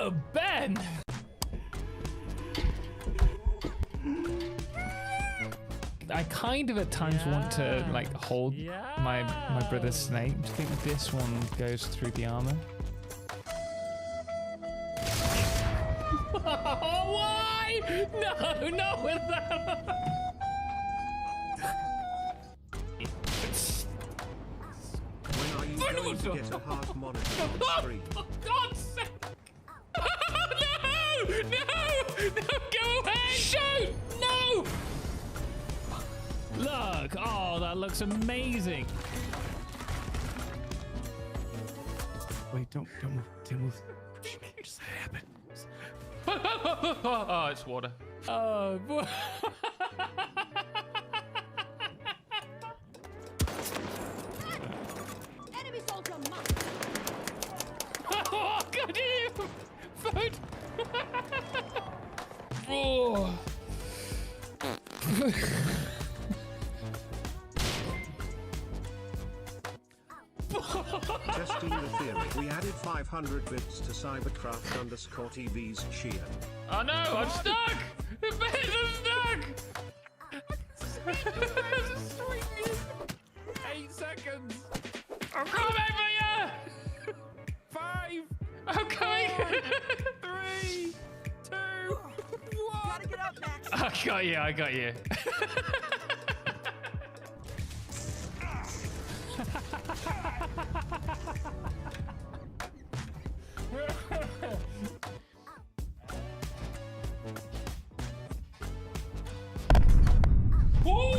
Oh, Ben! I kind of at times want to like hold my brother's snake. I think this one goes through the armor. Why? No, not with that. When are you going to get a heart monitor on the screen? For God's sake! No! No! No! Go away! Shoot! No! Look! Oh, that looks amazing. Wait, don't move. Don't move. Just let it happen. Oh, it's water. Oh, boy. Enemy soldier mark. Oh, God, you! Food! Oh. Testing the theory. We added 500 bits to Cybercraft_TV's cheer. Oh no, I'm stuck! The bed is stuck! 8 seconds. I'm coming for you! 5. I'm coming! 3. 2. 1. Gotta get up, Max. I got you, I got you.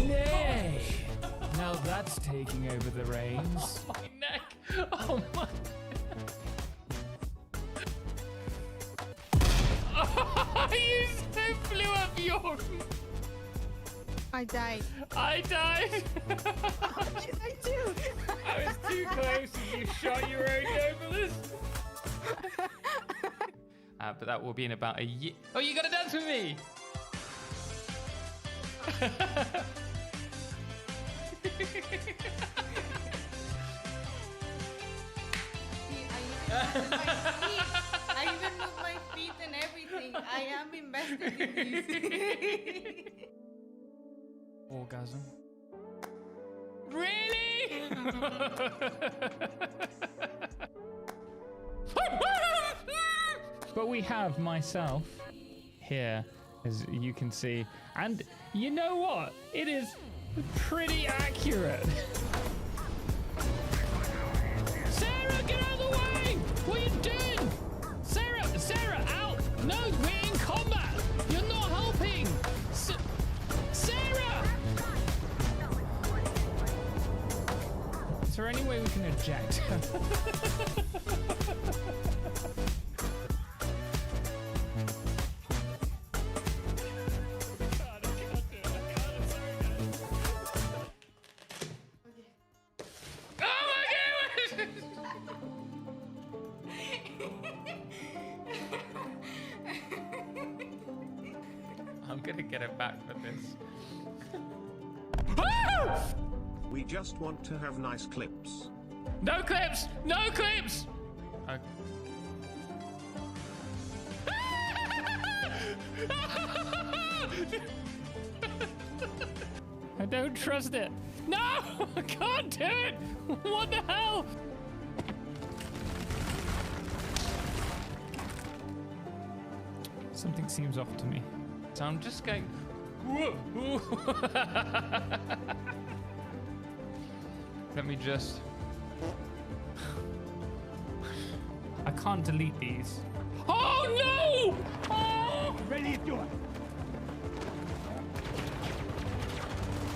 Nay! Now that's taking over the reins. Oh, my neck! Oh my! Oh, you so blew up your... I died. I died! I do. I was too close and you shot your own Novelist. But that will be in about a year. Oh, you gotta dance with me! I even moved my feet and everything. I am invested in this. Orgasm. Really? But we have myself here, as you can see. And you know what? It is pretty accurate. Sarah, get out of the way! What are you doing? Sarah, out! No, we're in combat! You're not helping! Sarah! Is there any way we can eject her? I'm gonna get it back for this. We just want to have nice clips. No clips! No clips! Okay. I don't trust it. No! I can't do it! What the hell? Something seems off to me. So I'm just going... Let me just... I can't delete these. Oh no! Oh! Ready to do it.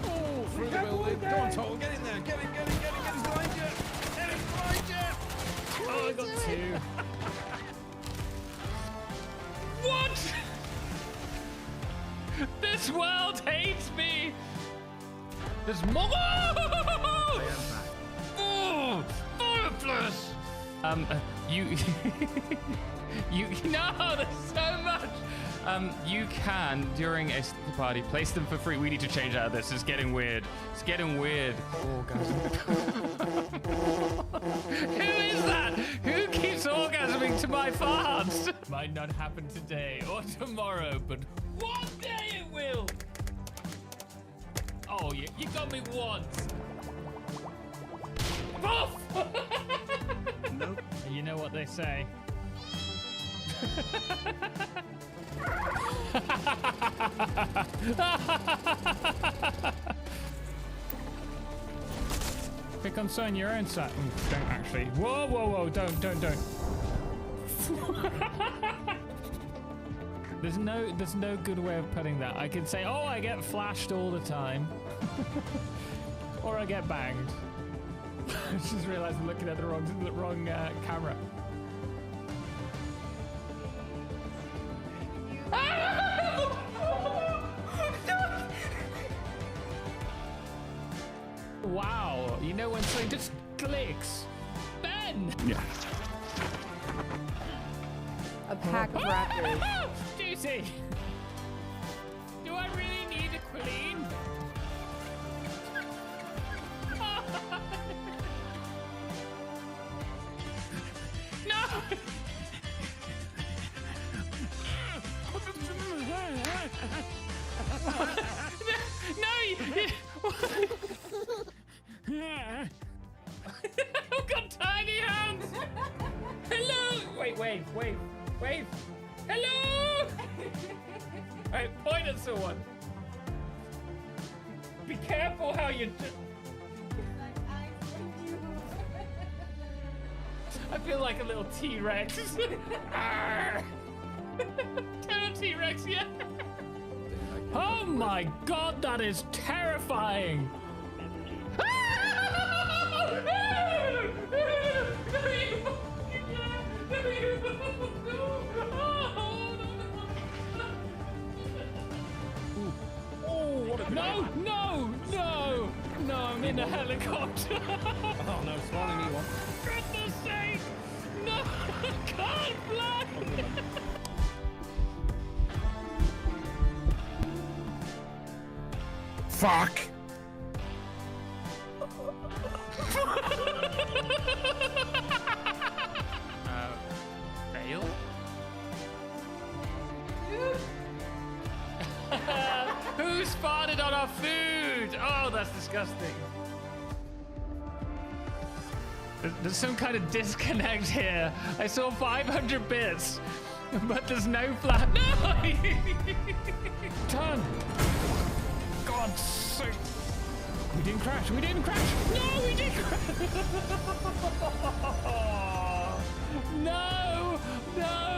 Oh, Through the building. Go on, Total. Get in there. Get in behind you. Get in behind you. Oh, I got 2. What? This world hates me. There's more. Oh, fireplace. You no, there's so much. You can during a party place them for free. We need to change out of this. It's getting weird. It's getting weird. Orgasm. Who is that? Who keeps orgasm something to my farts. Might not happen today or tomorrow, but one day it will. Oh, you got me once. Poof! Nope. You know what they say. Pick on sewing your own side. Don't actually. Whoa, whoa, whoa! Don't. There's no good way of putting that. I could say, oh, I get flashed all the time, or I get banged. I just realized I'm looking at the wrong camera. Wow, you know when something just clicks. Ben! Yeah. A pack of raptors. Juicy! Do I really need a queen? No! I've got tiny hands! Hello! Wait. Hello! Alright, point at someone. Be careful how you do. I feel like a little T-Rex. Tell T-Rex, yeah. Oh my god, that is terrifying. No, I'm in a helicopter. Oh no, it's falling me one. For goodness sake! No, I can't fly! Fuck! Fail? Who spotted on our food? Oh, that's disgusting. There's some kind of disconnect here. I saw 500 bits, but there's no flat. No! Turn! God's sake. We didn't crash. No, we didn't crash. No! Guys!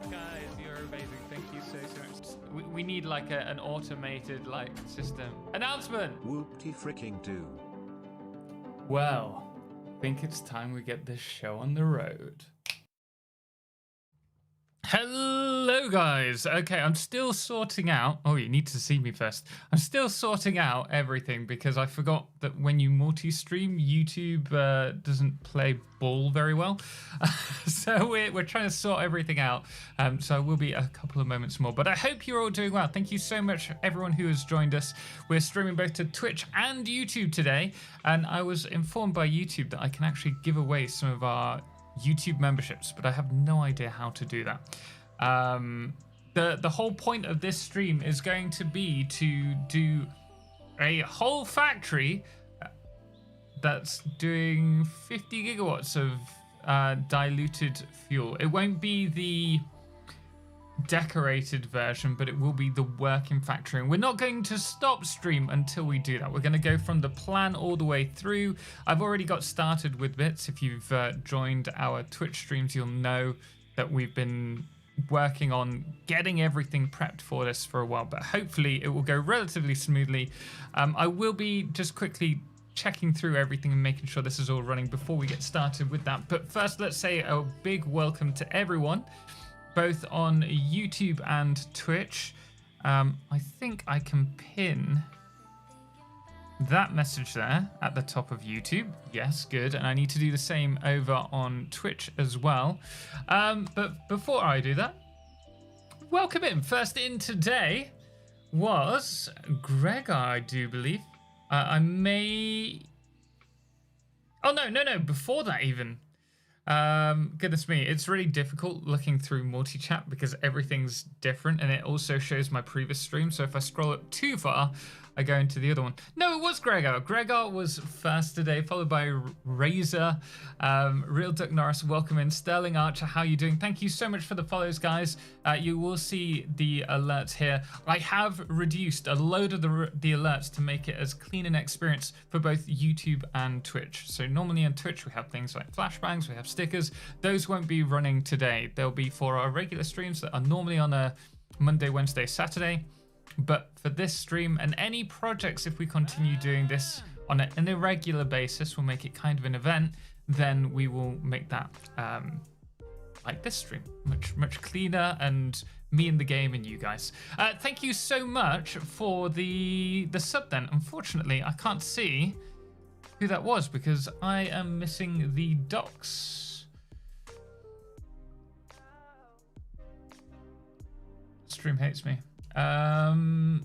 Guys, you're amazing. Thank you so much. We need like an automated like system. Announcement! Whoopty freaking do. Well, I think it's time we get this show on the road. Hello guys. Okay, I'm still sorting out. Oh, you need to see me first. I'm still sorting out everything because I forgot that when you multi-stream, YouTube doesn't play ball very well. So we're trying to sort everything out. So I will be a couple of moments more. But I hope you're all doing well. Thank you so much, everyone who has joined us. We're streaming both to Twitch and YouTube today. And I was informed by YouTube that I can actually give away some of our YouTube memberships, but I have no idea how to do that. The whole point of this stream is going to be to do a whole factory that's doing 50 gigawatts of diluted fuel. It won't be the decorated version, but it will be the working factory, and we're not going to stop stream until we do that. We're going to go from the plan all the way through. I've already got started with bits. If you've joined our Twitch streams, you'll know that we've been working on getting everything prepped for this for a while, but hopefully it will go relatively smoothly. I will be just quickly checking through everything and making sure this is all running before we get started with that. But first, let's say a big welcome to everyone, both on YouTube and Twitch. I think I can pin that message there at the top of YouTube. Yes, good. And I need to do the same over on Twitch as well. But before I do that, welcome in. First in today was Gregor, I do believe. I may... Oh, no. Before that even. Goodness me, it's really difficult looking through multi-chat because everything's different and it also shows my previous stream. So if I scroll up too far, I go into the other one. No, it was Gregor. Gregor was first today, followed by Razor, Real Duck Norris, welcome in. Sterling Archer, how are you doing? Thank you so much for the follows, guys. You will see the alerts here. I have reduced a load of the alerts to make it as clean an experience for both YouTube and Twitch. So normally on Twitch, we have things like flashbangs, we have stickers. Those won't be running today. They'll be for our regular streams that are normally on a Monday, Wednesday, Saturday. But for this stream and any projects, if we continue doing this on an irregular basis, we'll make it kind of an event, then we will make that like this stream, much cleaner and me in the game and you guys. Thank you so much for the sub then. Unfortunately, I can't see who that was because I am missing the docs. Stream hates me. I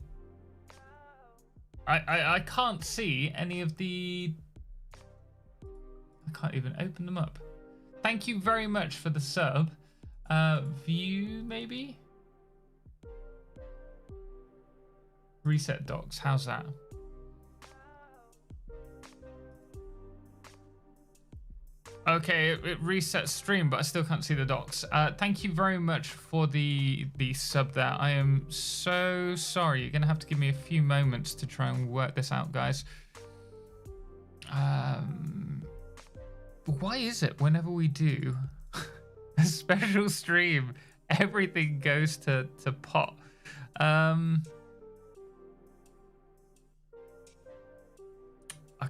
can't see any of the... I can't even open them up. Thank you very much for the sub. View, maybe? Reset docs, how's that? Okay, it resets stream, but I still can't see the docs. Thank you very much for the sub there. I am so sorry. You're gonna have to give me a few moments to try and work this out, guys. Why is it whenever we do a special stream, everything goes to pot? I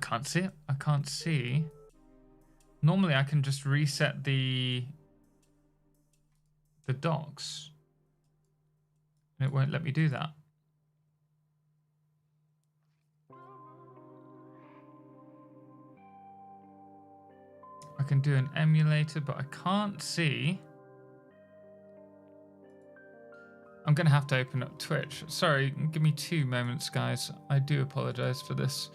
can't see it. I can't see. Normally I can just reset the docs. And it won't let me do that. I can do an emulator, but I can't see. I'm gonna have to open up Twitch. Sorry, give me 2 moments, guys. I do apologize for this.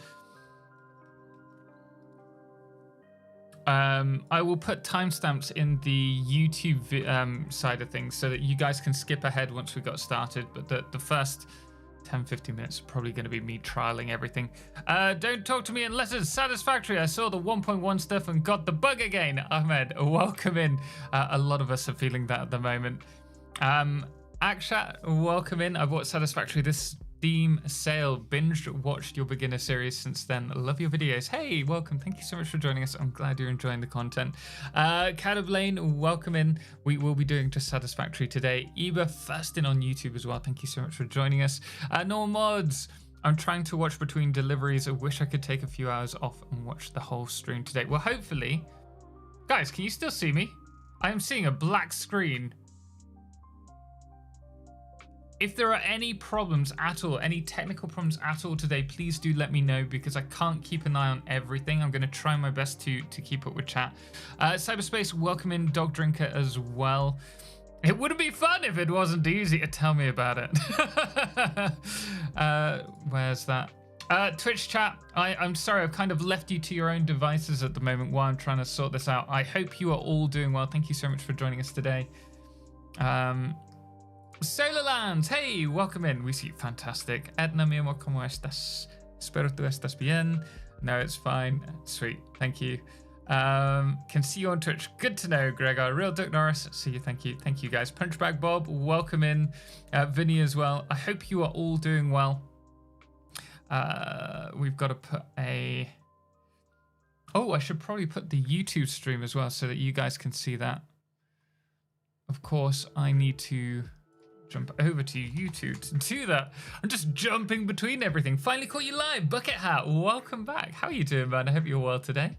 I will put timestamps in the YouTube side of things so that you guys can skip ahead once we got started. But the first 10-15 minutes are probably going to be me trialing everything. Don't talk to me unless it's satisfactory. I saw the 1.1 stuff and got the bug again. Ahmed, welcome in. A lot of us are feeling that at the moment. Akshat, welcome in. I bought Satisfactory this Steam sale. Binged watched your beginner series since then. Love your videos. Hey, welcome. Thank you so much for joining us. I'm glad you're enjoying the content. Cat of Lane, welcome in. We will be doing just Satisfactory today. Eba, first in on YouTube as well. Thank you so much for joining us. No mods. I'm trying to watch between deliveries. I wish I could take a few hours off and watch the whole stream today. Well, hopefully. Guys, can you still see me? I am seeing a black screen. If there are any problems at all, any technical problems at all today, please do let me know because I can't keep an eye on everything. I'm going to try my best to keep up with chat. Cyberspace, welcome in. Dog Drinker as well. It would be fun if it wasn't easy. Tell me about it. Where's that? Twitch chat, I'm sorry, I've kind of left you to your own devices at the moment while I'm trying to sort this out. I hope you are all doing well. Thank you so much for joining us today. Solarlands, hey, welcome in. We see you. Fantastic. Edna, mi amor, ¿cómo estás? Espero tú estás bien. No, it's fine. Sweet. Thank you. Can see you on Twitch. Good to know, Gregor. Real Duck Norris. See you. Thank you. Thank you, guys. Punchback Bob, welcome in. Vinny as well. I hope you are all doing well. We've got to put a... Oh, I should probably put the YouTube stream as well so that you guys can see that. Of course, I need to jump over to YouTube to do that. I'm just jumping between everything. Finally caught you live. Bucket Hat, welcome back. How are you doing, man? I hope you're well today.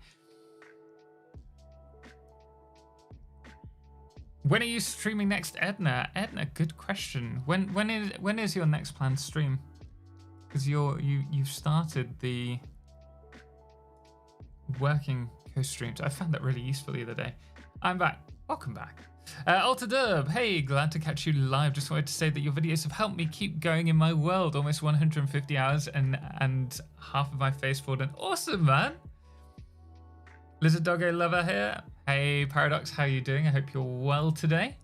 When are you streaming next, Edna? Edna, good question. When is your next planned stream? Because you've started the working co-streams. I found that really useful the other day. I'm back. Welcome back. Altadub, hey, glad to catch you live. Just wanted to say that your videos have helped me keep going in my world. Almost 150 hours and half of my face fallen. Awesome, man. Lizard Doggo Lover here. Hey, Paradox, how you doing? I hope you're well today.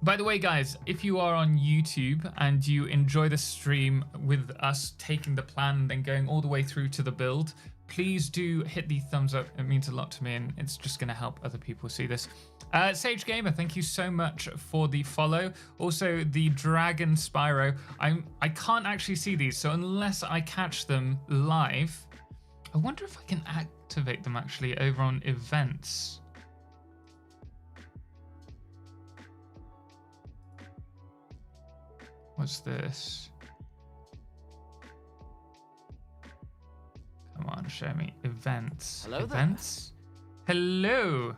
By the way, guys, if you are on YouTube and you enjoy the stream with us taking the plan and then going all the way through to the build, please do hit the thumbs up. It means a lot to me and it's just going to help other people see this. Sage Gamer, thank you so much for the follow. Also, the Dragon Spyro. I can't actually see these, so unless I catch them live, I wonder if I can activate them actually over on events. What's this? Come on, show me. Events. Hello there. Events? Hello.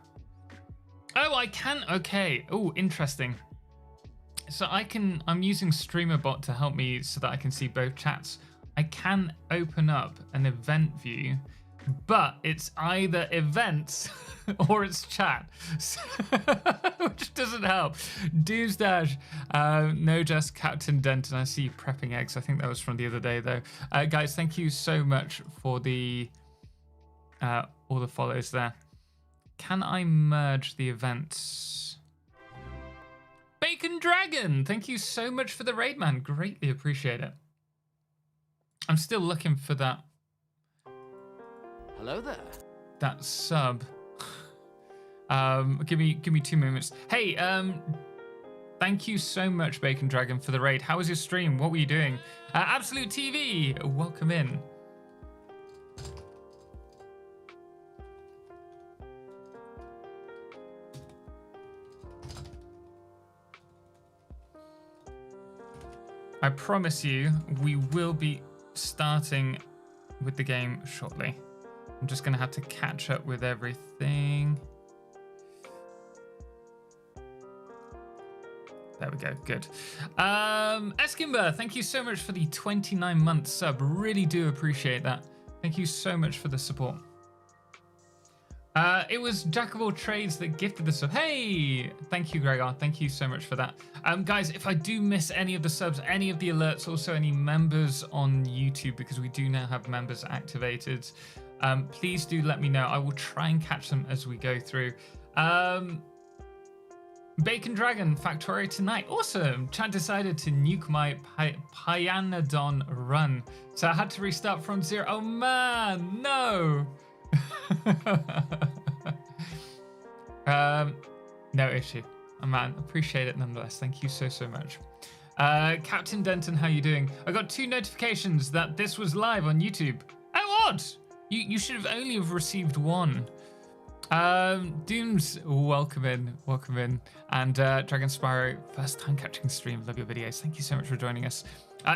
Oh, I can. Okay. Oh, interesting. So I'm using StreamerBot to help me so that I can see both chats. I can open up an event view, but it's either events or it's chat, which doesn't help. Doomsdash, no, just Captain Denton. I see you prepping eggs. I think that was from the other day, though. Guys, thank you so much for the all the follows there. Can I merge the events? Bacon Dragon, thank you so much for the raid, man. Greatly appreciate it. I'm still looking for that. Hello there. That sub. Give me 2 moments. Hey, thank you so much, Bacon Dragon, for the raid. How was your stream? What were you doing? Absolute TV, welcome in. I promise you, we will be starting with the game shortly. I'm just going to have to catch up with everything. There we go. Good. Eskimber, thank you so much for the 29-month sub. Really do appreciate that. Thank you so much for the support. It was Jack of all trades that gifted the sub. Hey, thank you, Gregor. Thank you so much for that. Guys, if I do miss any of the subs, any of the alerts, also any members on YouTube, because we do now have members activated, please do let me know. I will try and catch them as we go through. Bacon Dragon Factorio tonight. Awesome. Chat decided to nuke my Pyanodon run, so I had to restart from zero. Oh man, no. No issue. Oh, man, appreciate it nonetheless. Thank you so much. Captain Denton, how you doing? I got 2 notifications that this was live on YouTube. Oh, odd. You should have only have received 1. Dooms, welcome in. And Dragon Spyro, first time catching stream. Love your videos. Thank you so much for joining us.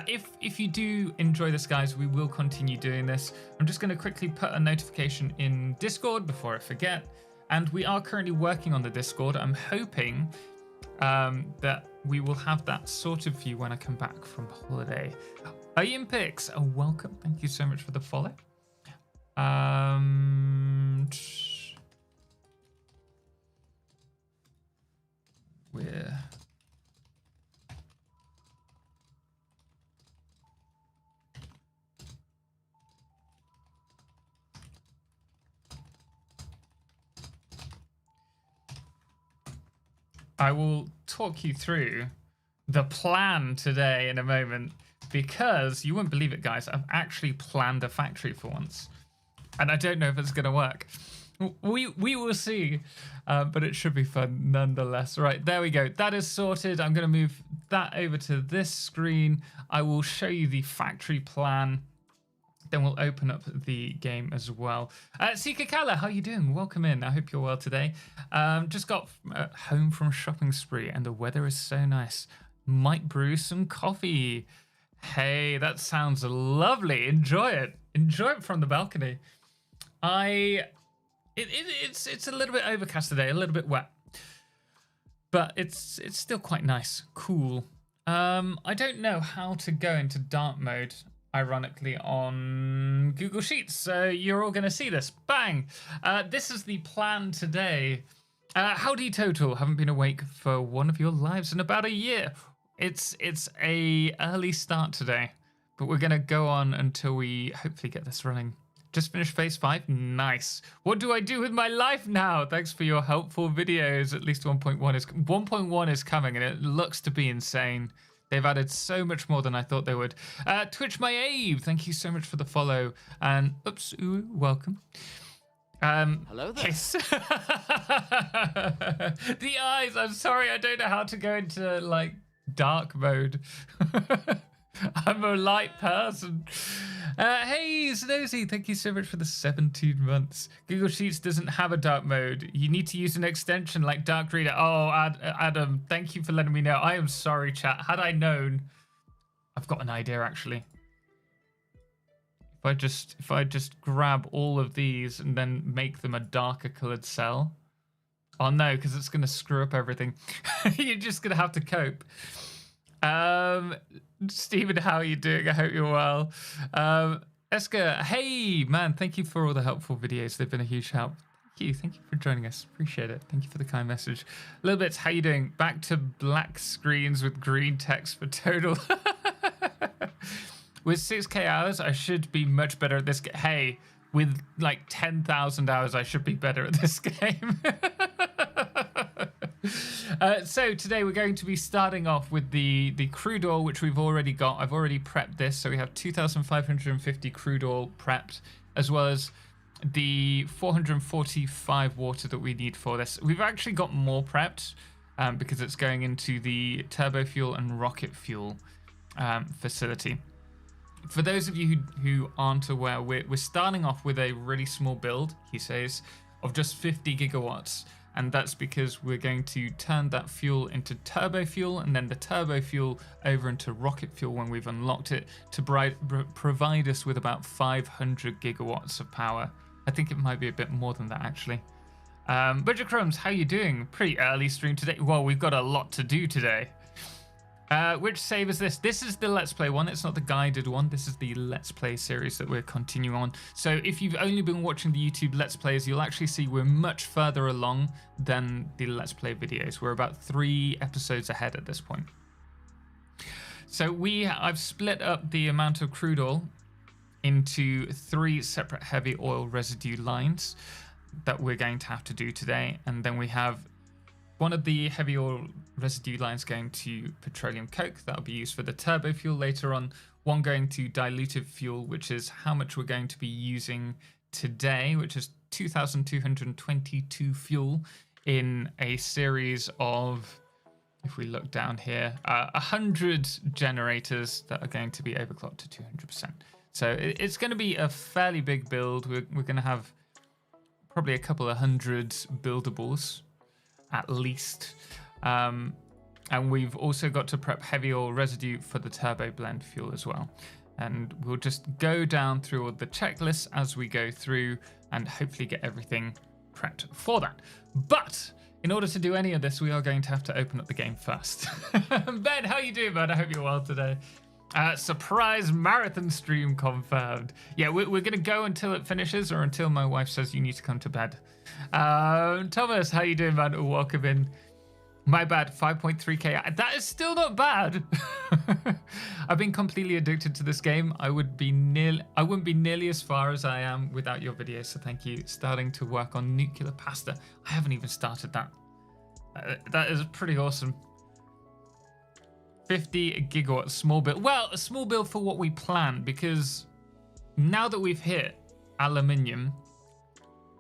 If you do enjoy this, guys, we will continue doing this. I'm just going to quickly put a notification in Discord before I forget. And we are currently working on the Discord. I'm hoping that we will have that sorted for you when I come back from holiday. Ian Pix, welcome. Thank you so much for the follow. I will talk you through the plan today in a moment, because you wouldn't believe it, guys. I've actually planned a factory for once, and I don't know if it's going to work. We will see, but it should be fun nonetheless. Right, there we go. That is sorted. I'm going to move that over to this screen. I will show you the factory plan. Then we'll open up the game as well. Sika Kala, how you doing? Welcome in. I hope you're well today. Just got home from a shopping spree and the weather is so nice. Might brew some coffee. Hey, that sounds lovely. Enjoy it. Enjoy it from the balcony. It's a little bit overcast today, a little bit wet, but it's still quite nice, cool. I don't know how to go into dark mode. ironically, on Google Sheets. So you're all going to see this. Bang! This is the plan today. Howdy, Total. Haven't been awake for one of your lives in about a year. It's a early start today, but we're going to go on until we hopefully get this running. Just finished phase 5. Nice. What do I do with my life now? Thanks for your helpful videos. At least 1.1 is coming, and it looks to be insane. They've added so much more than I thought they would. Twitch my Abe, thank you so much for the follow. And oops, ooh, welcome. Hello there. Yes. The eyes. I'm sorry, I don't know how to go into like dark mode. I'm a light person. Hey, Snozy, thank you so much for the 17 months. Google Sheets doesn't have a dark mode. You need to use an extension like Dark Reader. Oh, Adam, thank you for letting me know. I am sorry, chat. Had I known, I've got an idea actually. If I just grab all of these and then make them a darker colored cell. Oh no, because it's gonna screw up everything. You're just gonna have to cope. Stephen, how are you doing? I hope you're well. Eska, hey man, thank you for all the helpful videos. They've been a huge help. Thank you for joining us. Appreciate it. Thank you for the kind message. Little bits, how you doing? Back to black screens with green text for Total. With 6k hours, I should be much better at this game. Hey, with like 10,000 hours, I should be better at this game. So today we're going to be starting off with the crude oil, which we've already got. I've already prepped this, so we have 2,550 crude oil prepped, as well as the 445 water that we need for this. We've actually got more prepped because it's going into the turbo fuel and rocket fuel facility. For those of you who aren't aware, we're starting off with a really small build, he says, of just 50 gigawatts. And that's because we're going to turn that fuel into turbo fuel and then the turbo fuel over into rocket fuel when we've unlocked it to provide us with about 500 gigawatts of power. I think it might be a bit more than that, actually. Budget Crumbs, how you doing? Pretty early stream today. Well, we've got a lot to do today. Which save is this? This is the Let's Play one. It's not the guided one. This is the Let's Play series that we're continuing on. So if you've only been watching the YouTube Let's Plays, you'll actually see we're much further along than the Let's Play videos. We're about 3 episodes ahead at this point. So I've split up the amount of crude oil into 3 separate heavy oil residue lines that we're going to have to do today. And then we have one of the heavy oil residue lines going to petroleum coke. That'll be used for the turbo fuel later on. One going to diluted fuel, which is how much we're going to be using today, which is 2,222 fuel in a series of, if we look down here, 100 generators that are going to be overclocked to 200%. So it's going to be a fairly big build. We're going to have probably a couple of hundred buildables at least. And we've also got to prep heavy oil residue for the turbo blend fuel as well. And we'll just go down through all the checklists as we go through and hopefully get everything prepped for that. But in order to do any of this, we are going to have to open up the game first. Ben, how you doing, man? I hope you're well today. Surprise marathon stream confirmed. Yeah, we're going to go until it finishes or until my wife says you need to come to bed. Thomas, how you doing, man? Welcome in. My bad, 5.3k. That is still not bad. I've been completely addicted to this game. I wouldn't be nearly as far as I am without your videos, so thank you. Starting to work on nuclear pasta. I haven't even started that. That is pretty awesome. 50 gigawatts, small build. Well, a small build for what we planned, because now that we've hit aluminium,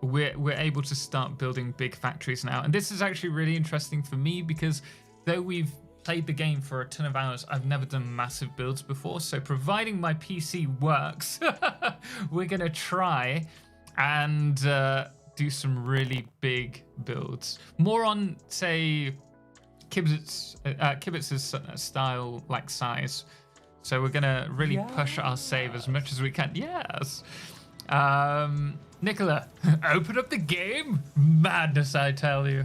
we're able to start building big factories now. And this is actually really interesting for me because though we've played the game for a ton of hours, I've never done massive builds before. So providing my PC works, we're going to try and do some really big builds. More on, say, Kibitz's style, like size. So we're going to really push our save as much as we can. Yes. Nicola, open up the game. Madness, I tell you.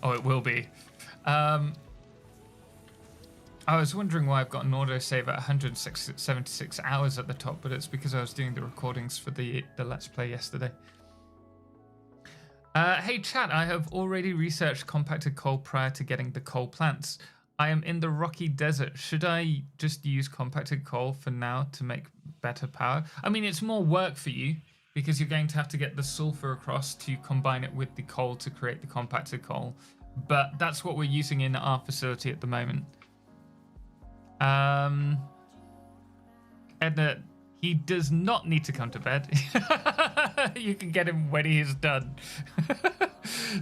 Oh, it will be. I was wondering why I've got an autosave at 176 hours at the top, but it's because I was doing the recordings for the Let's Play yesterday. Hey chat, I have already researched compacted coal prior to getting the coal plants. I am in the rocky desert. Should I just use compacted coal for now to make better power? I mean, it's more work for you because you're going to have to get the sulfur across to combine it with the coal to create the compacted coal. But that's what we're using in our facility at the moment. Edna, he does not need to come to bed. You can get him when he is done.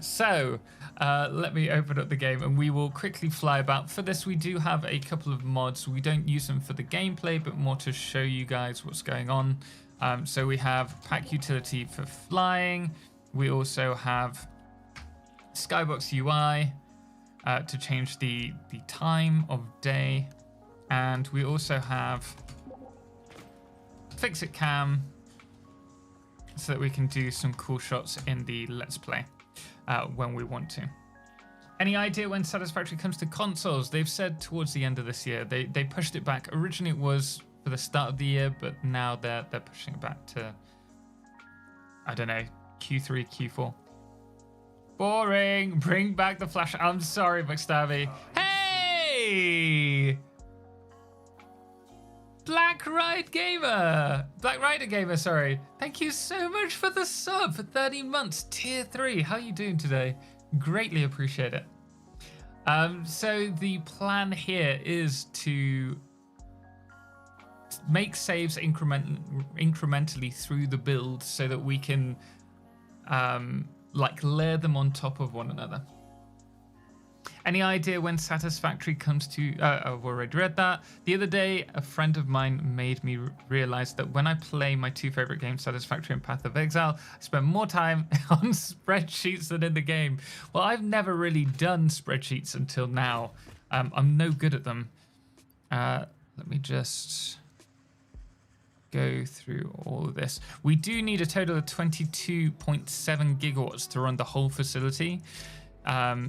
So, let me open up the game and we will quickly fly about. For this, we do have a couple of mods. We don't use them for the gameplay, but more to show you guys what's going on. So we have pack utility for flying. We also have Skybox UI to change the time of day. And we also have FICSIT Cam so that we can do some cool shots in the Let's Play when we want to. Any idea when Satisfactory comes to consoles? They've said towards the end of this year. They pushed it back. Originally it was for the start of the year, but now they're pushing it back to, I don't know, Q3, Q4. Boring. Bring back the Flash. I'm sorry, McStabby. Hey! Black Rider Gamer, sorry. Thank you so much for the sub for 30 months, tier 3. How are you doing today? Greatly appreciate it. So the plan here is to make saves incrementally through the build so that we can like layer them on top of one another. Any idea when Satisfactory comes to... I've already read that. The other day, a friend of mine made me realize that when I play my two favorite games, Satisfactory and Path of Exile, I spend more time on spreadsheets than in the game. Well, I've never really done spreadsheets until now. I'm no good at them. Let me just go through all of this. We do need a total of 22.7 gigawatts to run the whole facility.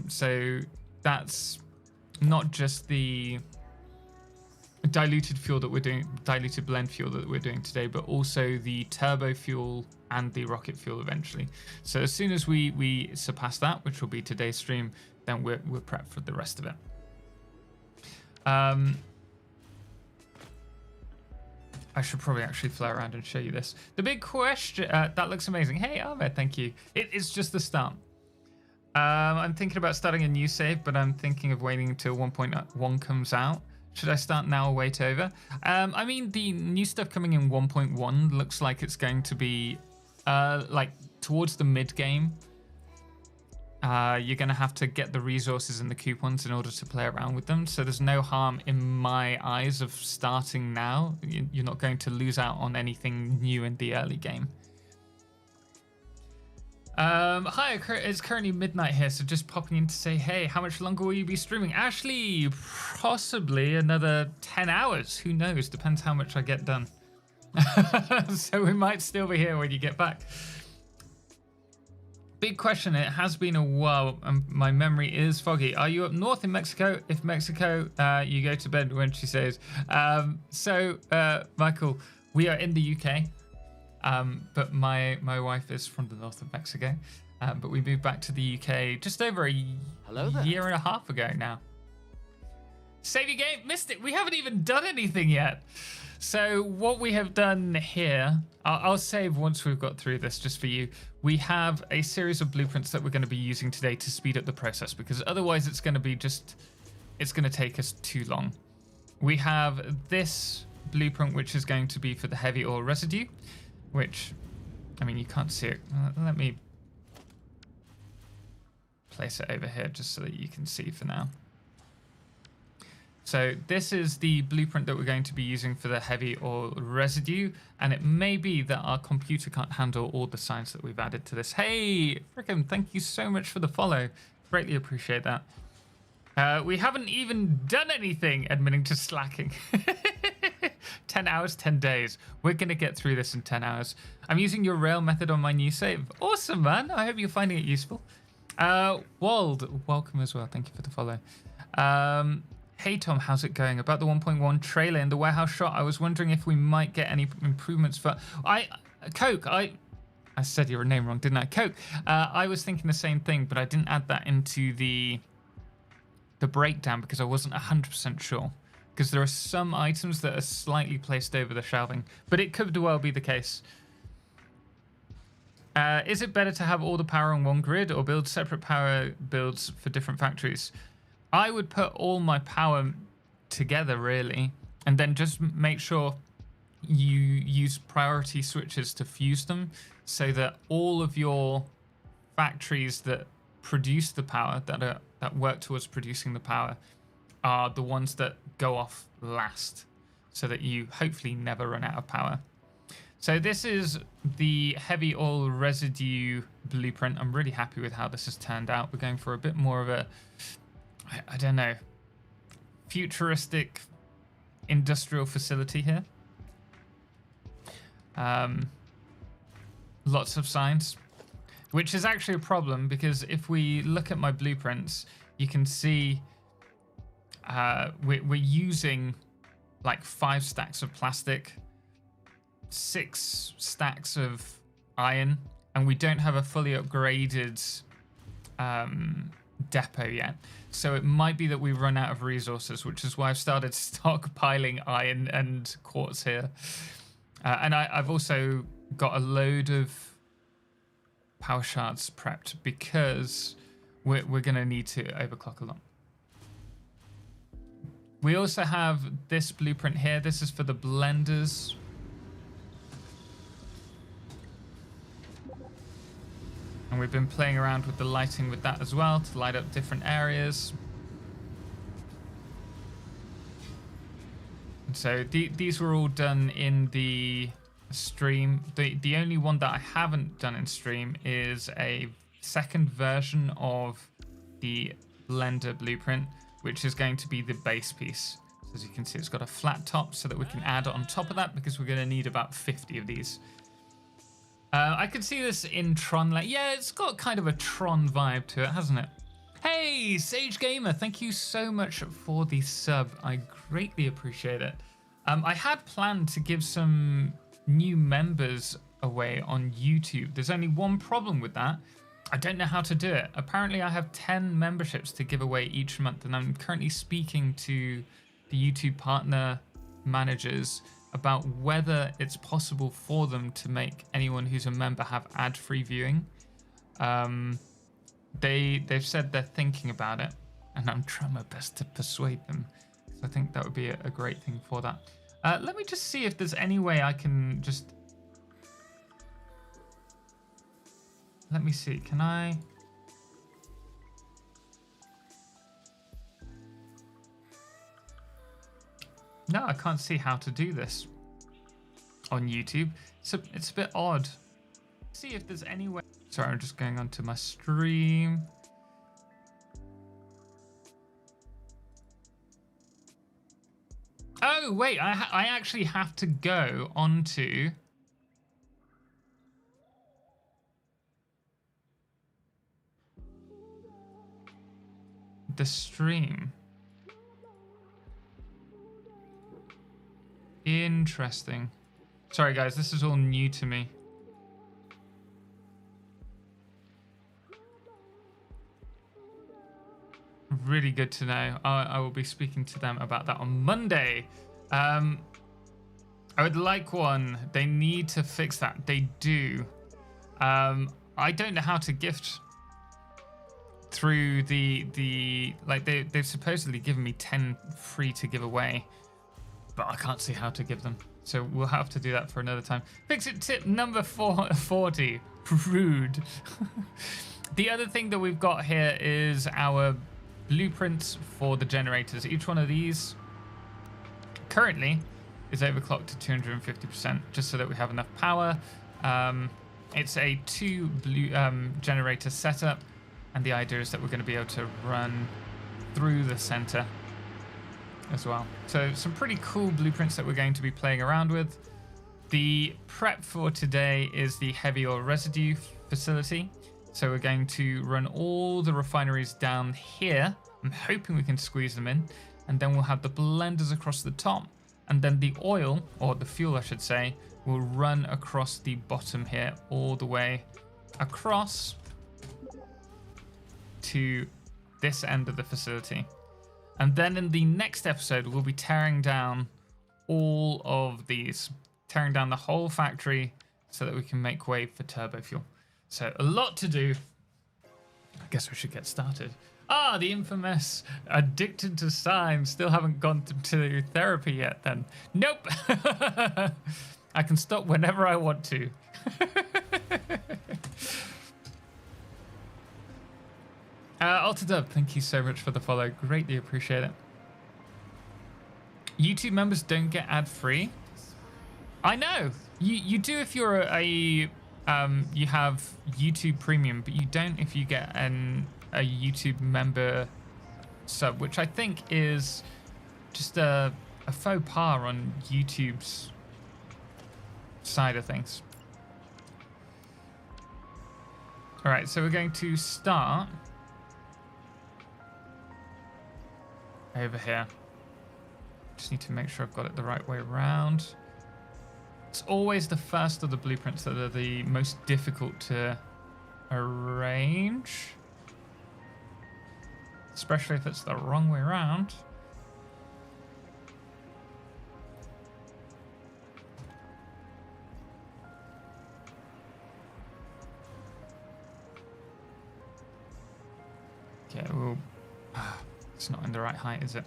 So that's not just the diluted fuel that we're doing, diluted blend fuel that we're doing today, but also the turbo fuel and the rocket fuel eventually. So as soon as we surpass that, which will be today's stream, then we're prepped for the rest of it. I should probably actually fly around and show you this. The big question, that looks amazing. Hey Ahmed, thank you. It's just the start. I'm thinking about starting a new save, but I'm thinking of waiting until 1.1 comes out. Should I start now or wait over? I mean, the new stuff coming in 1.1 looks like it's going to be like towards the mid game. You're going to have to get the resources and the coupons in order to play around with them. So there's no harm in my eyes of starting now. You're not going to lose out on anything new in the early game. Hi, it's currently midnight here, so just popping in to say, hey, how much longer will you be streaming? Ashley, possibly another 10 hours. Who knows? Depends how much I get done. So we might still be here when you get back. Big question. It has been a while, and my memory is foggy. Are you up north in Mexico? If Mexico, you go to bed when she says. Michael, we are in the UK. But my wife is from the north of Mexico, but we moved back to the UK just over a year and a half ago now. Save your game, missed it. We haven't even done anything yet. So what we have done here, I'll save once we've got through this just for you. We have a series of blueprints that we're going to be using today to speed up the process, because otherwise it's going to be it's going to take us too long. We have this blueprint, which is going to be for the heavy oil residue, which, I mean, you can't see it. Let me place it over here just so that you can see for now. So this is the blueprint that we're going to be using for the heavy oil residue, and it may be that our computer can't handle all the signs that we've added to this. Hey, Frickin, thank you so much for the follow. Greatly appreciate that. We haven't even done anything, admitting to slacking. 10 hours, 10 days. We're going to get through this in 10 hours. I'm using your rail method on my new save. Awesome, man. I hope you're finding it useful. Wald, welcome as well. Thank you for the follow. Hey Tom, how's it going? About the 1.1 trailer in the warehouse shot, I was wondering if we might get any improvements for... Coke, I said your name wrong, didn't I? Coke, I was thinking the same thing, but I didn't add that into the breakdown because I wasn't 100% sure. Because there are some items that are slightly placed over the shelving, but it could well be the case. Is it better to have all the power on one grid or build separate power builds for different factories? I would put all my power together, really, and then just make sure you use priority switches to fuse them so that all of your factories that produce the power, that work towards producing the power, are the ones that go off last, so that you hopefully never run out of power. So this is the heavy oil residue blueprint. I'm really happy with how this has turned out. We're going for a bit more of a, I don't know, futuristic industrial facility here. Lots of signs, which is actually a problem because if we look at my blueprints, you can see we're using like 5 stacks of plastic, 6 stacks of iron, and we don't have a fully upgraded depot yet. So it might be that we run out of resources, which is why I've started stockpiling iron and quartz here. And I've also got a load of power shards prepped because we're going to need to overclock a lot. We also have this blueprint here. This is for the blenders. And we've been playing around with the lighting with that as well to light up different areas. And so these were all done in the stream. The only one that I haven't done in stream is a second version of the blender blueprint, which is going to be the base piece. So as you can see, it's got a flat top so that we can add on top of that because we're going to need about 50 of these. I could see this in Tron. Yeah, it's got kind of a Tron vibe to it, hasn't it? Hey, Sage Gamer, thank you so much for the sub. I greatly appreciate it. I had planned to give some new members away on YouTube. There's only one problem with that. I don't know how to do it. Apparently, I have 10 memberships to give away each month, and I'm currently speaking to the YouTube partner managers about whether it's possible for them to make anyone who's a member have ad-free viewing. They've said they're thinking about it, and I'm trying my best to persuade them. So I think that would be a great thing for that. Let me just see if there's any way I can just... Let me see, can I... No, I can't see how to do this on YouTube. So it's a bit odd. See if there's any way. Sorry, I'm just going onto my stream. Oh, wait, I actually have to go onto... the stream. Interesting. Sorry guys, this is all new to me. Really good to know. I will be speaking to them about that on Monday. I would like one. They need to fix that. They do. I don't know how to gift through the like they've supposedly given me 10 free to give away, but I can't see how to give them. So we'll have to do that for another time. FICSIT tip number 40. Rude. The other thing that we've got here is our blueprints for the generators. Each one of these currently is overclocked to 250%, just so that we have enough power. It's a 2 generator setup, and the idea is that we're going to be able to run through the center as well. So some pretty cool blueprints that we're going to be playing around with. The prep for today is the heavy oil residue facility. So we're going to run all the refineries down here. I'm hoping we can squeeze them in. and then we'll have the blenders across the top, and then the oil, or the fuel I should say, will run across the bottom here all the way across to this end of the facility. And then in the next episode, we'll be tearing down all of these, tearing down the whole factory so that we can make way for turbo fuel. So a lot to do. I guess we should get started. Ah, the infamous addicted to science. Still haven't gone to therapy yet then. Nope. I can stop whenever I want to. Altadub, thank you so much for the follow. Greatly appreciate it. YouTube members don't get ad-free. I know. You do if you're a you have YouTube Premium, but you don't if you get a YouTube member sub, which I think is just a faux pas on YouTube's side of things. All right, so we're going to start over here. Just need to make sure I've got it the right way around. It's always the first of the blueprints that are the most difficult to arrange, especially if it's the wrong way around. Okay, well, it's not in the right height, is it?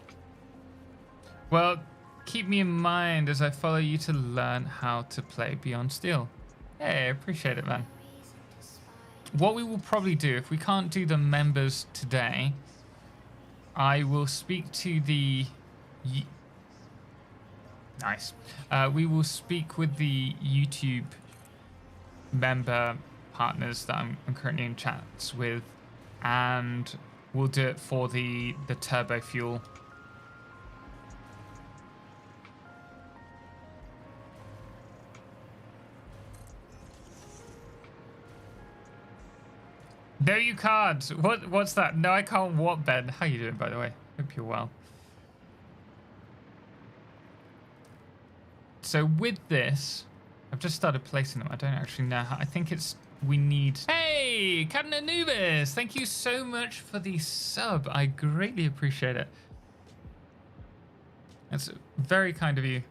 Well, keep me in mind as I follow you to learn how to play Beyond Steel. Hey, I appreciate it, man. What we will probably do, if we can't do the members today, I will speak to the... Nice. We will speak with the YouTube member partners that I'm currently in chats with, and we'll do it for the turbo fuel. No, you can't. What's that? No, I can't. What, Ben? How you doing, by the way? Hope you're well. So with this, I've just started placing them. I don't actually know how. I think it's we need. Hey, Captain Anubis! Thank you so much for the sub. I greatly appreciate it. That's very kind of you.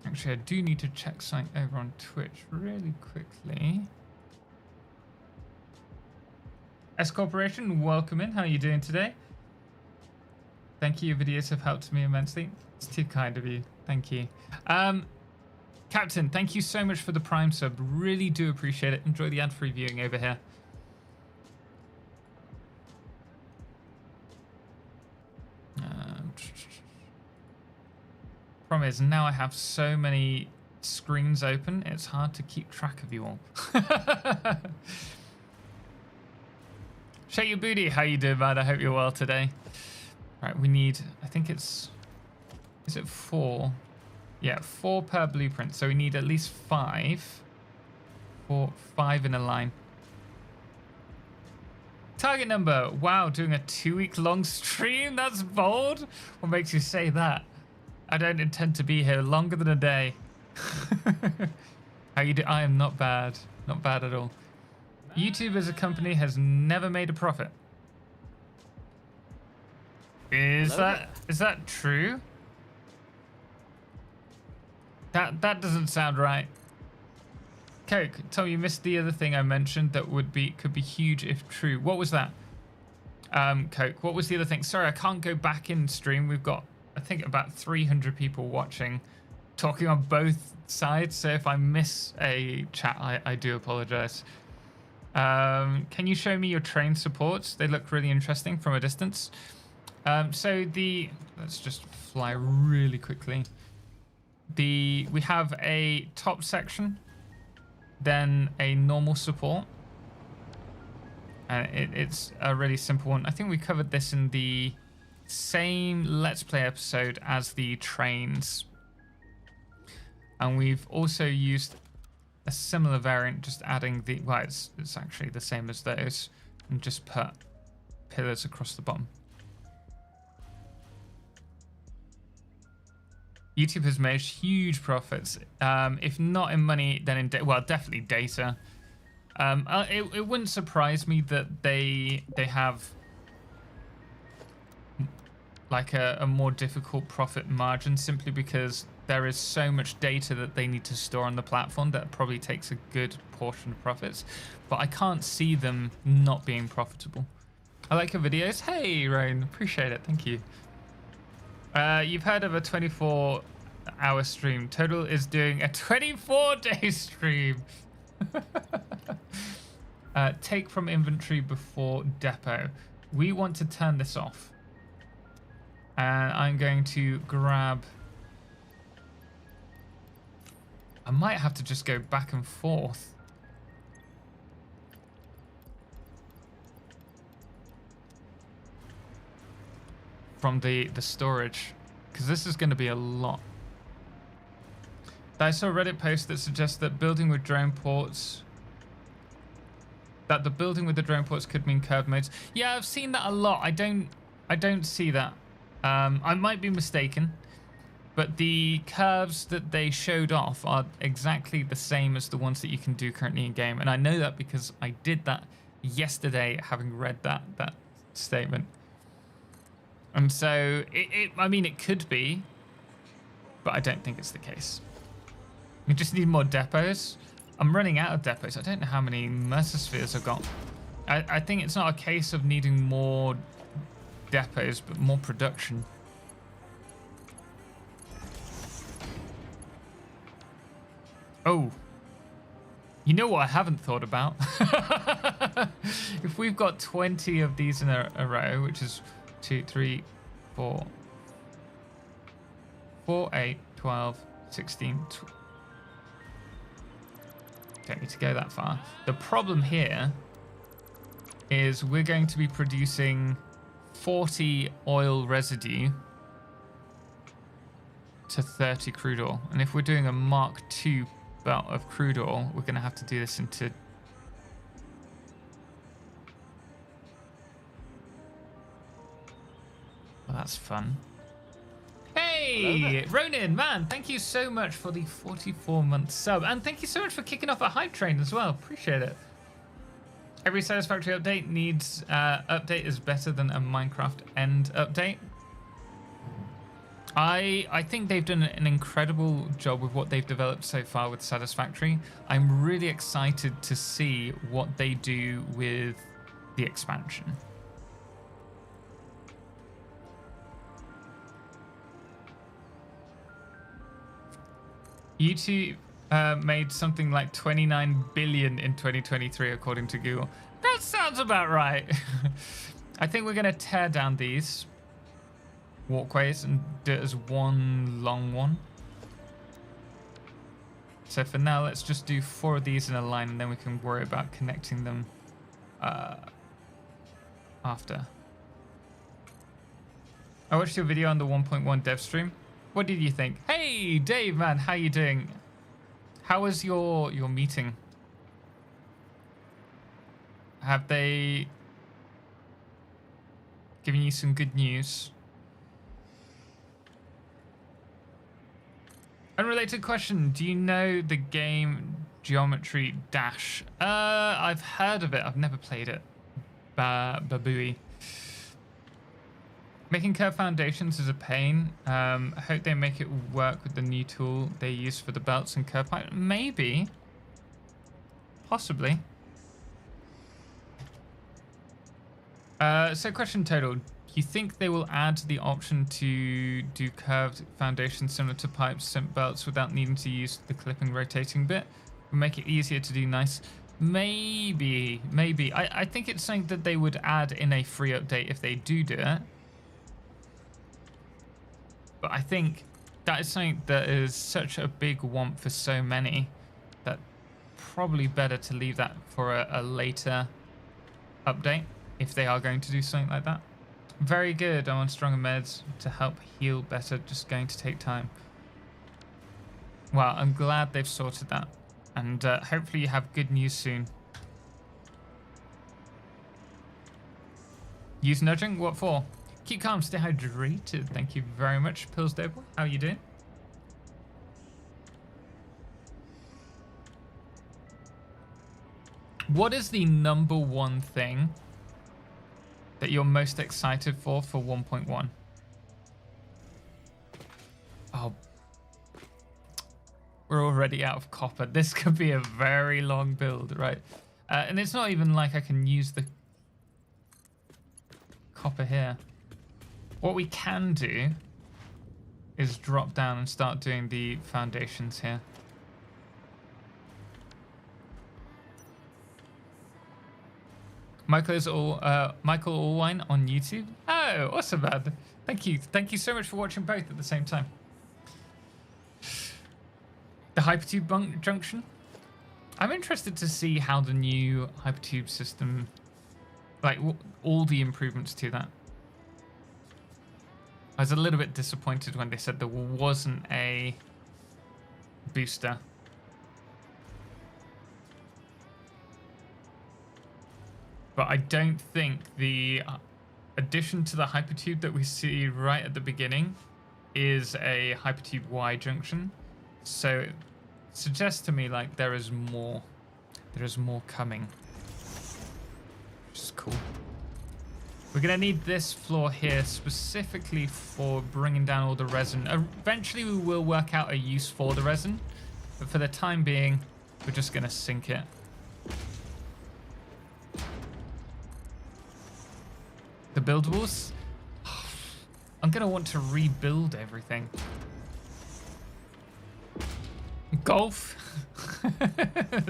Actually, I do need to check something over on Twitch really quickly. S Corporation, welcome in. How are you doing today? Thank you. Your videos have helped me immensely. It's too kind of you. Thank you. Captain, thank you so much for the Prime sub. Really do appreciate it. Enjoy the ad-free viewing over here. Problem is, now I have so many screens open, it's hard to keep track of you all. Shake your booty. How you doing, man? I hope you're well today. Right, we need, I think it's, is it 4? Yeah, 4 per blueprint. So we need at least 5. 5 in a line. Target number. Wow, doing a 2-week-long stream? That's bold. What makes you say that? I don't intend to be here longer than a day. How you do? I am not bad. Not bad at all. YouTube as a company has never made a profit. Is that true? That doesn't sound right. Coke, Tom, you missed the other thing I mentioned that could be huge if true. What was that? Coke, what was the other thing? Sorry, I can't go back in stream. We've got, I think, about 300 people watching, talking on both sides. So if I miss a chat, I do apologize. Can you show me your train supports? They look really interesting from a distance. So let's just fly really quickly. We have a top section, then a normal support. And it's a really simple one. I think we covered this in the same Let's Play episode as the trains. And we've also used a similar variant, just adding it's actually the same as those, and just put pillars across the bottom. YouTube has made huge profits. If not in money, then in definitely data. It wouldn't surprise me that they have like a more difficult profit margin, simply because there is so much data that they need to store on the platform that probably takes a good portion of profits. But I can't see them not being profitable. I like your videos. Hey, Roan, appreciate it. Thank you. You've heard of a 24-hour stream. Total is doing a 24-day stream. Take from inventory before depot. We want to turn this off. And I'm going to grab... I might have to just go back and forth. From the storage, because this is going to be a lot. I saw a Reddit post that suggests that building with drone ports, that the building with the drone ports could mean curved modes. Yeah, I've seen that a lot. I don't see that. I might be mistaken, but the curves that they showed off are exactly the same as the ones that you can do currently in game, and I know that because I did that yesterday, having read that statement. And so, I mean, it could be, but I don't think it's the case. We just need more depots. I'm running out of depots. I don't know how many Mercer Spheres I've got. I think it's not a case of needing more depots, but more production. Oh. You know what I haven't thought about? If we've got 20 of these in a row, which is 2, 3, 4, 8, 12, 16. Don't need to go that far. The problem here is we're going to be producing 40 oil residue to 30 crude oil. And if we're doing a Mark II belt of crude oil, we're going to have to do this into... Well, that's fun. Hey, Ronin, man, thank you so much for the 44-month sub. And thank you so much for kicking off a hype train as well. Appreciate it. Every Satisfactory update needs... update is better than a Minecraft end update. I think they've done an incredible job with what they've developed so far with Satisfactory. I'm really excited to see what they do with the expansion. YouTube made something like 29 billion in 2023, according to Google. That sounds about right. I think we're going to tear down these walkways and do it as one long one. So for now, let's just do 4 of these in a line, and then we can worry about connecting them after. I watched your video on the 1.1 dev stream. What did you think? Hey, Dave, man, how you doing? How was your meeting? Have they given you some good news? Unrelated question. Do you know the game Geometry Dash? I've heard of it. I've never played it. Babooey. Making curve foundations is a pain. I hope they make it work with the new tool they use for the belts and curve pipe. Maybe. Possibly. So question Total. Do you think they will add the option to do curved foundations similar to pipes and belts without needing to use the clipping rotating bit? Will make it easier to do nice? Maybe. I think it's something that they would add in a free update if they do it. But I think that is something that is such a big want for so many that probably better to leave that for a later update if they are going to do something like that. Very good. I'm on stronger meds to help heal better. Just going to take time. Well, I'm glad they've sorted that. And hopefully you have good news soon. Use nudging? What for? Keep calm, stay hydrated. Thank you very much. Pills Doughboy, how are you doing? What is the number one thing that you're most excited for 1.1? Oh, we're already out of copper. This could be a very long build, right? And it's not even like I can use the copper here. What we can do is drop down and start doing the foundations here. Michael Allwine on YouTube. Oh, awesome, man. Thank you so much for watching both at the same time. The Hypertube junction. I'm interested to see how the new Hypertube system, like all the improvements to that. I was a little bit disappointed when they said there wasn't a booster. But I don't think the addition to the Hypertube that we see right at the beginning is a Hypertube Y junction. So it suggests to me like there is more coming, which is cool. We're gonna need this floor here specifically for bringing down all the resin. Eventually we will work out a use for the resin, but for the time being, we're just gonna sink it. The buildables? I'm gonna want to rebuild everything. Golf?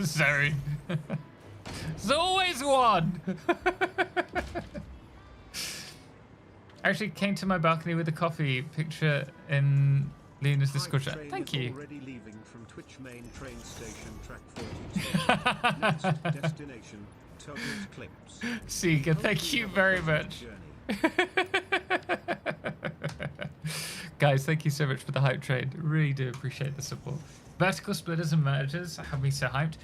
Sorry. There's always one! Actually came to my balcony with a coffee picture in Lena's Discord chat. Thank you. Already leaving from Twitch main train station track 42. Next destination, Totalxclipse. Seeger, thank you very much. Guys, thank you so much for the hype train. Really do appreciate the support. Vertical splitters and mergers have me so hyped.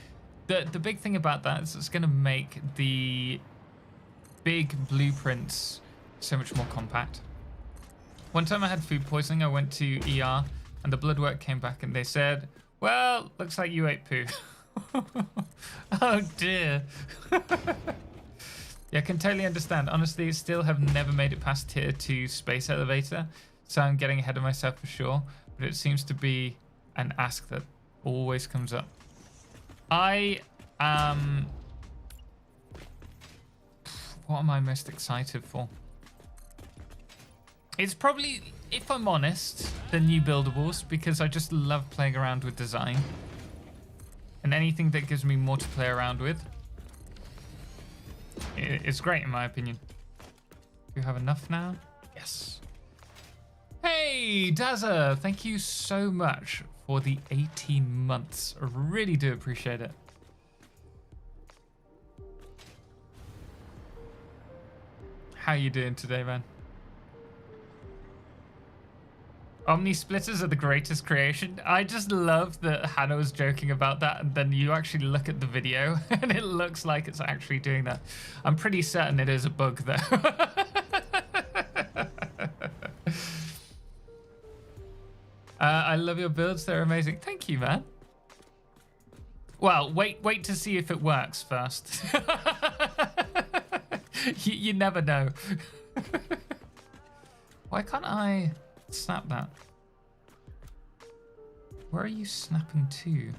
The big thing about that is it's going to make the big blueprints so much more compact. One time I had food poisoning. I went to ER and the blood work came back and they said, well, looks like you ate poo. Oh dear. Yeah, I can totally understand. Honestly, still have never made it past tier 2 space elevator, so I'm getting ahead of myself for sure, but it seems to be an ask that always comes up. I am... What am I most excited for? It's probably, if I'm honest, the new buildables, because I just love playing around with design. And anything that gives me more to play around with, it's great in my opinion. Do you have enough now? Yes. Hey, Dazza, thank you so much for the 18 months. I really do appreciate it. How you doing today, man? Omni splitters are the greatest creation. I just love that Hannah was joking about that, and then you actually look at the video and it looks like it's actually doing that. I'm pretty certain it is a bug though. I love your builds, they're amazing. Thank you, man. Well, wait to see if it works first. you never know. Why can't I snap that? Where are you snapping to?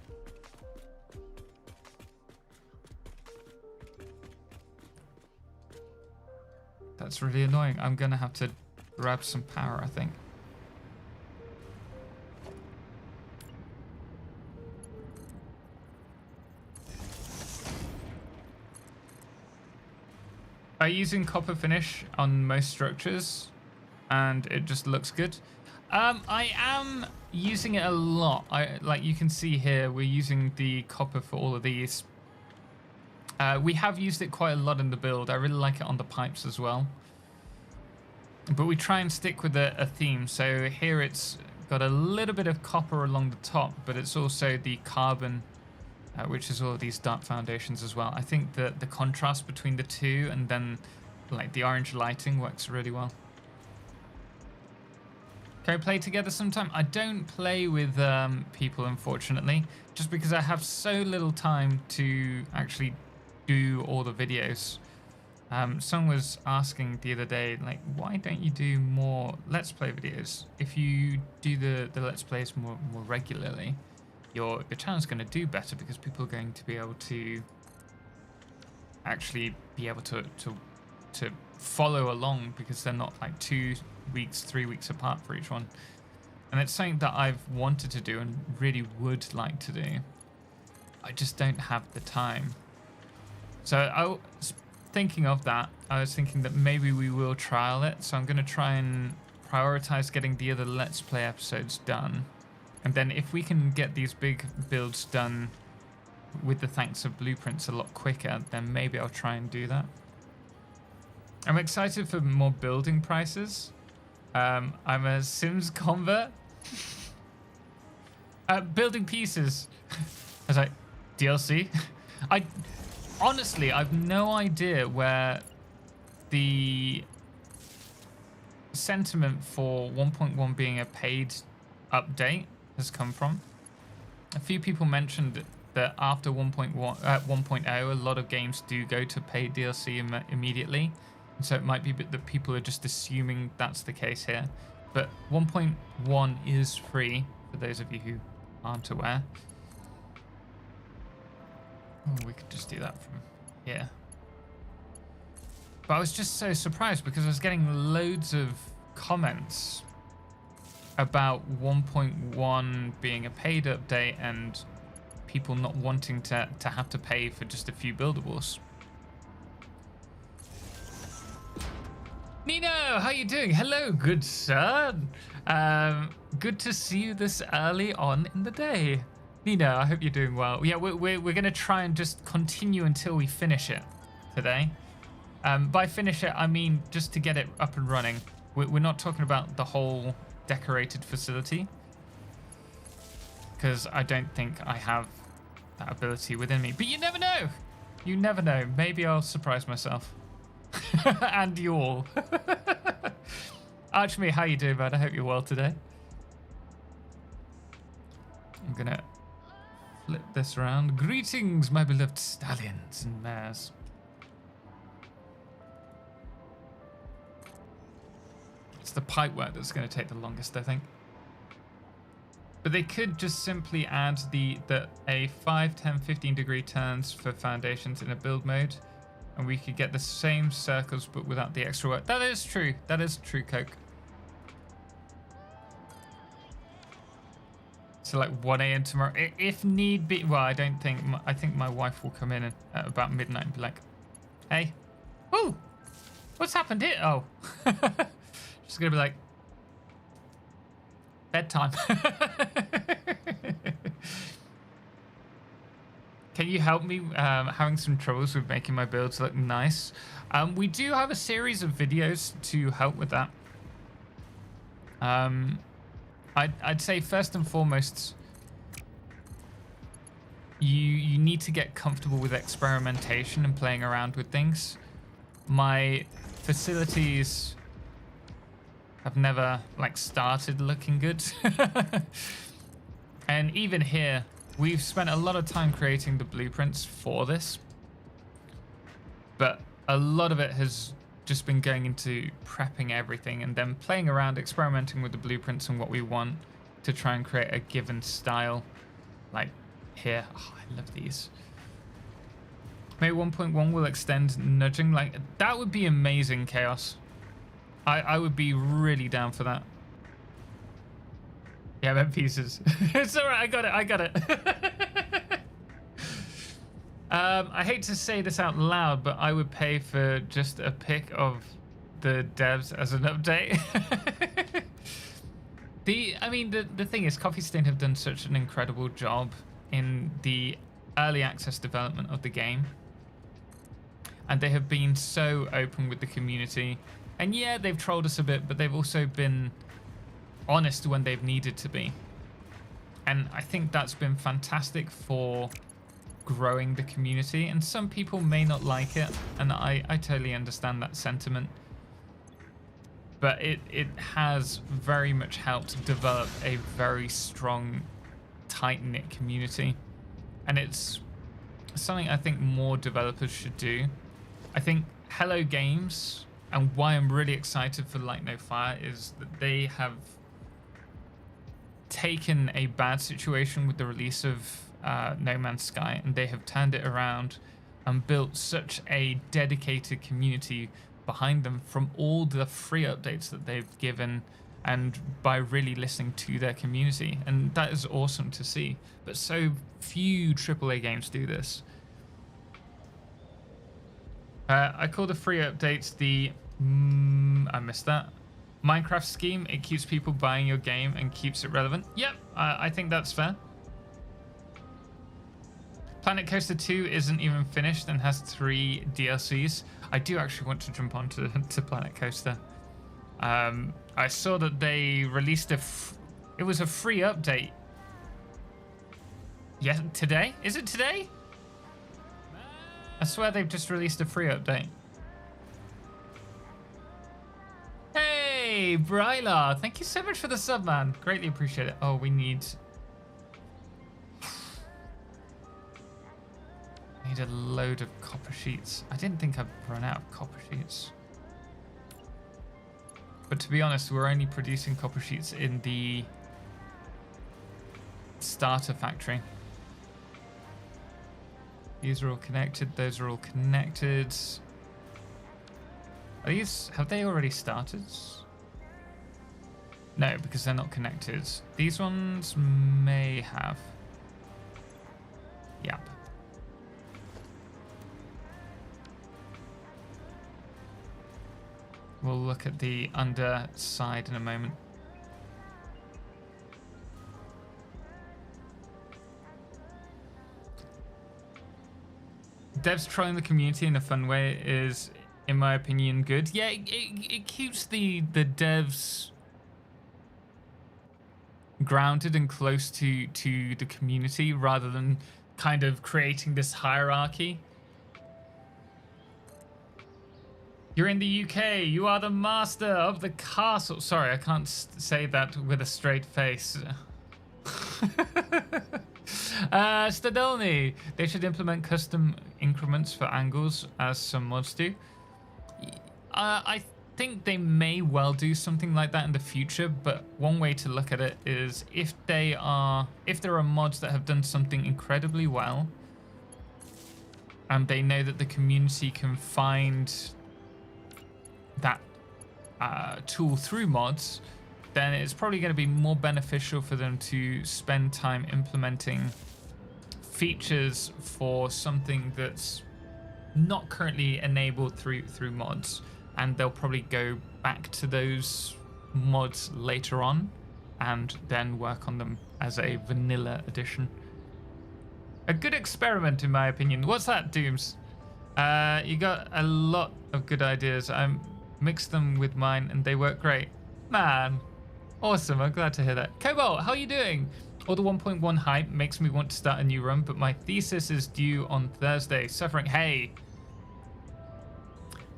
That's really annoying. I'm gonna have to grab some power, I think. I'm using copper finish on most structures and it just looks good. I am using it a lot. Like you can see here, we're using the copper for all of these. We have used it quite a lot in the build. I really like it on the pipes as well. But we try and stick with a theme. So here it's got a little bit of copper along the top, but it's also the carbon, which is all of these dark foundations as well. I think that the contrast between the two and then like the orange lighting works really well. Can we play together sometime? I don't play with people, unfortunately, just because I have so little time to actually do all the videos. Someone was asking the other day, like, why don't you do more Let's Play videos? If you do the Let's Plays more regularly, your channel's going to do better because people are going to be able to actually be able to follow along because they're not like 2 weeks, 3 weeks apart for each one. And it's something that I've wanted to do and really would like to do. I just don't have the time. So I was thinking of that. I was thinking that maybe we will trial it. So I'm going to try and prioritize getting the other Let's Play episodes done. And then if we can get these big builds done with the thanks of blueprints a lot quicker, then maybe I'll try and do that. I'm excited for more building prices. I'm a Sims convert. Building pieces. I was like, DLC? Honestly, I've no idea where the sentiment for 1.1 being a paid update has come from. A few people mentioned that after 1.0, a lot of games do go to paid DLC immediately. And so it might be that people are just assuming that's the case here. But 1.1 is free, for those of you who aren't aware. Oh, we could just do that from here. But I was just so surprised because I was getting loads of comments about 1.1 being a paid update and people not wanting to have to pay for just a few buildables. Nino, how you doing? Hello, good sir. Good to see you this early on in the day. Nino, I hope you're doing well. Yeah, we're going to try and just continue until we finish it today. By finish it, I mean just to get it up and running. We're not talking about the whole decorated facility, because I don't think I have that ability within me. But you never know. You never know. Maybe I'll surprise myself. And you all. Archme, how you doing, man? I hope you're well today. I'm going to flip this around. Greetings, my beloved stallions and mares. It's the pipe work that's going to take the longest, I think. But they could just simply add a 5, 10, 15 degree turns for foundations in a build mode, and we could get the same circles but without the extra work. That is true. That is true, Coke. So like 1 a.m. tomorrow, if need be. Well, I don't think. I think my wife will come in at about midnight and be like, "Hey, ooh, what's happened here?" Oh, she's gonna be like, bedtime. Can you help me? Having some troubles with making my builds look nice. We do have a series of videos to help with that. I'd say first and foremost, you need to get comfortable with experimentation and playing around with things. My facilities have never like started looking good. And even here, we've spent a lot of time creating the blueprints for this, but a lot of it has just been going into prepping everything and then playing around, experimenting with the blueprints and what we want to try and create a given style. Like here, oh, I love these. Maybe 1.1 will extend nudging. Like that would be amazing, Chaos. I would be really down for that. Yeah, bed pieces. It's all right. I got it. I hate to say this out loud, but I would pay for just a pic of the devs as an update. The thing is, Coffee Stain have done such an incredible job in the early access development of the game, and they have been so open with the community. And yeah, they've trolled us a bit, but they've also been honest when they've needed to be. And I think that's been fantastic for growing the community. And some people may not like it, and I totally understand that sentiment. But it has very much helped develop a very strong, tight-knit community. And it's something I think more developers should do. I think Hello Games, and why I'm really excited for Light No Fire, is that they have taken a bad situation with the release of No Man's Sky, and they have turned it around and built such a dedicated community behind them from all the free updates that they've given, and by really listening to their community, and that is awesome to see. But so few AAA games do this. I call the free updates the I missed that Minecraft scheme. It keeps people buying your game and keeps it relevant. Yep, I think that's fair. Planet Coaster 2 isn't even finished and has 3 DLCs. I do actually want to jump on to Planet Coaster. I saw that they released it was a free update. Yeah, today? Is it today? I swear they've just released a free update. Hey, Brylar, thank you so much for the sub, man. Greatly appreciate it. Oh, we need a load of copper sheets. I didn't think I'd run out of copper sheets. But to be honest, we're only producing copper sheets in the starter factory. These are all connected. Those are all connected. Are these, have they already started? No, because they're not connected. These ones may have. Yep. We'll look at the underside in a moment. Devs trolling the community in a fun way is, in my opinion, good. Yeah, it keeps the devs grounded and close to the community rather than kind of creating this hierarchy. You're in the UK. You are the master of the castle. Sorry, I can't say that with a straight face. Stadolny, they should implement custom increments for angles as some mods do. I think they may well do something like that in the future, but one way to look at it is if there are mods that have done something incredibly well and they know that the community can find that tool through mods, then it's probably going to be more beneficial for them to spend time implementing features for something that's not currently enabled through mods, and they'll probably go back to those mods later on and then work on them as a vanilla edition. A good experiment, in my opinion. What's that, Dooms? You got a lot of good ideas. I mixed them with mine and they work great. Man, awesome. I'm glad to hear that. Cobalt, how are you doing? All the 1.1 hype makes me want to start a new run, but my thesis is due on Thursday. Suffering. Hey,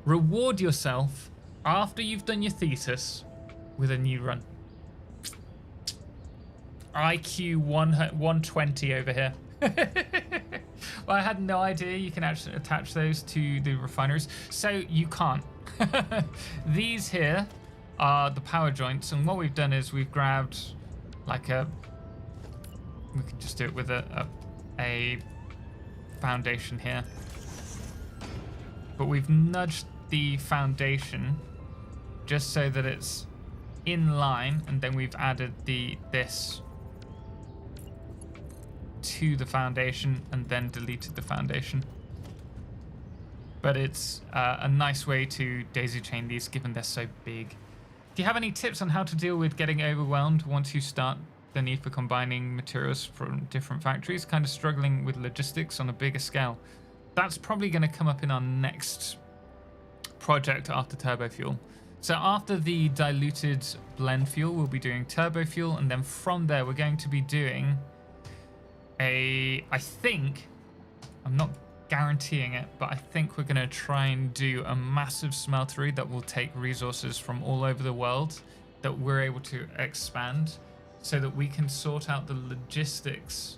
reward yourself after you've done your thesis with a new run. IQ 120 over here. Well, I had no idea you can actually attach those to the refineries. So you can't. These here are the power joints, and what we've done is we've grabbed like we can just do it with a foundation here, but we've nudged the foundation just so that it's in line, and then we've added this to the foundation and then deleted the foundation. But it's a nice way to daisy chain these given they're so big. Do you have any tips on how to deal with getting overwhelmed once you start the need for combining materials from different factories? Kind of struggling with logistics on a bigger scale. That's probably going to come up in our next project after turbo fuel. So after the diluted blend fuel, we'll be doing turbo fuel, and then from there we're going to be doing I think, I'm not guaranteeing it, but I think we're going to try and do a massive smeltery that will take resources from all over the world that we're able to expand, so that we can sort out the logistics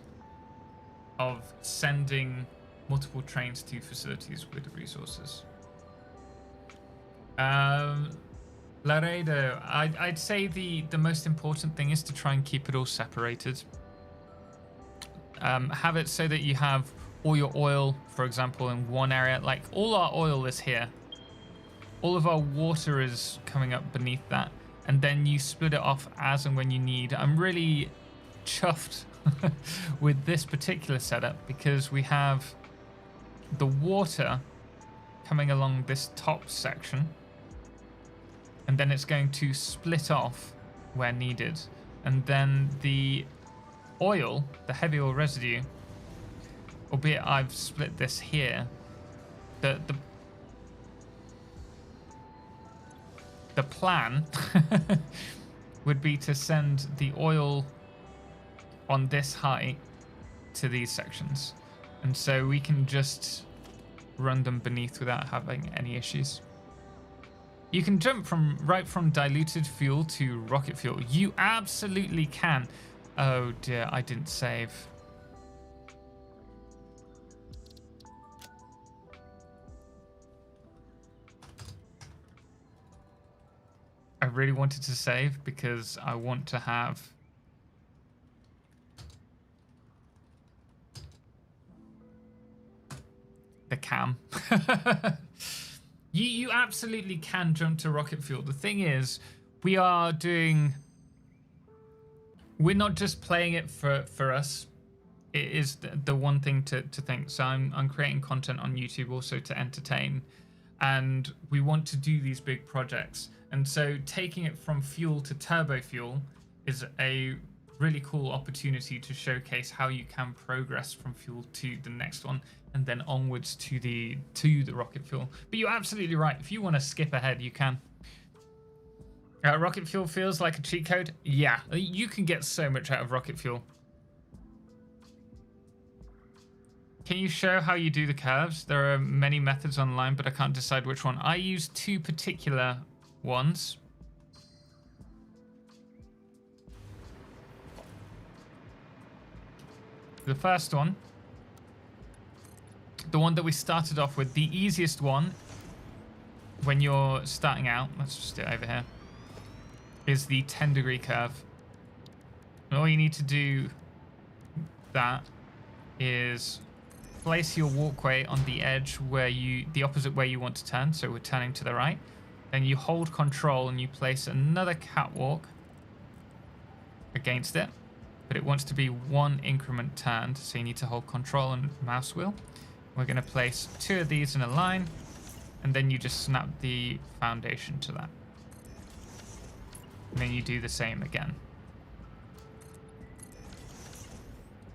of sending multiple trains to facilities with resources. Laredo, I'd say the most important thing is to try and keep it all separated. Have it so that you have all your oil, for example, in one area. Like, all our oil is here. All of our water is coming up beneath that. And then you split it off as and when you need. I'm really chuffed with this particular setup because we have the water coming along this top section. And then it's going to split off where needed. And then the oil, the heavy oil residue, albeit I've split this here, the plan would be to send the oil on this height to these sections. And so we can just run them beneath without having any issues. You can jump right from diluted fuel to rocket fuel. You absolutely can. Oh dear, I didn't save. I really wanted to save because I want to have the cam. You absolutely can jump to rocket fuel. The thing is, we're not just playing it for us. It is the one thing to think. So I'm creating content on YouTube also to entertain, and we want to do these big projects. And so taking it from fuel to turbo fuel is a really cool opportunity to showcase how you can progress from fuel to the next one and then onwards to the rocket fuel. But you're absolutely right. If you want to skip ahead, you can. Rocket fuel feels like a cheat code. Yeah, you can get so much out of rocket fuel. Can you show how you do the curves? There are many methods online, but I can't decide which one. I use two particular ones. The first one, the one that we started off with, the easiest one when you're starting out, let's just do it over here, is the 10-degree curve. And all you need to do that is place your walkway on the edge where the opposite way you want to turn, so we're turning to the right. Then you hold control and you place another catwalk against it, but it wants to be one increment turned, so you need to hold control and mouse wheel. We're going to place two of these in a line, and then you just snap the foundation to that. And then you do the same again.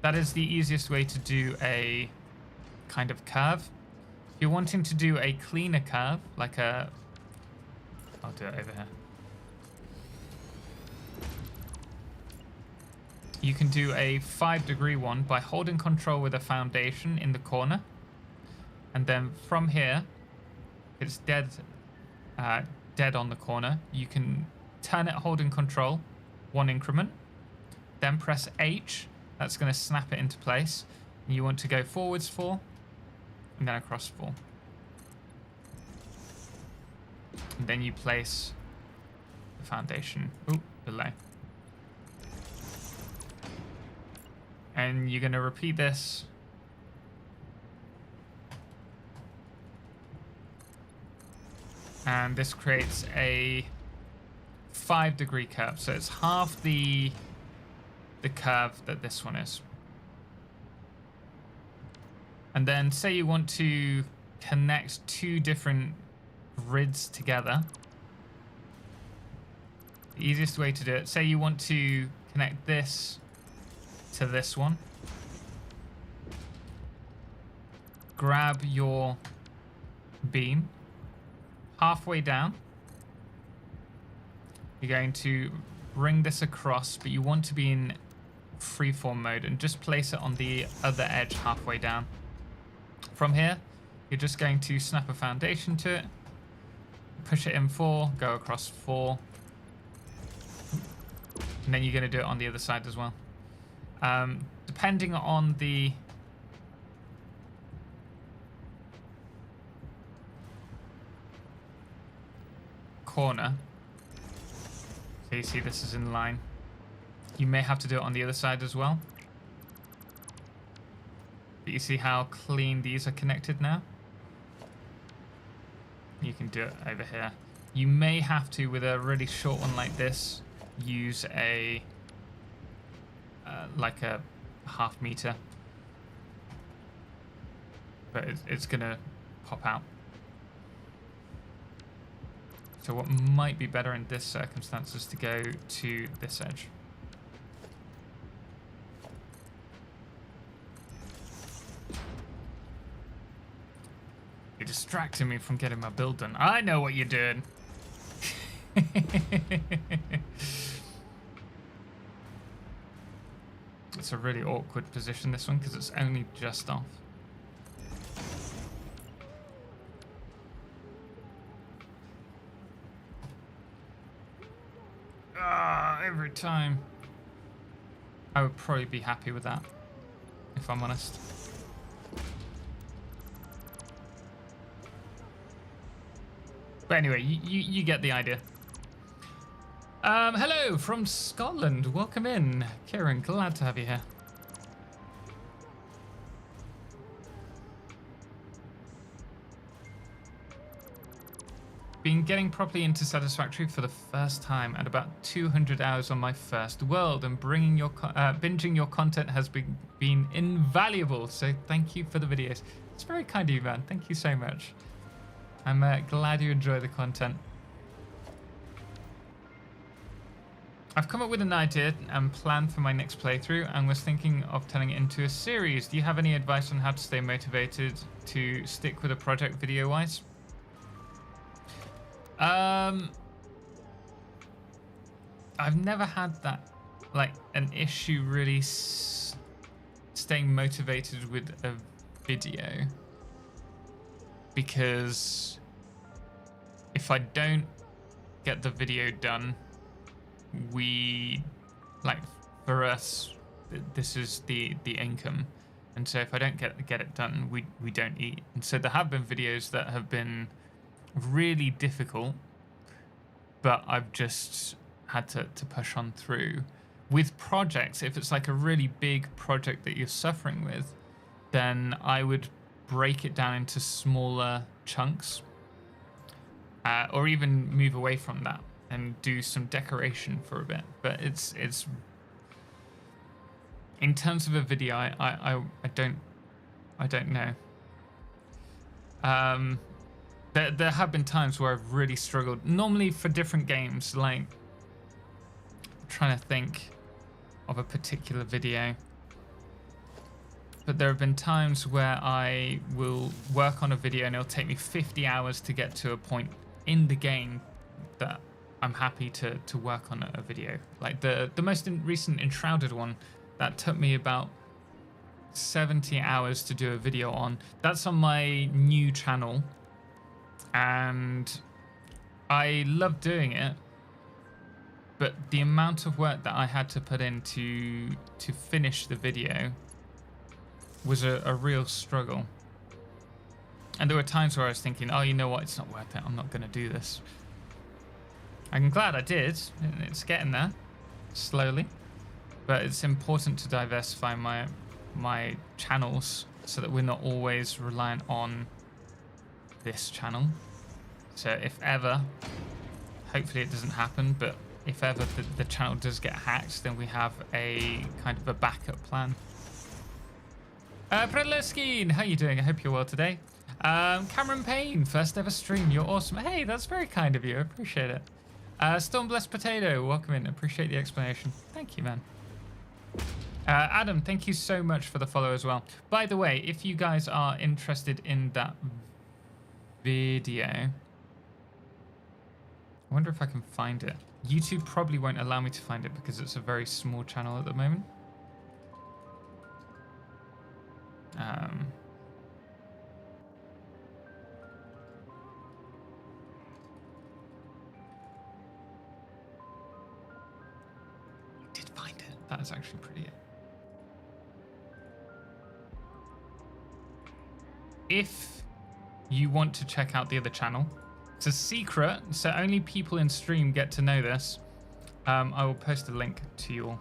That is the easiest way to do a kind of curve. If you're wanting to do a cleaner curve, like a... I'll do it over here. You can do a 5-degree one by holding control with a foundation in the corner. And then from here, it's dead on the corner. You can turn it holding control, one increment. Then press H. That's going to snap it into place. And you want to go forwards 4, and then across 4. And then you place the foundation below. And you're going to repeat this. And this creates a 5-degree curve. So it's half the curve that this one is. And then say you want to connect two different grids together. The easiest way to do it, say you want to connect this to this one. Grab your beam. Halfway down, you're going to bring this across, but you want to be in freeform mode and just place it on the other edge halfway down. From here, you're just going to snap a foundation to it, push it in 4, go across 4, and then you're going to do it on the other side as well. Depending on the corner. So you see this is in line. You may have to do it on the other side as well. But you see how clean these are connected now? You can do it over here. You may have to, with a really short one like this, use a like a ½ meter. But it's gonna pop out. So what might be better in this circumstance is to go to this edge. You're distracting me from getting my build done. I know what you're doing. It's a really awkward position, this one, because it's only just off. Every time. I would probably be happy with that, if I'm honest. But anyway, you get the idea. Hello from Scotland. Welcome in. Kieran, glad to have you here. Been getting properly into Satisfactory for the first time at about 200 hours on my first world, and bringing your binging your content has been invaluable. So thank you for the videos. It's very kind of you, man. Thank you so much. I'm glad you enjoy the content. I've come up with an idea and plan for my next playthrough, and was thinking of turning it into a series. Do you have any advice on how to stay motivated to stick with a project video-wise? I've never had that, like, an issue really staying motivated with a video, because if I don't get the video done, for us, this is the income, and so if I don't get it done, we don't eat. And so there have been videos that have been really difficult, but I've just had to push on through. With projects, if it's like a really big project that you're suffering with, then I would break it down into smaller chunks, or even move away from that and do some decoration for a bit. But it's in terms of a video, I don't know. There have been times where I've really struggled, normally for different games, like, I'm trying to think of a particular video. But there have been times where I will work on a video and it'll take me 50 hours to get to a point in the game that I'm happy to work on a video. Like the most recent Enshrouded one, that took me about 70 hours to do a video on. That's on my new channel, and I love doing it, but the amount of work that I had to put in to finish the video was a real struggle. And there were times where I was thinking, oh, you know what, it's not worth it, I'm not going to do this. I'm glad I did. It's getting there, slowly. But it's important to diversify my channels so that we're not always reliant on this channel. So if ever, hopefully it doesn't happen, but if ever the channel does get hacked, then we have a kind of a backup plan. Predlowski, how you doing? I hope you're well today. Cameron Payne, first ever stream. You're awesome. Hey, that's very kind of you. I appreciate it. Stormblessed Potato, welcome in. Appreciate the explanation. Thank you, man. Adam, thank you so much for the follow as well. By the way, if you guys are interested in that video, I wonder if I can find it. YouTube probably won't allow me to find it because it's a very small channel at the moment. Did find it. That is actually pretty it. If you want to check out the other channel, It's a secret, so only people in stream get to know this. I will post a link to you all.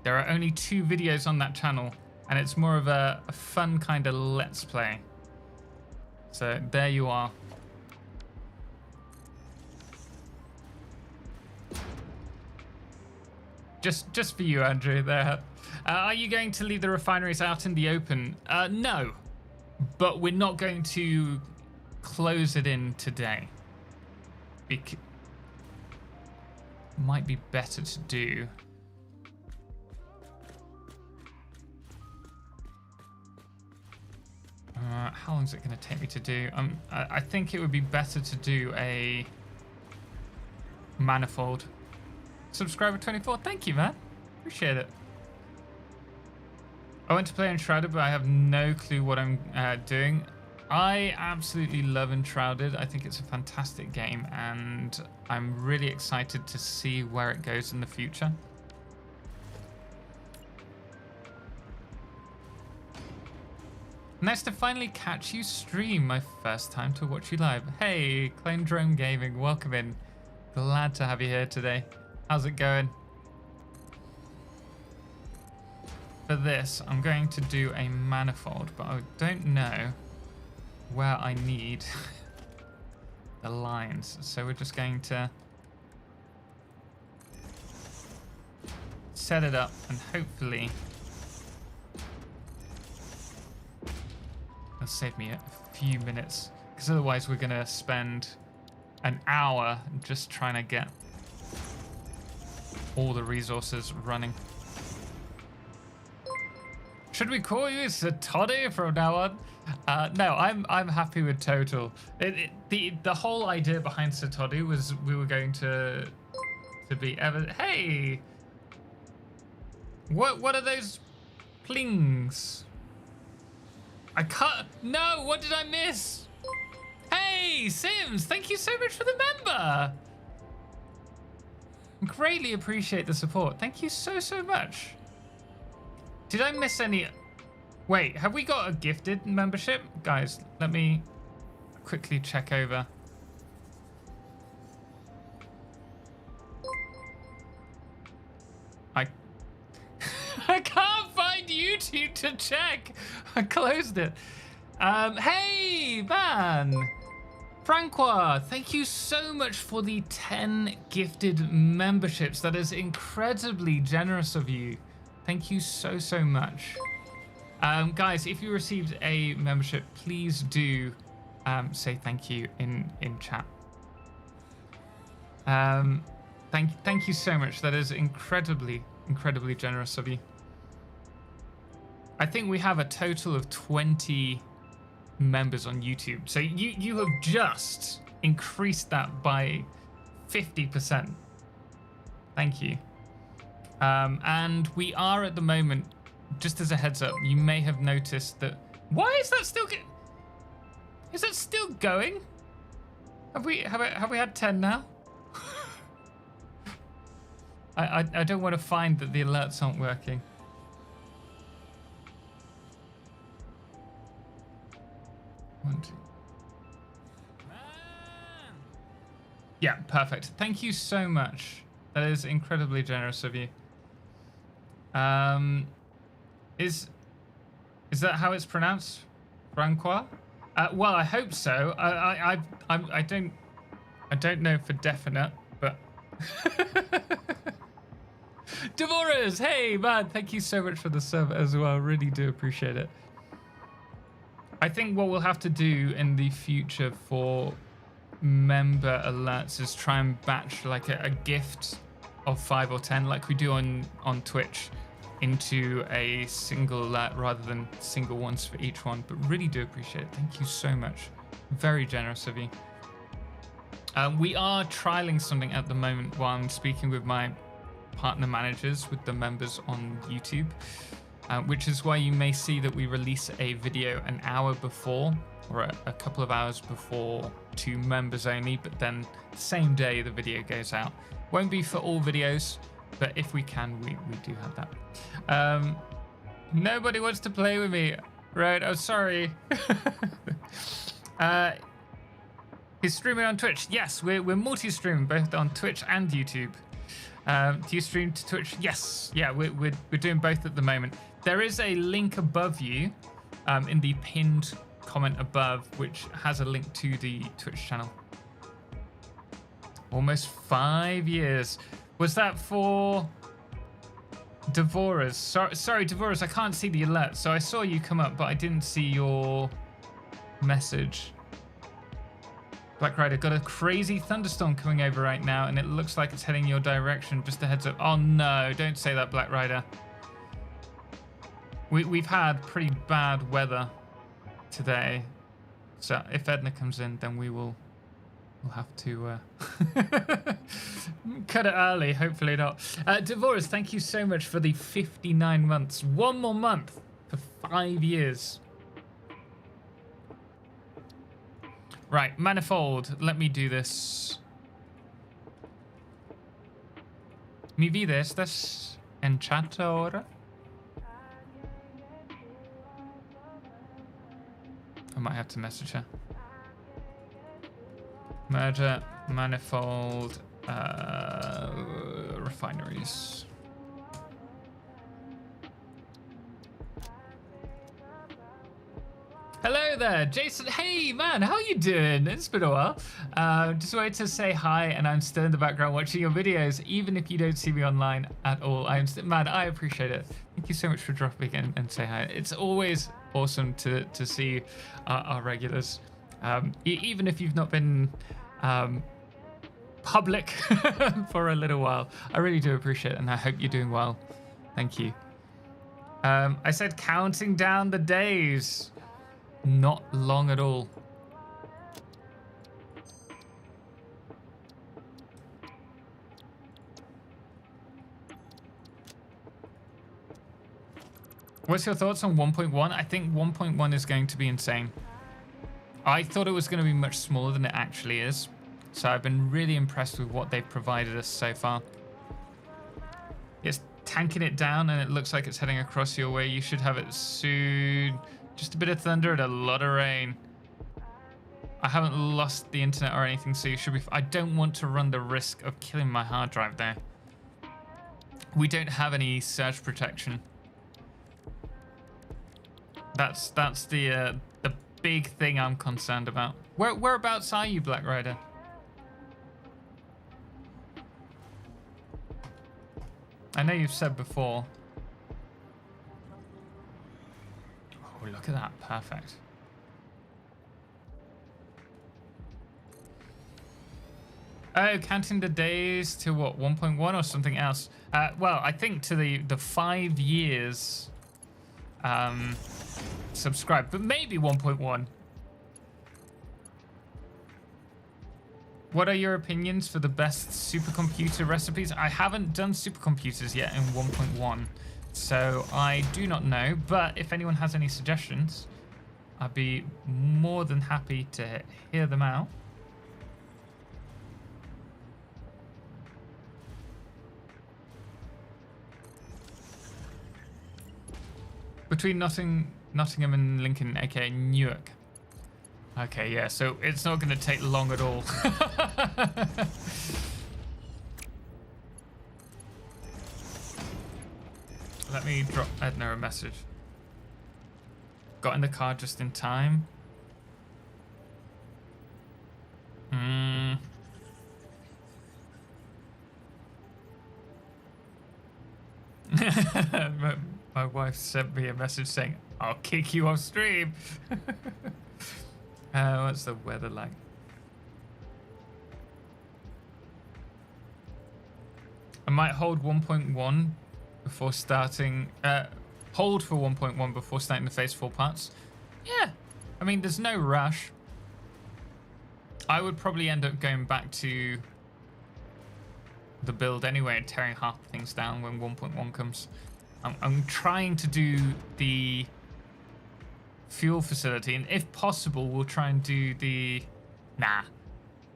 There are only 2 videos on that channel, and it's more of a fun kind of let's play. So there you are. Just for you, Andrew. There. Are you going to leave the refineries out in the open? No, but we're not going to close it in today. Might be better to do. How long is it going to take me to do? I think it would be better to do a manifold. Subscriber 24, thank you, man. Appreciate it. I went to play Enshrouded, but I have no clue what I'm doing. I absolutely love Enshrouded. I think it's a fantastic game, and I'm really excited to see where it goes in the future. Nice to finally catch you stream. My first time to watch you live. Hey, Clone Drone Gaming, welcome in. Glad to have you here today. How's it going? For this, I'm going to do a manifold, but I don't know where I need the lines. So we're just going to set it up and hopefully it'll save me a few minutes, because otherwise we're going to spend an hour just trying to get all the resources running. Should we call you Satodi from now on? No, I'm happy with Total. The whole idea behind Satodi was we were going to be ever. Hey, what are those plings? I can't. No, what did I miss? Hey, Sims, thank you so much for the member. Greatly appreciate the support. Thank you so much. Did I miss any? Wait, have we got a gifted membership? Guys, let me quickly check over. I can't find YouTube to check. I closed it. Hey, man. Francois, thank you so much for the 10 gifted memberships. That is incredibly generous of you. Thank you so much. Guys, if you received a membership, please do say thank you in chat. Thank you so much. That is incredibly generous of you. I think we have a total of 20 members on YouTube. So you have just increased that by 50%. Thank you. And we are at the moment, just as a heads up, you may have noticed that. Why is that still? Is that still going? Have we had 10 now? I don't want to find that the alerts aren't working. One, two. Yeah, perfect. Thank you so much. That is incredibly generous of you. Is that how it's pronounced, Francois? Well, I hope so. I don't know for definite, but. Devorahs, hey man, thank you so much for the sub as well. Really do appreciate it. I think what we'll have to do in the future for member alerts is try and batch like a gift of 5 or 10 like we do on Twitch into a single alert rather than single ones for each one, but really do appreciate it. Thank you so much. Very generous of you. We are trialing something at the moment while I'm speaking with my partner managers with the members on YouTube, which is why you may see that we release a video an hour before or a couple of hours before to members only, but then same day the video goes out. Won't be for all videos, but if we can, we do have that. Nobody wants to play with me, right? I'm sorry. He's streaming on Twitch. Yes, we're multi-streaming both on Twitch and YouTube. Do you stream to Twitch? Yes. Yeah, we're doing both at the moment. There is a link above you in the pinned comment above, which has a link to the Twitch channel. Almost 5 years. Was that for Devoras? Sorry, Devoras, I can't see the alert. So I saw you come up, but I didn't see your message. Black Rider, got a crazy thunderstorm coming over right now, and it looks like it's heading your direction. Just a heads up. Oh no, don't say that, Black Rider. We've had pretty bad weather today, so if Edna comes in, then we'll have to cut it early. Hopefully not. Devoras, thank you so much for the 59 months. One more month for 5 years. Right, Manifold, let me do this. Mi vida estás en chat ahora? I might have to message her. Merger, Manifold, refineries. Hello there, Jason. Hey, man, how you doing? It's been a while. Just wanted to say hi, and I'm still in the background watching your videos, even if you don't see me online at all. I'm still, man, I appreciate it. Thank you so much for dropping in and say hi. It's always awesome to see our regulars, even if you've not been public for a little while. I really do appreciate it, and I hope you're doing well. Thank you. I said counting down the days. Not long at all. What's your thoughts on 1.1? I think 1.1 is going to be insane. I thought it was going to be much smaller than it actually is. So I've been really impressed with what they've provided us so far. It's tanking it down, and it looks like it's heading across your way. You should have it soon. Just a bit of thunder and a lot of rain. I haven't lost the internet or anything, so you should be... I don't want to run the risk of killing my hard drive there. We don't have any surge protection. That's the big thing I'm concerned about. Whereabouts are you, Black Rider? I know you've said before. Oh, look at that. Perfect. Oh, counting the days to what, 1.1 or something else? Well, I think to the 5 years subscribed, but maybe 1.1. What are your opinions for the best supercomputer recipes? I haven't done supercomputers yet in 1.1. So I do not know, but if anyone has any suggestions, I'd be more than happy to hear them out. Between Nottingham and Lincoln, aka Newark. Okay, yeah, so it's not going to take long at all. Let me drop Edna a message. Got in the car just in time. My wife sent me a message saying, I'll kick you off stream. What's the weather like? I might hold 1.1 before starting, hold for 1.1 before starting the phase 4 parts. Yeah, I mean, there's no rush. I would probably end up going back to the build anyway and tearing half things down when 1.1 comes. I'm trying to do the fuel facility, and if possible, we'll try and do the... Nah.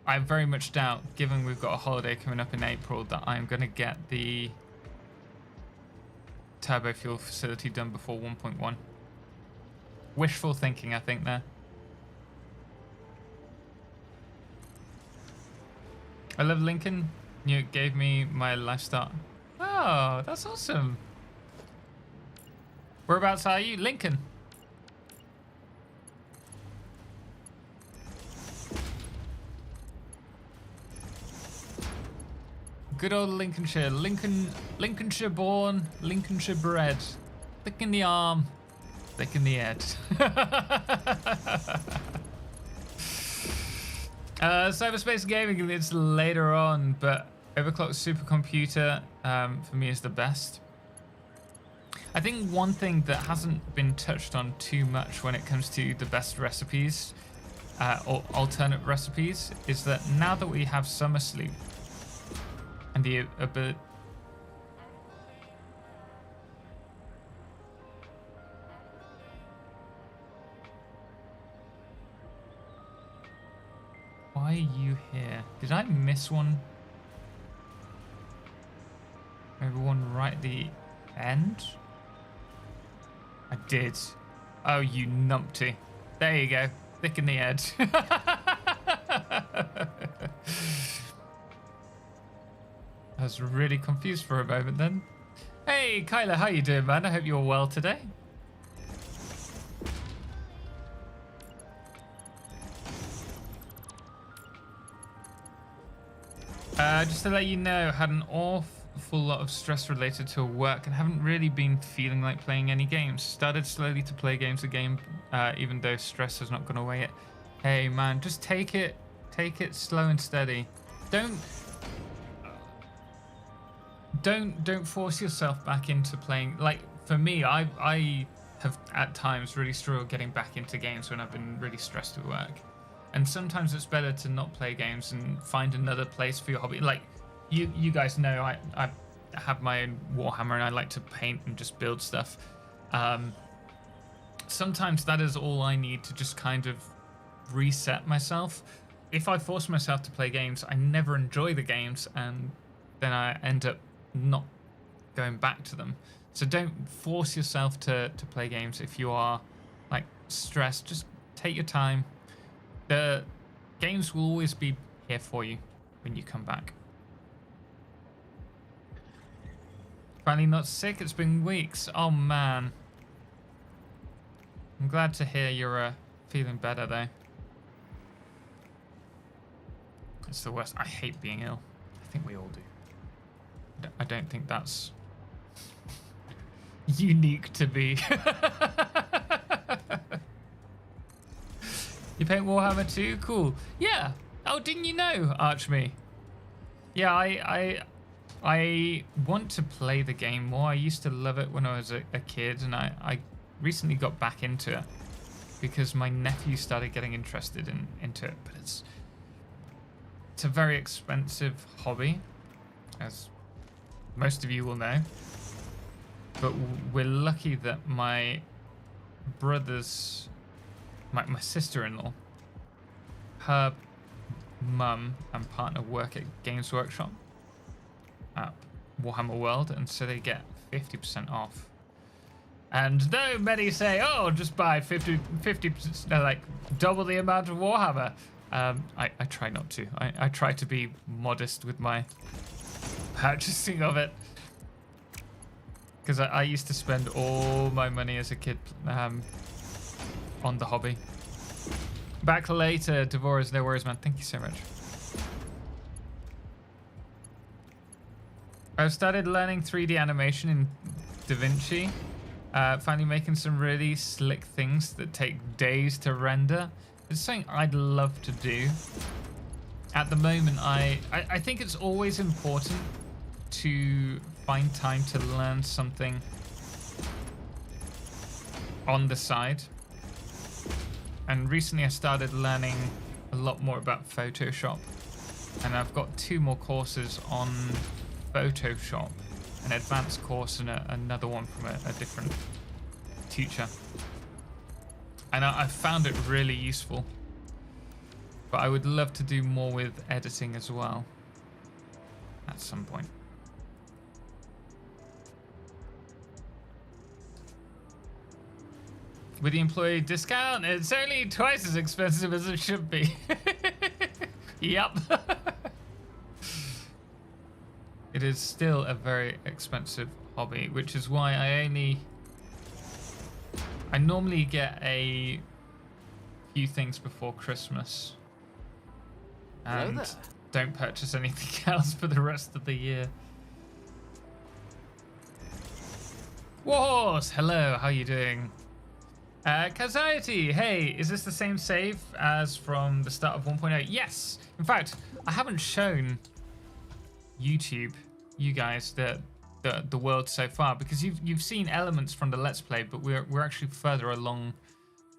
I very much doubt, given we've got a holiday coming up in April, that I'm going to get the turbo fuel facility done before 1.1. Wishful thinking, I think, there. I love Lincoln. You gave me my life start. Oh, that's awesome. Whereabouts are you? Lincoln. Good old Lincolnshire. Lincolnshire born, Lincolnshire bred. Thick in the arm, thick in the head. Cyberspace gaming, it's later on, but overclocked supercomputer for me is the best. I think one thing that hasn't been touched on too much when it comes to the best recipes or alternate recipes is that now that we have summer sleep and the ability. Why are you here? Did I miss one? Maybe one right at the end? I did. Oh, you numpty. There you go. Thick in the head. I was really confused for a moment then. Hey, Kyla, how you doing, man? I hope you're well today. Just to let you know, had an awful lot of stress related to work and haven't really been feeling like playing any games. Started slowly to play games again, even though stress has not gone away yet. Hey man, just take it slow and steady. Don't force yourself back into playing. Like for me, I have at times really struggled getting back into games when I've been really stressed at work. And sometimes it's better to not play games and find another place for your hobby. Like you guys know, I have my own Warhammer and I like to paint and just build stuff. Sometimes that is all I need to just kind of reset myself. If I force myself to play games, I never enjoy the games and then I end up not going back to them. So don't force yourself to play games if you are like stressed. Just take your time. The games will always be here for you when you come back. Finally not sick, it's been weeks. Oh man. I'm glad to hear you're feeling better though. It's the worst. I hate being ill. I think we all do. I don't think that's unique to be. You paint Warhammer too? Cool. Yeah. Oh, didn't you know, Archme? Yeah, I want to play the game more. I used to love it when I was a kid, and I recently got back into it because my nephew started getting interested into it. But it's a very expensive hobby, as most of you will know. But we're lucky that my brother's... My sister-in-law, her mum and partner work at Games Workshop at Warhammer World, and so they get 50% off. And though many say, oh, just buy 50%, like double the amount of Warhammer, I try not to. I try to be modest with my purchasing of it. Because I used to spend all my money as a kid on the hobby. Back later, Devorah's, no worries, man. Thank you so much. I've started learning 3D animation in DaVinci. Finally making some really slick things that take days to render. It's something I'd love to do. At the moment, I think it's always important to find time to learn something on the side. And recently I started learning a lot more about Photoshop. And I've got 2 more courses on Photoshop, an advanced course and another one from a different teacher. And I found it really useful. But I would love to do more with editing as well at some point. With the employee discount, it's only twice as expensive as it should be. Yep. it is still a very expensive hobby, which is why I normally get a few things before Christmas Hello and there. don't purchase anything else for the rest of the year. Wars, hello, how you doing? Kaziety, hey, is this the same save as from the start of 1.0? Yes, in fact, I haven't shown YouTube, you guys, the world so far, because you've seen elements from the Let's Play, but we're actually further along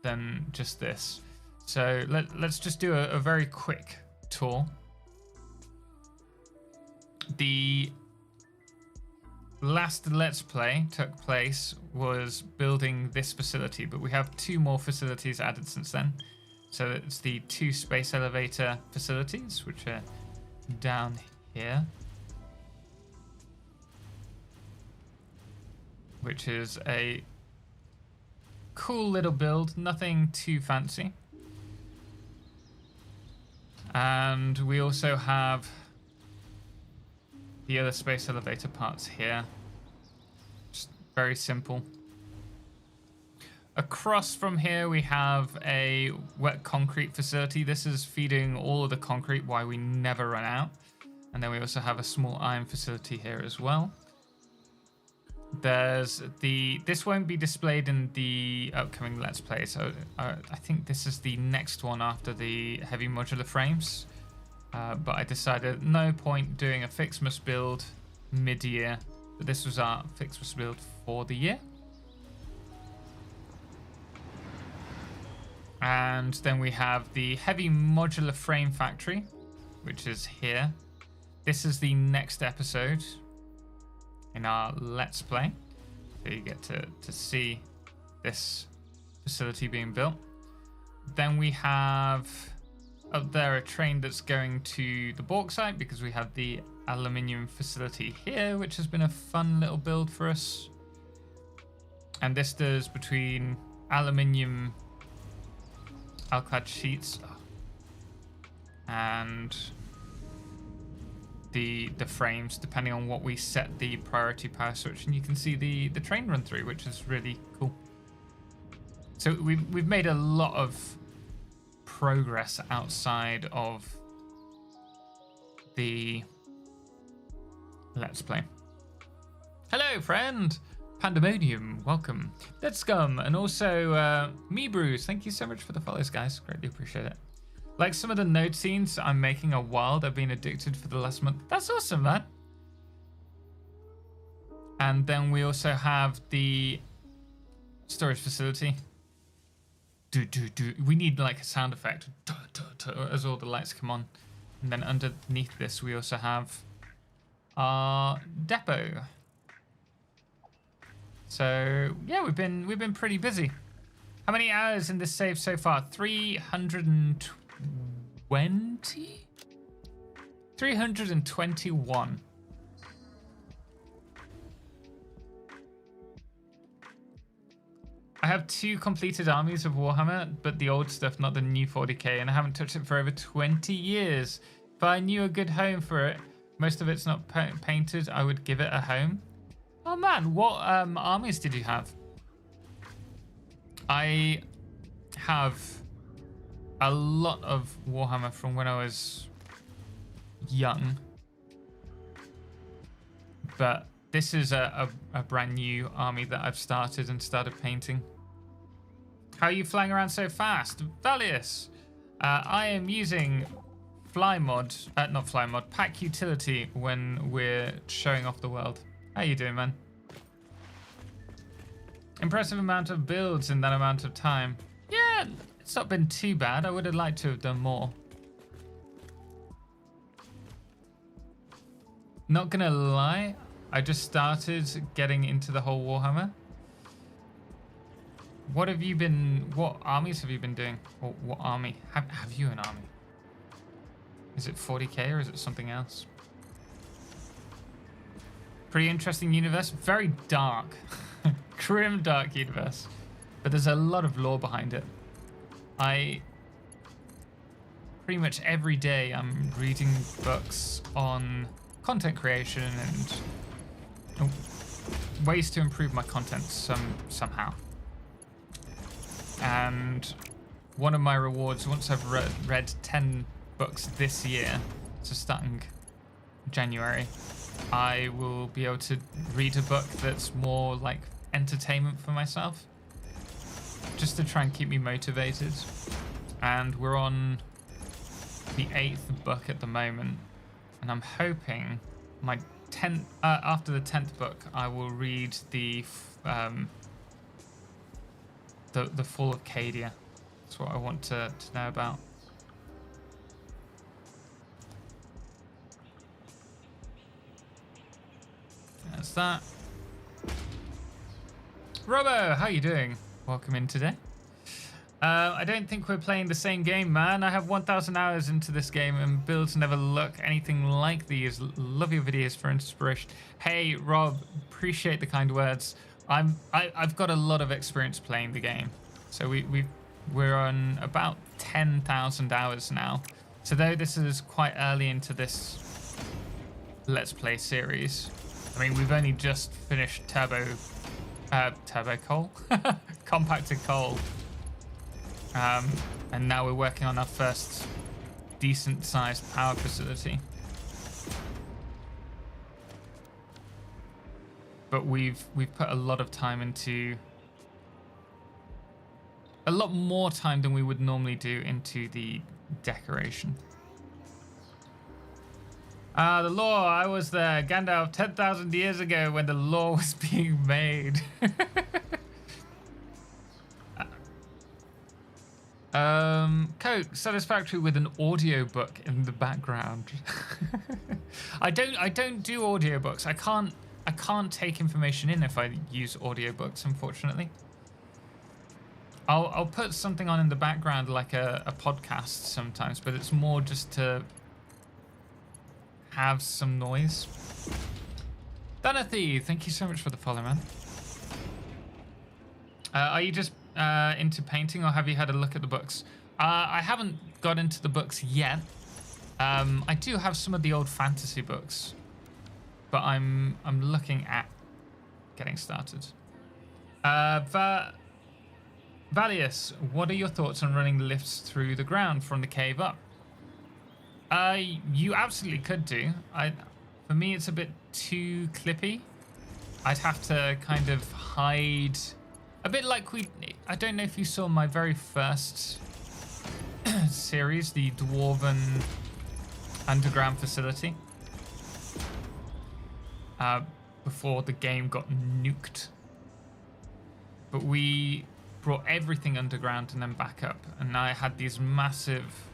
than just this. So let's just do a very quick tour. The last Let's Play took place was building this facility, but we have 2 more facilities added since then. So it's the 2 space elevator facilities, which are down here, which is a cool little build, nothing too fancy. And we also have the other space elevator parts here. Just very simple. Across from here we have a wet concrete facility. This is feeding all of the concrete, why we never run out. And then we also have a small iron facility here as well. There's this won't be displayed in the upcoming Let's Play, so I think this is the next one after the heavy modular frames. But I decided no point doing a Fixmas build mid-year. But this was our Fixmas build for the year. And then we have the heavy modular frame factory, which is here. This is the next episode in our Let's Play. So you get to see this facility being built. Then we have up there a train that's going to the bauxite, because we have the aluminium facility here, which has been a fun little build for us. And this does between aluminium alclad sheets and the frames, depending on what we set the priority power switch. And you can see the train run through, which is really cool. So we've made a lot of progress outside of the Let's Play. Hello, friend. Pandemonium, welcome. Dead Scum, and also Me Bruce. Thank you so much for the follows, guys. Greatly appreciate it. Like some of the node scenes I'm making are wild. I've been addicted for the last month. That's awesome, man. And then we also have the storage facility. We need like a sound effect as all the lights come on. And then underneath this, we also have our depot. So yeah, we've been pretty busy. How many hours in this save so far? 320? 321. I have 2 completed armies of Warhammer, but the old stuff, not the new 40k, and I haven't touched it for over 20 years. If I knew a good home for it, most of it's not painted, I would give it a home. Oh man, what armies did you have? I have a lot of Warhammer from when I was young, but this is a brand new army that I've started painting. How are you flying around so fast? Valius, I am using pack utility when we're showing off the world. How you doing, man? Impressive amount of builds in that amount of time. Yeah, it's not been too bad. I would have liked to have done more. Not gonna lie, I just started getting into the whole Warhammer. What armies have you been doing? Or what army? Have you an army? Is it 40k or is it something else? Pretty interesting universe. Very dark. Grim dark universe. But there's a lot of lore behind it. Pretty much every day I'm reading books on content creation and ways to improve my content somehow. And one of my rewards, once I've read 10 books this year, so starting January, I will be able to read a book that's more like entertainment for myself, just to try and keep me motivated. And we're on the 8th book at the moment, and I'm hoping my 10th after the 10th book I will read the Fall of Cadia. That's what I want to know about. That's that. Robbo, how you doing? Welcome in today. I don't think we're playing the same game, man. I have 1,000 hours into this game and builds never look anything like these. Love your videos for inspiration. Hey, Rob, appreciate the kind words. I've got a lot of experience playing the game, so we're on about 10,000 hours now. So though this is quite early into this Let's Play series, I mean we've only just finished turbo coal, compacted coal. And now we're working on our first decent-sized power facility. But we've put a lot of time into, a lot more time than we would normally do into the decoration. The law, I was there, Gandalf, 10,000 years ago when the law was being made. Coke, Satisfactory with an audiobook in the background. I don't do audiobooks. I can't take information in if I use audiobooks, unfortunately. I'll put something on in the background like a podcast sometimes, but it's more just to have some noise. Danathy, thank you so much for the follow, man. Are you just into painting, or have you had a look at the books? I haven't got into the books yet. I do have some of the old fantasy books, but I'm looking at getting started. Valius, what are your thoughts on running the lifts through the ground from the cave up? You absolutely could do. For me, it's a bit too clippy. I'd have to kind of hide. A bit like I don't know if you saw my very first series, the Dwarven Underground Facility. Before the game got nuked. But we brought everything underground and then back up. And I had these massive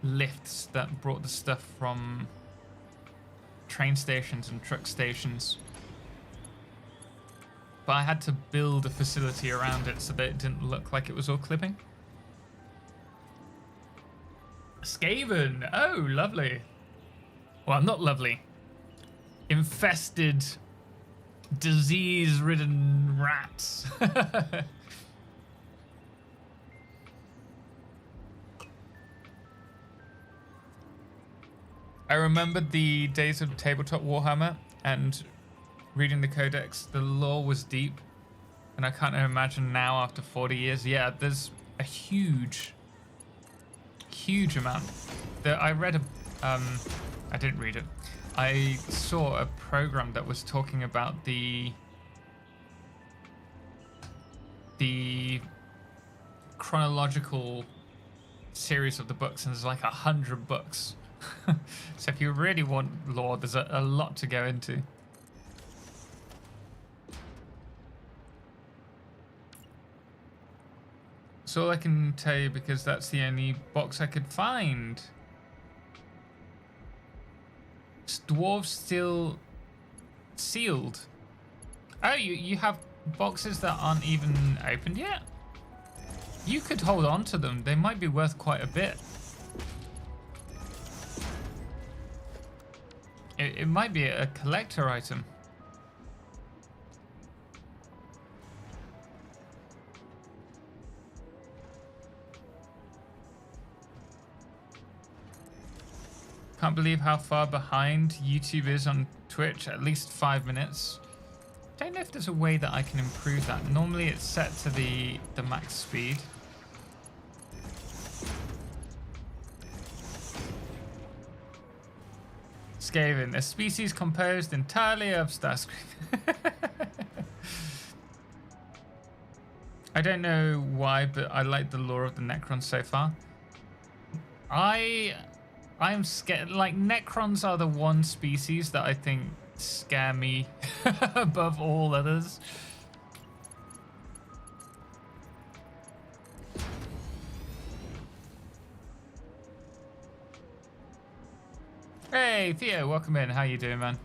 lifts that brought the stuff from train stations and truck stations. But I had to build a facility around it so that it didn't look like it was all clipping. Skaven, oh, lovely. Well, not lovely. Infested, disease-ridden rats. I remembered the days of tabletop Warhammer and reading the codex. The lore was deep, and I can't imagine now after 40 years. Yeah, there's a huge amount. I read I didn't read it. I saw a program that was talking about the chronological series of the books, and there's like 100 books. So if you really want lore, there's a lot to go into. That's all I can tell you, because that's the only box I could find. Is dwarves still sealed? Oh, you have boxes that aren't even opened yet? You could hold on to them. They might be worth quite a bit. It might be a collector item. Can't Can't believe how far behind YouTube is on Twitch. At least 5 minutes. Don't know if there's a way that I can improve that. Normally it's set to the max speed. Skaven, a species composed entirely of Starscream. I don't know why, but I like the lore of the Necrons so far. I'm scared. Like, Necrons are the one species that I think scare me above all others. Hey, Theo, welcome in. How you doing, man?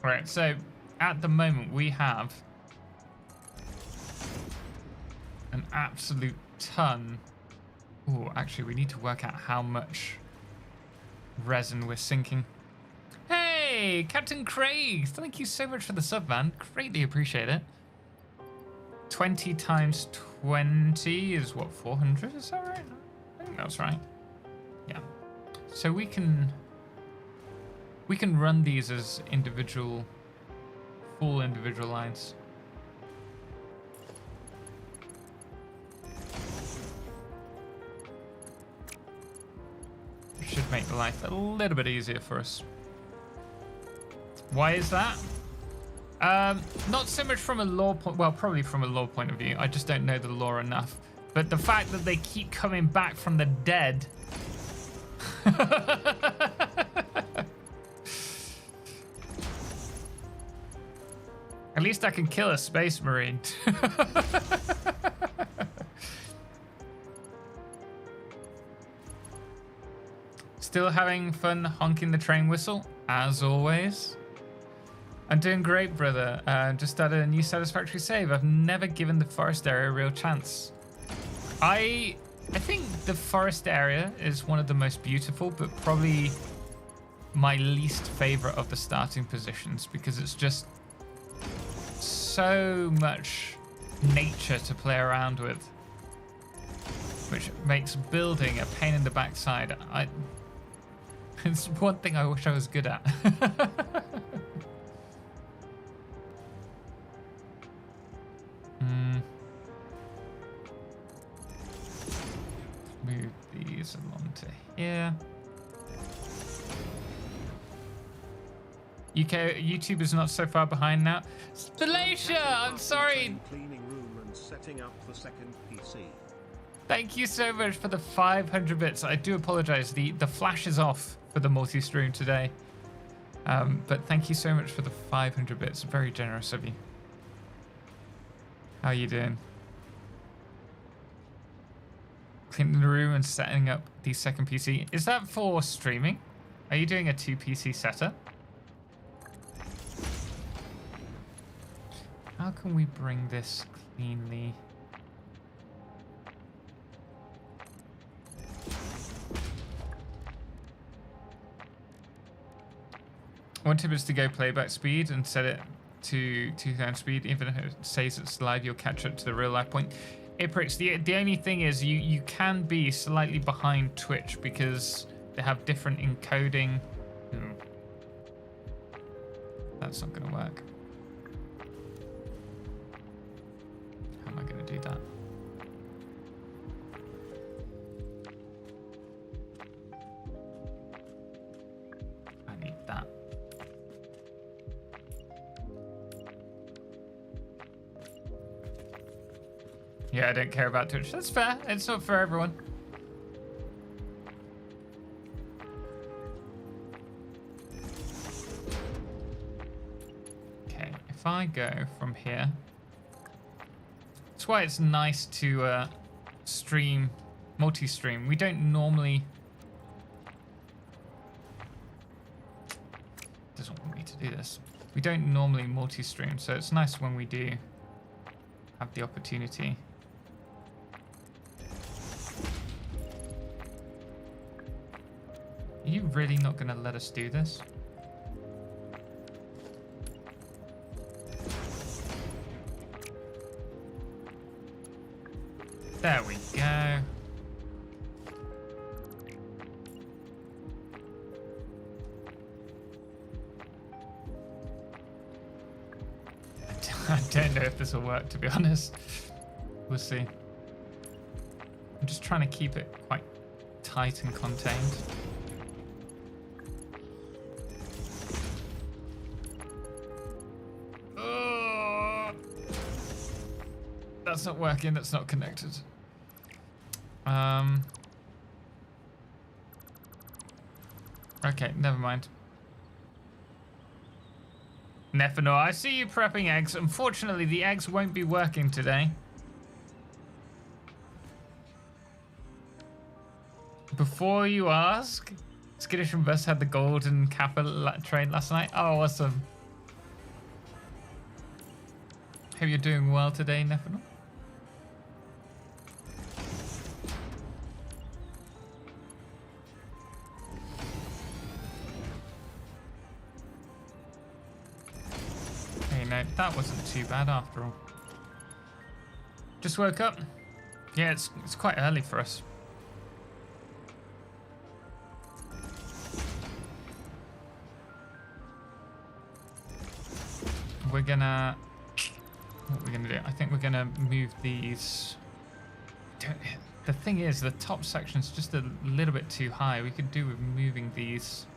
Right, so at the moment we have an absolute ton. Oh, actually, we need to work out how much resin we're sinking. Hey, Captain Craig, thank you so much for the sub, man. Greatly appreciate it. 20 times 20 is what, 400? Is that right? I think that's right. Yeah. So we can run these as individual, full individual lines. Should make life a little bit easier for us. Why is that? Not so much from a lore point, well, probably from a lore point of view. I just don't know the lore enough. But the fact that they keep coming back from the dead. At least I can kill a space marine. Still having fun honking the train whistle, as always. I'm doing great, brother. Just added a new Satisfactory save. I've never given the forest area a real chance. I think the forest area is one of the most beautiful, but probably my least favorite of the starting positions because it's just so much nature to play around with, which makes building a pain in the backside. It's one thing I wish I was good at. Move these along to here. YouTube is not so far behind now. Spalatia, I'm sorry. Cleaning room and setting up the second PC. Thank you so much for the 500 bits. I do apologize. The flash is off for the multi-stream today. But thank you so much for the 500 bits. Very generous of you. How you doing? Cleaning the room and setting up the second PC. Is that for streaming? Are you doing a 2 PC setup? How can we bring this cleanly? One tip is to go playback speed and set it to 2,000 speed. Even if it says it's live, you'll catch up to the real life point. Aprix, the only thing is you can be slightly behind Twitch because they have different encoding. That's not going to work. How am I going to do that? I need that. Yeah, I don't care about Twitch. That's fair. It's not for everyone. Okay, if I go from here, that's why it's nice to stream, multi-stream. We don't normally. Doesn't want me to do this. We don't normally multi-stream, so it's nice when we do have the opportunity. Are you really not going to let us do this? There we go. I don't know if this will work, to be honest. We'll see. I'm just trying to keep it quite tight and contained. Oh, that's not working. That's not connected. Okay, never mind. Nefanor, I see you prepping eggs. Unfortunately, the eggs won't be working today. Before you ask, Skittish and Bus had the golden Kappa train last night. Oh, awesome. Hope you're doing well today, Nefanor. No, that wasn't too bad after all. Just woke up. Yeah, it's quite early for us. We're gonna... What are we gonna do? I think we're gonna move these... The thing is, the top section's just a little bit too high. We could do with moving these...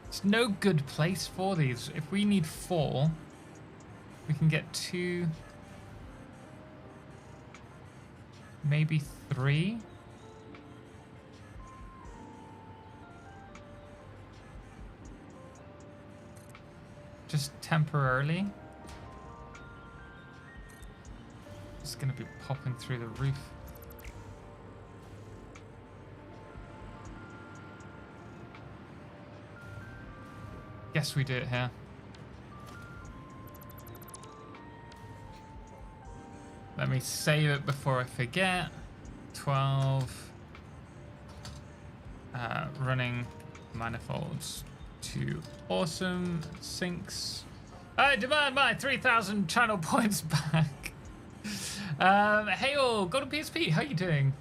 It's no good place for these. If we need 4, we can get 2, maybe 3. Just temporarily. It's gonna be popping through the roof. Guess we do it here. Let me save it before I forget. 12. Running manifolds to awesome sinks. I demand my 3,000 channel points back. Hey all, Golden PSP, how you doing?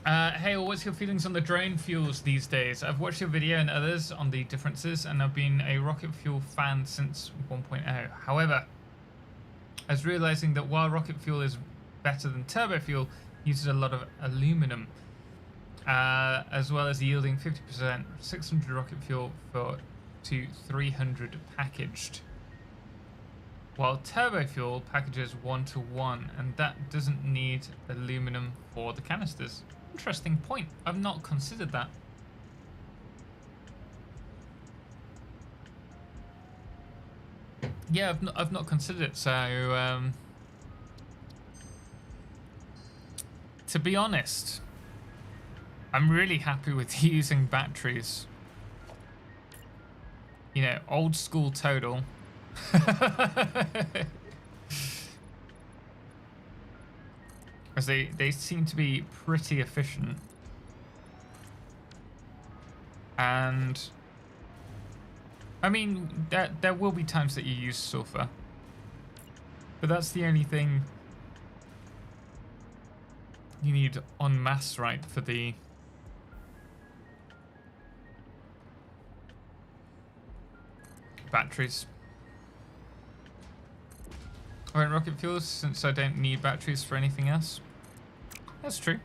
Hey, what's your feelings on the drone fuels these days? I've watched your video and others on the differences, and I've been a rocket fuel fan since 1.0. However, I was realizing that while rocket fuel is better than turbo fuel, it uses a lot of aluminum, as well as yielding 50%, 600 rocket fuel to 300 packaged. While turbo fuel packages 1-to-1, and that doesn't need aluminum for the canisters. Interesting point. I've not considered that. Yeah, I've not considered it. So, to be honest, I'm really happy with using batteries. You know, old school total. As they seem to be pretty efficient, and I mean there will be times that you use sulfur, but that's the only thing you need en masse, right, for the batteries. I went rocket fuels since I don't need batteries for anything else. That's true.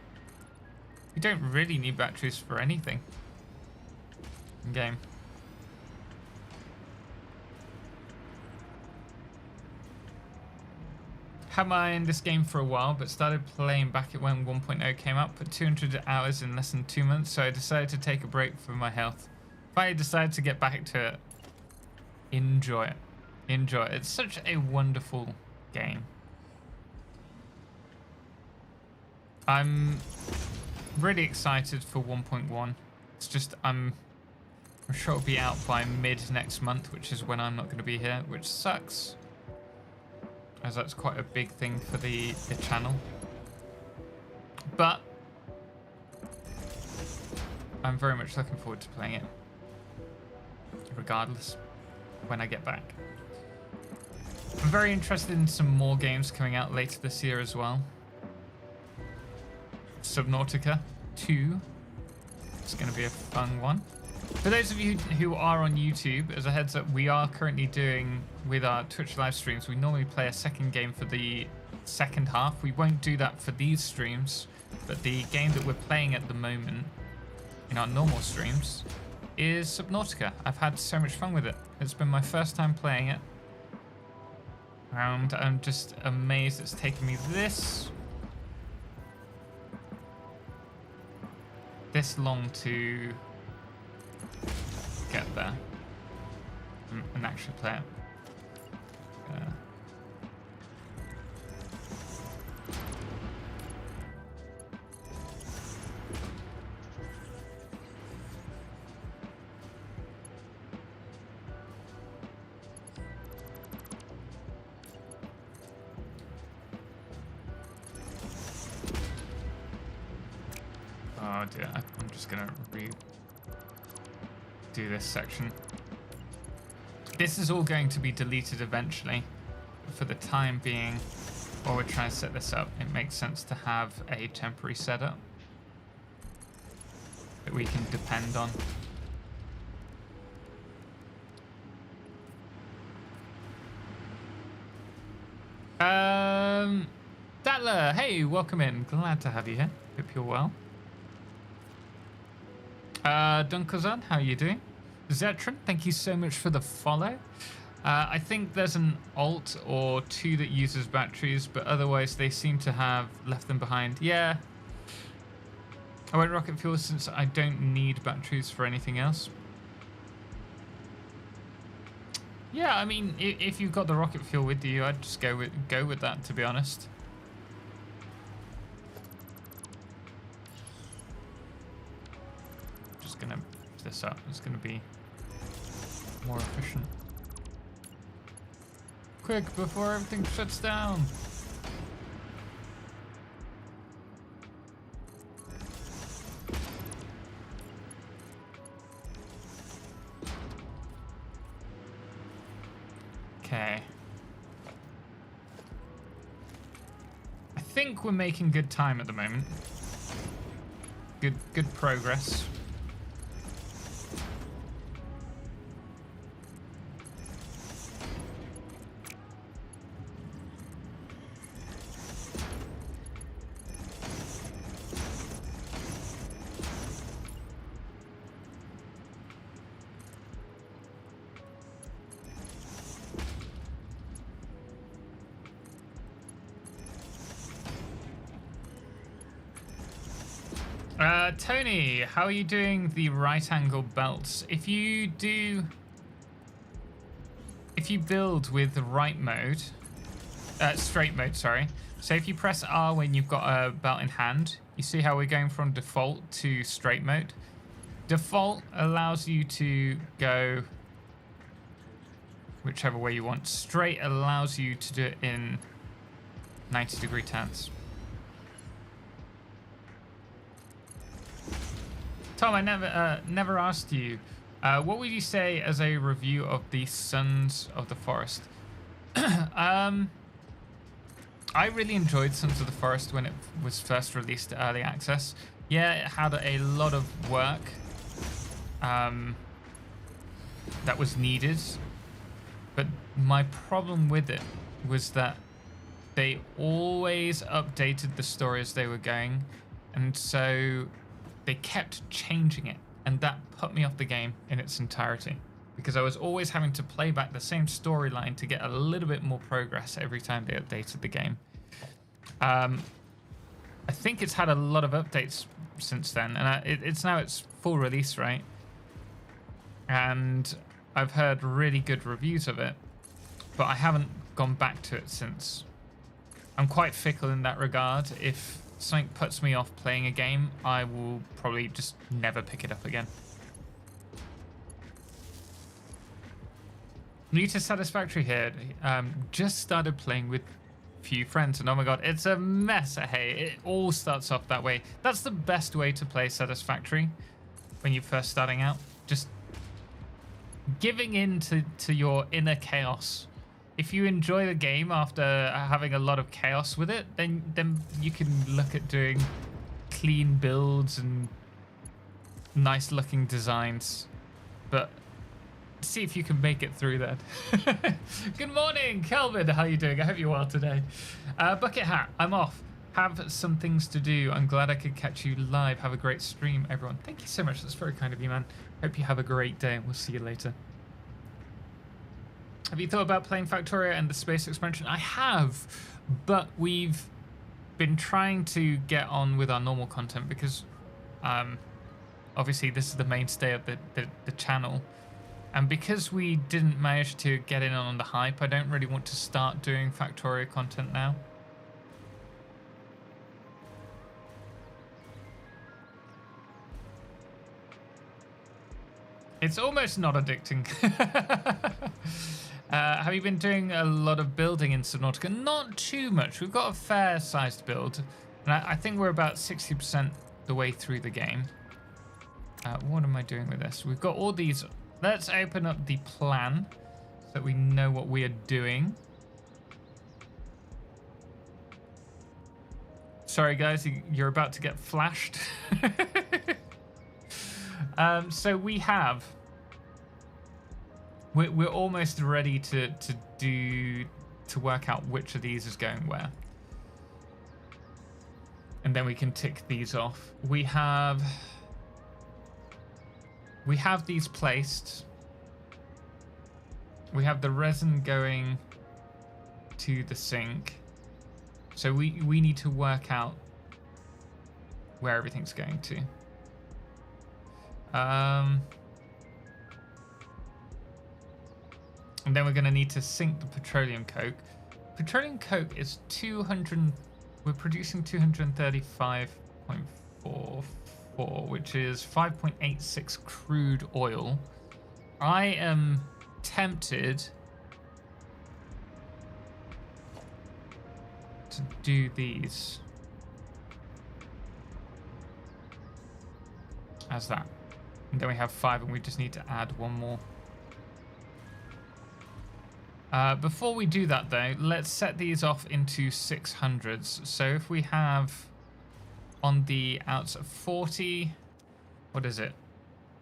You don't really need batteries for anything in game. Had my eye on this game for a while, but started playing back at when 1.0 came out. Put 200 hours in less than 2 months, so I decided to take a break for my health. Finally decided to get back to it. Enjoy it. Enjoy it. It's such a wonderful game. I'm really excited for 1.1. It's just I'm sure it'll be out by mid next month, which is when I'm not going to be here, which sucks, as that's quite a big thing for the channel. But I'm very much looking forward to playing it, regardless, when I get back. I'm very interested in some more games coming out later this year as well. Subnautica 2 It's going to be a fun one. For those of you who are on YouTube, as a heads up, we are currently doing, with our Twitch live streams, we normally play a second game for the second half. We won't do that for these streams, but the game that we're playing at the moment in our normal streams is Subnautica. I've had so much fun with it. It's been my first time playing it, and I'm just amazed it's taken me this long to get there and actually play it. Oh dear, I'm just gonna redo this section. This is all going to be deleted eventually. For the time being, while we're trying to set this up, it makes sense to have a temporary setup that we can depend on. Datler, hey, welcome in. Glad to have you here. Hope you're well. Dunkazan, how are you doing? Zetron, thank you so much for the follow. I think there's an alt or two that uses batteries, but otherwise they seem to have left them behind. Yeah. I won't rocket fuel since I don't need batteries for anything else. Yeah, I mean, if you've got the rocket fuel with you, I'd just go with that, to be honest. Just gonna put this up. It's gonna be more efficient. Quick, before everything shuts down. Okay. I think we're making good time at the moment. Good progress. Tony, how are you doing the right angle belts? If you build with the right mode, straight mode, sorry. So if you press R when you've got a belt in hand, you see how we're going from default to straight mode. Default allows you to go whichever way you want. Straight allows you to do it in 90-degree turns. Tom, I never asked you, what would you say as a review of the Sons of the Forest? I really enjoyed Sons of the Forest when it was first released to early access. Yeah, it had a lot of work that was needed, but my problem with it was that they always updated the story as they were going, and so they kept changing it, and that put me off the game in its entirety because I was always having to play back the same storyline to get a little bit more progress every time they updated the game. I think it's had a lot of updates since then, and it's now its full release, right? And I've heard really good reviews of it, but I haven't gone back to it since. I'm quite fickle in that regard. If something puts me off playing a game, I will probably just never pick it up again. New to Satisfactory here. Just started playing with few friends, and oh my god, it's a mess. Hey, it all starts off that way. That's the best way to play Satisfactory when you're first starting out. Just giving in to your inner chaos. If you enjoy the game after having a lot of chaos with it, then you can look at doing clean builds and nice looking designs, but see if you can make it through that. Good morning, Kelvin. How you doing? I hope you're well today. Bucket Hat, I'm off. Have some things to do. I'm glad I could catch you live. Have a great stream, everyone. Thank you so much. That's very kind of you, man. Hope you have a great day. We'll see you later. Have you thought about playing Factorio and the space expansion? I have, but we've been trying to get on with our normal content because obviously this is the mainstay of the channel. And because we didn't manage to get in on the hype, I don't really want to start doing Factorio content now. It's almost not addicting. Have you been doing a lot of building in Subnautica? Not too much. We've got a fair-sized build. And I think we're about 60% the way through the game. What am I doing with this? We've got all these. Let's open up the plan so that we know what we are doing. Sorry, guys. You're about to get flashed. So we have, we're almost ready to work out which of these is going where, and then we can tick these off. We have these placed. We have the resin going to the sink, so we need to work out where everything's going to. And then we're going to need to sink the petroleum coke. Petroleum coke is 200. We're producing 235.44, which is 5.86 crude oil. I am tempted to do these as that. And then we have 5, and we just need to add one more. Before we do that, though, let's set these off into 600s. So if we have on the outs of 40, what is it?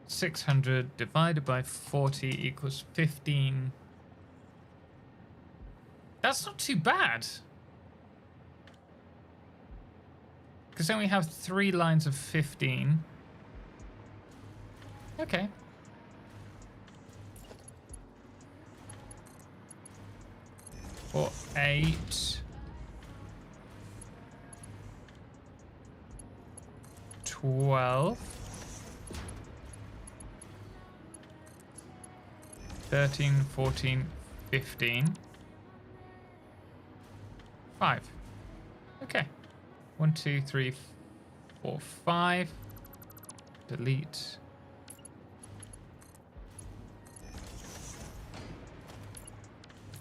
600 divided by 40 equals 15. That's not too bad. Because then we have 3 lines of 15. Okay. Or 8. 12. 13, 14, 15. 5. Okay. 1, 2, 3, 4, 5. Delete.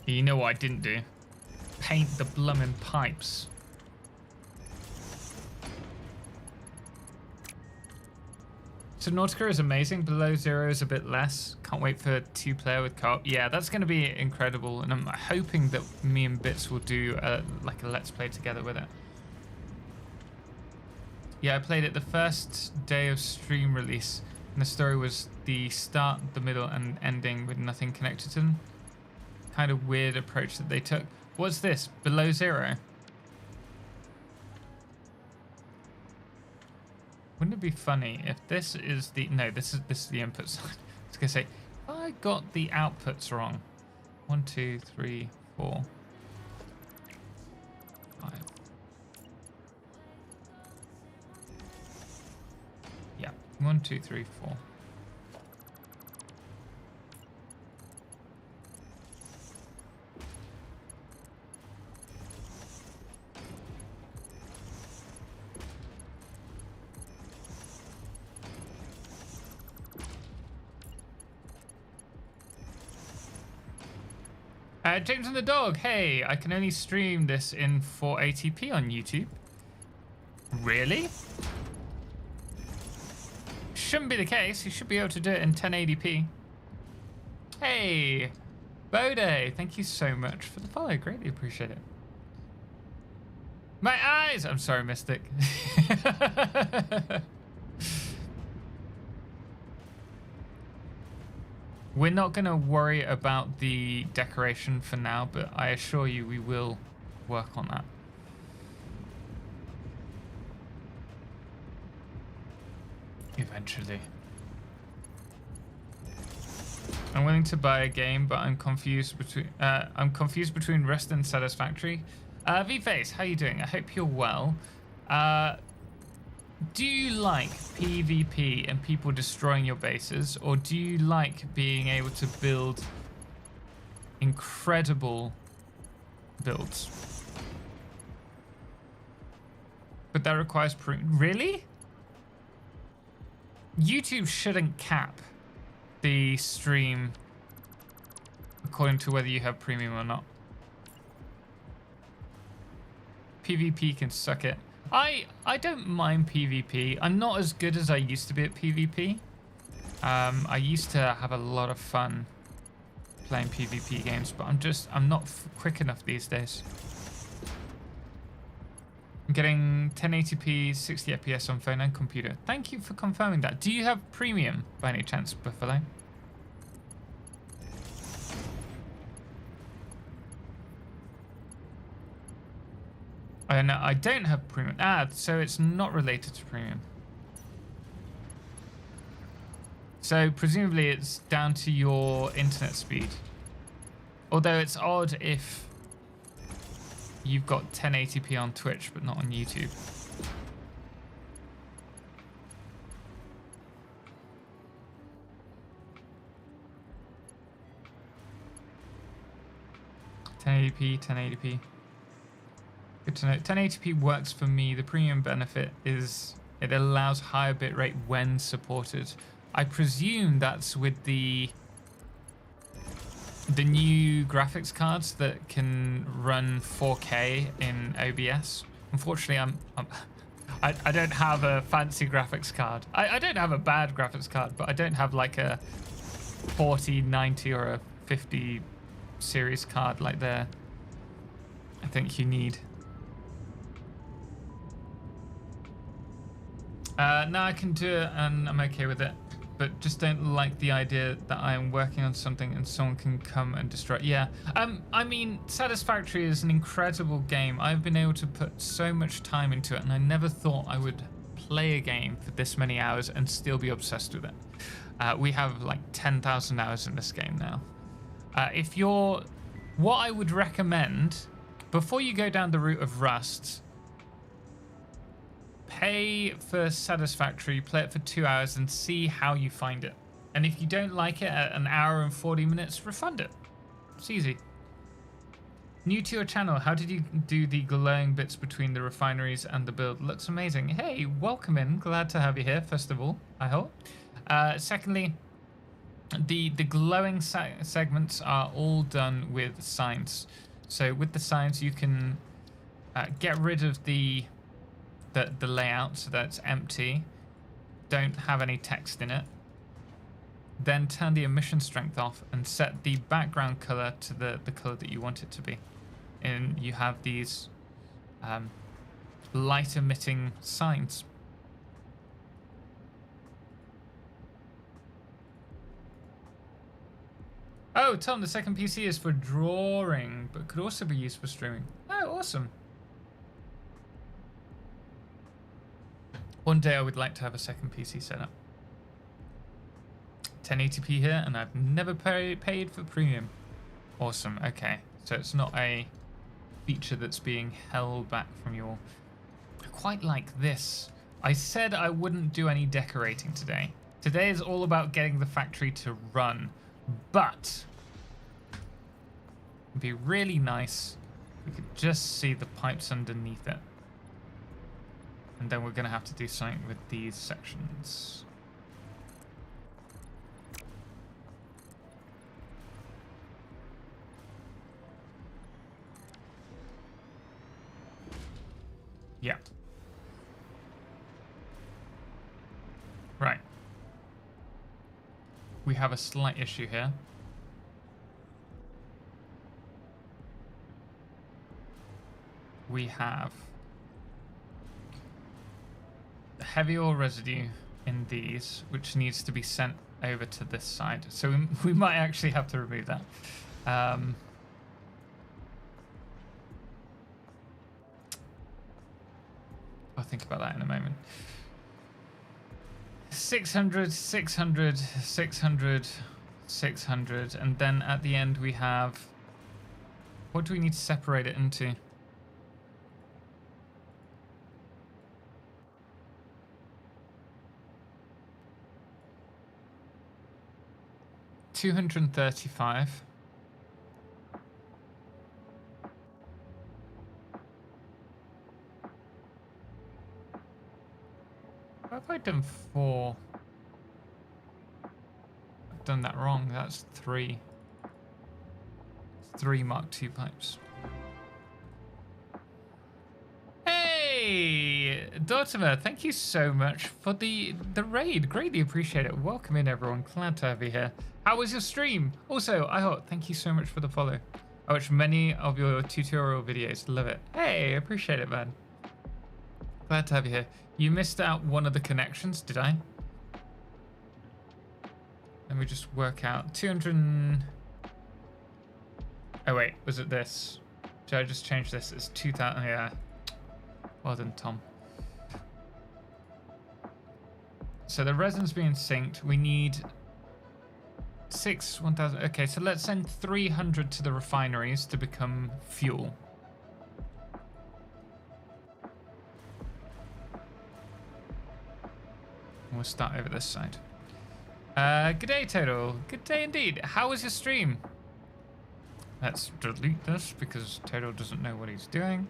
You know what I didn't do? Paint the bloomin' pipes. Subnautica is amazing. Below Zero is a bit less. Can't wait for 2-player with co-op. Yeah, that's going to be incredible. And I'm hoping that me and Bits will do like a Let's Play together with it. Yeah, I played it the first day of stream release. And the story was the start, the middle, and ending with nothing connected to them. Kind of weird approach that they took. What's this? Below Zero? Wouldn't it be funny if this is the... No, this is the input side. I was going to say, I got the outputs wrong. 1, 2, 3, 4, 5. Yeah, 1, 2, 3, 4. James and the Dog, hey, I can only stream this in 480p on YouTube. Really? Shouldn't be the case. You should be able to do it in 1080p. Hey, Bode, thank you so much for the follow. Greatly appreciate it. My eyes! I'm sorry, Mystic. We're not going to worry about the decoration for now, but I assure you we will work on that. Eventually. I'm willing to buy a game, but I'm confused between Rust and Satisfactory. V-Face, how you doing? I hope you're well. Do you like PvP and people destroying your bases, or do you like being able to build incredible builds? But that requires really? YouTube shouldn't cap the stream according to whether you have premium or not. PvP can suck it. I don't mind PvP. I'm not as good as I used to be at PvP. I used to have a lot of fun playing PvP games, but I'm not quick enough these days. I'm getting 1080p 60 FPS on phone and computer. Thank you for confirming that. Do you have premium by any chance, Buffalo? No, I don't have premium. So it's not related to premium. So presumably it's down to your internet speed. Although it's odd if you've got 1080p on Twitch but not on YouTube. $1080p. Good to know. 1080p works for me. The premium benefit is it allows higher bitrate when supported. I presume that's with the new graphics cards that can run 4K in OBS. Unfortunately, I don't have a fancy graphics card. I don't have a bad graphics card, but I don't have like a 40, 90 or a 50 series card like I think you need. No, I can do it and I'm okay with it, but just don't like the idea that I am working on something and someone can come and destroy it. Yeah, I mean, Satisfactory is an incredible game. I've been able to put so much time into it, and I never thought I would play a game for this many hours and still be obsessed with it. We have like 10,000 hours in this game now. What I would recommend, before you go down the route of Rust, pay for Satisfactory, play it for 2 hours and see how you find it. And if you don't like it at an hour and 40 minutes, refund it. It's easy. New to your channel, how did you do the glowing bits between the refineries and the build? Looks amazing. Hey, welcome in. Glad to have you here, first of all, I hope. Secondly, the glowing segments are all done with signs. So with the signs, you can get rid of the layout so that it's empty, don't have any text in it, then turn the emission strength off and set the background color to the color that you want it to be, and you have these light emitting signs. Oh, Tom, the second PC is for drawing but could also be used for streaming. Oh, awesome. One day I would like to have a second PC set up. 1080p here, and I've never paid for premium. Awesome, okay. So it's not a feature that's being held back from your... I quite like this. I said I wouldn't do any decorating today. Today is all about getting the factory to run. But it'd be really nice if we could just see the pipes underneath it. And then we're going to have to do something with these sections. Yeah. Right. We have a slight issue here. We have heavy oil residue in these, which needs to be sent over to this side. So we might actually have to remove that. I'll think about that in a moment. 600, 600, 600, 600, and then at the end we have... What do we need to separate it into? $235. What have I done 4? I've done that wrong. That's 3. 3 Mark II pipes. Hey, Dortimer, thank you so much for the raid. Greatly appreciate it. Welcome in, everyone. Glad to have you here. How was your stream? Also, thank you so much for the follow. I watched many of your tutorial videos. Love it. Hey, appreciate it, man. Glad to have you here. You missed out one of the connections, did I? Let me just work out. 200... Oh wait, was it this? Did I just change this? It's 2000. Yeah. Well done, Tom. So the resin's being synced. We need 1,000. Okay, so let's send 300 to the refineries to become fuel. We'll start over this side. Good day, Total. Good day indeed. How was your stream? Let's delete this because Total doesn't know what he's doing.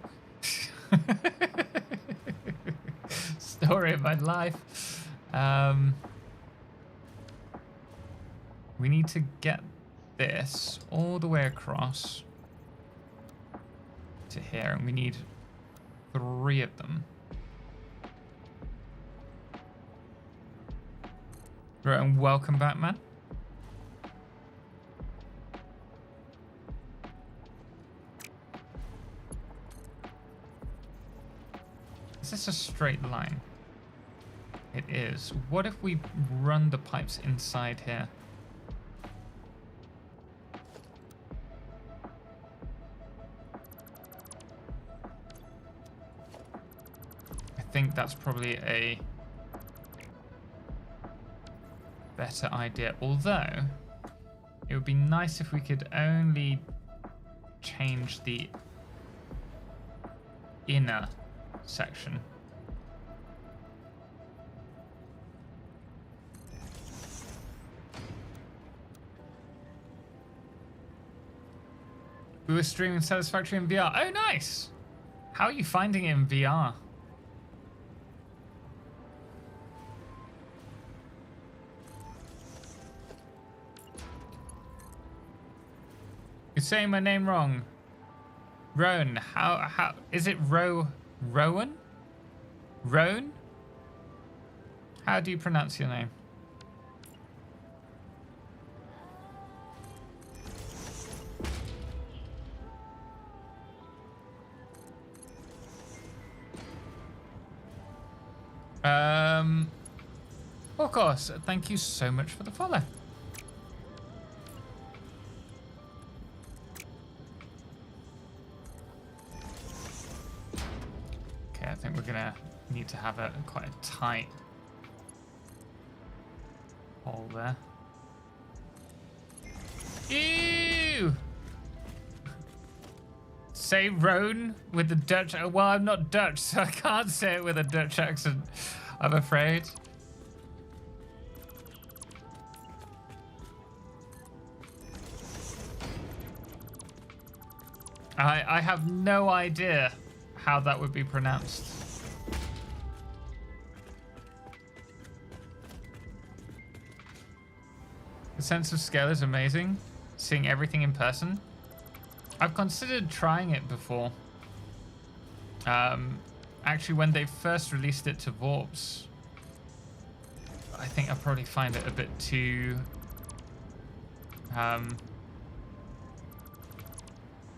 Story of my life. We need to get this all the way across to here, and we need 3 of them. Right, and welcome back, man. Is this a straight line? It is. What if we run the pipes inside here? I think that's probably a better idea. Although, it would be nice if we could only change the inner section. We were streaming Satisfactory in VR. Oh, nice! How are you finding it in VR? You're saying my name wrong. Roan. How is it Rowan? Roan? How do you pronounce your name? Of course. Thank you so much for the follow. Okay, I think we're gonna need to have quite a tight hole there. Ew! Say Roan with the Dutch. Well, I'm not Dutch, so I can't say it with a Dutch accent, I'm afraid. I have no idea how that would be pronounced. The sense of scale is amazing. Seeing everything in person. I've considered trying it before. Actually, when they first released it to Vorps, I think I'll probably find it a bit too...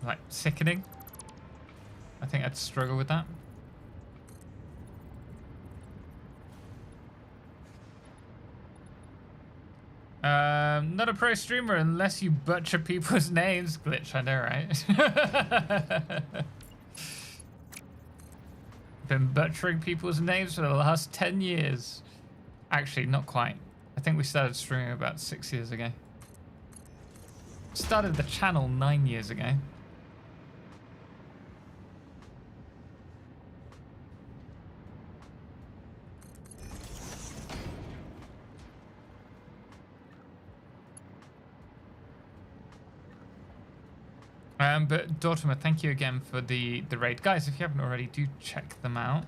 like sickening. I think I'd struggle with that. Not a pro streamer unless you butcher people's names. Glitch, I know, right? Been butchering people's names for the last 10 years. Actually, not quite. I think we started streaming about 6 years ago. Started the channel 9 years ago. But Dortimer, thank you again for the raid. Guys, if you haven't already, do check them out.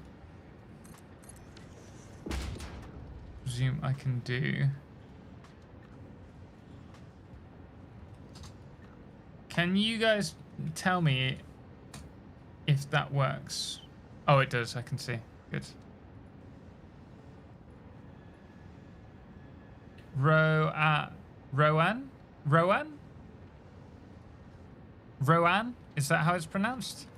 Presume I can do... Can you guys tell me if that works? Oh, it does. I can see. Good. Rowan? Rowan? Rowan? Is that how it's pronounced?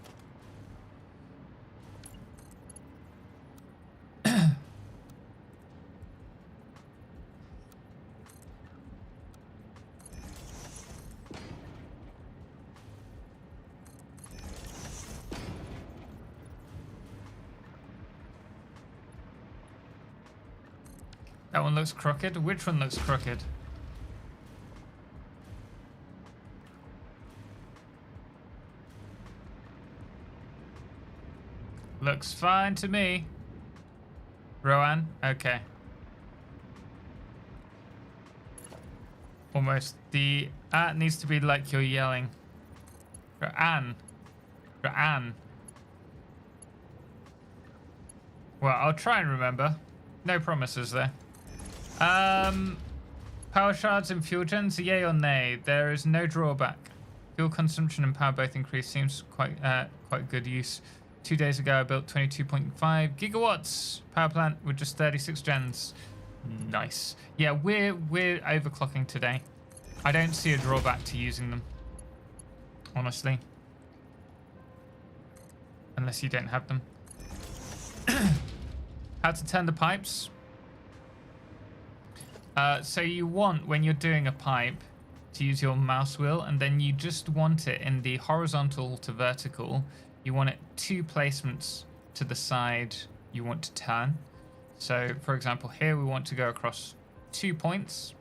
That one looks crooked. Which one looks crooked? Looks fine to me. Rowan? Okay. Almost. The needs to be like you're yelling. Rowan. Rowan. Well, I'll try and remember. No promises there. Power shards and fuel gens, yay or nay? There is no drawback. Fuel consumption and power both increase. Seems quite good use. 2 days ago, I built 22.5 gigawatts power plant with just 36 gens. Nice. Yeah, we're overclocking today. I don't see a drawback to using them, honestly, unless you don't have them. How to turn the pipes? So you want, when you're doing a pipe, to use your mouse wheel, and then you just want it in the horizontal to vertical. You want it 2 placements to the side you want to turn. So, for example, here we want to go across 2 points,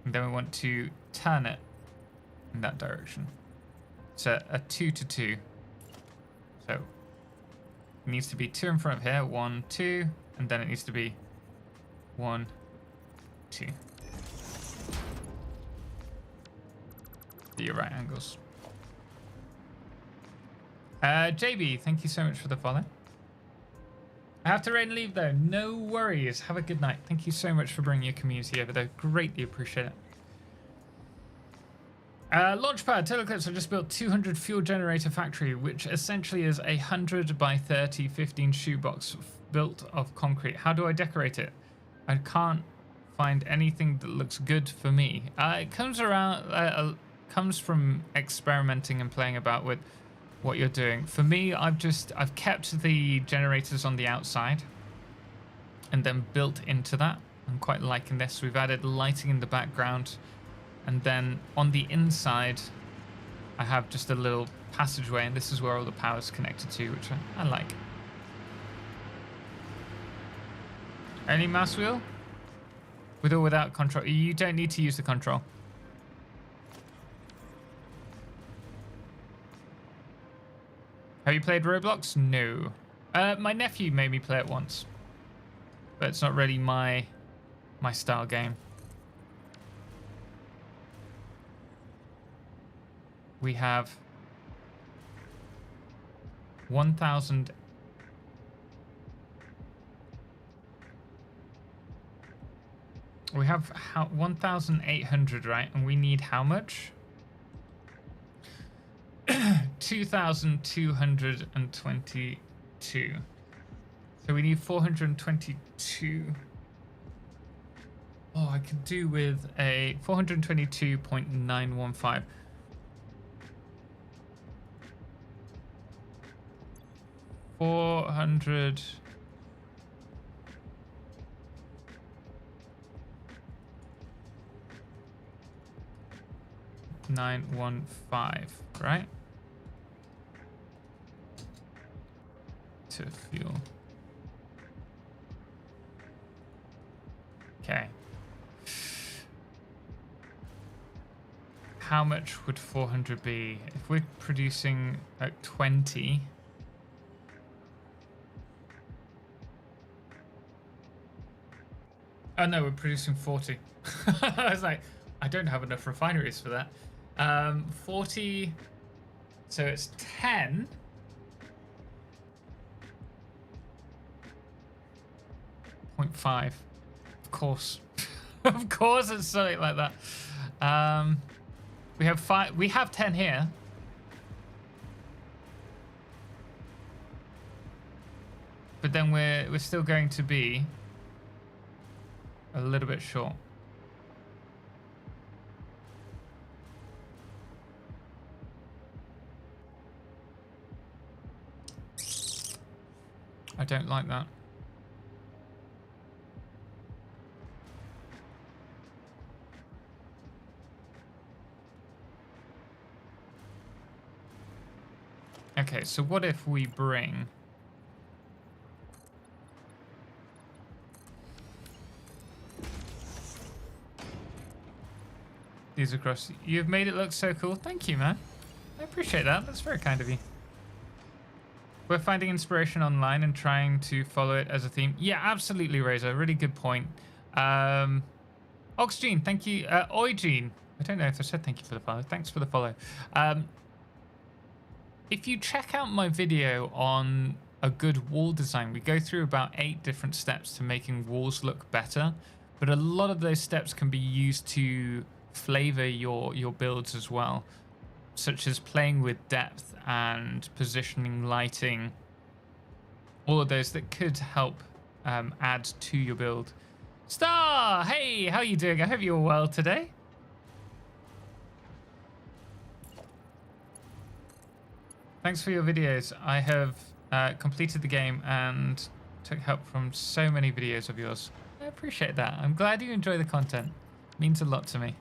and then we want to turn it in that direction. So a 2 to 2. So it needs to be 2 in front of here, 1, 2, and then it needs to be 1, 2. Your right angles. JB, thank you so much for the follow. I have to raid and leave though. No worries. Have a good night. Thank you so much for bringing your community over though. Greatly appreciate it. Launchpad, Totalxclipse, I just built 200 fuel generator factory, which essentially is a 100 by 30, 15 shoebox built of concrete. How do I decorate it? I can't find anything that looks good for me. It comes around, comes from experimenting and playing about with what you're doing. For me, I've kept the generators on the outside and then built into that. I'm quite liking this. We've added lighting in the background, and then on the inside I have just a little passageway, and this is where all the power is connected to, which I like. Any mouse wheel? With or without control? You don't need to use the control. Have you played Roblox? No. My nephew made me play it once, but it's not really my style game. We have 1,000. We have 1,800, right? And we need how much? 2,222. So we need 422. Oh, I could do with a 422.915. 400. 915, right? To fuel. Okay. How much would 400 be? If we're producing at 20... Oh no, we're producing 40. I was like, I don't have enough refineries for that. 40, so it's 10. .5. Of course. Of course it's something like that. We have 5. We have 10 here. But then we're still going to be a little bit short. I don't like that. Okay, so what if we bring... these across. You've made it look so cool. Thank you, man. I appreciate that. That's very kind of you. We're finding inspiration online and trying to follow it as a theme. Yeah, absolutely, Razor. Really good point. Oxgene, thank you. Oigene. I don't know if I said thank you for the follow. Thanks for the follow. If you check out my video on a good wall design, we go through about 8 different steps to making walls look better. But a lot of those steps can be used to flavor your builds as well, such as playing with depth and positioning, lighting, all of those that could help add to your build. Star, hey, how are you doing? I hope you're well today. Thanks for your videos. I have completed the game and took help from so many videos of yours. I appreciate that. I'm glad you enjoy the content. It means a lot to me.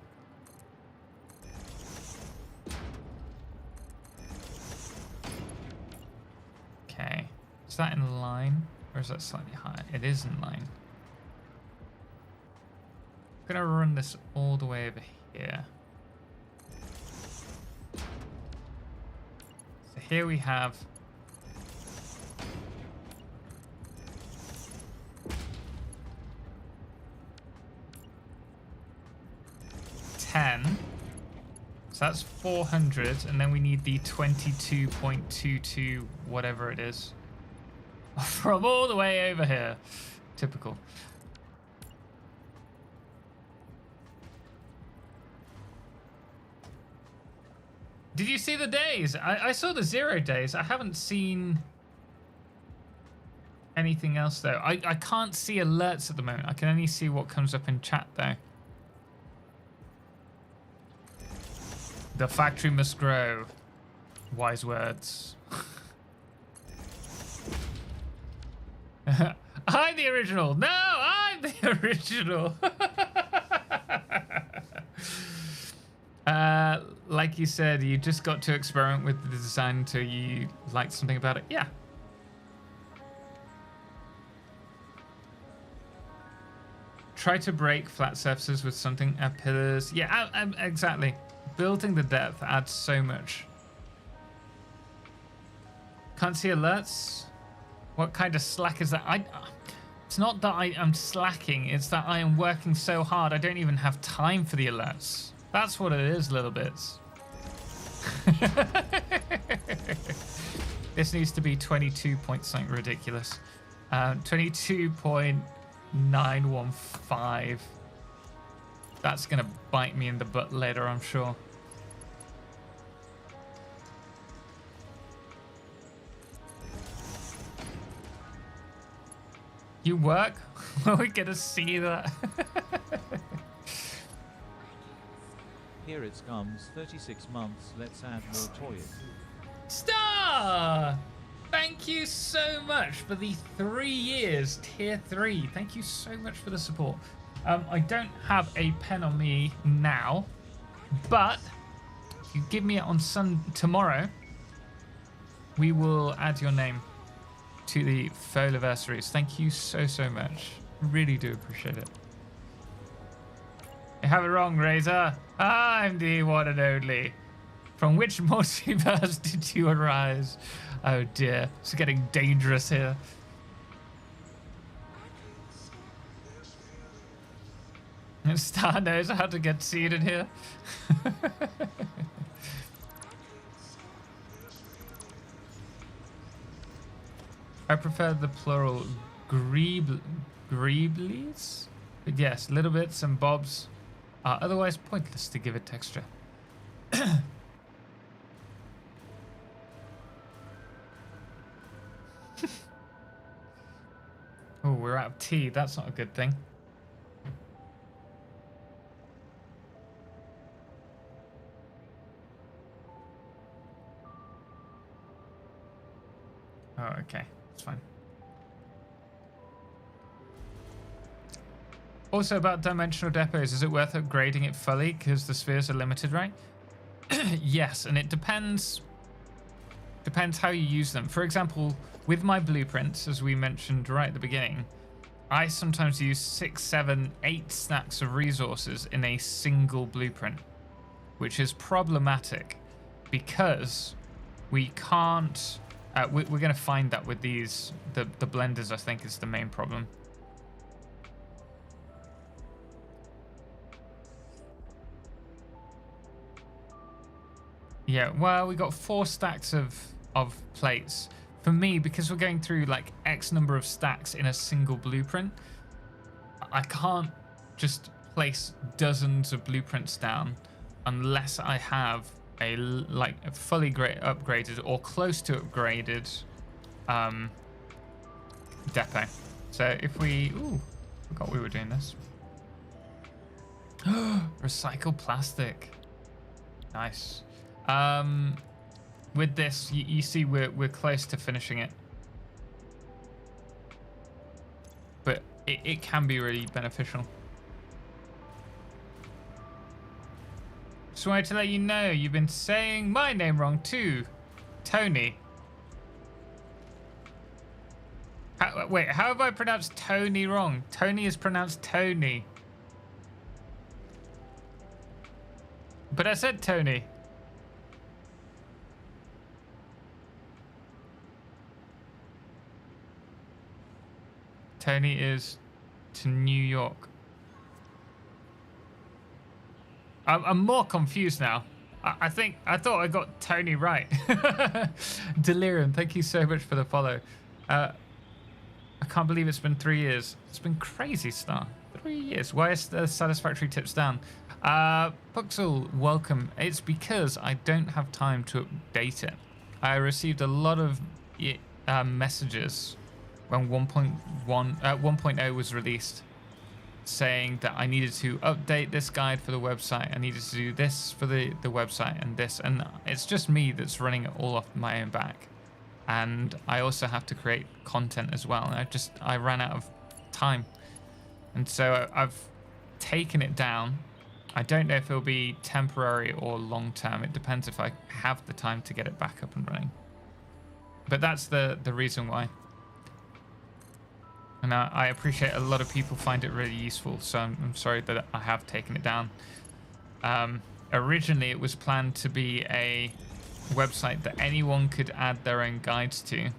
Okay, is that in line or is that slightly higher? It is in line. I'm gonna run this all the way over here. So here we have so that's 400, and then we need the 22.22 whatever it is from all the way over here. Typical. Did you see the days? I saw the 0 days. I haven't seen anything else though. I can't see alerts at the moment. I can only see what comes up in chat though. The factory must grow. Wise words. I'm the original. No, I'm the original. Like you said, you just got to experiment with the design until you liked something about it. Yeah. Try to break flat surfaces with something at pillars. Yeah, exactly. Building the depth adds so much. Can't see alerts? What kind of slack is that? It's not that I am slacking, it's that I am working so hard I don't even have time for the alerts. That's what it is, little bits. This needs to be 22 point something ridiculous. 22.915. That's gonna bite me in the butt later, I'm sure. You work? Are we gonna see that? Here it comes, 36 months, let's add more toys. Star! Thank you so much for the 3 years, tier 3. Thank you so much for the support. I don't have a pen on me now, but If you give me it on tomorrow, we will add your name to the Foliversaries. Thank you so much. Really do appreciate it. You have it wrong, Razor. I'm the one and only. From which multiverse did you arise? Oh dear, it's getting dangerous here. Star knows how to get seated here. I prefer the plural greeblies. But yes, little bits and bobs are otherwise pointless to give it texture. Oh, we're out of tea. That's not a good thing. Oh, okay. It's fine. Also about dimensional depots, is it worth upgrading it fully because the spheres are limited, right? Yes, and it depends how you use them. For example, with my blueprints, as we mentioned right at the beginning, I sometimes use 6, 7, 8 stacks of resources in a single blueprint, which is problematic because we can't... we're going to find that with these, the blenders, I think, is the main problem. Yeah, well, we got 4 stacks of plates. For me, because we're going through like X number of stacks in a single blueprint, I can't just place dozens of blueprints down unless I have a fully upgraded or close to upgraded depot. So if we... Ooh, forgot we were doing this. Recycled plastic. Nice. With this, you see we're close to finishing it. But it can be really beneficial. Just wanted to let you know you've been saying my name wrong too. Tony. Wait, how have I pronounced Tony wrong? Tony is pronounced Tony. But I said Tony. Tony is to New York. I'm more confused now. I thought I got Tony right. Delirium, thank you so much for the follow. I can't believe it's been 3 years. It's been crazy, Star. 3 years. Why is the Satisfactory tips down? Puxel, welcome. It's because I don't have time to update it. I received a lot of messages when 1.0 was released, saying that I needed to update this guide for the website. I needed to do this for the website and this. And it's just me that's running it all off my own back. And I also have to create content as well. And I ran out of time. And so I've taken it down. I don't know if it'll be temporary or long term. It depends if I have the time to get it back up and running. But that's the reason why. And I appreciate a lot of people find it really useful, so I'm sorry that I have taken it down. Originally, it was planned to be a website that anyone could add their own guides to.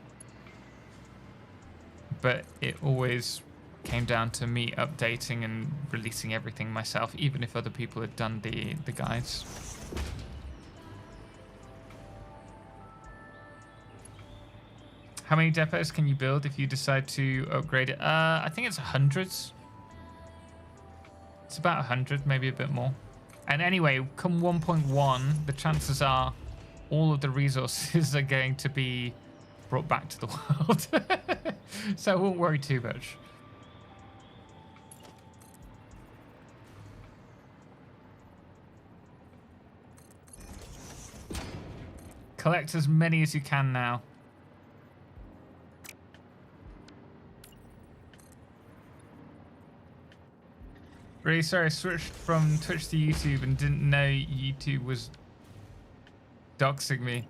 But it always came down to me updating and releasing everything myself, even if other people had done the guides. How many depots can you build if you decide to upgrade it? I think it's hundreds. It's about 100, maybe a bit more. And anyway, come 1.1, the chances are all of the resources are going to be brought back to the world. So I won't worry too much. Collect as many as you can now. Really sorry, I switched from Twitch to YouTube and didn't know YouTube was Doxing me.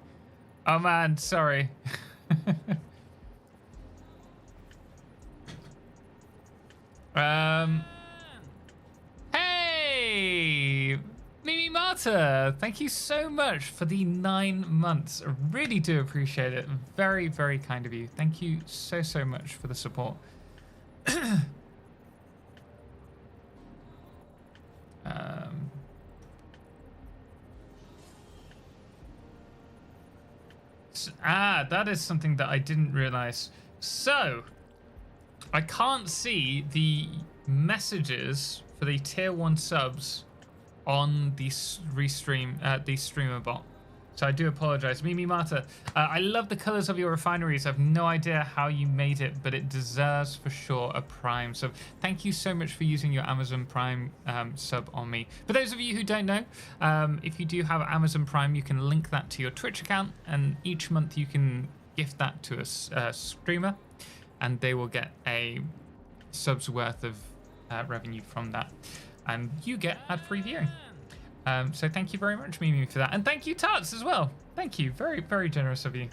Oh man, sorry. Hey, Mimi Marta, thank you so much for the 9 months. I really do appreciate it. Very, very kind of you. Thank you so, so much for the support. That is something that I didn't realize. So, I can't see the messages for the tier 1 subs on the restream, the streamer bot. So I do apologize. Mimi Marta, I love the colors of your refineries. I've no idea how you made it, but it deserves for sure a Prime. So thank you so much for using your Amazon Prime sub on me. For those of you who don't know, if you do have Amazon Prime, you can link that to your Twitch account, and each month you can gift that to a streamer, and they will get a sub's worth of revenue from that, and you get ad-free viewing. So thank you very much, Mimi, for that. And thank you, Tarts, as well. Thank you. Very, very generous of you.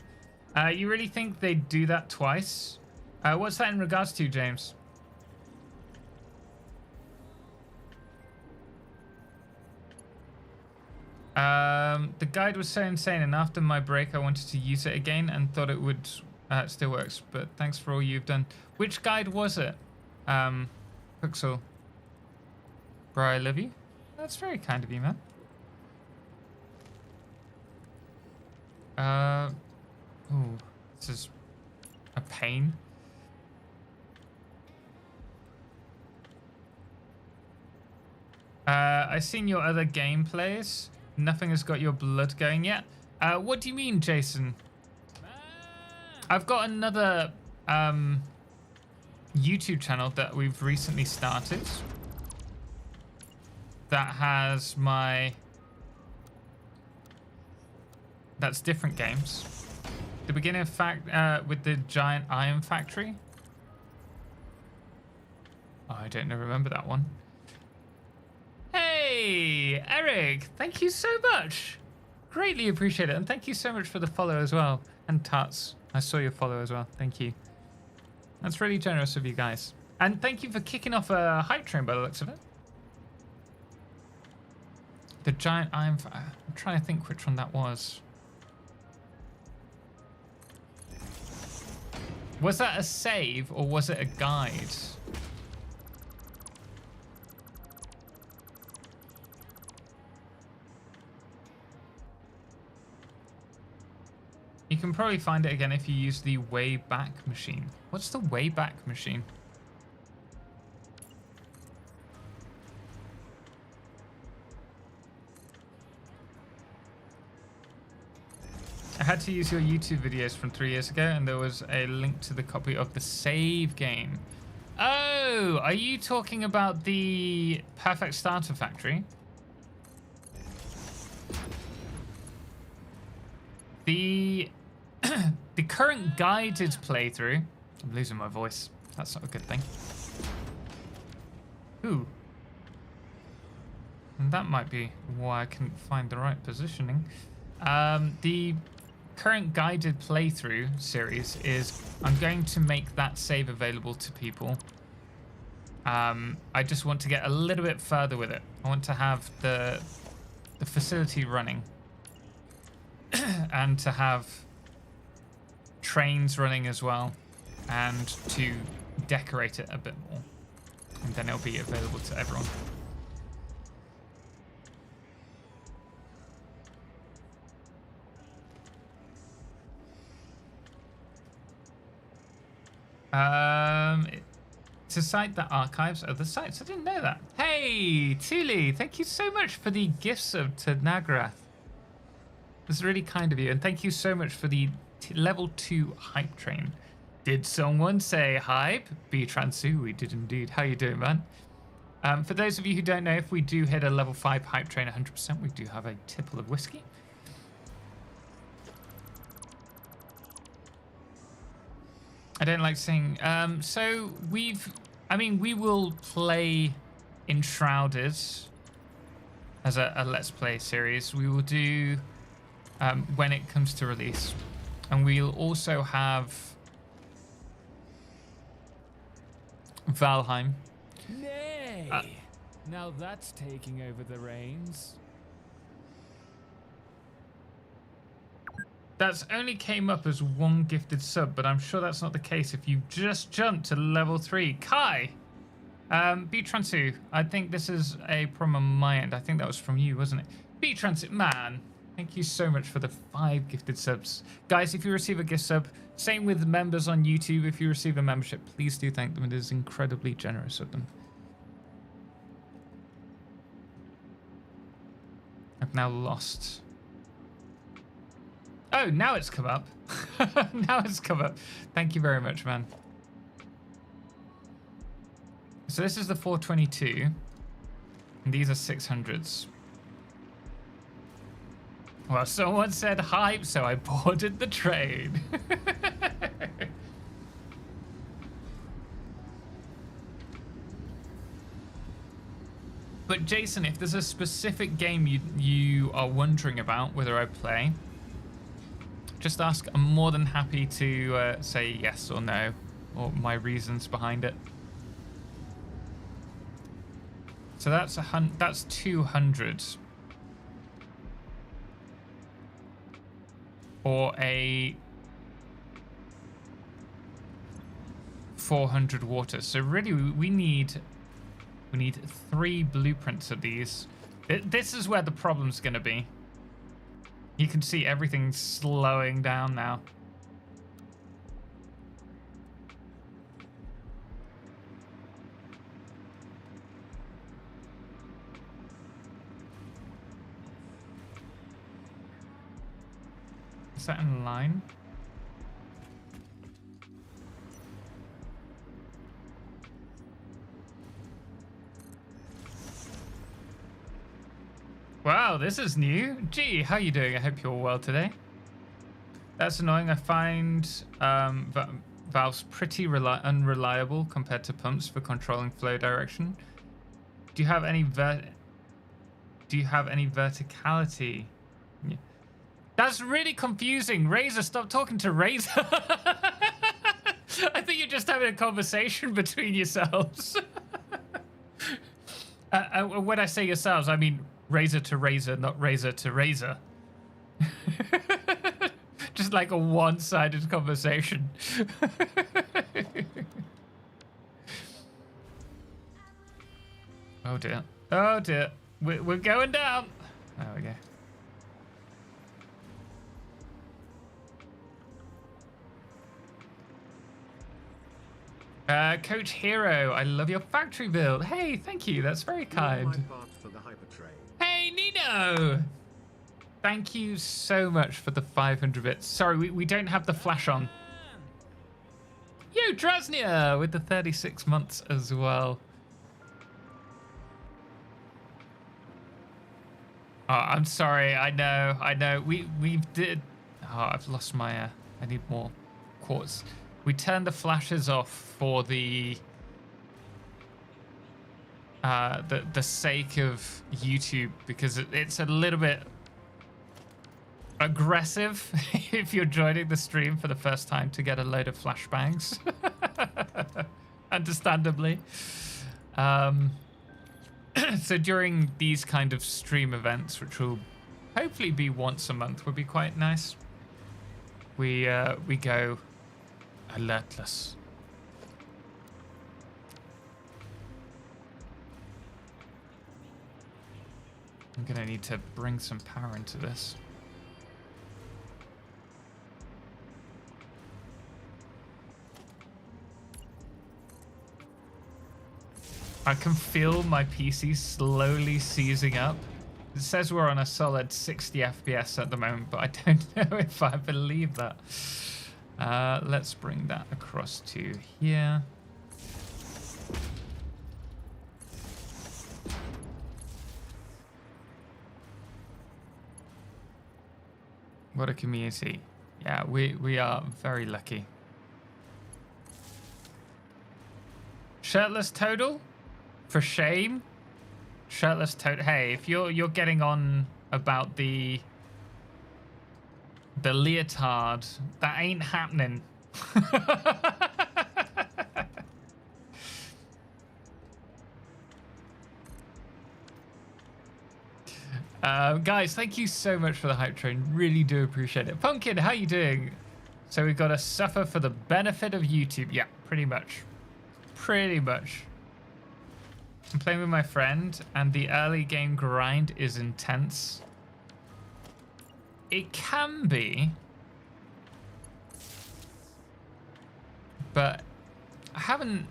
You really think they'd do that twice? What's that in regards to, James? The guide was so insane, and after my break, I wanted to use it again and thought it would still works. But thanks for all you've done. Which guide was it? Pixel. Bro, I love you. That's very kind of you, man. Ooh, this is a pain. I've seen your other gameplays. Nothing has got your blood going yet. What do you mean, Jason? I've got another YouTube channel that we've recently started that has that's different games. The beginning of with the giant iron factory. Oh, I don't remember that one. Hey, Eric, thank you so much. Greatly appreciate it, and thank you so much for the follow as well. And Tuts, I saw your follow as well. Thank you. That's really generous of you guys. And thank you for kicking off a hype train by the looks of it. The giant iron. I'm trying to think which one that was. Was that a save or was it a guide? You can probably find it again if you use the Wayback Machine. What's the Wayback Machine? I had to use your YouTube videos from 3 years ago, and there was a link to the copy of the save game. Oh, are you talking about the Perfect Starter Factory? The the current guided playthrough. I'm losing my voice. That's not a good thing. Ooh. And that might be why I couldn't find the right positioning. The current guided playthrough series is I'm going to make that save available to people. I just want to get a little bit further with it. I want to have the facility running and to have trains running as well, and to decorate it a bit more, and then it'll be available to everyone. To cite the archives of the sites. I didn't know that. Hey, Thule, thank you so much for the gift sub to Nagrath. That's really kind of you, and thank you so much for the level 2 hype train. Did someone say hype? B Transu, we did indeed. How you doing, man? For those of you who don't know, if we do hit a level 5 hype train 100%, we do have a tipple of whiskey. I don't like saying. So we will play Enshrouded as a Let's Play series. We will do when it comes to release. And we'll also have Valheim. Nay! Now that's taking over the reins. That's only came up as one gifted sub, but I'm sure that's not the case if you just jumped to level 3. Kai! B-Transu, I think this is a problem on my end. I think that was from you, wasn't it? B-Transu, man, thank you so much for the 5 gifted subs. Guys, if you receive a gift sub, same with members on YouTube, if you receive a membership, please do thank them. It is incredibly generous of them. I've now lost. Oh, now it's come up. Now it's come up. Thank you very much, man. So this is the 422. And these are 600s. Well, someone said hype, so I boarded the train. But Jason, if there's a specific game you are wondering about whether I play, just ask. I'm more than happy to say yes or no, or my reasons behind it. So that's that's 200, or a 400 water. So really, we need 3 blueprints of these. This is where the problem's going to be. You can see everything's slowing down now. Is that in line? Wow, this is new. Gee, how you doing? I hope you're well today. That's annoying. I find valves pretty unreliable compared to pumps for controlling flow direction. Do you have any verticality? Yeah. That's really confusing. Razor, stop talking to Razor. I think you're just having a conversation between yourselves. When I say yourselves, I mean razor to razor, not razor to razor. Just like a one-sided conversation. Oh dear. Oh dear. We're going down. There we go. Coach Hero, I love your factory build. Hey, thank you. That's very kind. My part for the hypertrain. Hey, Nino! Thank you so much for the 500 bits. Sorry, we don't have the flash on. Yo, Drasnia with the 36 months as well. Oh, I'm sorry. I know. We did. Oh, I've lost my. I need more quartz. We turned the flashes off for the sake of YouTube because it's a little bit aggressive if you're joining the stream for the first time to get a load of flashbangs. Understandably. So during these kind of stream events, which will hopefully be once a month, would be quite nice. We go alertless. I'm gonna need to bring some power into this. I can feel my PC slowly seizing up. It says we're on a solid 60 FPS at the moment, but I don't know if I believe that. Let's bring that across to here. What a community. Yeah, we are very lucky. Shirtless total? For shame? Shirtless total. Hey, if you're getting on about the The leotard. That ain't happening. Guys, thank you so much for the hype train. Really do appreciate it. Pumpkin, how you doing? So we've got to suffer for the benefit of YouTube. Yeah, pretty much. Pretty much. I'm playing with my friend, and the early game grind is intense. It can be. But I haven't...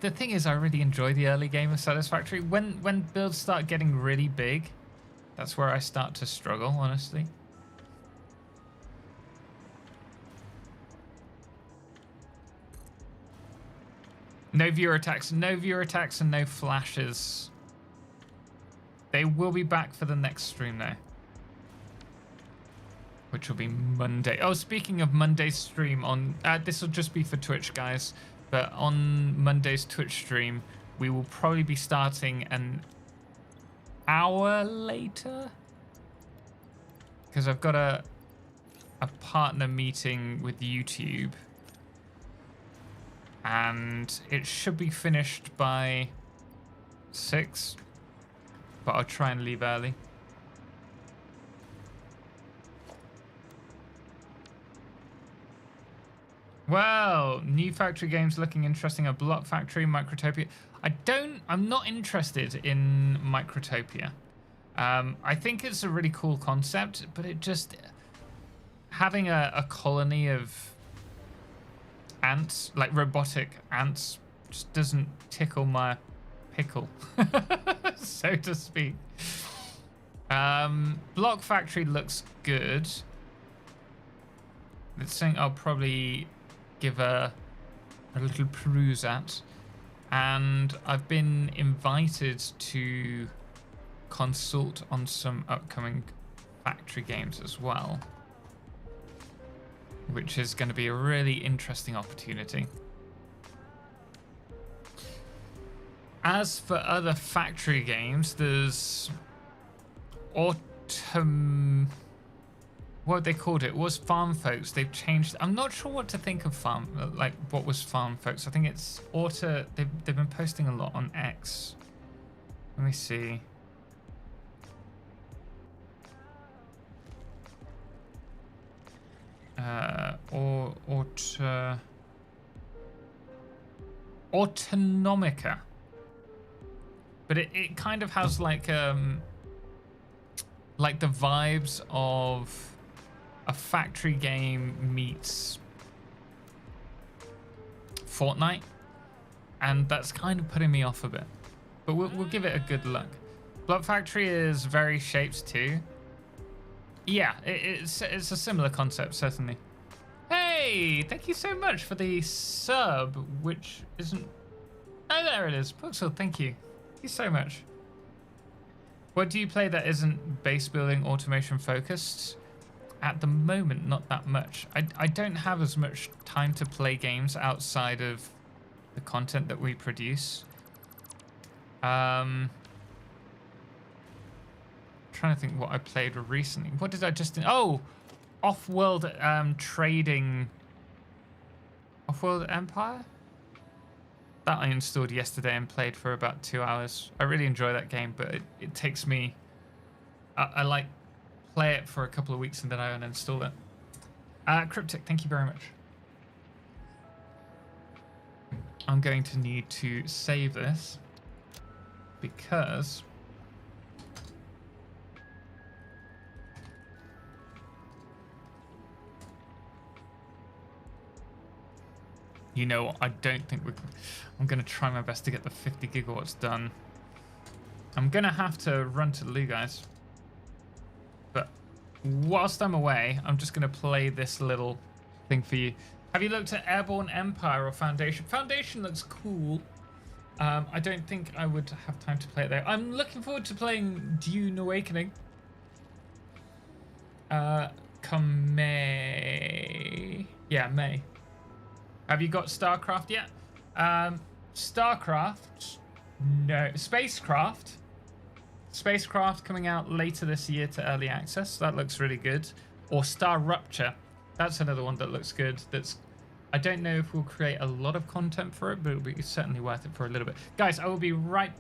the thing is, I really enjoy the early game of Satisfactory. When builds start getting really big, that's where I start to struggle, honestly. No viewer attacks, and no flashes. They will be back for the next stream though, which will be Monday. Oh, speaking of Monday's stream, on this will just be for Twitch, guys. But on Monday's Twitch stream, we will probably be starting an hour later, because I've got a partner meeting with YouTube, and it should be finished by 6, but I'll try and leave early. Well, new factory games looking interesting. A Block Factory, Microtopia. I'm not interested in Microtopia. I think it's a really cool concept, but it just, having a colony of ants, like robotic ants, just doesn't tickle my pickle, so to speak. Block Factory looks good. It's something I'll probably give a little peruse at, and I've been invited to consult on some upcoming factory games as well, which is going to be a really interesting opportunity. As for other factory games, there's Autumn... What they called it was Farm Folks. They've changed. I'm not sure what to think of what was Farm Folks. I think it's They've been posting a lot on X. Let me see. Autonomica. But it kind of has like the vibes of a factory game meets Fortnite, and that's kind of putting me off a bit, but we'll give it a good look. Block Factory is very shaped too. Yeah, it's a similar concept, certainly. Hey, thank you so much for the sub, which isn't... Oh, there it is. Pixel, thank you. Thank you so much. What do you play that isn't base building automation focused? At the moment, not that much. I don't have as much time to play games outside of the content that we produce. Trying to think what I played recently. What did I just... Oh! Off-World Trading... Off-World Empire? That I installed yesterday and played for about 2 hours. I really enjoy that game, but it takes me... I like... play it for a couple of weeks and then I uninstall it. Cryptic, thank you very much. I'm going to need to save this because you know, I don't think I'm going to try my best to get the 50 gigawatts done. I'm going to have to run to the loo, guys. But whilst I'm away, I'm just going to play this little thing for you. Have you looked at Airborne Empire or Foundation? Foundation looks cool. I don't think I would have time to play it there. I'm looking forward to playing Dune Awakening. Come May. Yeah, May. Have you got StarCraft yet? StarCraft? No. Spacecraft? Spacecraft coming out later this year to early access. That looks really good. Or Star Rupture. That's another one that looks good. I don't know if we'll create a lot of content for it, but it'll be certainly worth it for a little bit. Guys, I will be right...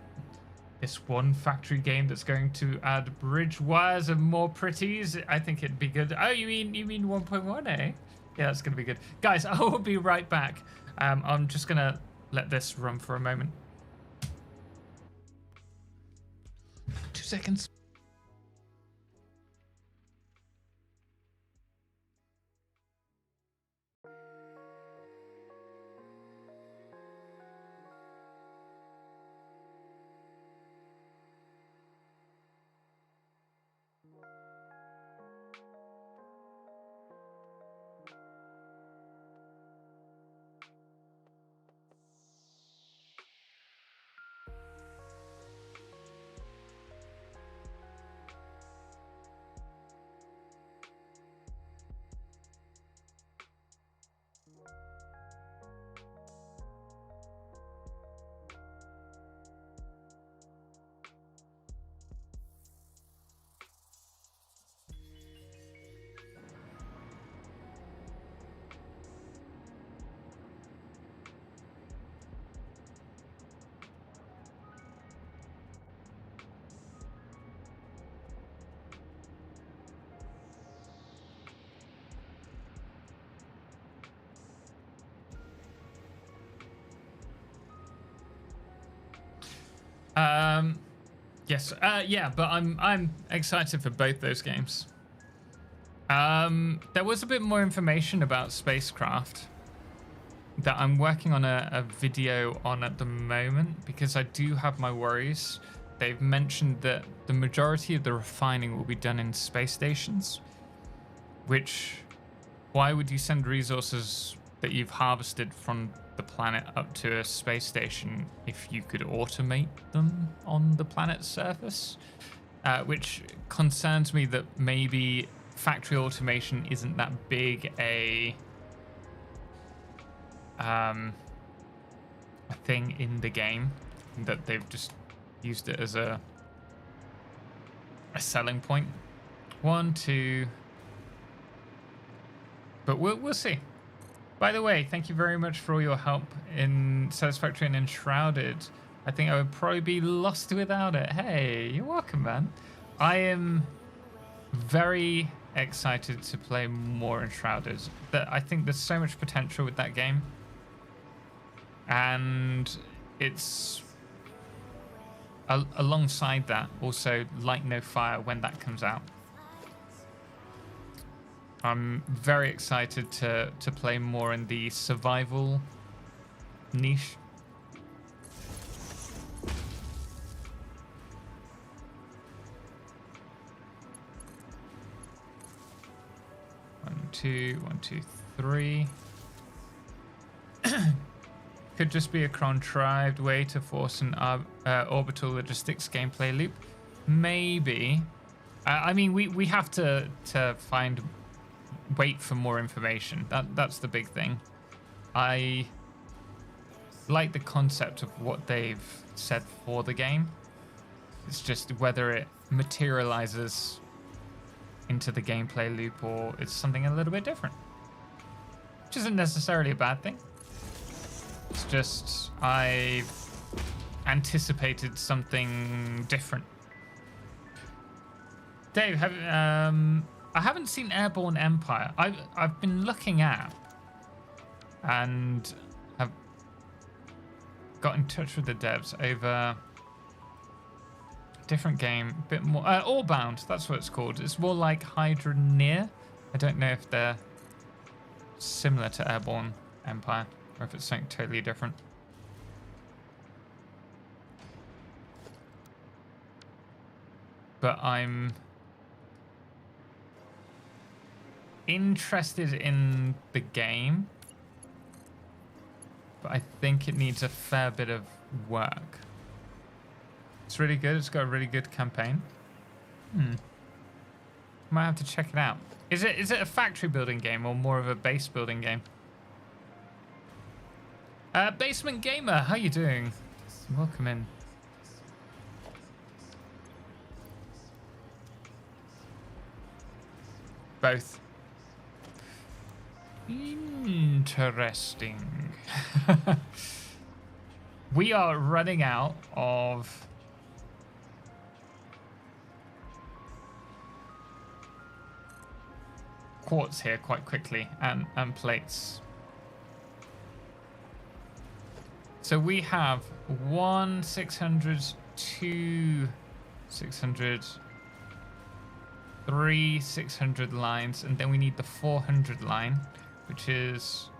This one factory game that's going to add bridge wires and more pretties. I think it'd be good. Oh, you mean 1.1, eh? Yeah, that's going to be good. Guys, I will be right back. I'm just going to let this run for a moment. 2 seconds. Yes, yeah, but I'm excited for both those games. There was a bit more information about Spacecraft that I'm working on a video on at the moment because I do have my worries. They've mentioned that the majority of the refining will be done in space stations, which, why would you send resources that you've harvested from the planet up to a space station if you could automate them on the planet's surface? Which concerns me that maybe factory automation isn't that big a thing in the game, that they've just used it as a selling point. 1, 2, but we'll see. By the way, thank you very much for all your help in Satisfactory and Enshrouded. I think I would probably be lost without it. Hey, you're welcome, man. I am very excited to play more Enshrouded. I think there's so much potential with that game. And it's... alongside that, also Light No Fire when that comes out. I'm very excited to play more in the survival niche. One, two, three. Could just be a contrived way to force an orbital logistics gameplay loop. Maybe. I mean, we have to wait for more information. That's the big thing. I like the concept of what they've said for the game. It's just whether it materializes into the gameplay loop or it's something a little bit different, which isn't necessarily a bad thing. It's just I've anticipated something different. Dave, I haven't seen Airborne Empire. I've been looking at and have got in touch with the devs over a different game, a bit more Allbound. That's what it's called. It's more like Hydra Near. I don't know if they're similar to Airborne Empire or if it's something totally different. But I'm interested in the game, but I think it needs a fair bit of work. It's really good. It's got a really good campaign. Might have to check it out. Is it a factory building game or more of a base building game? Basement Gamer, how you doing? Welcome in. both. Interesting. We are running out of quartz here quite quickly, and plates. So we have 1 600, 2 600, 3 600 lines, and then we need the 400 line, which is...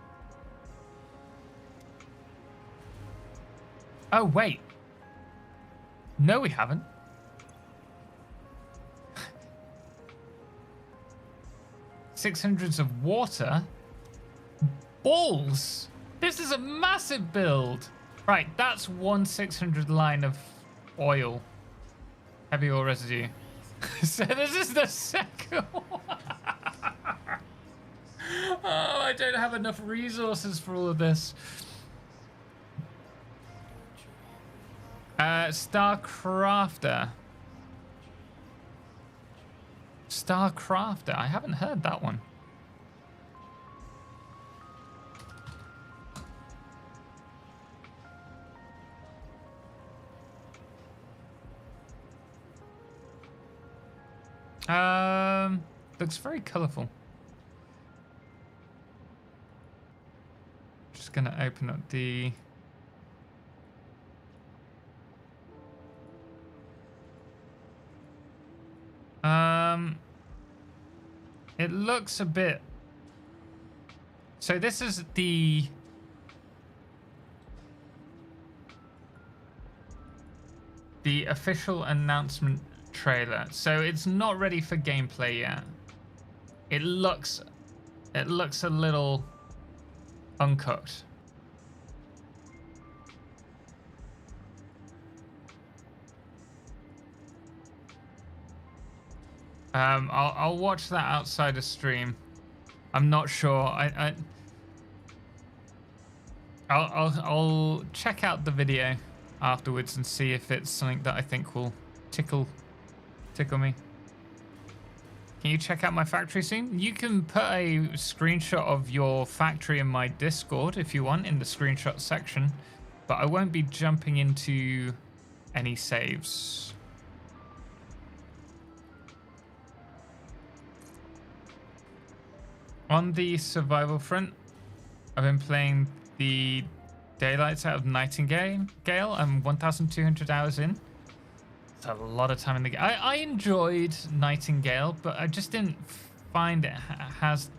Oh, wait. No, we haven't. Six hundreds of water? Balls! This is a massive build! Right, that's 1 600 line of oil. Heavy oil residue. So this is the second one. Oh, I don't have enough resources for all of this. Starcrafter. Starcrafter. I haven't heard that one. Looks very colorful. Just gonna open up the... It looks a bit... So this is the... official announcement trailer. So it's not ready for gameplay yet. It looks a little uncooked. I'll watch that outside of stream. I'm not sure. I'll check out the video afterwards and see if it's something that I think will tickle me. Can you check out my factory soon? You can put a screenshot of your factory in my Discord if you want, in the screenshot section, but I won't be jumping into any saves. On the survival front, I've been playing the daylights out of Nightingale. I'm 1,200 hours in. It's a lot of time in the game. I enjoyed Nightingale, but I just didn't find it has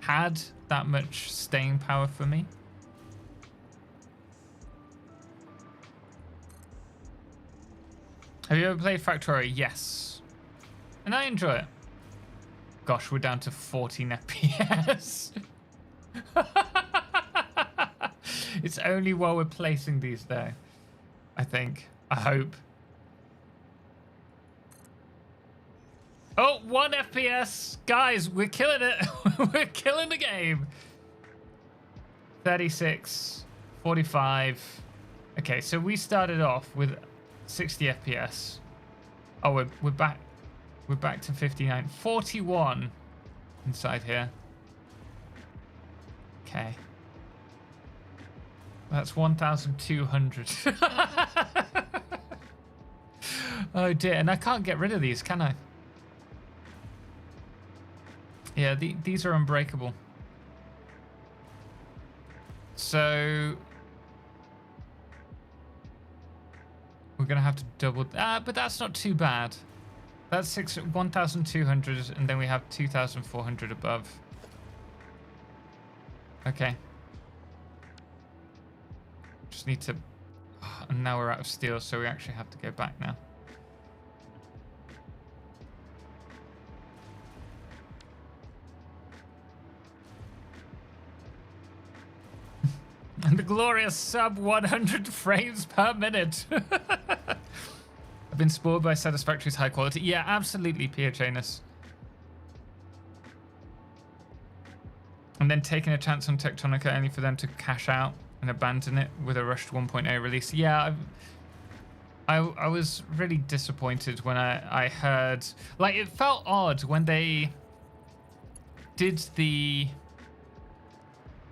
had that much staying power for me. Have you ever played Factorio? Yes. And I enjoy it. Gosh, we're down to 14 FPS. It's only while we're placing these there, I think. I hope. Oh, 1 FPS. Guys, we're killing it. We're killing the game. 36, 45. Okay, so we started off with 60 FPS. Oh, we're back. We're back to 59. 41 inside here. Okay. That's 1,200. Oh dear, and I can't get rid of these, can I? Yeah, these are unbreakable. So we're gonna have to double. But that's not too bad. That's 1,200, and then we have 2,400 above. Okay. Just need to... And now we're out of steel, so we actually have to go back now. And the glorious sub 100 frames per minute. I've been spoiled by Satisfactory's high quality. Yeah, absolutely, PHAnus. And then taking a chance on Tectonica only for them to cash out and abandon it with a rushed 1.0 release. Yeah, I was really disappointed when I heard, like, it felt odd when they did the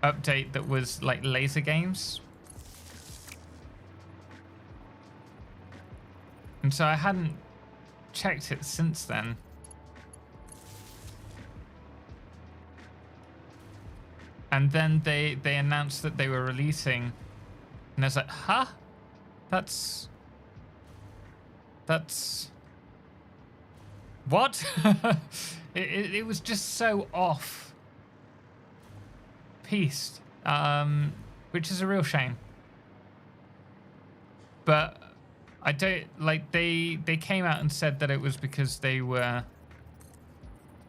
update that was like laser games. And so I hadn't checked it since then. And then they announced that they were releasing, and I was like, huh? That's what? it was just so off piste, which is a real shame. But I don't like they came out and said that it was because they were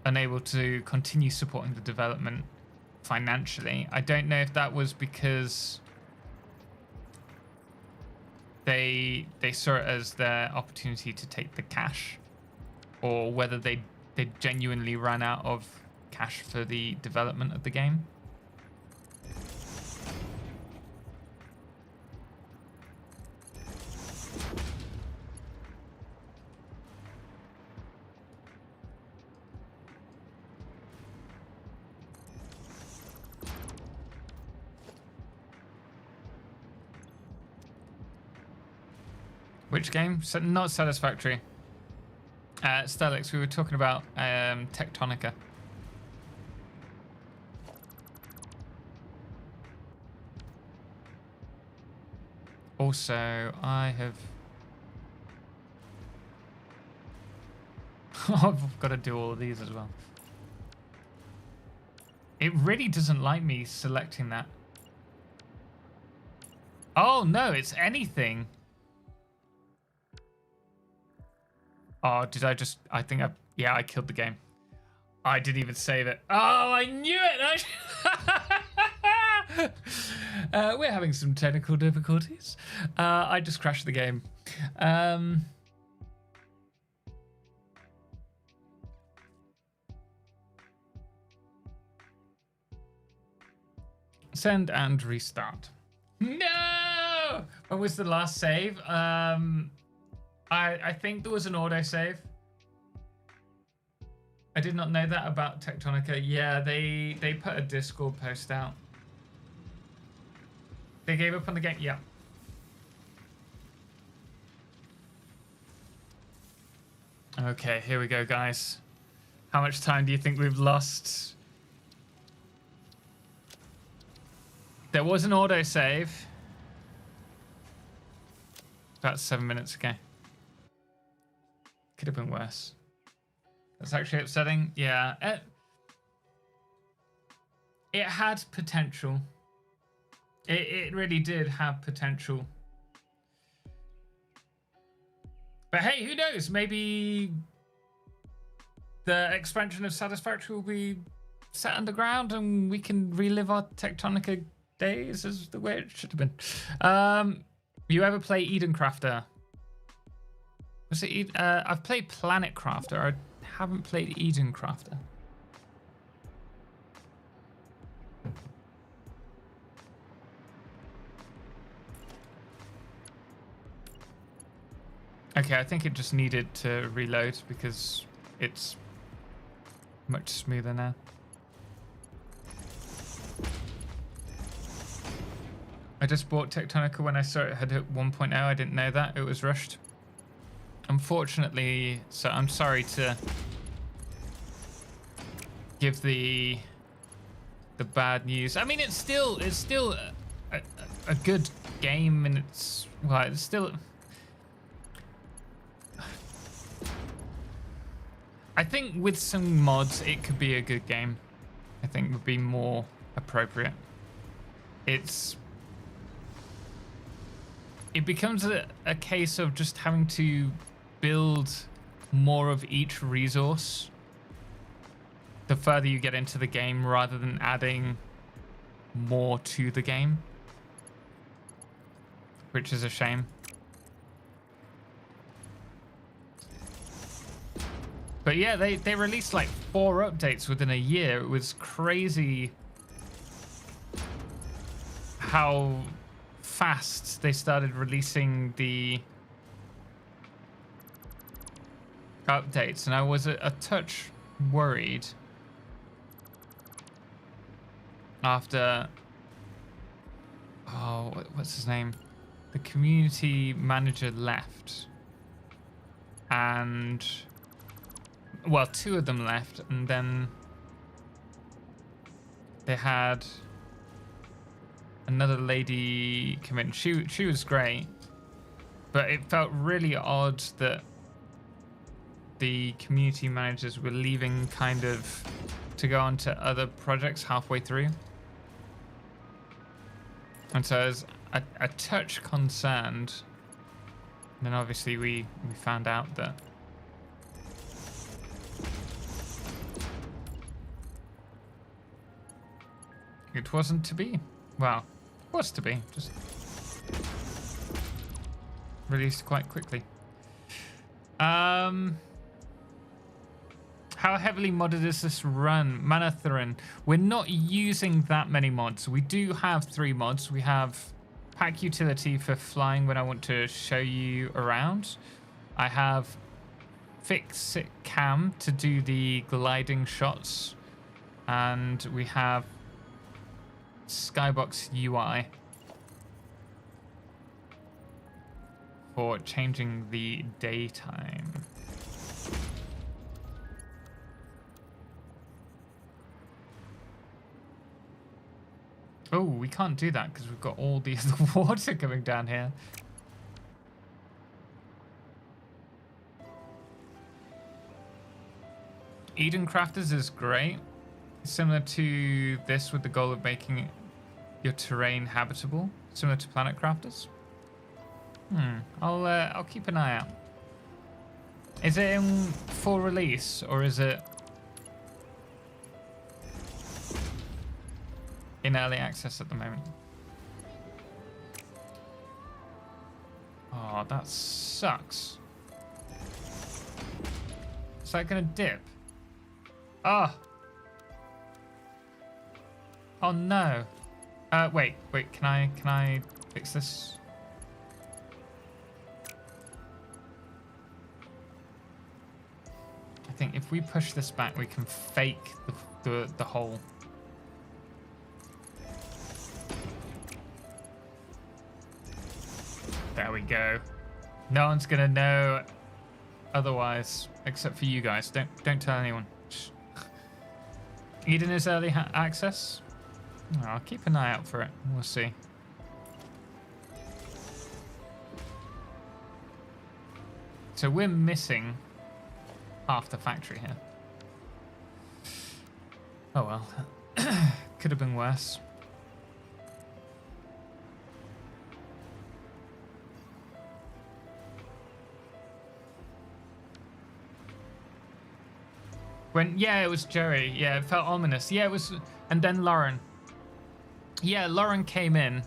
unable to continue supporting the development financially. I don't know if that was because they saw it as their opportunity to take the cash, or whether they genuinely ran out of cash for the development of the game. Which game? Not Satisfactory. Stellax, we were talking about Tectonica. Also, I have... I've got to do all of these as well. It really doesn't like me selecting that. Oh, no, it's anything. Oh, did I just... I think I... Yeah, I killed the game. I didn't even save it. Oh, I knew it! We're having some technical difficulties. I just crashed the game. Send and restart. No! When was the last save? I think there was an autosave. I did not know that about Tectonica. Yeah, they put a Discord post out. They gave up on the game. Yeah. Okay, here we go, guys. How much time do you think we've lost? There was an autosave. About 7 minutes ago. Could have been worse. That's actually upsetting. Yeah. It had potential. It really did have potential. But hey, who knows? Maybe the expansion of Satisfactory will be set underground and we can relive our Tectonica days as the way it should have been. You ever play Eden Crafter? Was it? I've played Planet Crafter. I haven't played Eden Crafter. Okay, I think it just needed to reload because it's much smoother now. I just bought Tectonica when I saw it had hit 1.0. I didn't know that. It was rushed. Unfortunately, so I'm sorry to give the bad news. I mean, it's still a good game, and it's still. I think with some mods, it could be a good game. I think would be more appropriate. It becomes a case of just having to build more of each resource the further you get into the game, rather than adding more to the game, which is a shame. But yeah, they released like 4 updates within a year. It was crazy how fast they started releasing the updates, and I was a touch worried after, oh, what's his name? The community manager left, and, well, 2 of them left, and then they had another lady come in. She was great, but it felt really odd that the community managers were leaving kind of to go on to other projects halfway through. And so I was a touch concerned. And then obviously we found out that it wasn't to be. Well, it was to be, just released quite quickly. How heavily modded is this run? Manatharan. We're not using that many mods. We do have 3 mods. We have pack utility for flying when I want to show you around. I have FICSIT cam to do the gliding shots. And we have Skybox UI for changing the daytime. Oh, we can't do that because we've got all the other water coming down here. Eden Crafters is great. Similar to this with the goal of making your terrain habitable. Similar to Planet Crafters. I'll keep an eye out. Is it in full release or is it in early access at the moment? Oh, that sucks. Is that gonna dip? Ah. Oh no. Wait, can I fix this? I think if we push this back, we can fake the hole. There we go. No one's gonna know otherwise, except for you guys. Don't tell anyone. Shh. Eden is early access. Oh, I'll keep an eye out for it. We'll see. So we're missing half the factory here. Oh well. Could have been worse. Yeah, it was Jerry. Yeah, it felt ominous. Yeah, it was, and then Lauren. Yeah, Lauren came in.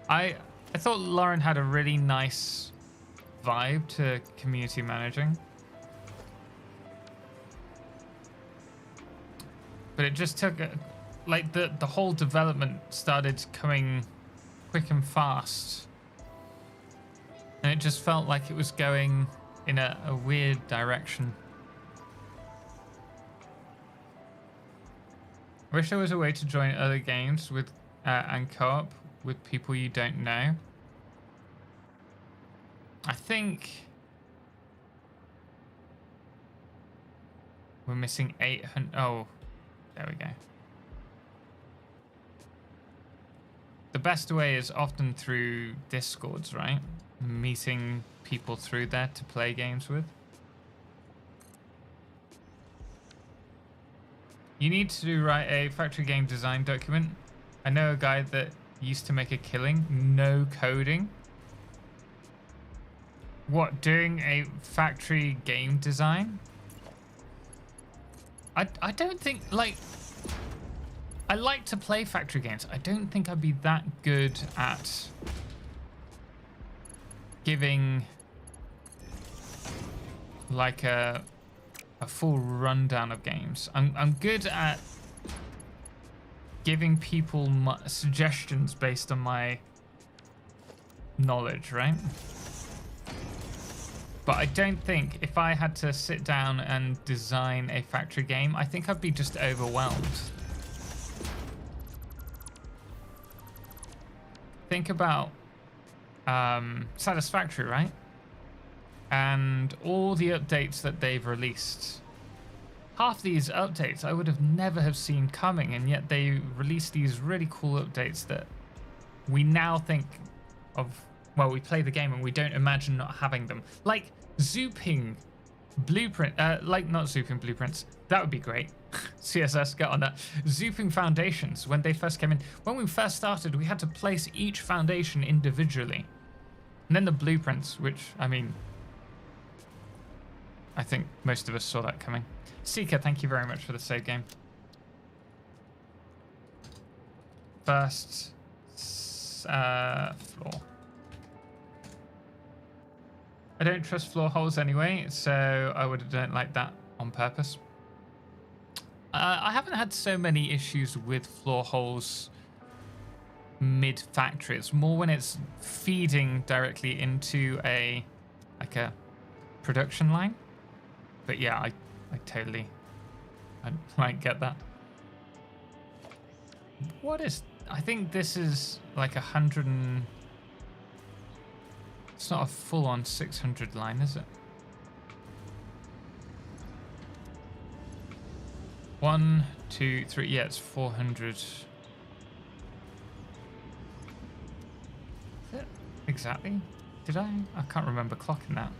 I thought Lauren had a really nice vibe to community managing. But it just took, like the whole development started coming quick and fast. And it just felt like it was going in a weird direction. I wish there was a way to join other games with and co-op with people you don't know. I think we're missing 800. Oh, there we go. The best way is often through Discords, right? Meeting people through there to play games with. You need to write a factory game design document. I know a guy that used to make a killing, no coding. What, doing a factory game design? I don't think, like, I like to play factory games. I don't think I'd be that good at giving like a full rundown of games. I'm good at giving people suggestions based on my knowledge, right? But I don't think if I had to sit down and design a factory game, I think I'd be just overwhelmed. Think about Satisfactory, right? And all the updates that they've released. Half these updates I would have never have seen coming, and yet they released these really cool updates that we now think of. Well, we play the game and we don't imagine not having them. Like zooping blueprint, like not zooping blueprints. That would be great. CSS, get on that. Zooping foundations when they first came in. When we first started, we had to place each foundation individually. And then the blueprints, which, I mean, I think most of us saw that coming. Seeker, thank you very much for the save game. First floor. I don't trust floor holes anyway, so I don't like that on purpose. I haven't had so many issues with floor holes mid-factory. It's more when it's feeding directly into a production line. But yeah, I totally get that. What is... I think this is like 100 and... It's not a full-on 600 line, is it? 1, 2, 3. Yeah, it's 400. Is it exactly? Did I? I can't remember clocking that.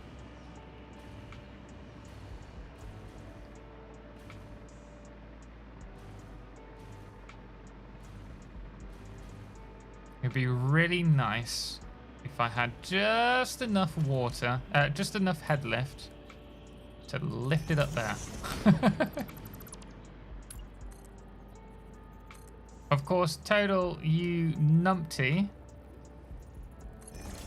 It'd be really nice if I had just enough water, just enough head lift to lift it up there. Of course, Total, you numpty.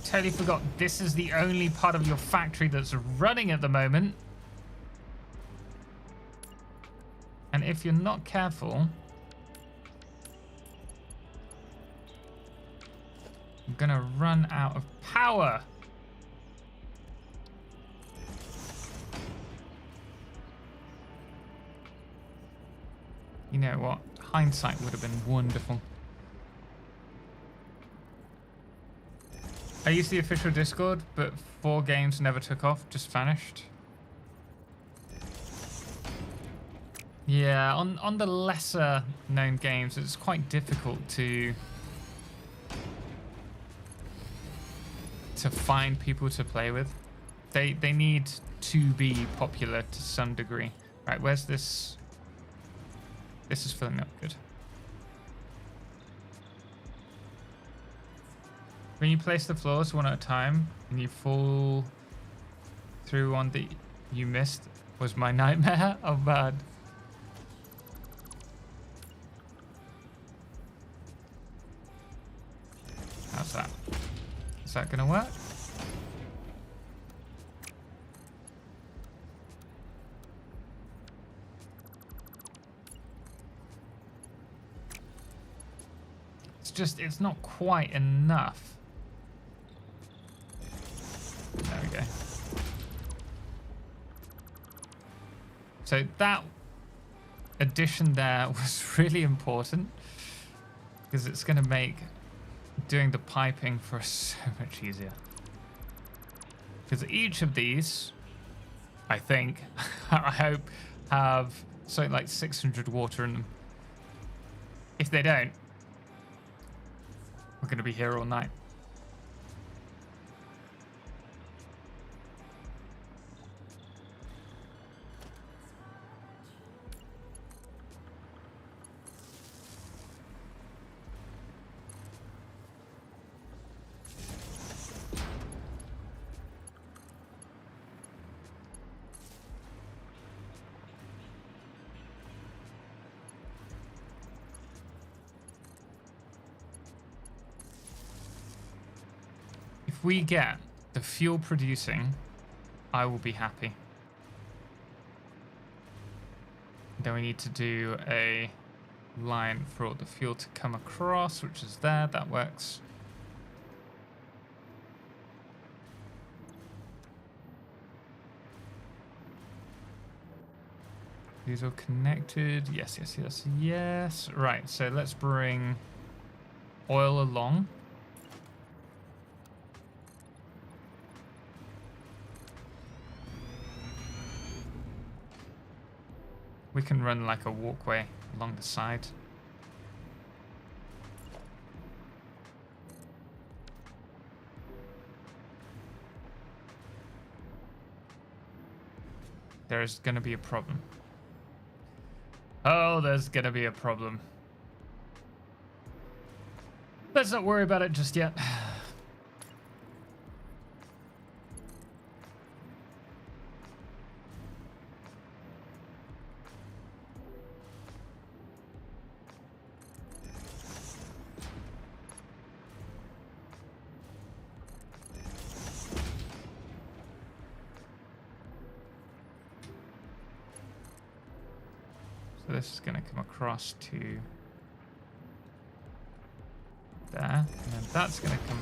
Totally forgot this is the only part of your factory that's running at the moment. And if you're not careful, I'm gonna run out of power. You know what? Hindsight would have been wonderful. I used the official Discord, but 4 games never took off, just vanished. Yeah, on the lesser known games, it's quite difficult to find people to play with. They need to be popular to some degree. Right, where's this? This is filling up good. When you place the floors one at a time and you fall through one that you missed was my nightmare. Oh, bad. How's that? Is that gonna work? It's not quite enough. There we go. So that addition there was really important because it's going to make doing the piping for us so much easier. Because each of these, I think, I hope, have something like 600 water in them. If they don't, we're going to be here all night. If we get the fuel producing, I will be happy. Then we need to do a line for all the fuel to come across, which is there. That works. These are connected. Yes, yes, yes, yes. Right, so let's bring oil along. We can run like a walkway along the side. There's gonna be a problem. Oh, there's gonna be a problem. Let's not worry about it just yet. So this is going to come across to there, and then that's going to come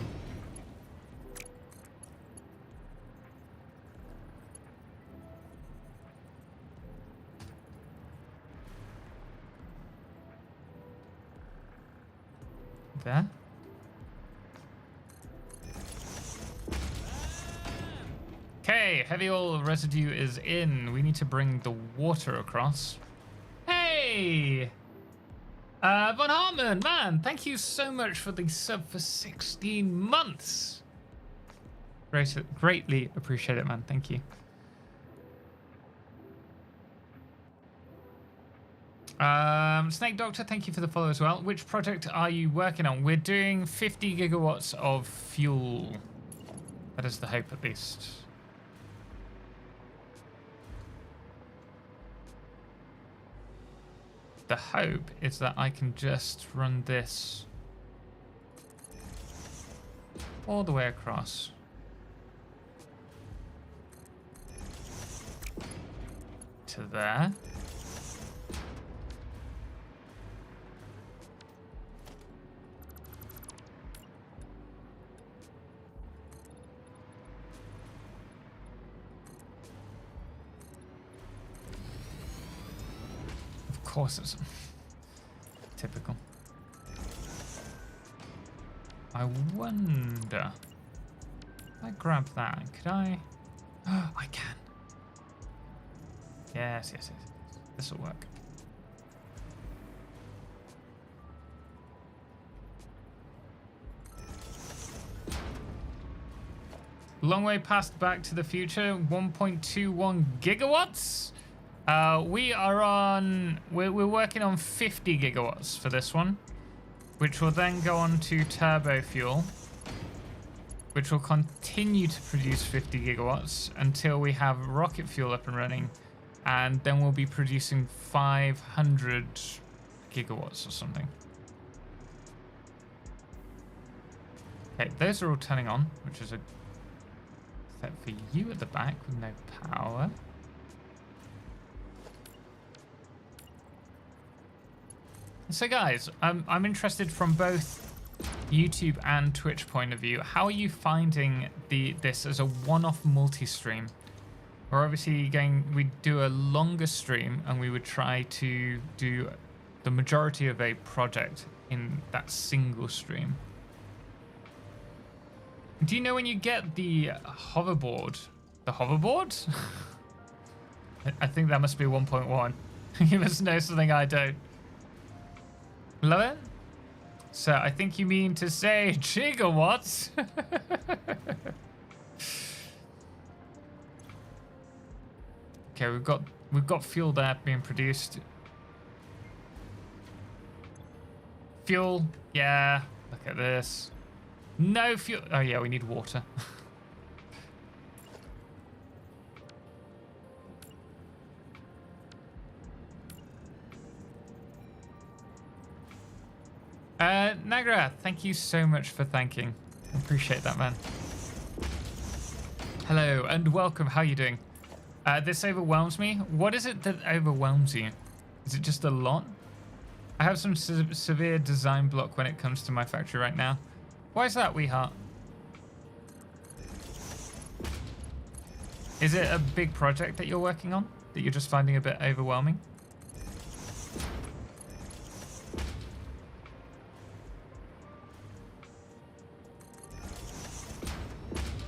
there. Okay, heavy oil residue is in. We need to bring the water across. Hey! Von Hartman, man, thank you so much for the sub for 16 months. Greatly appreciate it, man. Thank you. Snake Doctor, thank you for the follow as well. Which project are you working on? We're doing 50 gigawatts of fuel. That is the hope, at least. The hope is that I can just run this all the way across. To there. Of course it's typical. I wonder if I grab that, could I? Oh, I can. Yes, yes, yes. This will work. Long way past Back to the Future, 1.21 gigawatts. We're working on 50 gigawatts for this one, which will then go on to turbo fuel, which will continue to produce 50 gigawatts until we have rocket fuel up and running, and then we'll be producing 500 gigawatts or something. Okay, those are all turning on, which is a set for you at the back with no power. So guys, I'm interested from both YouTube and Twitch point of view. How are you finding this as a one-off multi-stream? We're obviously we do a longer stream and we would try to do the majority of a project in that single stream. Do you know when you get the hoverboard? The hoverboard? I think that must be 1.1. You must know something I don't. Love it? So I think you mean to say gigawatts. Okay, we've got fuel there being produced. Fuel, yeah. Look at this. No fuel. Oh yeah, we need water. Nagra, thank you so much for thanking. Appreciate that, man. Hello and welcome. How are you doing? This overwhelms me. What is it that overwhelms you? Is it just a lot? I have some severe design block when it comes to my factory right now. Why is that, Weeheart? Is it a big project that you're working on that you're just finding a bit overwhelming?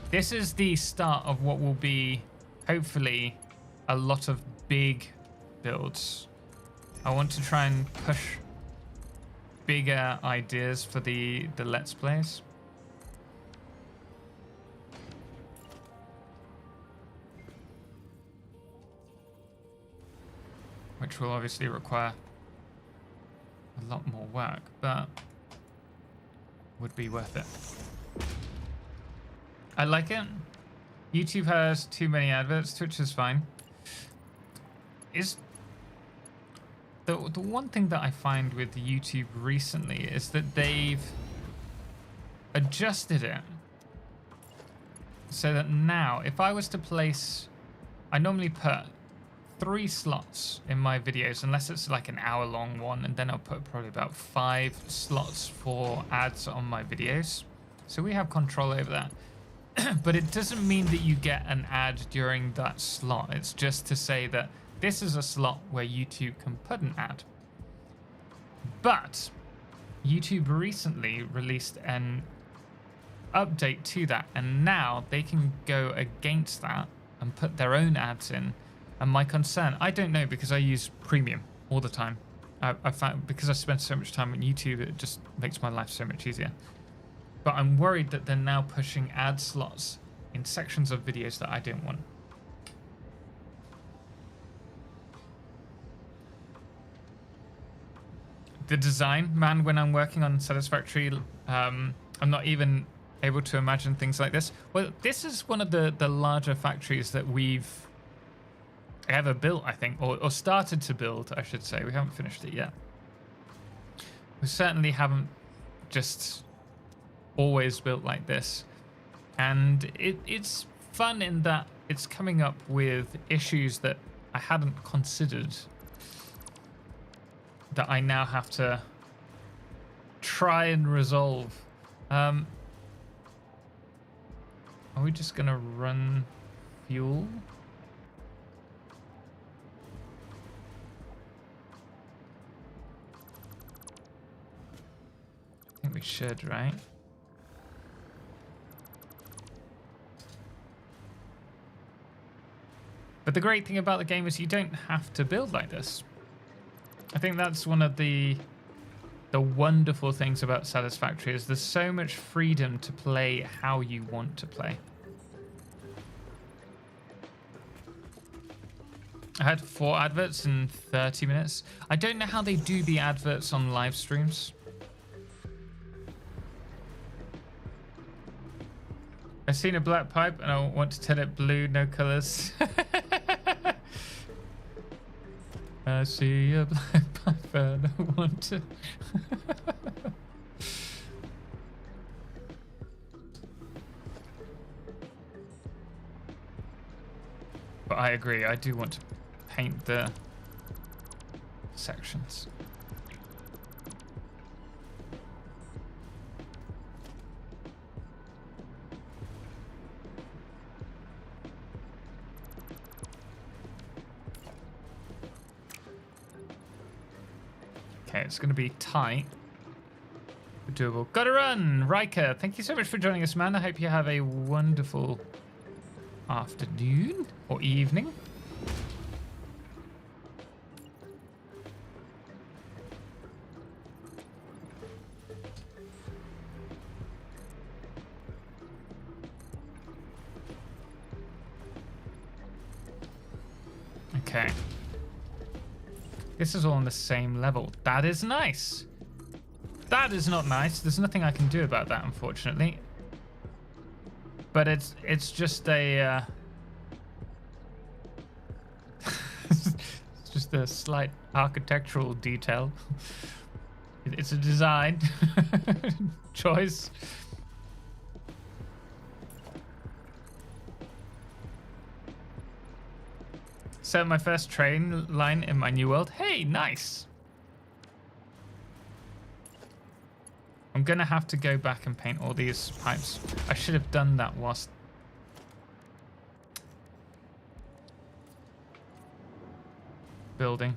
This is the start of what will be, hopefully, a lot of big builds. I want to try and push bigger ideas for the Let's Plays. Which will obviously require a lot more work, but would be worth it. I like it. YouTube has too many adverts. Twitch is fine. Is the one thing that I find with YouTube recently is that they've adjusted it so that now if I was to place, I normally put 3 slots in my videos, unless it's like an hour-long one, and then I'll put probably about 5 slots for ads on my videos. So we have control over that. But it doesn't mean that you get an ad during that slot. It's just to say that this is a slot where YouTube can put an ad. But YouTube recently released an update to that, and now they can go against that and put their own ads in. And my concern, I don't know, because I use premium all the time. I found because I spend so much time on YouTube, it just makes my life so much easier. But I'm worried that they're now pushing ad slots in sections of videos that I don't want. The design, man, when I'm working on Satisfactory, I'm not even able to imagine things like this. Well, this is one of the larger factories that we've ever built, I think, or started to build, I should say. We haven't finished it yet. We certainly haven't just always built like this. And it's fun in that it's coming up with issues that I hadn't considered, that I now have to try and resolve. Are we just gonna run fuel? I think we should, right? But the great thing about the game is you don't have to build like this. I think that's one of the wonderful things about Satisfactory is there's so much freedom to play how you want to play. I had 4 adverts in 30 minutes. I don't know how they do the adverts on live streams. I've seen a black pipe and I want to tell it blue, no colors. I see a black pipe and I want to... But I agree, I do want to paint the sections. Okay, it's going to be tight, but doable. Gotta run! Riker, thank you so much for joining us, man. I hope you have a wonderful afternoon or evening. Okay. This is all on the same level. That is nice. That is not nice. There's nothing I can do about that, unfortunately. But it's just a it's just a slight architectural detail. It's a design choice. So my first train line in my new world. Hey, nice. I'm gonna have to go back and paint all these pipes. I should have done that whilst building.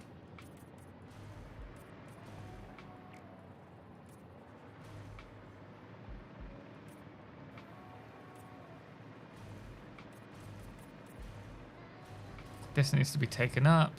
This needs to be taken up.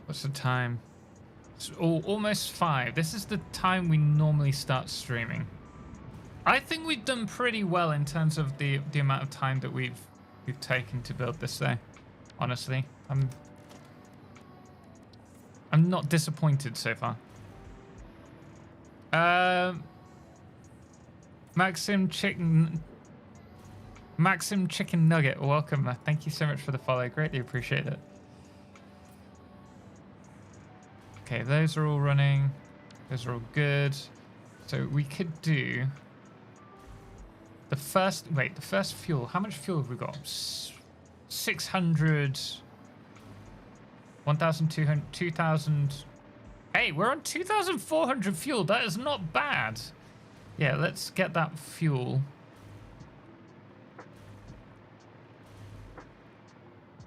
What's the time? It's almost 5. This is the time we normally start streaming. I think we've done pretty well in terms of the amount of time that we've taken to build this though. Honestly, I'm not disappointed so far. Maxim Chicken Nugget, welcome. Thank you so much for the follow. Greatly appreciate it. Okay, those are all running. Those are all good. So we could do the first fuel. How much fuel have we got? 600, 1,200, 2,000. Hey, we're on 2,400 fuel. That is not bad. Yeah, let's get that fuel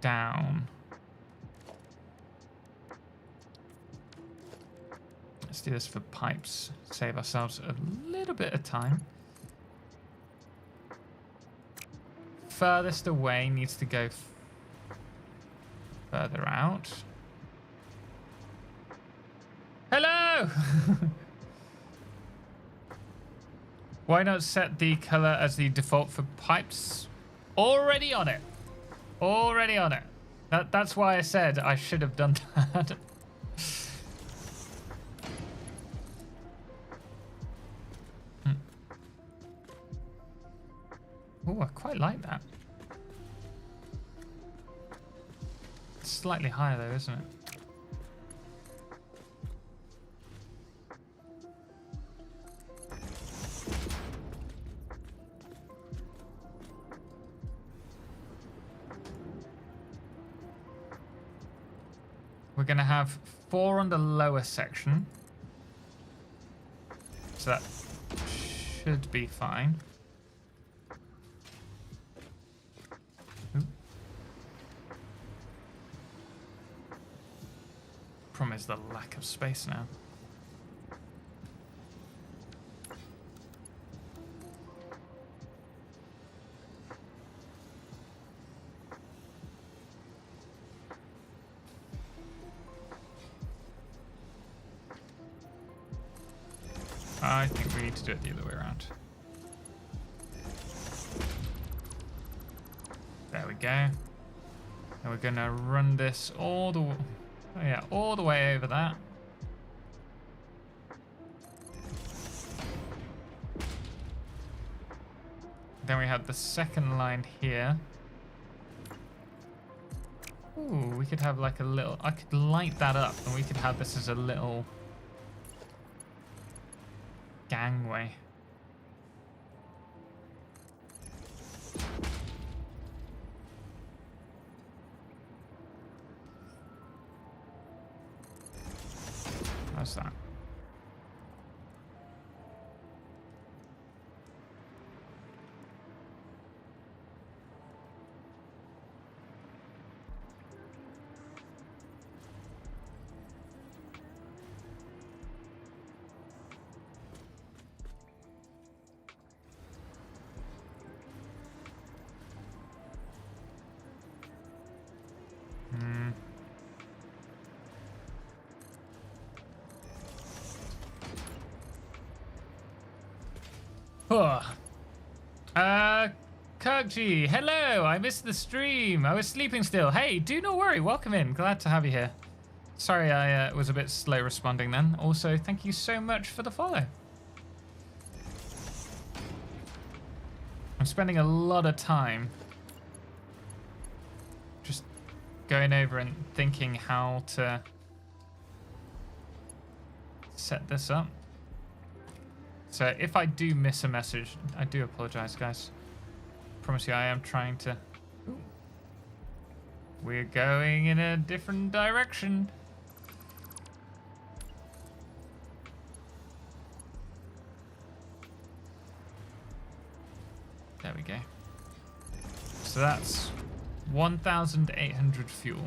down. Let's do this for pipes. Save ourselves a little bit of time. Furthest away needs to go further out. Hello! Why not set the color as the default for pipes? Already on it. Already on it. That's why I said I should have done that. Oh, I quite like that. It's slightly higher though, isn't it? We're going to have 4 on the lower section. So that should be fine. Problem is the lack of space now. I think we need to do it the other way around. There we go. And we're gonna run this all the way. Oh yeah, all the way over that. Then we have the second line here. Ooh, we could have like a little... I could light that up and we could have this as a little gangway. How's that? Kirkji, hello! I missed the stream. I was sleeping still. Hey, do not worry. Welcome in. Glad to have you here. Sorry I was a bit slow responding then. Also, thank you so much for the follow. I'm spending a lot of time just going over and thinking how to set this up. So if I do miss a message, I do apologize, guys. Promise you I am trying to... Ooh. We're going in a different direction. There we go. So that's 1,800 fuel.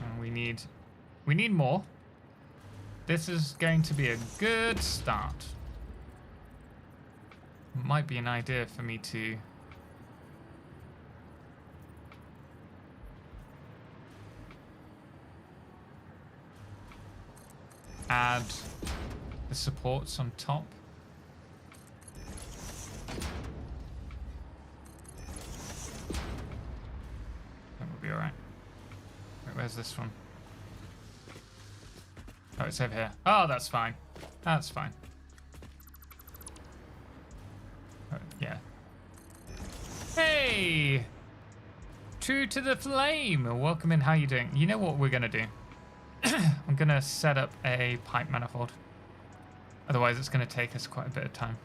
And we need more. This is going to be a good start. Might be an idea for me to add the supports on top. That will be alright. Wait, where's this one? Oh, it's over here. Oh, that's fine. That's fine. Yeah. Hey! True to the flame! Welcome in, how you doing? You know what we're gonna do? I'm gonna set up a pipe manifold. Otherwise it's gonna take us quite a bit of time.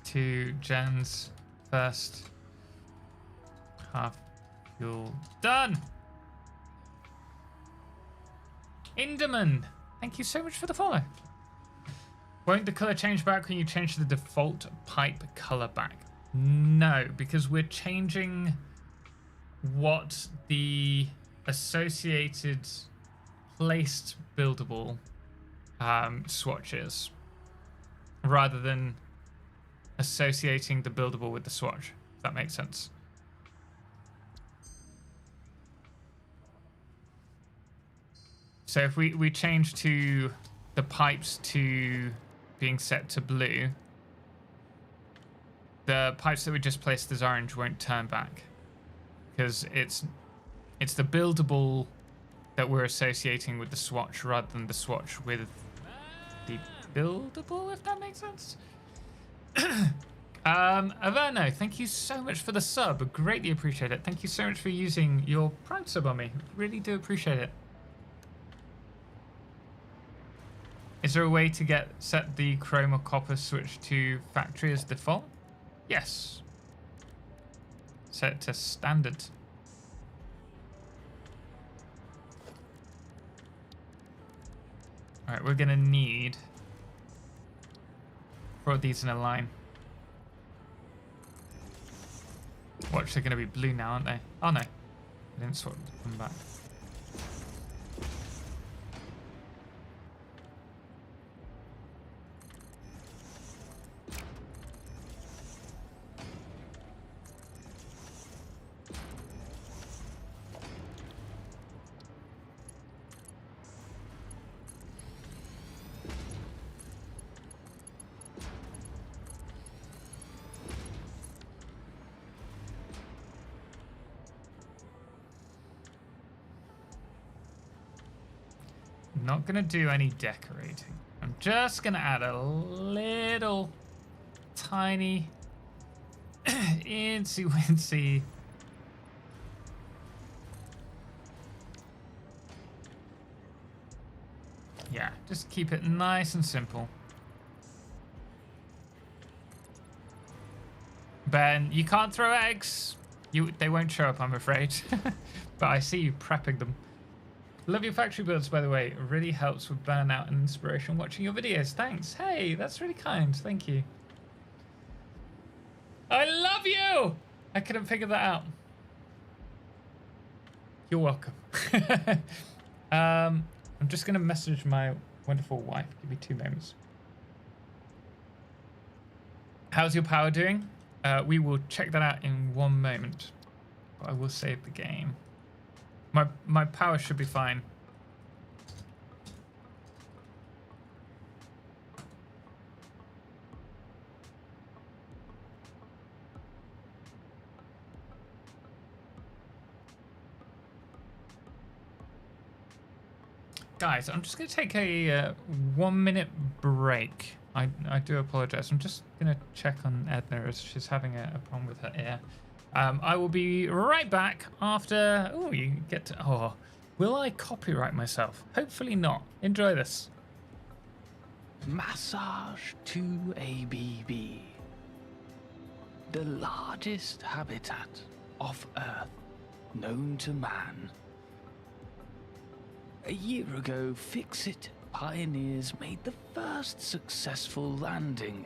Two gens first. Half fuel done. Inderman, thank you so much for the follow. Won't the color change back when you change the default pipe color back? No, because we're changing what the associated placed buildable swatch is, rather than associating the buildable with the swatch, if that makes sense. So if we change to the pipes to being set to blue, the pipes that we just placed as orange won't turn back, because it's the buildable that we're associating with the swatch rather than the swatch with the buildable, if that makes sense. Averno, thank you so much for the sub. Greatly appreciate it. Thank you so much for using your Prime sub on me. Really do appreciate it. Is there a way to set the chrome or copper switch to factory as default? Yes. Set it to standard. Alright, we're gonna need 4 of these in a line. Watch, they're gonna be blue now, aren't they? Oh no. I didn't swap them back. Not gonna do any decorating. I'm just gonna add a little tiny incy wincy yeah, just keep it nice and simple. Ben, you can't throw eggs. They won't show up, I'm afraid. But I see you prepping them. Love your factory builds, by the way. It really helps with burnout and inspiration watching your videos. Thanks. Hey, that's really kind. Thank you. I love you! I couldn't figure that out. You're welcome. I'm just going to message my wonderful wife. Give me 2 moments. How's your power doing? We will check that out in 1 moment. But I will save the game. My power should be fine. Guys, I'm just going to take a 1 minute break. I do apologize. I'm just going to check on Edna as she's having a problem with her ear. I will be right back after... Oh, you get to... Oh, will I copyright myself? Hopefully not. Enjoy this. Massage to ABB, the largest habitat off Earth known to man. A year ago, FICSIT pioneers made the first successful landing,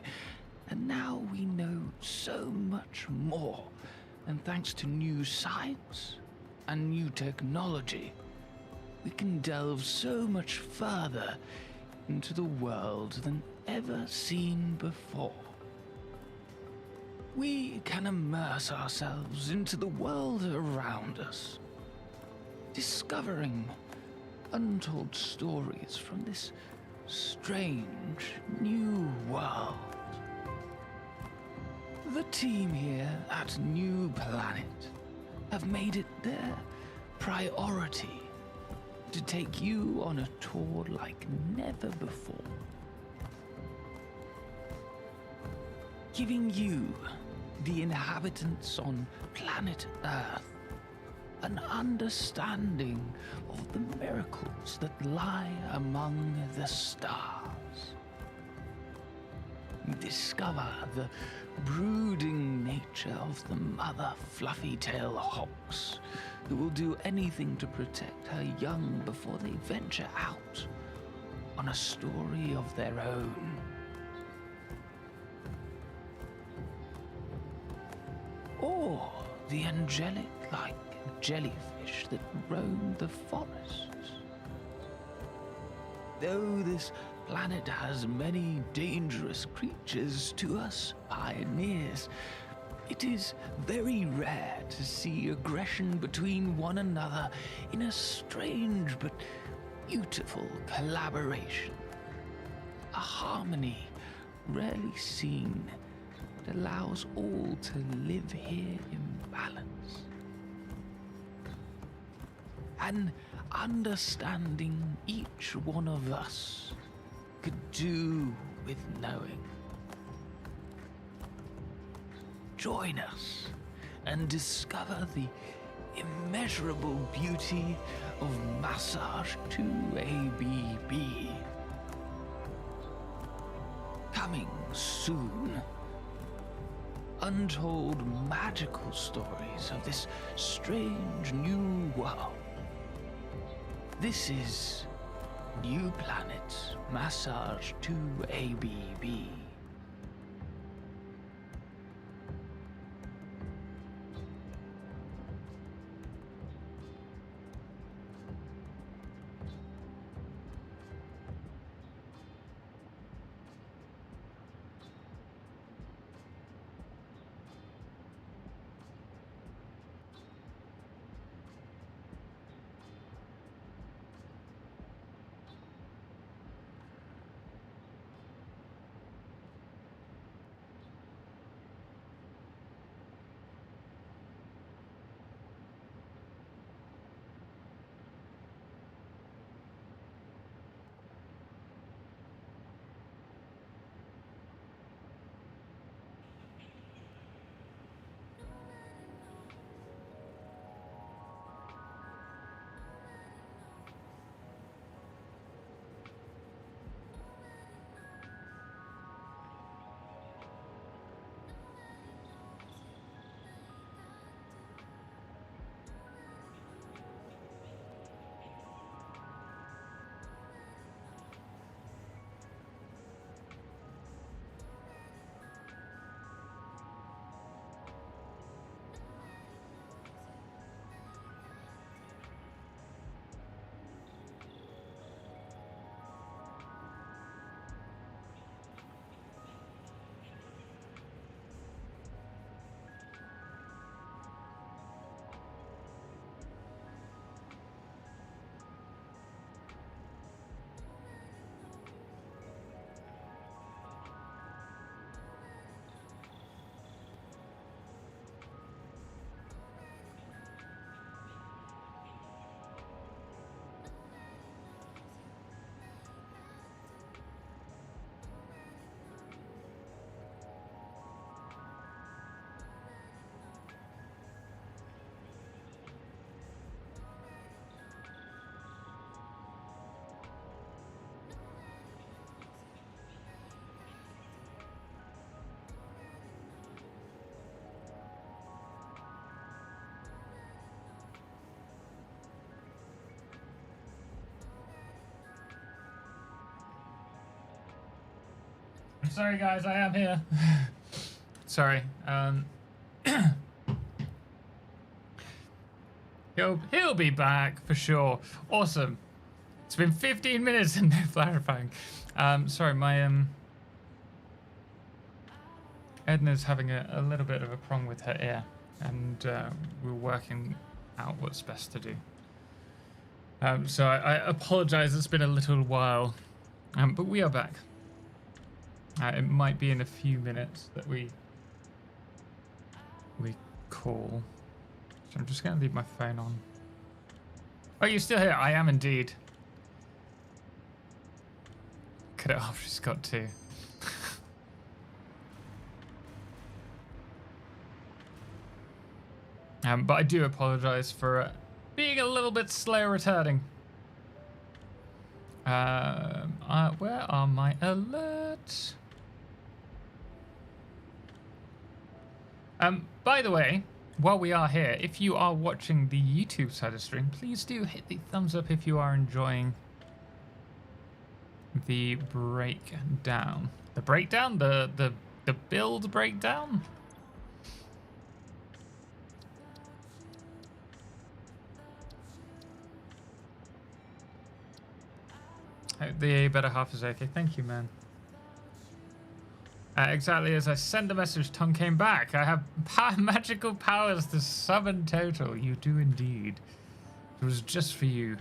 and now we know so much more. And thanks to new science and new technology, we can delve so much further into the world than ever seen before. We can immerse ourselves into the world around us, discovering untold stories from this strange new world. The team here at New Planet have made it their priority to take you on a tour like never before. Giving you, the inhabitants on planet Earth, an understanding of the miracles that lie among the stars. Discover the brooding nature of the mother fluffy-tail hawks, who will do anything to protect her young before they venture out on a story of their own. Or the angelic-like jellyfish that roam the forests. Though this planet has many dangerous creatures to us pioneers, it is very rare to see aggression between one another in a strange but beautiful collaboration. A harmony rarely seen that allows all to live here in balance. An understanding each one of us could do with knowing. Join us and discover the immeasurable beauty of Massage to ABB. Coming soon. Untold magical stories of this strange new world. This is New Planet Massage to ABB. I'm sorry, guys. I am here. Sorry. He'll be back for sure. Awesome. It's been 15 minutes and no flashbang. Sorry, my Edna's having a little bit of a problem with her ear, and we're working out what's best to do. So I apologize. It's been a little while, but we are back. It might be in a few minutes that we call. So I'm just going to leave my phone on. Oh, you're still here? I am indeed. Cut it off. She's got to. But I do apologize for being a little bit slow returning. Where are my alerts? By the way, while we are here, if you are watching the YouTube side of the stream, please do hit the thumbs up if you are enjoying the breakdown. The breakdown? The build breakdown? Hope the better half is okay. Thank you, man. Exactly as I sent the message, Tom came back. I have magical powers to summon Total. You do indeed. It was just for you.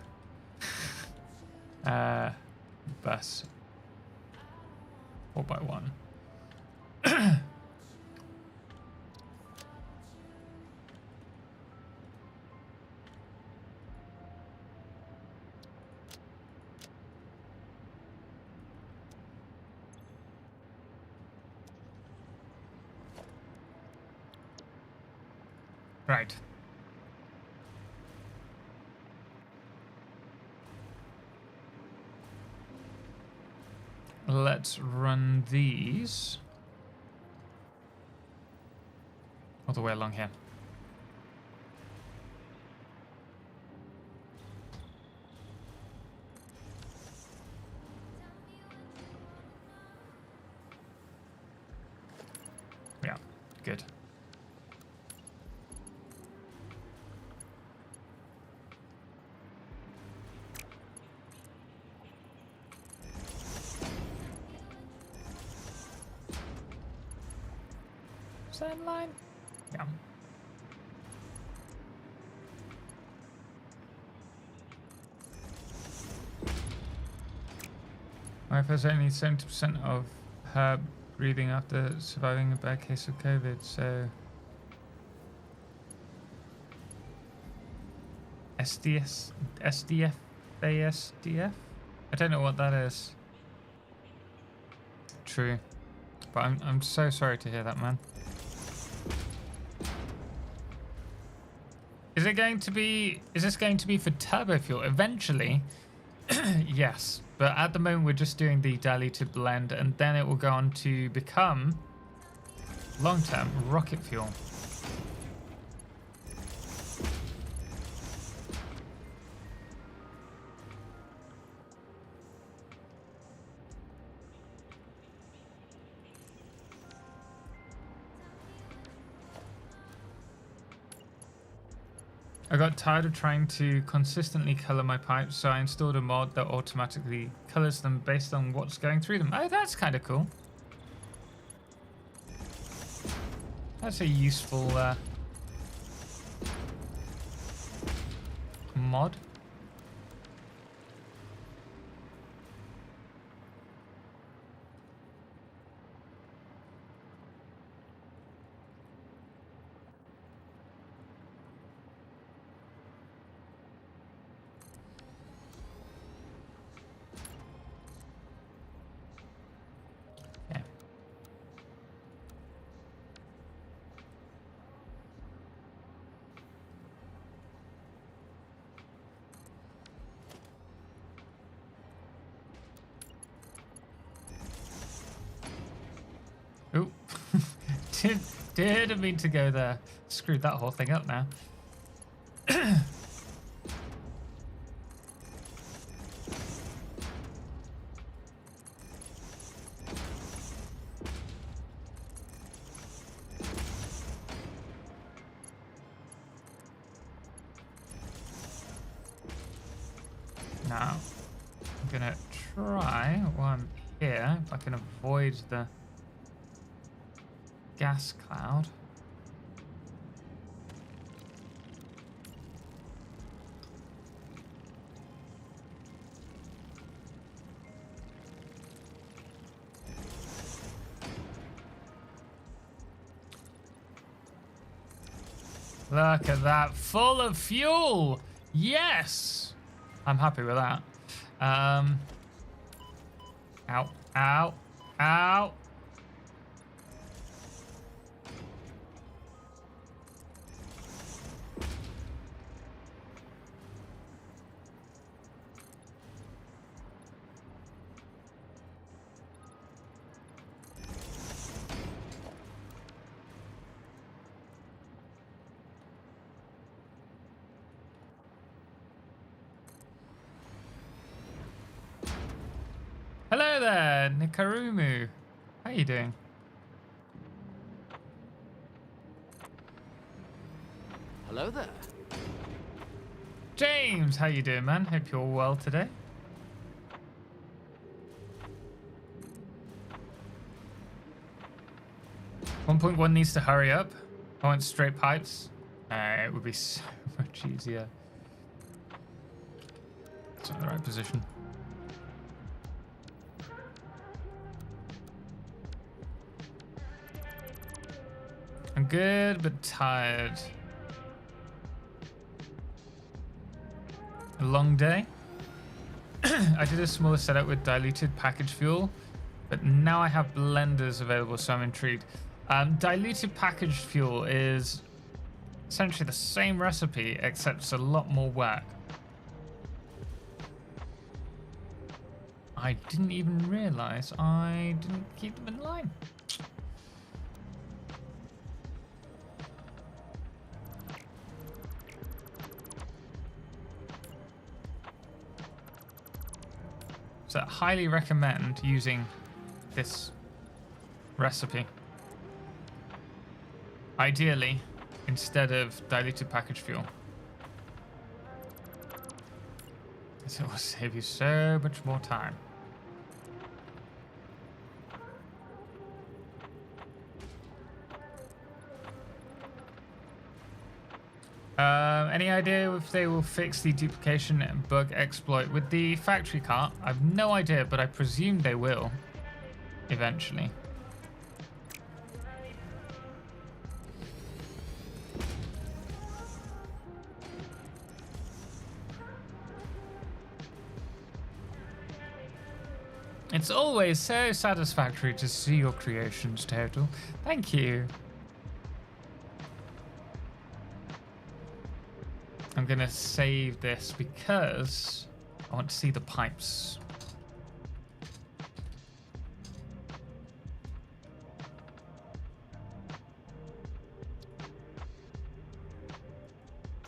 Bus. 4x1. Right. Let's run these all the way along here. Yeah, good. Same line? Yeah. My wife has only 70% of her breathing after surviving a bad case of COVID, so... SDF? I don't know what that is. True. But I'm so sorry to hear that, man. Is this going to be for turbo fuel? Eventually, yes. But at the moment, we're just doing the diluted blend, and then it will go on to become long-term rocket fuel. I got tired of trying to consistently color my pipes, so I installed a mod that automatically colors them based on what's going through them. Oh, that's kind of cool. That's a useful mod. Ooh. Didn't mean to go there. Screwed that whole thing up now. Now, I'm gonna try while I'm here if I can avoid the gas cloud. Look at that, full of fuel. Yes, I'm happy with that. Ow, ow, ow. Hello there, Nikarumu. How you doing? Hello there. James, how you doing, man? Hope you're well today. .1 needs to hurry up. I want straight pipes. It would be so much easier. It's not the right position. I'm good, but tired. A long day. I did a smaller setup with diluted packaged fuel, but now I have blenders available, so I'm intrigued. Diluted packaged fuel is essentially the same recipe, except it's a lot more work. I didn't even realize I didn't keep them in line. So I highly recommend using this recipe. Ideally, instead of diluted packaged fuel. This will save you so much more time. Any idea if they will fix the duplication bug exploit with the factory cart? I've no idea, but I presume they will eventually. It's always so satisfactory to see your creations, Total. Thank you. I'm gonna save this because I want to see the pipes.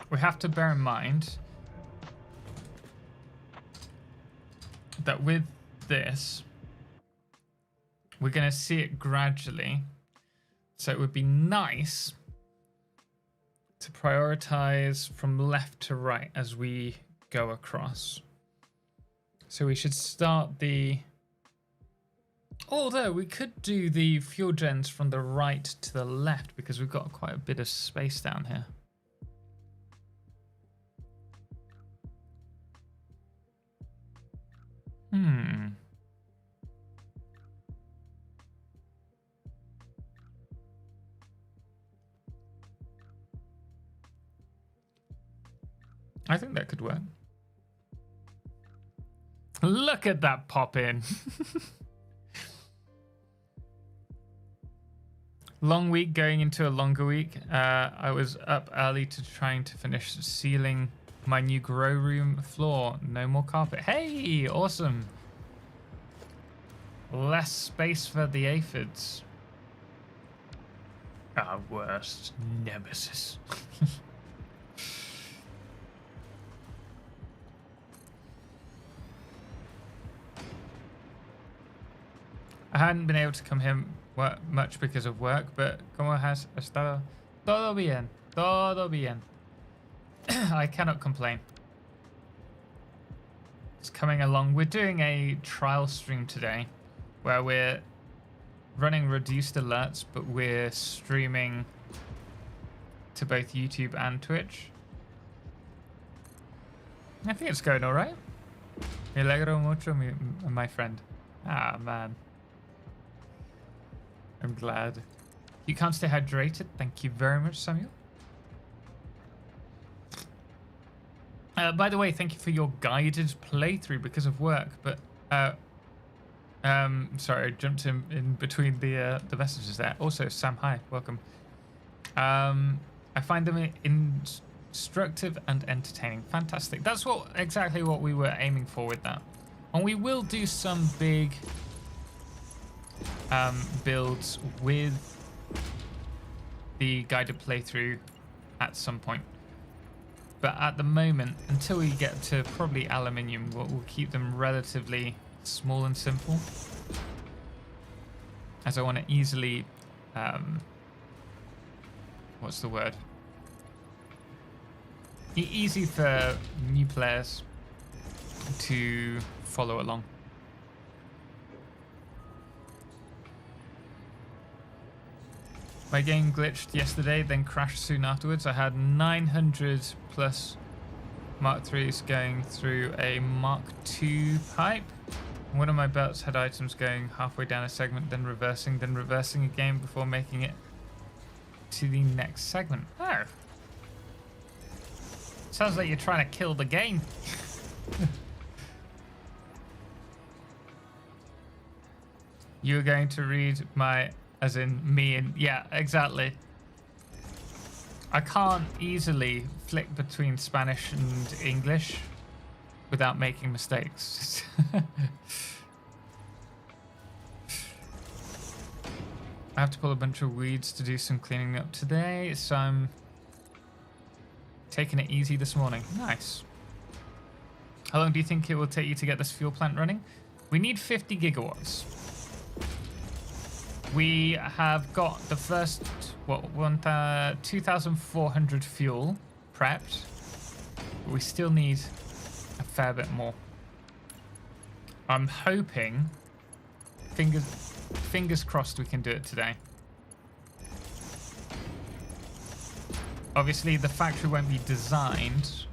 We have to bear in mind that with this, we're gonna see it gradually. So it would be nice to prioritize from left to right as we go across. So we should start the... Although we could do the fuel gens from the right to the left because we've got quite a bit of space down here. I think that could work. Look at that pop in. Long week going into a longer week. I was up early trying to finish sealing my new grow room floor. No more carpet. Hey, awesome. Less space for the aphids. Our worst nemesis. I hadn't been able to come here much because of work, but ¿cómo has estado? Todo bien, todo bien. I cannot complain. It's coming along. We're doing a trial stream today where we're running reduced alerts, but we're streaming to both YouTube and Twitch. I think it's going all right. Me alegro mucho, my friend. Ah, man. I'm glad. You can't stay hydrated. Thank you very much, Samuel. By the way, thank you for your guided playthrough because of work, but sorry, I jumped in between the messages there. Also, Sam, hi, welcome. I find them instructive and entertaining. Fantastic. That's exactly what we were aiming for with that. And we will do some big builds with the guided playthrough at some point. But at the moment, until we get to probably aluminium, we'll keep them relatively small and simple. As I want to easily, what's the word? Easy for new players to follow along. My game glitched yesterday, then crashed soon afterwards. I had 900 plus Mark IIIs going through a Mark II pipe. One of my belts had items going halfway down a segment, then reversing again before making it to the next segment. Oh. Sounds like you're trying to kill the game. You were going to read my... As in me and... Yeah, exactly. I can't easily flick between Spanish and English without making mistakes. I have to pull a bunch of weeds to do some cleaning up today, so I'm taking it easy this morning. Nice. How long do you think it will take you to get this fuel plant running? We need 50 gigawatts. We have got the first, 2,400 fuel prepped. But we still need a fair bit more. I'm hoping, fingers crossed, we can do it today. Obviously, the factory won't be designed,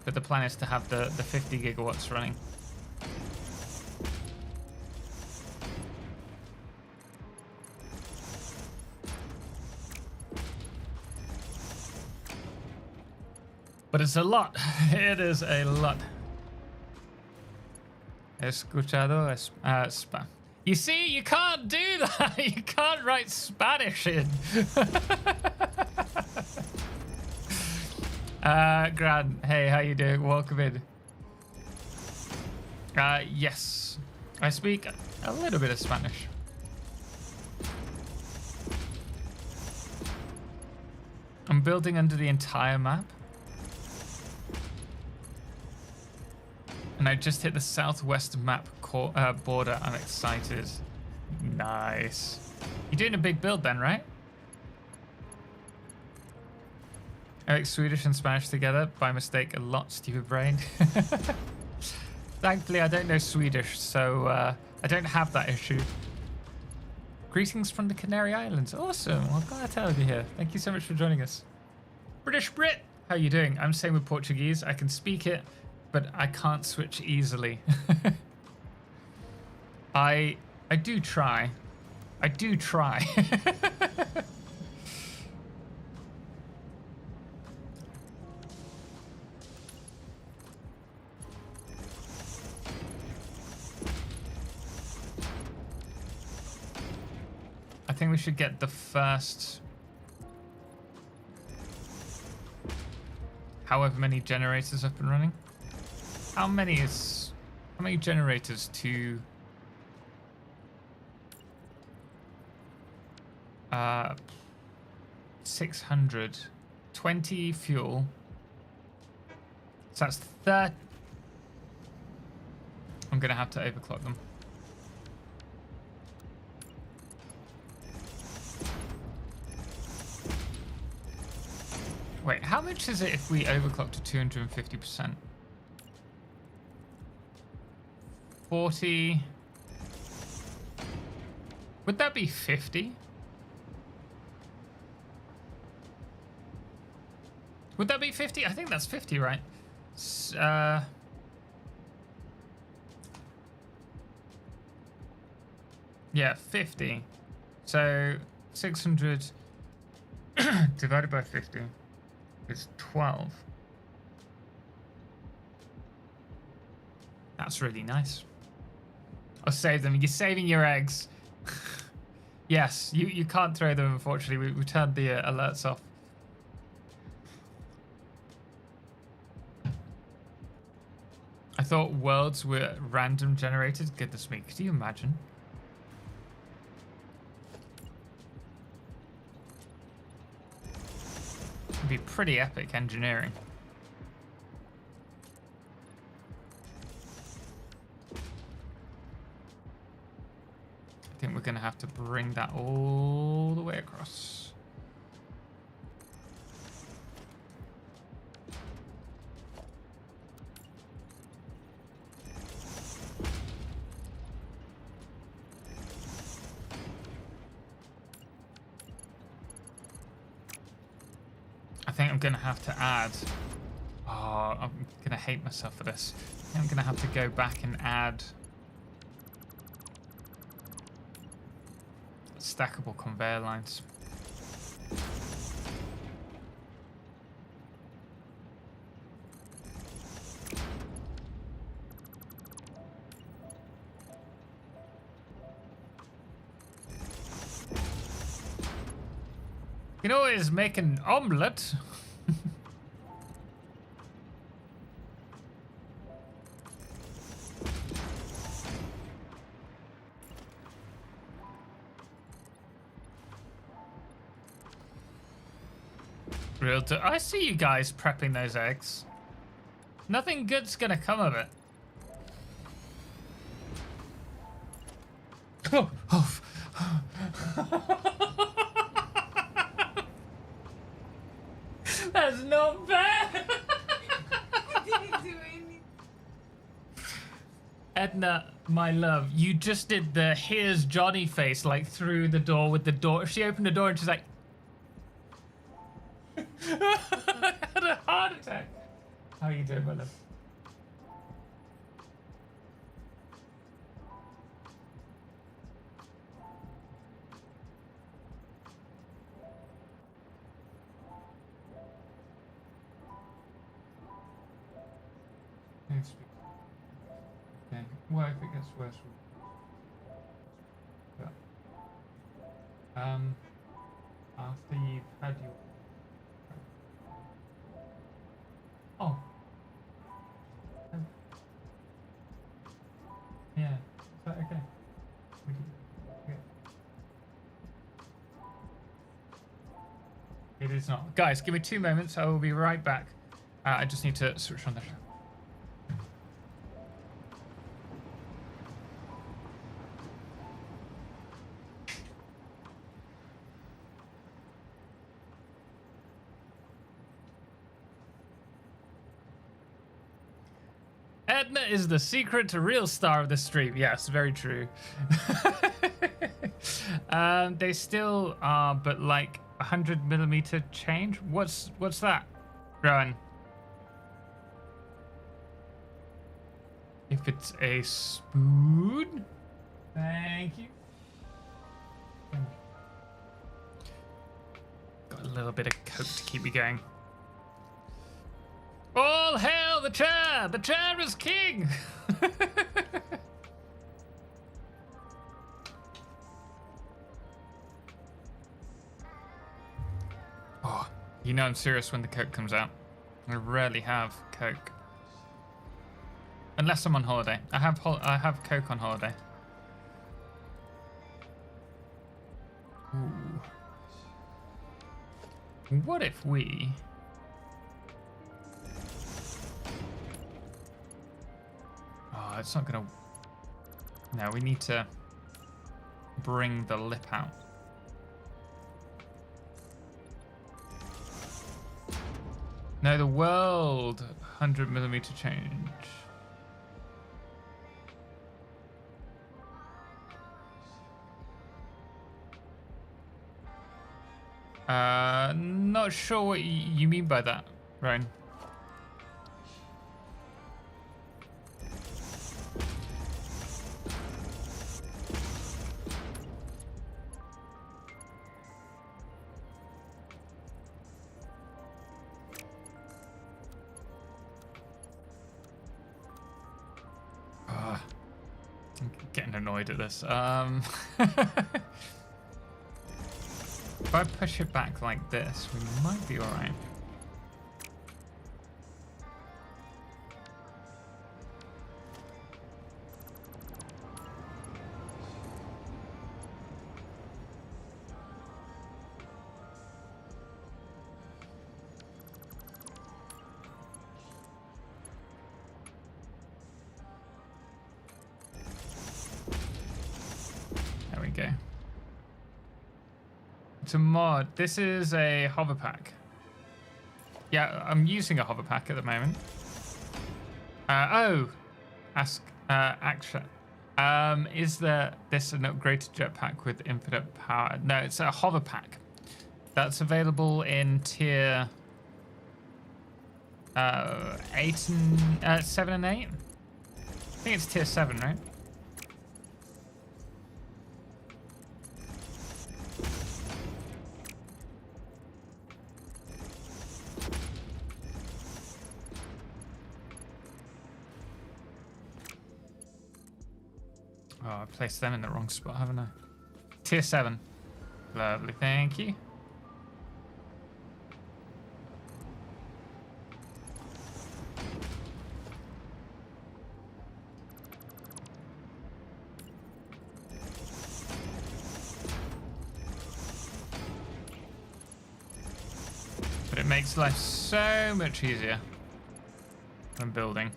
but the plan is to have the 50 gigawatts running. But it's a lot. It is a lot. Escuchado spa. You see, you can't do that. You can't write Spanish in. Gran, hey, how you doing? Welcome in. Yes, I speak a little bit of Spanish. I'm building under the entire map. And I just hit the southwest map border. I'm excited. Nice. You're doing a big build then, right? I make Swedish and Spanish together by mistake a lot, stupid brain. Thankfully, I don't know Swedish, so I don't have that issue. Greetings from the Canary Islands. Awesome. Well, glad to have you here. Thank you so much for joining us. British Brit, how you doing? I'm same with Portuguese. I can speak it, but I can't switch easily. I do try. I do try. I think we should get the first however many generators up and running. How many generators to 600, 20 fuel. So that's 30. I'm gonna have to overclock them. Wait, how much is it if we overclock to 250%? 40. Would that be 50? Would that be 50? I think that's 50, right? Yeah, 50. So 600 divided by 50 is 12. That's really nice. I'll save them. You're saving your eggs. Yes, you can't throw them, unfortunately. We turned the alerts off. I thought worlds were random generated. Goodness me, could you imagine? It'd be pretty epic engineering. I think we're going to have to bring that all the way across. I think I'm going to have to add... Oh, I'm going to hate myself for this. I think I'm going to have to go back and add... stackable conveyor lines. You can always make an omelette. I see you guys prepping those eggs. Nothing good's gonna come of it. Oh, oh. That's not bad. Didn't do anything. Edna, my love, you just did the here's Johnny face, like through the door with the door. She opened the door and she's like, I had a heart attack. How are you doing, my love? Okay. Well, if it gets worse, after you've had your... Oh. Yeah. Is that okay? It is not. Guys, give me 2 moments. I will be right back. I just need to switch on the show. Edna is the secret to real star of the stream. Yes, very true. They still are, but like 100mm change. What's that, Rowan? If it's a spoon, thank you. Got a little bit of Coke to keep me going. All hail the chair! The chair is king! Oh, you know I'm serious when the Coke comes out. I rarely have Coke. Unless I'm on holiday. I have Coke on holiday. Ooh. What if we... Oh, it's not gonna... No, we need to bring the lip out. No, the world 100mm change. Not sure what you mean by that, Ryan. I'm getting annoyed at this. If I push it back like this, we might be alright. There we go. To mod, this is a hover pack. Yeah, I'm using a hover pack at the moment. Action. Is this an upgraded jetpack with infinite power? No, it's a hover pack. That's available in tier 7 and 8. I think it's tier 7, right? Oh, I placed them in the wrong spot, haven't I? Tier 7. Lovely, thank you. But it makes life so much easier when building.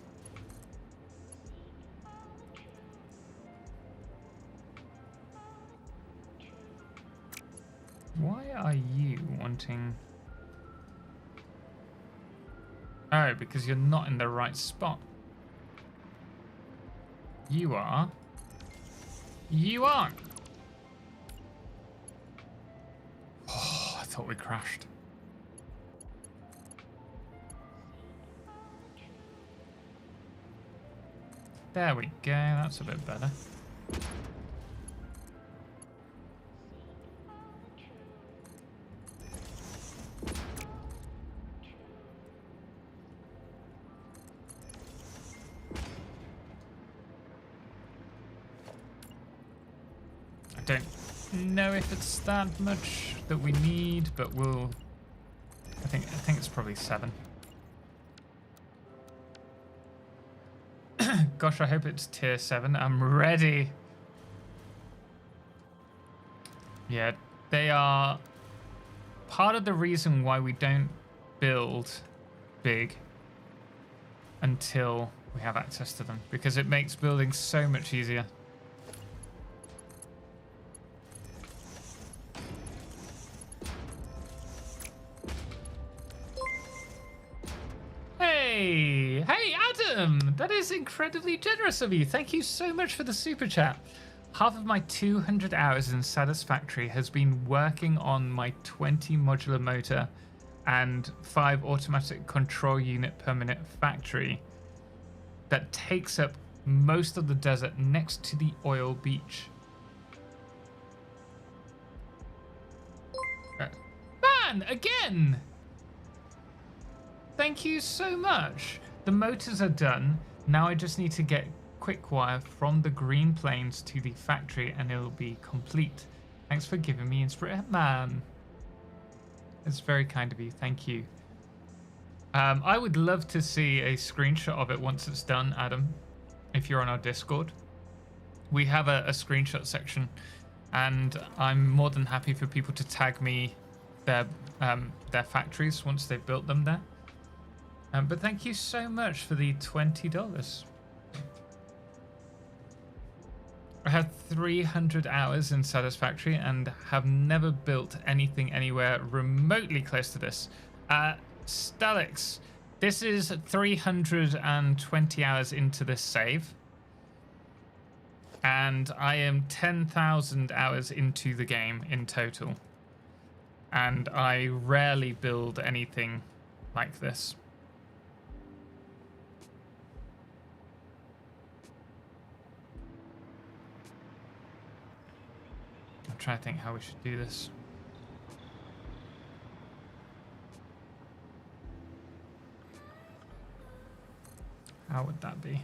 Why are you wanting... Oh, because you're not in the right spot. You are. You aren't. Oh, I thought we crashed. There we go, that's a bit better. Don't know if it's that much that we need, but we'll... I think it's probably 7. Gosh, I hope it's tier 7. I'm ready. Yeah, they are part of the reason why we don't build big until we have access to them, because it makes building so much easier. Hey, Adam, that is incredibly generous of you. Thank you so much for the super chat. Half of my 200 hours in Satisfactory has been working on my 20 modular motor and 5 automatic control unit per minute factory that takes up most of the desert next to the oil beach. Man, again! Thank you so much. The motors are done. Now I just need to get quick wire from the green plains to the factory and it'll be complete. Thanks for giving me inspiration, man. It's very kind of you. Thank you. I would love to see a screenshot of it once it's done, Adam, if you're on our Discord. We have a screenshot section and I'm more than happy for people to tag me their factories once they've built them there. But thank you so much for the $20. I have 300 hours in Satisfactory and have never built anything anywhere remotely close to this. Stalix, this is 320 hours into this save. And I am 10,000 hours into the game in total. and I rarely build anything like this. I'm trying to think how we should do this. How would that be?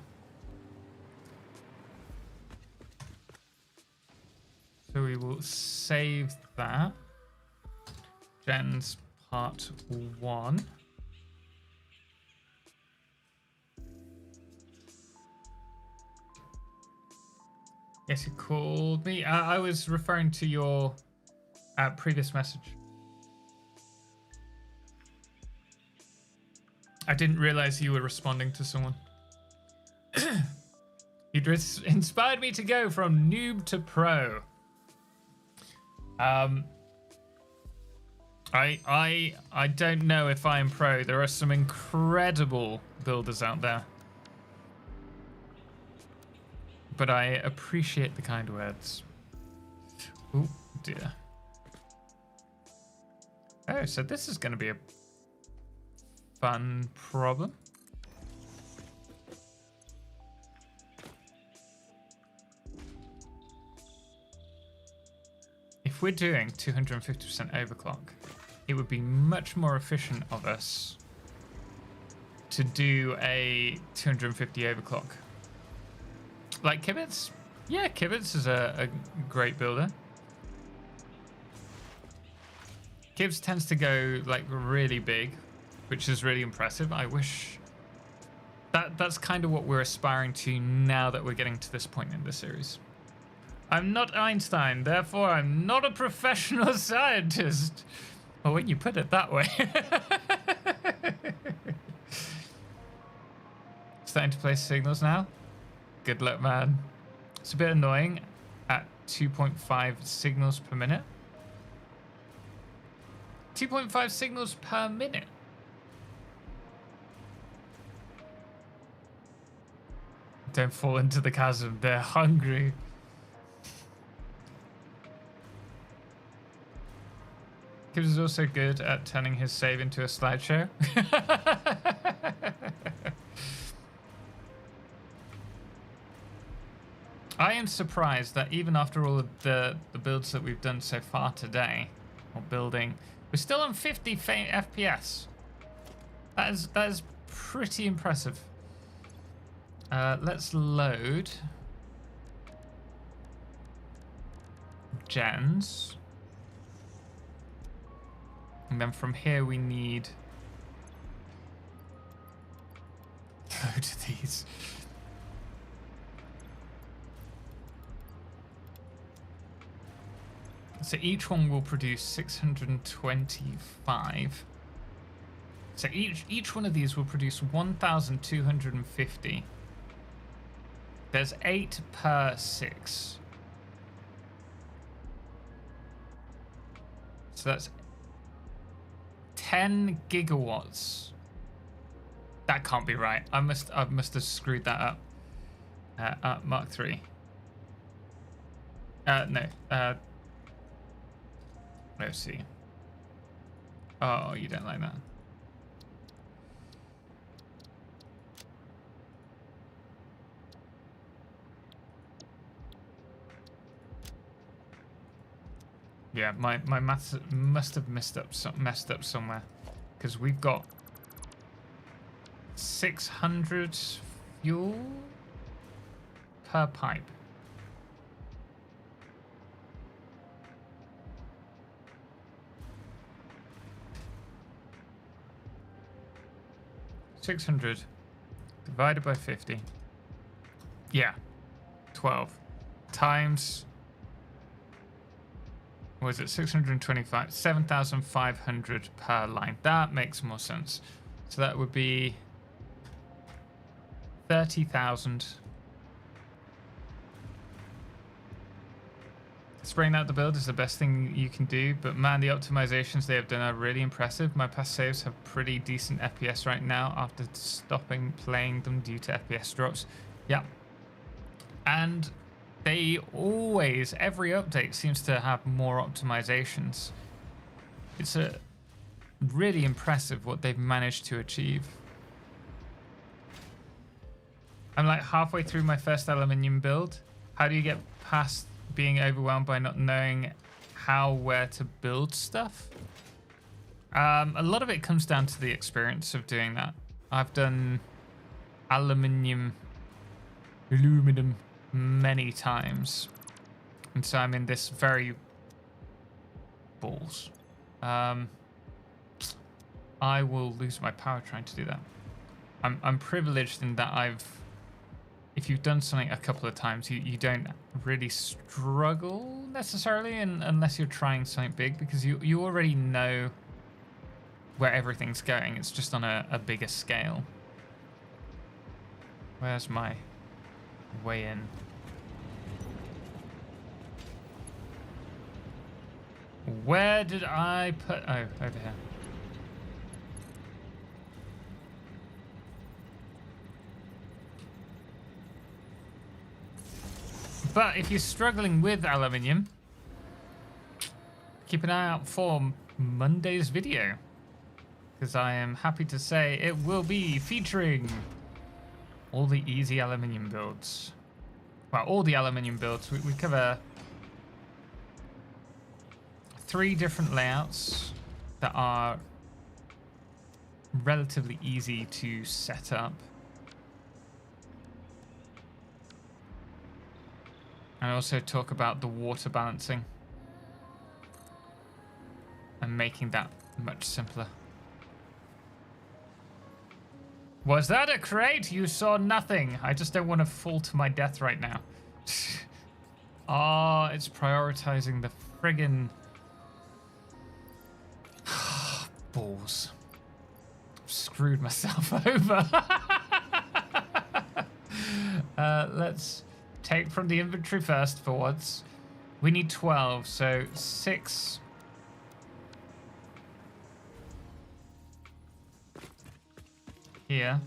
So we will save that. Gen's part 1. Yes, you called me. I was referring to your previous message. I didn't realize you were responding to someone. You just inspired me to go from noob to pro. I don't know if I am pro. There are some incredible builders out there. But I appreciate the kind words. Oh dear. Oh, so this is going to be a fun problem. If we're doing 250% overclock, it would be much more efficient of us to do a 250 overclock. Like Kibitz? Yeah, Kibitz is a great builder. Gibbs tends to go like really big, which is really impressive. I wish that's kind of what we're aspiring to now that we're getting to this point in the series. I'm not Einstein, therefore I'm not a professional scientist. Well, when you put it that way. Starting to place signals now. Good luck, man. It's a bit annoying at 2.5 signals per minute. 2.5 signals per minute. Don't fall into the chasm. They're hungry. Gibbs is also good at turning his save into a slideshow. I am surprised that even after all of the builds that we've done so far today, or building, we're still on 50 FPS. That is pretty impressive. Let's load gens. And then from here we need a load of these. So each one will produce 625. So each one of these will produce 1,250. There's 8 per 6. So that's 10 gigawatts. That can't be right. I must have screwed that up. Mark 3. No. Let's see. Oh, you don't like that. Yeah, my maths must have messed up somewhere, because we've got 600 fuel per pipe. $600 divided by 50. Yeah, 12 times. Was it 625? 7,500 per line. That makes more sense. So that would be 30,000. Spraying out the build is the best thing you can do, but man, the optimizations they have done are really impressive. My past saves have pretty decent FPS right now after stopping playing them due to FPS drops. Yeah. And they always, every update seems to have more optimizations. It's a really impressive what they've managed to achieve. I'm like halfway through my first aluminium build. How do you get past being overwhelmed by not knowing where to build stuff? A lot of it comes down to the experience of doing that. I've done aluminum many times, and so I'm in this very balls. I will lose my power trying to do that. I'm privileged in that if you've done something a couple of times, you don't really struggle necessarily unless you're trying something big, because you already know where everything's going. It's just on a bigger scale. Where's my way in? Where did I put... Oh, over here. But if you're struggling with aluminium, keep an eye out for Monday's video, because I am happy to say it will be featuring all the easy aluminium builds. Well, all the aluminium builds. We cover 3 different layouts that are relatively easy to set up. I also talk about the water balancing and making that much simpler. Was that a crate? You saw nothing. I just don't want to fall to my death right now. Oh, it's prioritizing the friggin... balls. Screwed myself over. Let's take from the inventory first for once. We need 12, so 6. Here.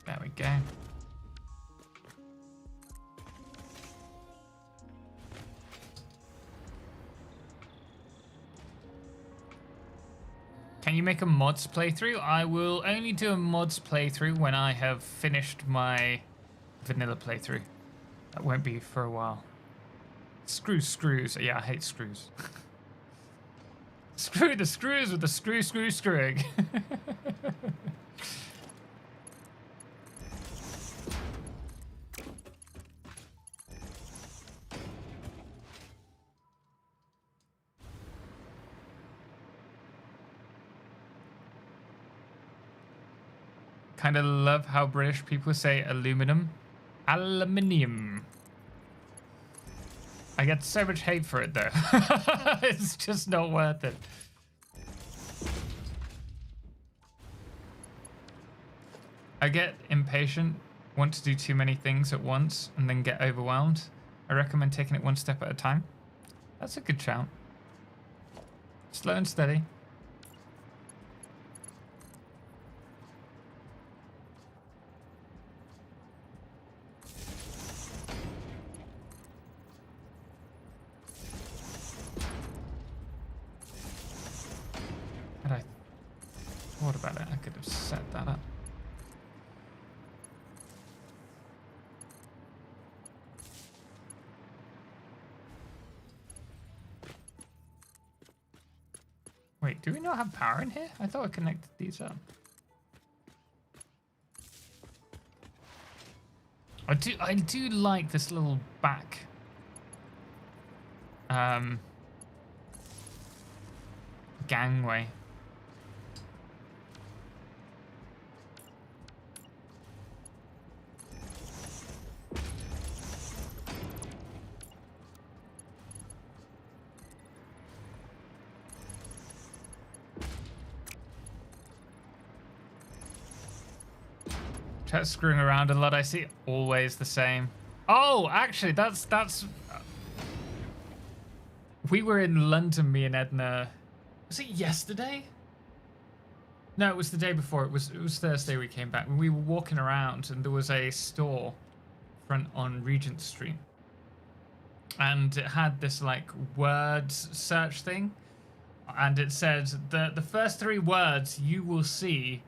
There we go. Can you make a mods playthrough? I will only do a mods playthrough when I have finished my vanilla playthrough. That won't be for a while. Screws. Yeah, I hate screws. Screw the screws with the screwing. Kind of love how British people say aluminum. Aluminium. I get so much hate for it though. It's just not worth it. I get impatient, want to do too many things at once, and then get overwhelmed. I recommend taking it one step at a time. That's a good shout. Slow and steady. What about it? I could have set that up. Wait, do we not have power in here? I thought I connected these up. I do like this little back gangway. Screwing around a lot. I see always the same. Oh, actually, that's. We were in London, me and Edna. Was it yesterday? No, it was the day before. It was Thursday we came back. We were walking around and there was a store front on Regent Street. And it had this like words search thing. And it said the first 3 words you will see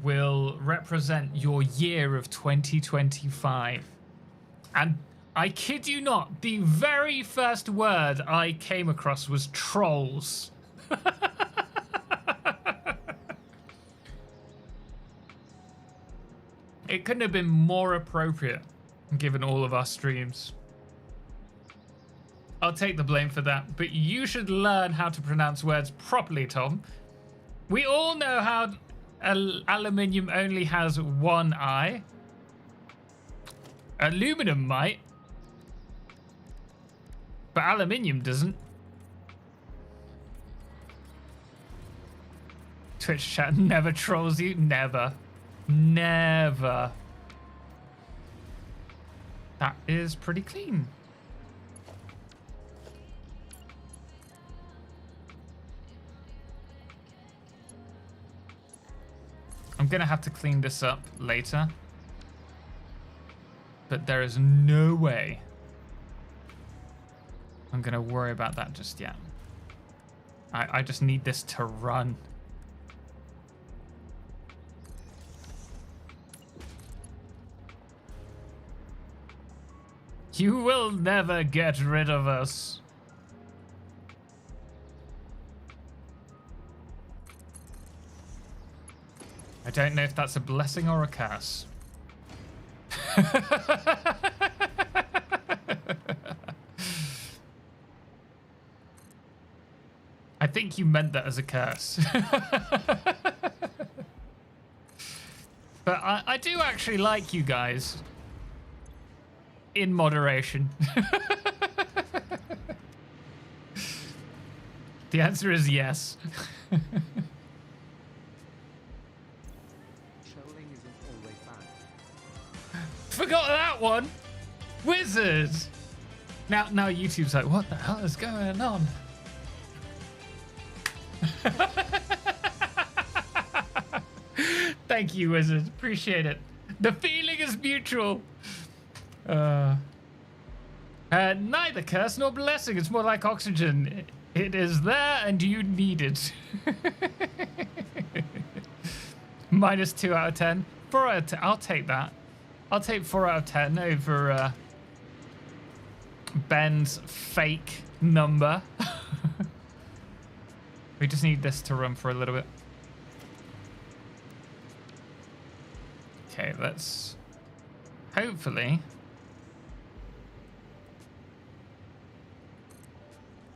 will represent your year of 2025. And I kid you not, the very first word I came across was trolls. It couldn't have been more appropriate given all of our streams. I'll take the blame for that, but you should learn how to pronounce words properly, Tom. We all know how aluminium only has 1 eye. Aluminum might, but aluminium doesn't. Twitch chat never trolls you. Never. Never. That is pretty clean. I'm gonna have to clean this up later. But there is no way I'm gonna worry about that just yet. I just need this to run. You will never get rid of us. I don't know if that's a blessing or a curse. I think you meant that as a curse. But I do actually like you guys. In moderation. The answer is yes. Trolling isn't always bad. Forgot that one. Wizard. Now YouTube's like, what the hell is going on? Thank you, Wizard. Appreciate it. The feeling is mutual. Neither curse nor blessing. It's more like oxygen. It is there and you need it. -2 out of 10. 4 out of 10. I'll take that. I'll take 4 out of 10 over Ben's fake number. We just need this to run for a little bit. Okay, let's hopefully.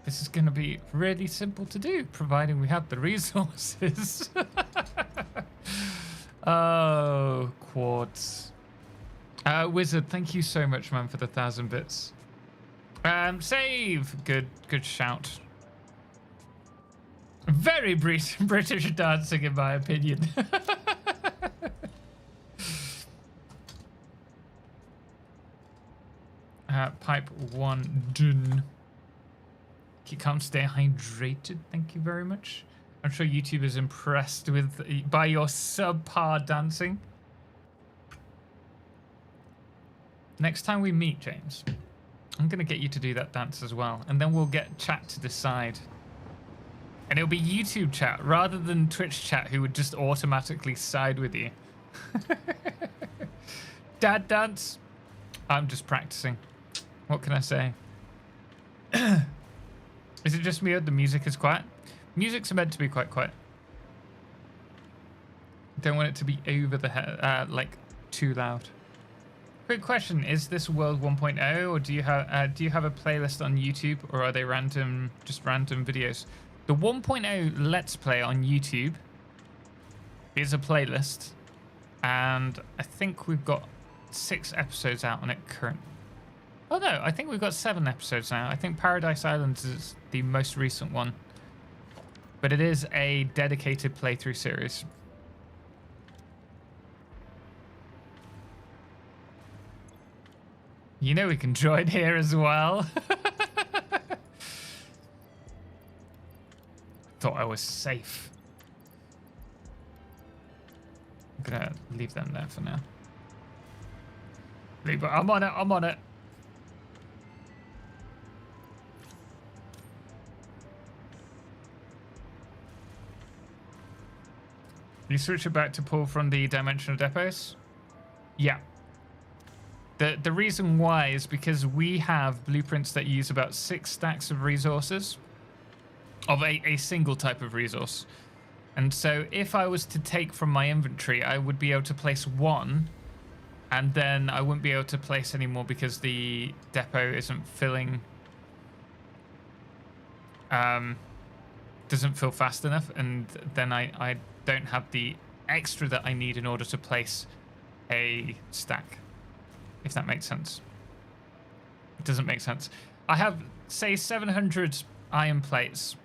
This is going to be really simple to do, providing we have the resources. Oh, quartz. Wizard, thank you so much, man, for the 1,000 bits. Save. Good shout. Very British dancing, in my opinion. Pipe 1 done. You can't stay hydrated. Thank you very much. I'm sure YouTube is impressed by your subpar dancing. Next time we meet, James, I'm gonna get you to do that dance as well, and then we'll get chat to decide. And it'll be YouTube chat rather than Twitch chat, who would just automatically side with you. Dad dance. I'm just practicing. What can I say? Is it just me or the music is quiet? Music's meant to be quite quiet. Don't want it to be over the head, like too loud. Quick question: is this World 1.0, or do you have a playlist on YouTube, or are they just random videos? The 1.0 Let's Play on YouTube is a playlist, and I think we've got 6 episodes out on it currently. Oh no, I think we've got 7 episodes now. I think Paradise Islands is the most recent one. But it is a dedicated playthrough series. You know we can join here as well. Thought I was safe. gonna leave them there for now. I'm on it. I'm on it. You switch it back to pull from the dimensional depots? Yeah. The reason why is because we have blueprints that use about 6 stacks of resources of a single type of resource. And so if I was to take from my inventory, I would be able to place 1, and then I wouldn't be able to place any more because the depot isn't filling, doesn't fill fast enough, and then I don't have the extra that I need in order to place a stack, if that makes sense. It doesn't make sense. I have, say, 700 iron plates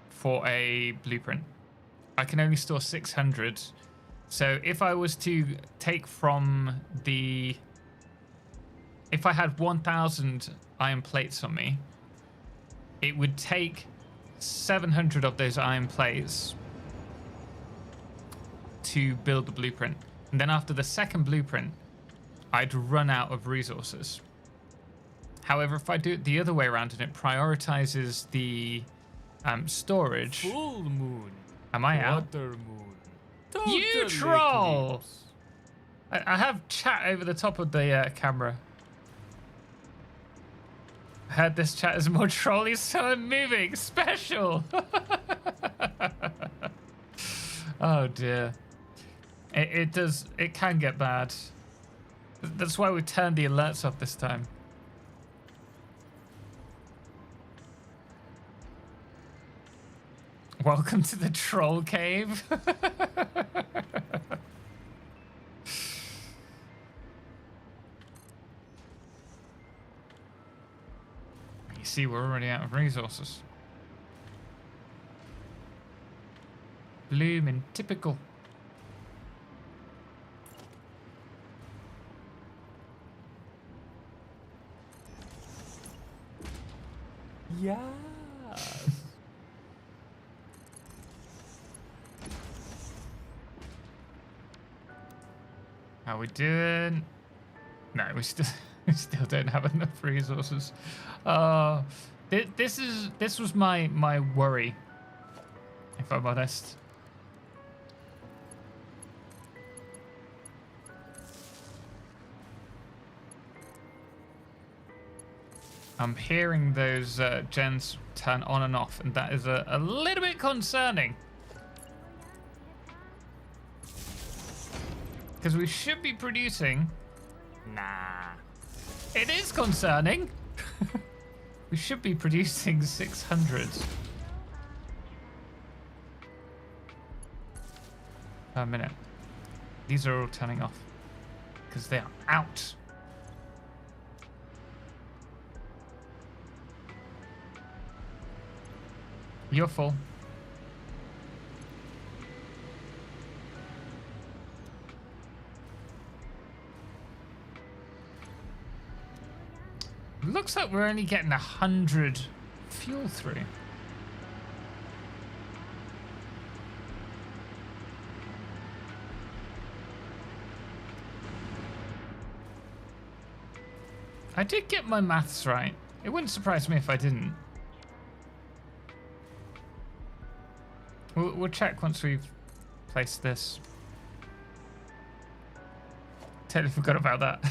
for a blueprint. I can only store 600. So if I was to take from the... If I had 1,000 iron plates on me, it would take 700 of those iron plates to build the blueprint. And then after the second blueprint, I'd run out of resources. However, if I do it the other way around and it prioritizes the storage... Full moon. Am I out? Water moon. You Total troll! eclipse. I have chat over the top of the camera. I heard this chat is more trolly, so I'm moving. Special! Oh dear. It can get bad. That's why we turned the alerts off this time. Welcome to the troll cave. You see, we're already out of resources. Bloomin' typical. Yeah. How we doing? No, we still don't have enough resources. This was my worry, if I'm honest. I'm hearing those gens turn on and off, and that is a little bit concerning. Because we should be producing... Nah. It is concerning. We should be producing 600 per minute. These are all turning off because they are out. You're full. Looks like we're only getting 100 fuel through. I did get my maths right. It wouldn't surprise me if I didn't. We'll check once we've placed this. Totally forgot about that.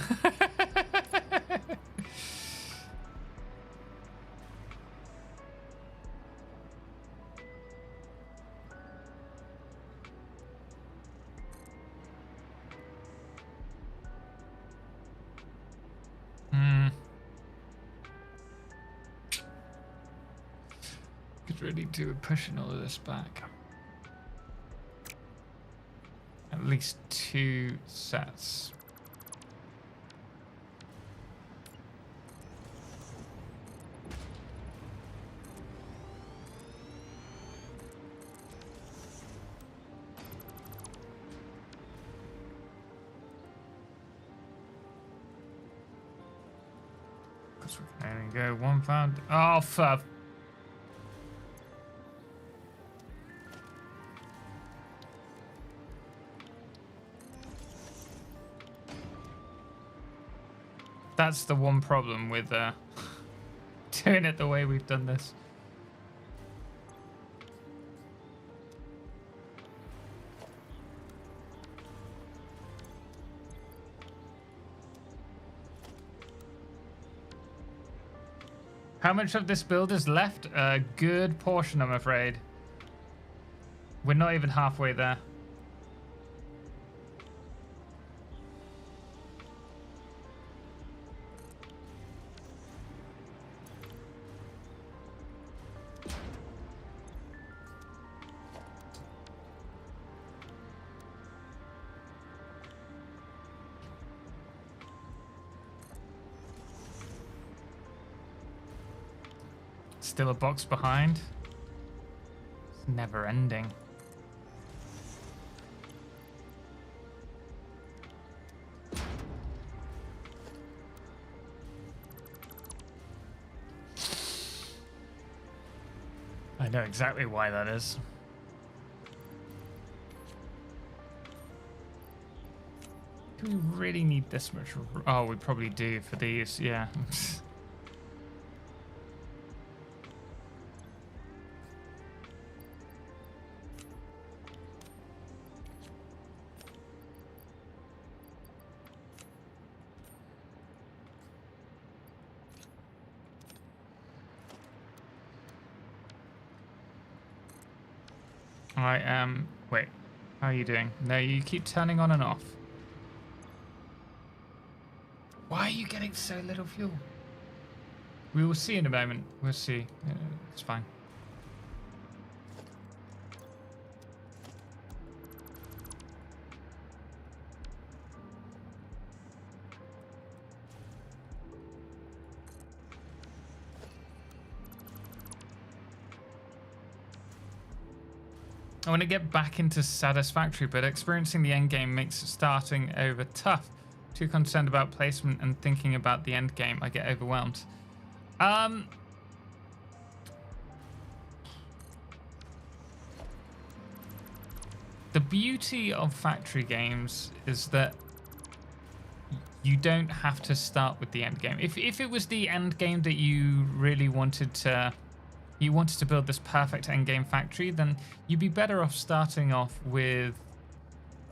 Could really do with pushing all of this back. At least 2 sets. Because we can only go 1 pound. Oh, fuck. That's the one problem with doing it the way we've done this. How much of this build is left? A good portion, I'm afraid. We're not even halfway there. Still a box behind. It's never ending. I know exactly why that is. Do we really need this much? Oh, we probably do for these, yeah. I am... Wait, how are you doing? No, you keep turning on and off. Why are you getting so little fuel? We will see in a moment. We'll see. It's fine. I want to get back into Satisfactory, but experiencing the end game makes starting over tough. Too concerned about placement and thinking about the end game, I get overwhelmed. The beauty of factory games is that you don't have to start with the end game. If it was the end game that you really wanted to... You wanted to build this perfect endgame factory, then you'd be better off starting off with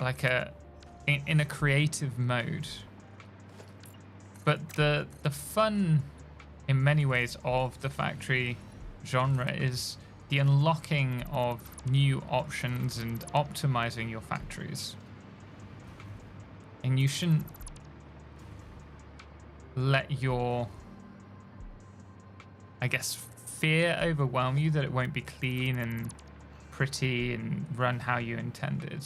like in a creative mode. But the fun in many ways of the factory genre is the unlocking of new options and optimizing your factories. And you shouldn't let your, I guess, fear overwhelm you that it won't be clean and pretty and run how you intended.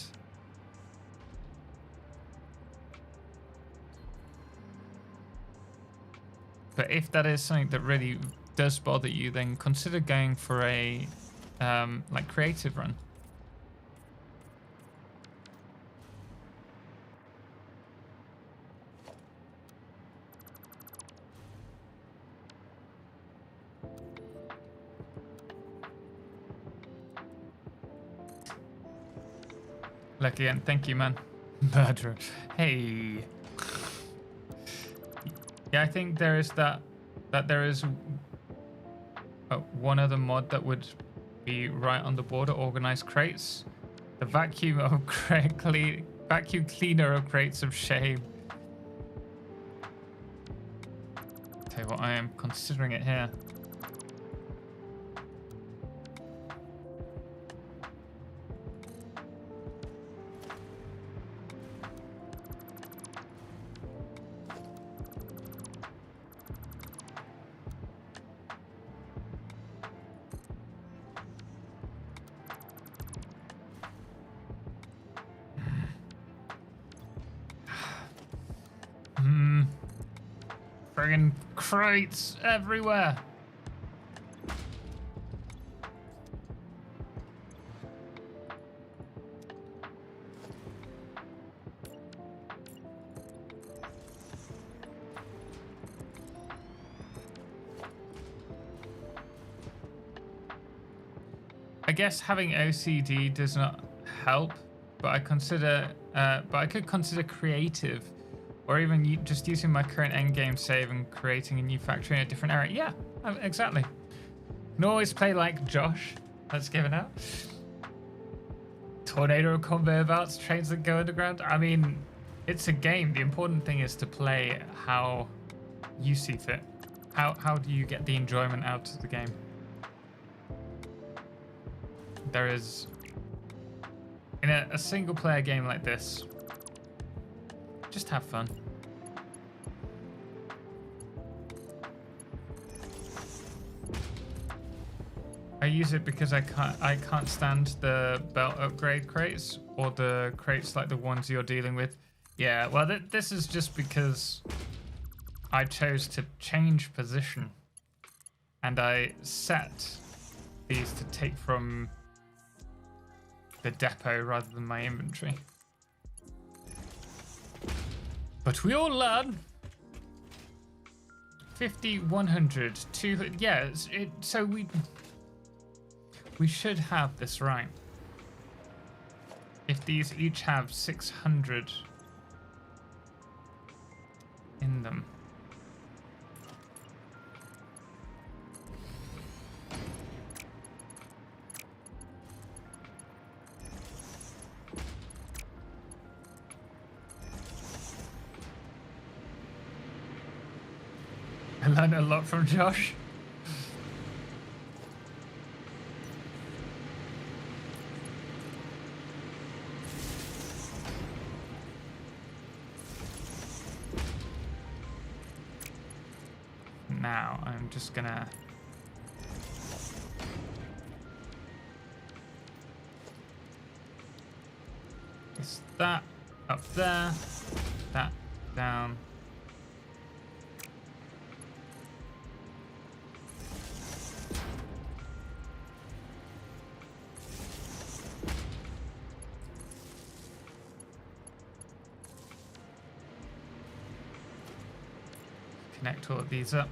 But if that is something that really does bother you, then consider going for a like creative run. Lucky and thank you, man. Murderer. Hey. Yeah, I think there is that there is one other mod that would be right on the border. Organized crates. The vacuum cleaner of crates of shame. Tell you what, I am considering it here. Friggin' crates everywhere. I guess having OCD does not help, but I could consider creative, Or even just using my current endgame save and creating a new factory in a different area. Yeah, exactly. Can always play like Josh. Let's give it out. Tornado of conveyor belts, trains that go underground. I mean, it's a game. The important thing is to play how you see fit. How do you get the enjoyment out of the game? There is, in a single player game like this, just have fun. I use it because I can't stand the belt upgrade crates or the crates like the ones you're dealing with. Yeah, well this is just because I chose to change position and I set these to take from the depot rather than my inventory. But we all learn. 50, 100, 200. Yeah, so we should have this right. If these each have 600 in them. I learned a lot from Josh. Now I'm just gonna place that up there, that down. Connect all of these up.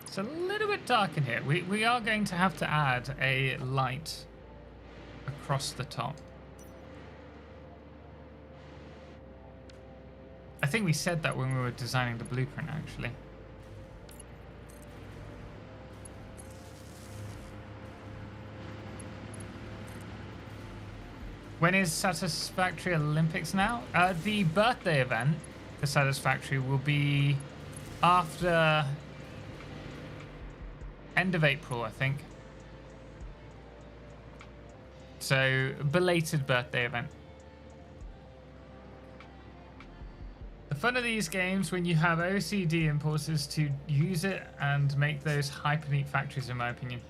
It's a little bit dark in here. We are going to have to add a light across the top. I think we said that when we were designing the blueprint, actually. When is Satisfactory Olympics now? The birthday event for Satisfactory will be after end of April, I think. So, belated birthday event. The fun of these games when you have OCD impulse is to use it and make those hyper neat factories, in my opinion.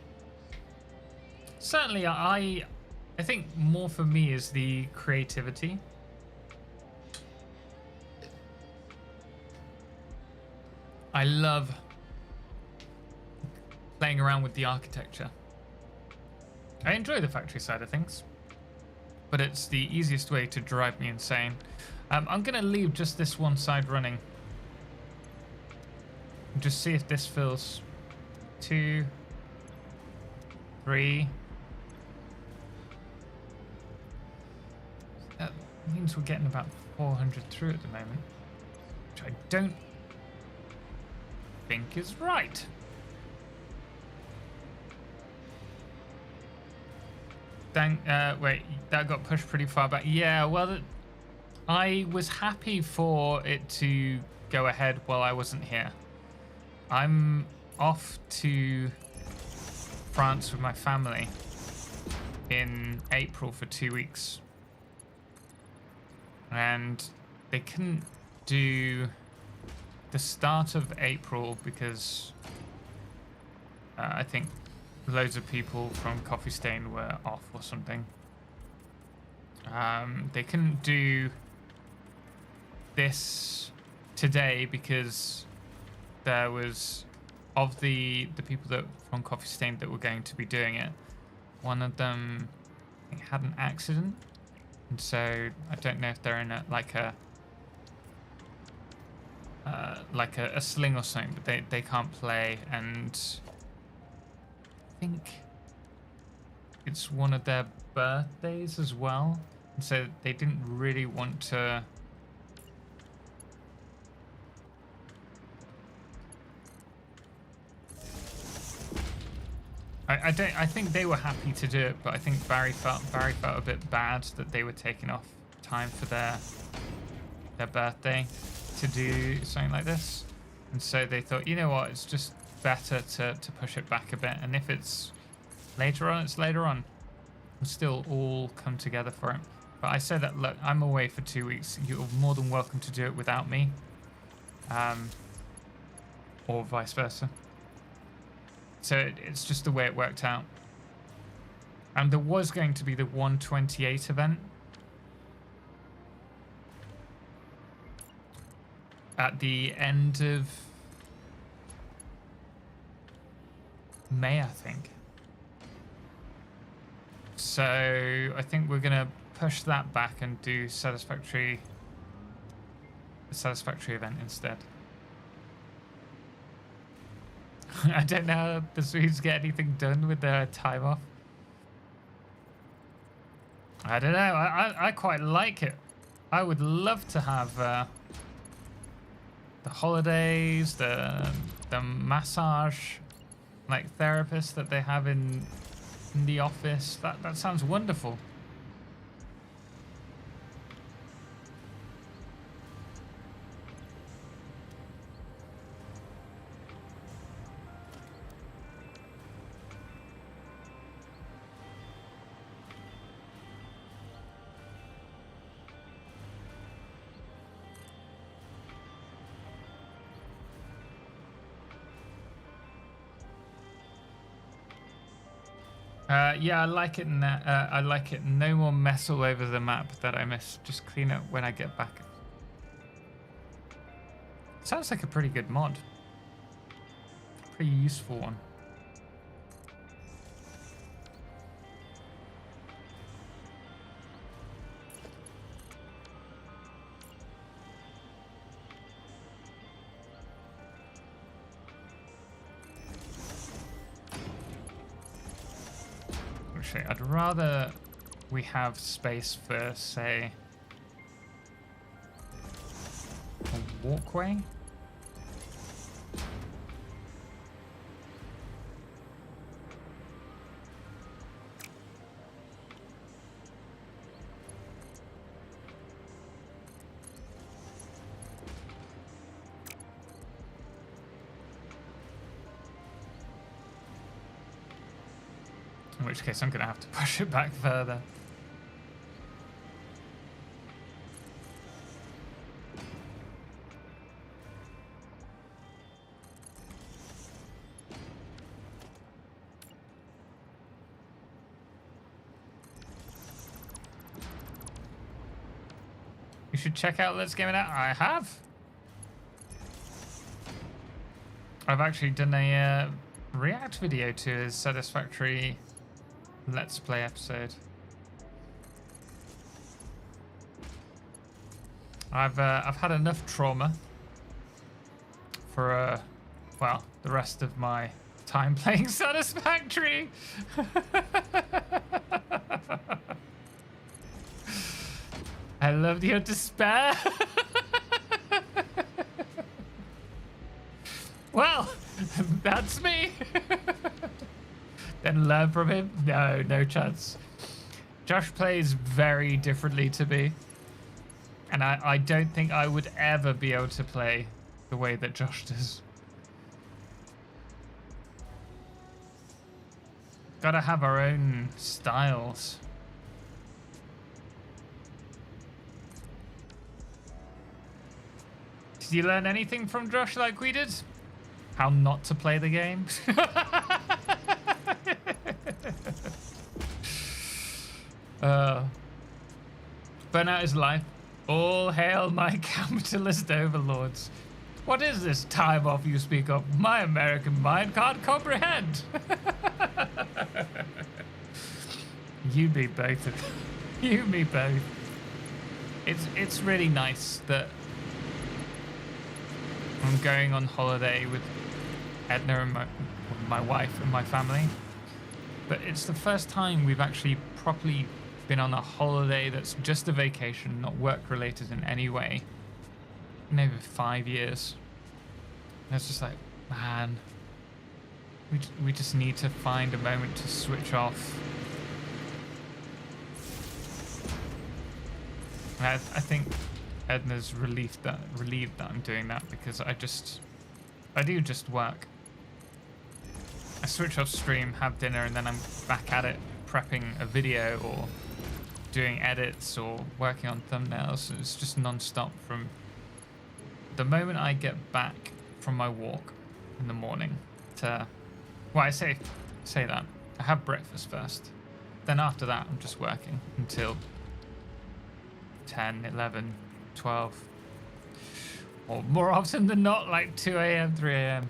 Certainly, I think more for me is the creativity. I love playing around with the architecture. I enjoy the factory side of things, but it's the easiest way to drive me insane. I'm gonna leave just this one side running. Just see if this fills. 2, 3. That means we're getting about 400 through at the moment, which I don't think is right. Wait, that got pushed pretty far back. Yeah, well, I was happy for it to go ahead while I wasn't here. I'm off to France with my family in April for 2 weeks. And they couldn't do the start of April because I think loads of people from Coffee Stain were off or something. They couldn't do this today because there was, of the people that from Coffee Stain that were going to be doing it, one of them I think, had an accident, and so I don't know if they're in a like a sling or something, but they can't play, and I think it's one of their birthdays as well, and so they didn't really want to. I think they were happy to do it, but I think Barry felt a bit bad that they were taking off time for their birthday to do something like this, and so they thought, you know what, it's just better to push it back a bit, and if it's later on, it's later on. We'll still all come together for it. But I said that, look, I'm away for 2 weeks. You're more than welcome to do it without me, or vice versa. So it's just the way it worked out. And there was going to be the 128 event at the end of May, I think. So I think we're gonna push that back and do the Satisfactory event instead. I don't know how the Swedes get anything done with their time off. I don't know. I quite like it. I would love to have the holidays, the massage, like therapist that they have in the office. That sounds wonderful. Yeah, I like it. I like it. No more mess all over the map that I miss. Just clean it when I get back. Sounds like a pretty good mod. Pretty useful one. I'd rather we have space for, say, a walkway. In which case I'm going to have to push it back further. You should check out Let's Game It Out. I have. I've actually done a react video to his Satisfactory Let's Play episode. I've had enough trauma for well, the rest of my time playing Satisfactory. I loved your despair. Well, that's me. Then learn from him? No, no chance. Josh plays very differently to me. And I don't think I would ever be able to play the way that Josh does. Gotta have our own styles. Did you learn anything from Josh like we did? How not to play the game? Burnout is life. All hail my capitalist overlords. What is this time off you speak of? My American mind can't comprehend. You me both. You me both. It's really nice that I'm going on holiday with Edna and my wife and my family. But it's the first time we've actually properly been on a holiday that's just a vacation, not work related in any way, in over 5 years. And it's just like, man, we just need to find a moment to switch off. And I think Edna's relieved that I'm doing that, because I do just work. I switch off stream, have dinner, and then I'm back at it prepping a video or doing edits or working on thumbnails. It's just non-stop from the moment I get back from my walk in the morning to, well, I say that. I have breakfast first. Then after that, I'm just working until 10, 11, 12. Or more often than not, like 2 a.m., 3 a.m.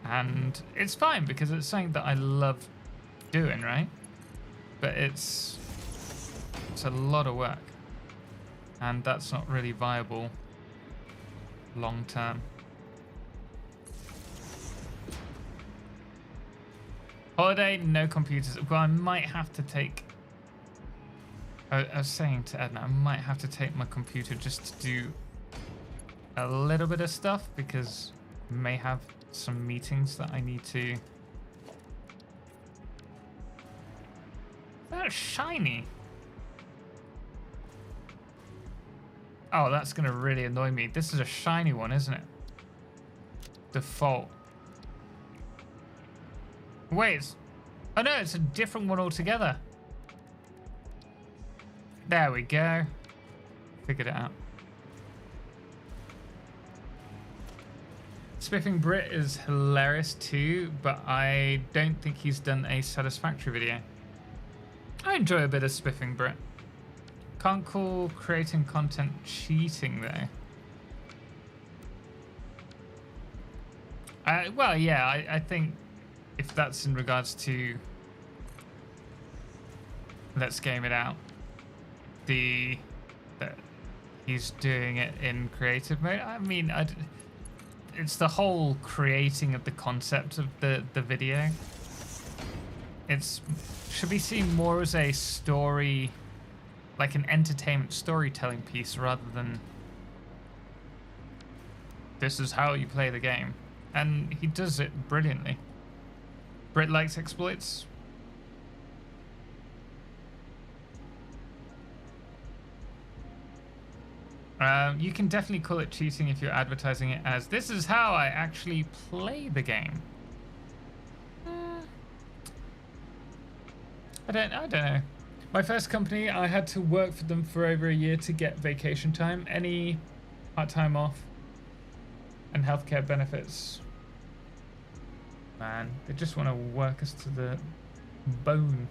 And it's fine because it's something that I love doing, right? But it's a lot of work. And that's not really viable long term. Holiday, no computers. Well, I might have to take... I was saying to Edna, I might have to take my computer just to do a little bit of stuff, because I may have some meetings that I need to... That's shiny. Oh, that's going to really annoy me. This is a shiny one, isn't it? Default. Wait. Oh no, it's a different one altogether. There we go. Figured it out. Spiffing Brit is hilarious too, but I don't think he's done a Satisfactory video. I enjoy a bit of Spiffing Brit. Can't call creating content cheating though. Well, yeah, I think if that's in regards to Let's Game It Out, that he's doing it in creative mode. I mean, it's the whole creating of the concept of the video. Should be seen more as a story, like an entertainment storytelling piece, rather than this is how you play the game. And he does it brilliantly. Brit likes exploits. You can definitely call it cheating if you're advertising it as, this is how I actually play the game. I don't know. My first company, I had to work for them for over a year to get vacation time, any part-time off, and healthcare benefits. Man, they just want to work us to the bone.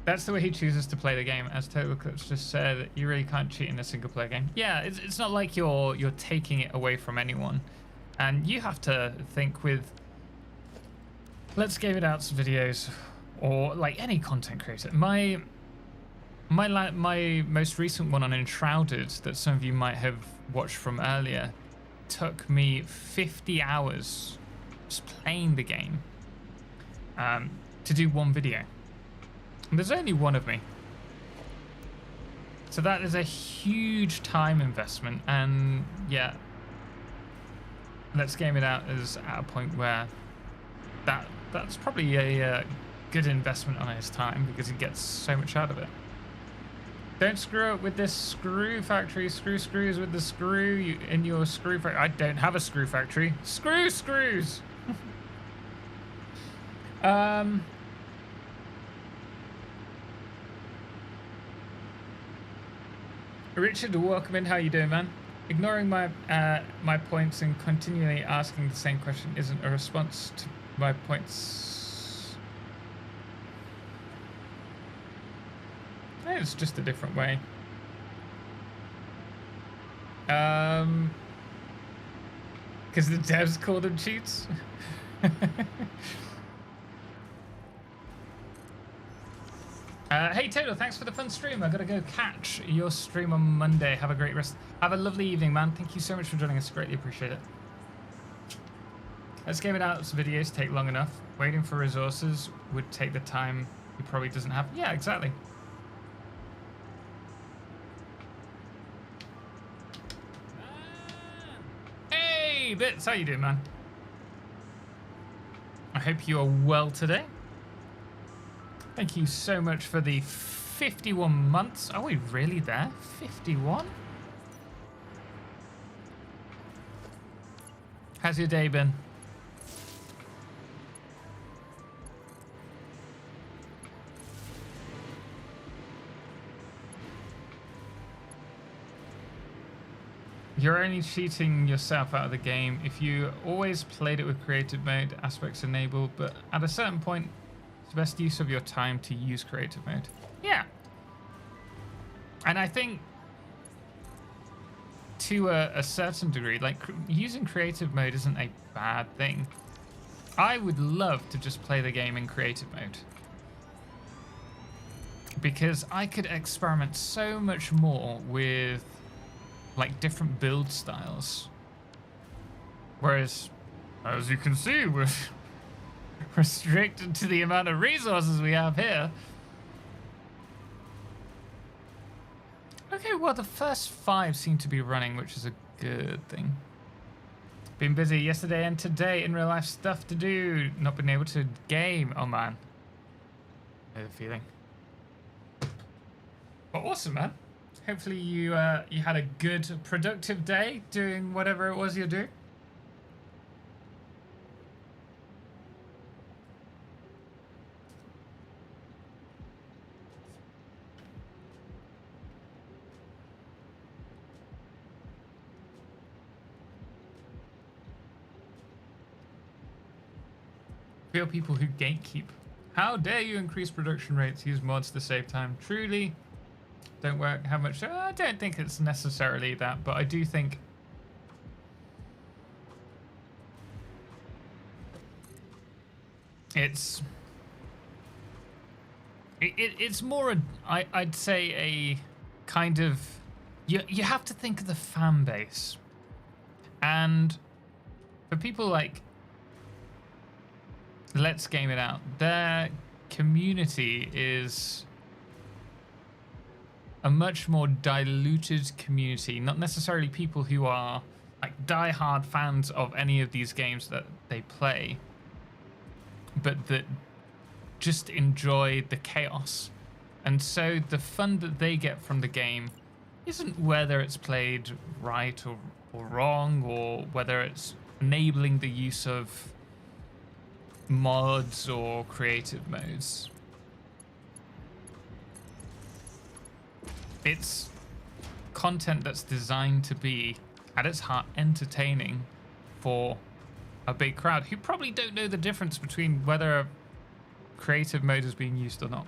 That's the way he chooses to play the game. As Totalxclipse just said, you really can't cheat in a single player game. Yeah, it's not like you're taking it away from anyone. And you have to think with Let's Game It Out's videos, or like any content creator. My most recent one on Enshrouded, that some of you might have watched from earlier, took me 50 hours just playing the game to do one video. And there's only one of me. So that is a huge time investment, and yeah, Let's Game It Out is at a point where that's probably a good investment on his time, because he gets so much out of it. Don't screw up with this screw factory. Screw screws with the screw in your screw factory. I don't have a screw factory. Screw screws. Richard, welcome in. How you doing, man? Ignoring my my points and continually asking the same question isn't a response to my points. It's just a different way. Because the devs call them cheats. Hey Total, thanks for the fun stream. I gotta go catch your stream on Monday. Have a great rest. Have a lovely evening, man. Thank you so much for joining us. Greatly appreciate it. Let's game it out. Videos take long enough. Waiting for resources would take the time he probably doesn't have. Yeah, exactly. Hey, Bits, how you doing, man? I hope you are well today. Thank you so much for the 51 months. Are we really there? 51? How's your day been? You're only cheating yourself out of the game if you always played it with creative mode, aspects enabled, but at a certain point, it's the best use of your time to use creative mode. Yeah. And I think to a certain degree, like using creative mode isn't a bad thing. I would love to just play the game in creative mode, because I could experiment so much more with like different build styles. Whereas, as you can see, we're restricted to the amount of resources we have here. Okay, well, the first 5 seem to be running, which is a good thing. Been busy yesterday and today in real life, stuff to do. Not been able to game. Oh man, I know the feeling. But awesome, man. Hopefully you you had a good, productive day doing whatever it was you're doing. Real people who gatekeep. How dare you increase production rates, use mods to save time. Truly don't work how much. I don't think it's necessarily that, but I do think it's more I'd say a kind of, you have to think of the fan base, and for people like Let's Game It Out, their community is a much more diluted community, not necessarily people who are like die-hard fans of any of these games that they play, but that just enjoy the chaos. And so the fun that they get from the game isn't whether it's played right or wrong, or whether it's enabling the use of mods or creative modes. It's content that's designed to be, at its heart, entertaining for a big crowd who probably don't know the difference between whether a creative mode is being used or not.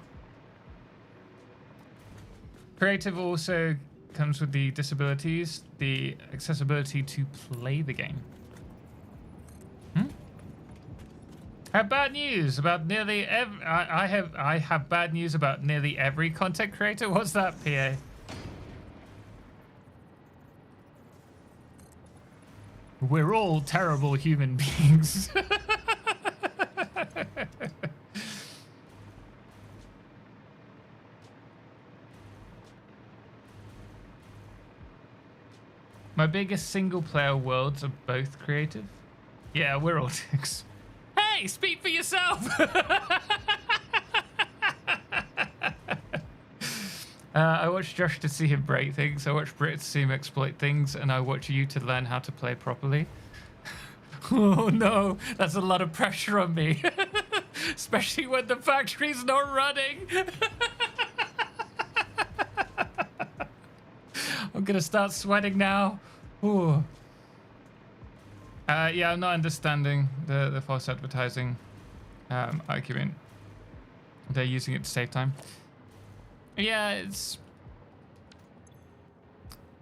Creative also comes with the disabilities, the accessibility to play the game. I have bad news about nearly every. I have bad news about nearly every content creator. What's that, PA? We're all terrible human beings. My biggest single-player worlds are both creative. Yeah, we're all dicks. Hey, speak for yourself. I watch Josh to see him break things. I watch Brit to see him exploit things, and I watch you to learn how to play properly. Oh no, that's a lot of pressure on me, especially when the factory's not running. I'm gonna start sweating now. Ooh. Yeah, I'm not understanding the false advertising argument. They're using it to save time. Yeah, it's...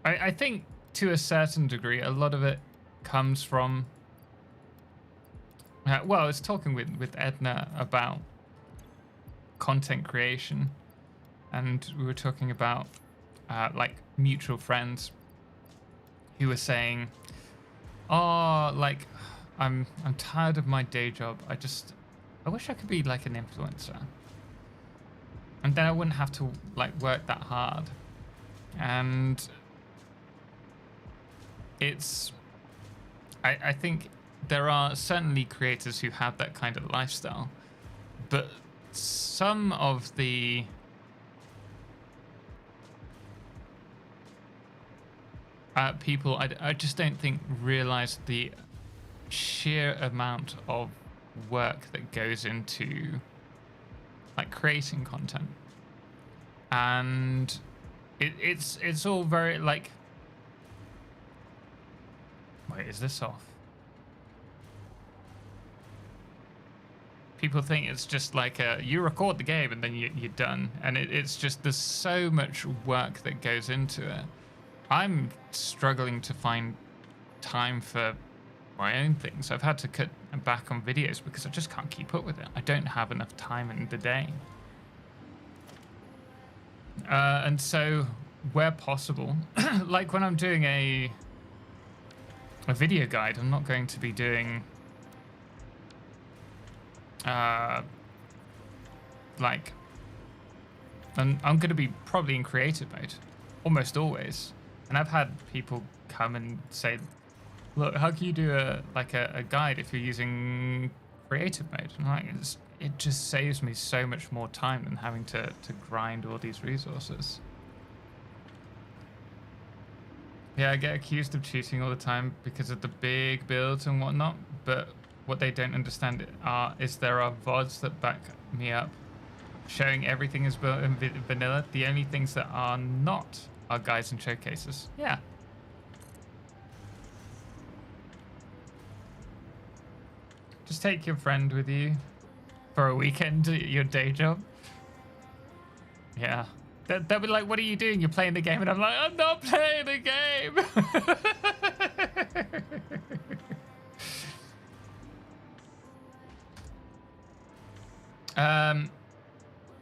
I think to a certain degree, a lot of it comes from Well, I was talking with Edna about content creation, and we were talking about like mutual friends who were saying, "Oh, like I'm tired of my day job. I wish I could be like an influencer, and then I wouldn't have to like work that hard." And I think there are certainly creators who have that kind of lifestyle, but some of the people I just don't think realize the sheer amount of work that goes into like creating content, and it's all very like, wait, is this off? People think it's just like you record the game and then you're done, and it's just there's so much work that goes into it. I'm struggling to find time for my own things. I've had to cut back on videos because I just can't keep up with it. I don't have enough time in the day. And so where possible, like when I'm doing a video guide, I'm not going to be doing like I'm going to be probably in creative mode almost always. And I've had people come and say, look, how can you do a guide if you're using creative mode? And like, it just saves me so much more time than having to grind all these resources. Yeah, I get accused of cheating all the time because of the big builds and whatnot, but what they don't understand is there are VODs that back me up, showing everything is built in vanilla. The only things that are not are guides and showcases. Yeah. Just take your friend with you for a weekend at your day job. Yeah. They'll be like, what are you doing? You're playing the game. And I'm like, I'm not playing the game.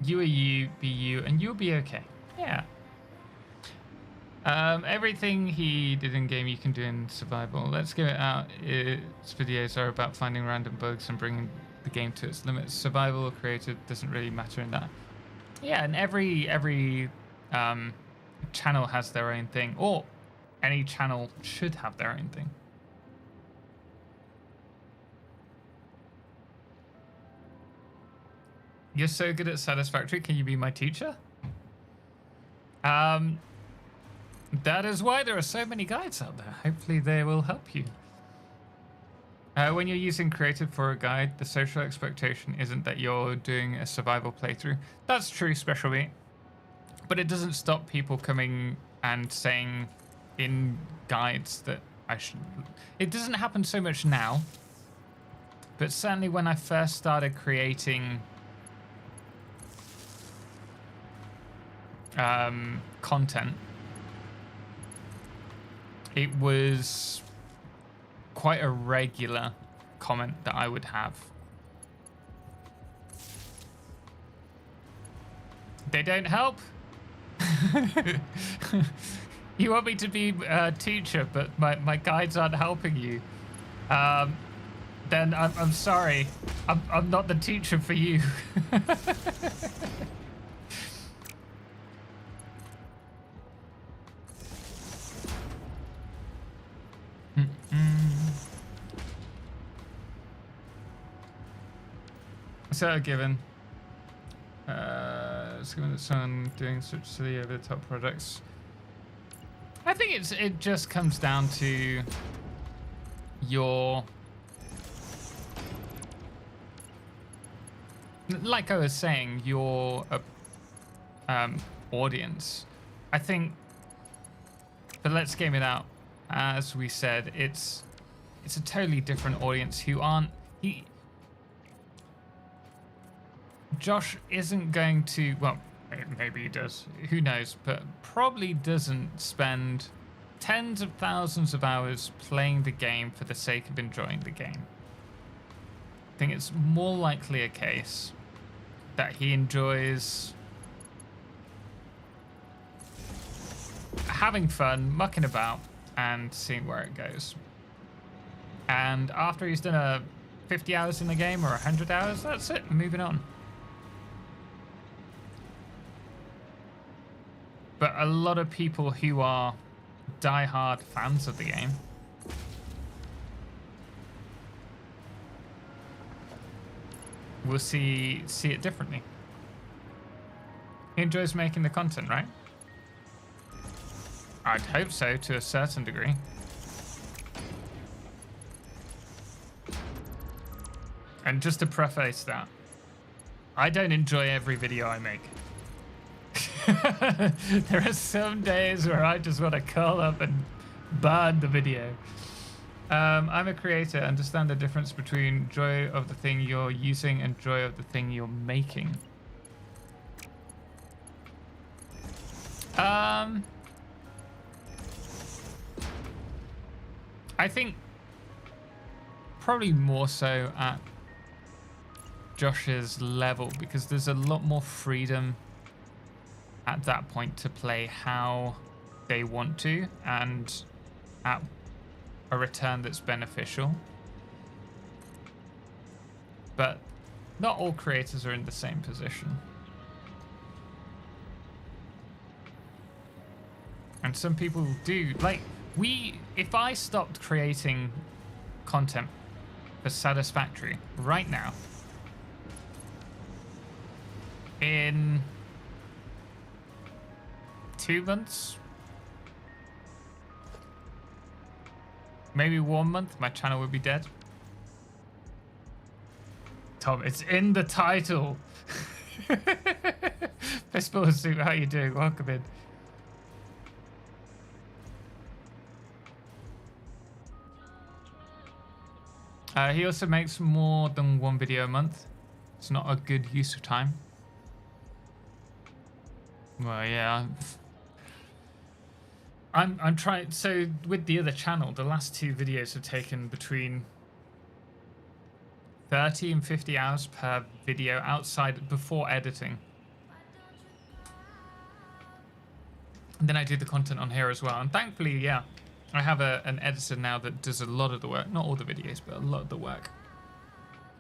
You are you, be you, and you'll be okay. Yeah. Everything he did in game you can do in survival. Let's Get It Out. Its videos are about finding random bugs and bringing the game to its limits. Survival or creative doesn't really matter in that. Yeah, and every channel has their own thing, or any channel should have their own thing. You're so good at Satisfactory. Can you be my teacher? That is why there are so many guides out there. Hopefully they will help you. When you're using creative for a guide, the social expectation isn't that you're doing a survival playthrough. That's true, Special Meat. But it doesn't stop people coming and saying in guides that I should... It doesn't happen so much now. But certainly when I first started creating content, it was quite a regular comment that I would have. They don't help? You want me to be a teacher, but my guides aren't helping you. Then I'm sorry. I'm not the teacher for you. So given. It's given that someone doing such silly over the top projects. I think it just comes down to your, like I was saying, your audience. I think, but Let's Game It Out, as we said, it's a totally different audience who aren't. Josh isn't going to, well, maybe he does, who knows, but probably doesn't spend tens of thousands of hours playing the game for the sake of enjoying the game. I think it's more likely a case that he enjoys having fun, mucking about, and seeing where it goes. And after he's done 50 hours in the game or 100 hours, that's it, moving on. But a lot of people who are die-hard fans of the game will see it differently. He enjoys making the content, right? I'd hope so, to a certain degree. And just to preface that, I don't enjoy every video I make. There are some days where I just want to curl up and burn the video. I'm a creator. Understand the difference between joy of the thing you're using and joy of the thing you're making. I think probably more so at Josh's level, because there's a lot more freedom at that point to play how they want to and at a return that's beneficial. But not all creators are in the same position. And some people do, like, if I stopped creating content for Satisfactory right now, in 2 months, maybe 1 month, my channel would be dead. Tom, it's in the title. Fistball Suit, how you doing? Welcome in. He also makes more than 1 video a month. It's not a good use of time. Well, yeah. I'm trying. So with the other channel, the last 2 videos have taken between 30 and 50 hours per video outside before editing. And then I do the content on here as well. And thankfully, yeah, I have an editor now that does a lot of the work. Not all the videos, but a lot of the work.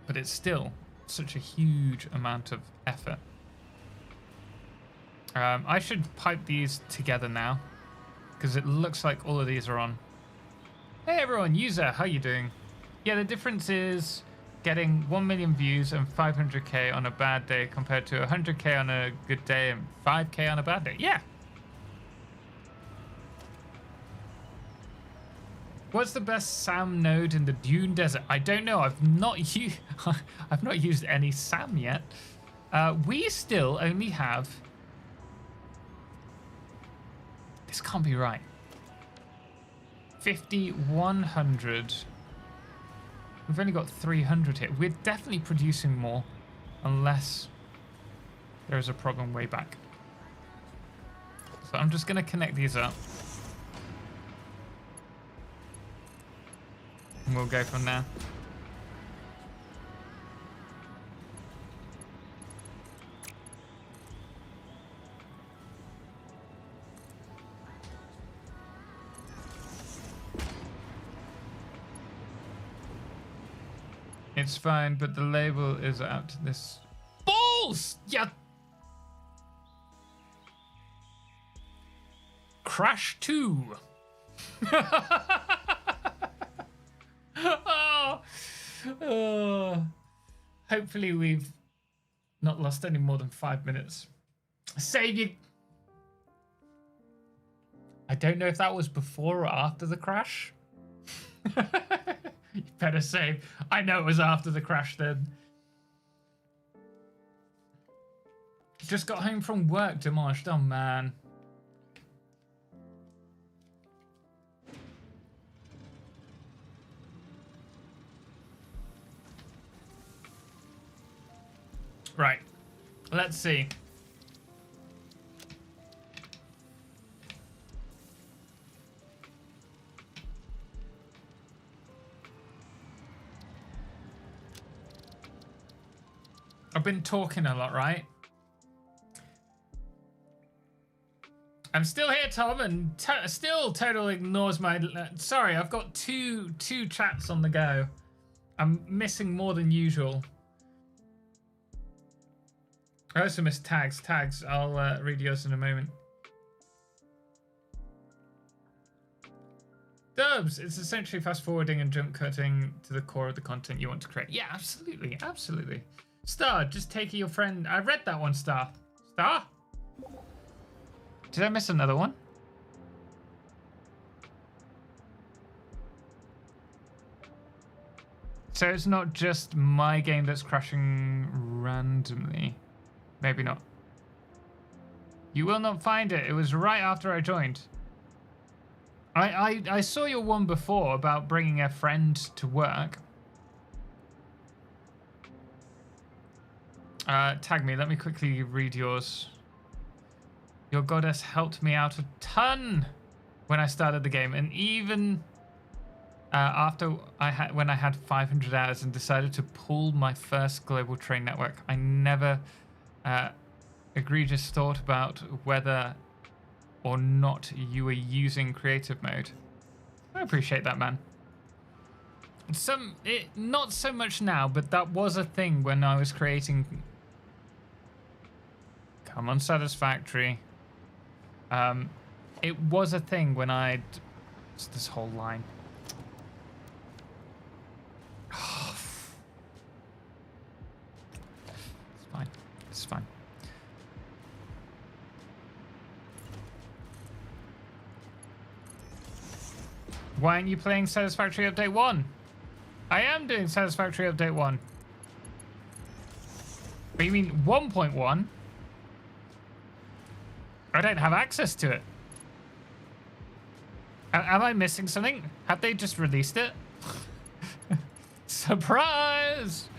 But it's still such a huge amount of effort. I should pipe these together now, because it looks like all of these are on. Hey everyone, user, how you doing? Yeah, the difference is getting 1 million views and 500k on a bad day compared to 100k on a good day and 5k on a bad day. Yeah. What's the best SAM node in the Dune Desert? I don't know. I've not used any SAM yet. We still only have. This can't be right. 50, 100. We've only got 300 here. We're definitely producing more, unless there is a problem way back. So I'm just going to connect these up. And we'll go from there. It's fine, but the label is out to this. Balls! Yeah. Crash 2. Hopefully we've not lost any more than 5 minutes. Save you. I don't know if that was before or after the crash. You better save. I know it was after the crash then. Just got home from work, demolished. Oh man. Right. Let's see. I've been talking a lot, right? I'm still here, Tom, and still Total ignores my... sorry, I've got two chats on the go. I'm missing more than usual. I also missed tags. I'll read yours in a moment. Dubs, it's essentially fast forwarding and jump cutting to the core of the content you want to create. Yeah, absolutely, absolutely. Star, just taking your friend. I read that one, Star. Star? Did I miss another one? So it's not just my game that's crashing randomly. Maybe not. You will not find it. It was right after I joined. I saw your one before about bringing a friend to work. Tag me. Let me quickly read yours. Your goddess helped me out a ton when I started the game, and even after when I had 500 hours and decided to pull my first global train network, I never egregious thought about whether or not you were using creative mode. I appreciate that, man. Not so much now, but that was a thing when I was creating. Come on, Satisfactory. It was a thing when I'd... It's this whole line. It's fine. It's fine. Why aren't you playing Satisfactory Update 1? I am doing Satisfactory Update 1. But you mean 1.1? I don't have access to it. Am I missing something? Have they just released it? Surprise!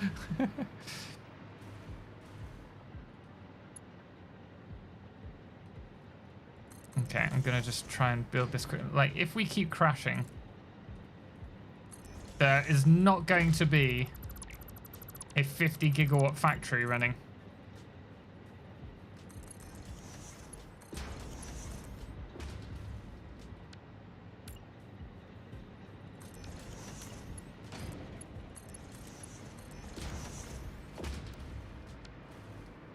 Okay, I'm gonna just try and build this quick. Like, if we keep crashing, there is not going to be a 50 gigawatt factory running.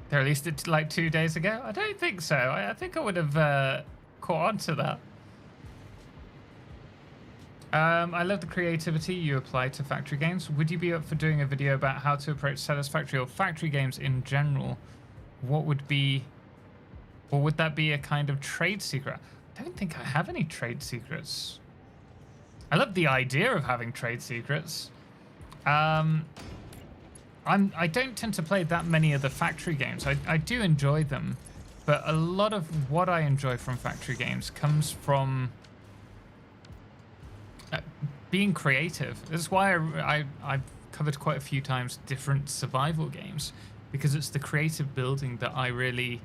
They released it like 2 days ago? I don't think so. I think I would have caught on to that. I love the creativity you apply to factory games. Would you be up for doing a video about how to approach Satisfactory or factory games in general? What would be... Or would that be a kind of trade secret? I don't think I have any trade secrets. I love the idea of having trade secrets. I don't tend to play that many of the factory games. I do enjoy them, but a lot of what I enjoy from factory games comes from being creative. That's why I've covered quite a few times different survival games, because it's the creative building that I really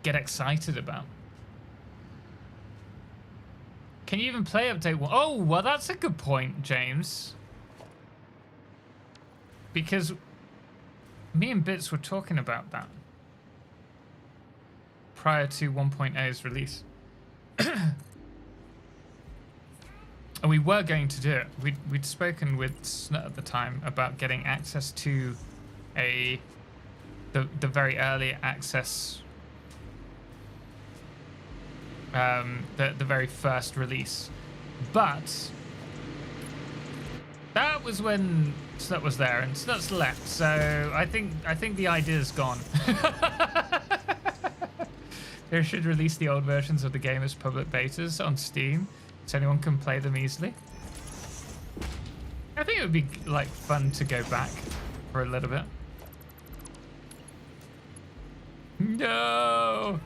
get excited about. Can you even play Update 1? Oh, well, that's a good point, James. Because me and Bits were talking about that prior to 1.0's release. And we were going to do it. We'd spoken with Snut at the time about getting access to the very early access, the very first release. But that was when Snut was there, and Snut's left, so I think the idea's gone. They should release the old versions of the game as public betas on Steam, so anyone can play them easily. I think it would be like fun to go back for a little bit. No.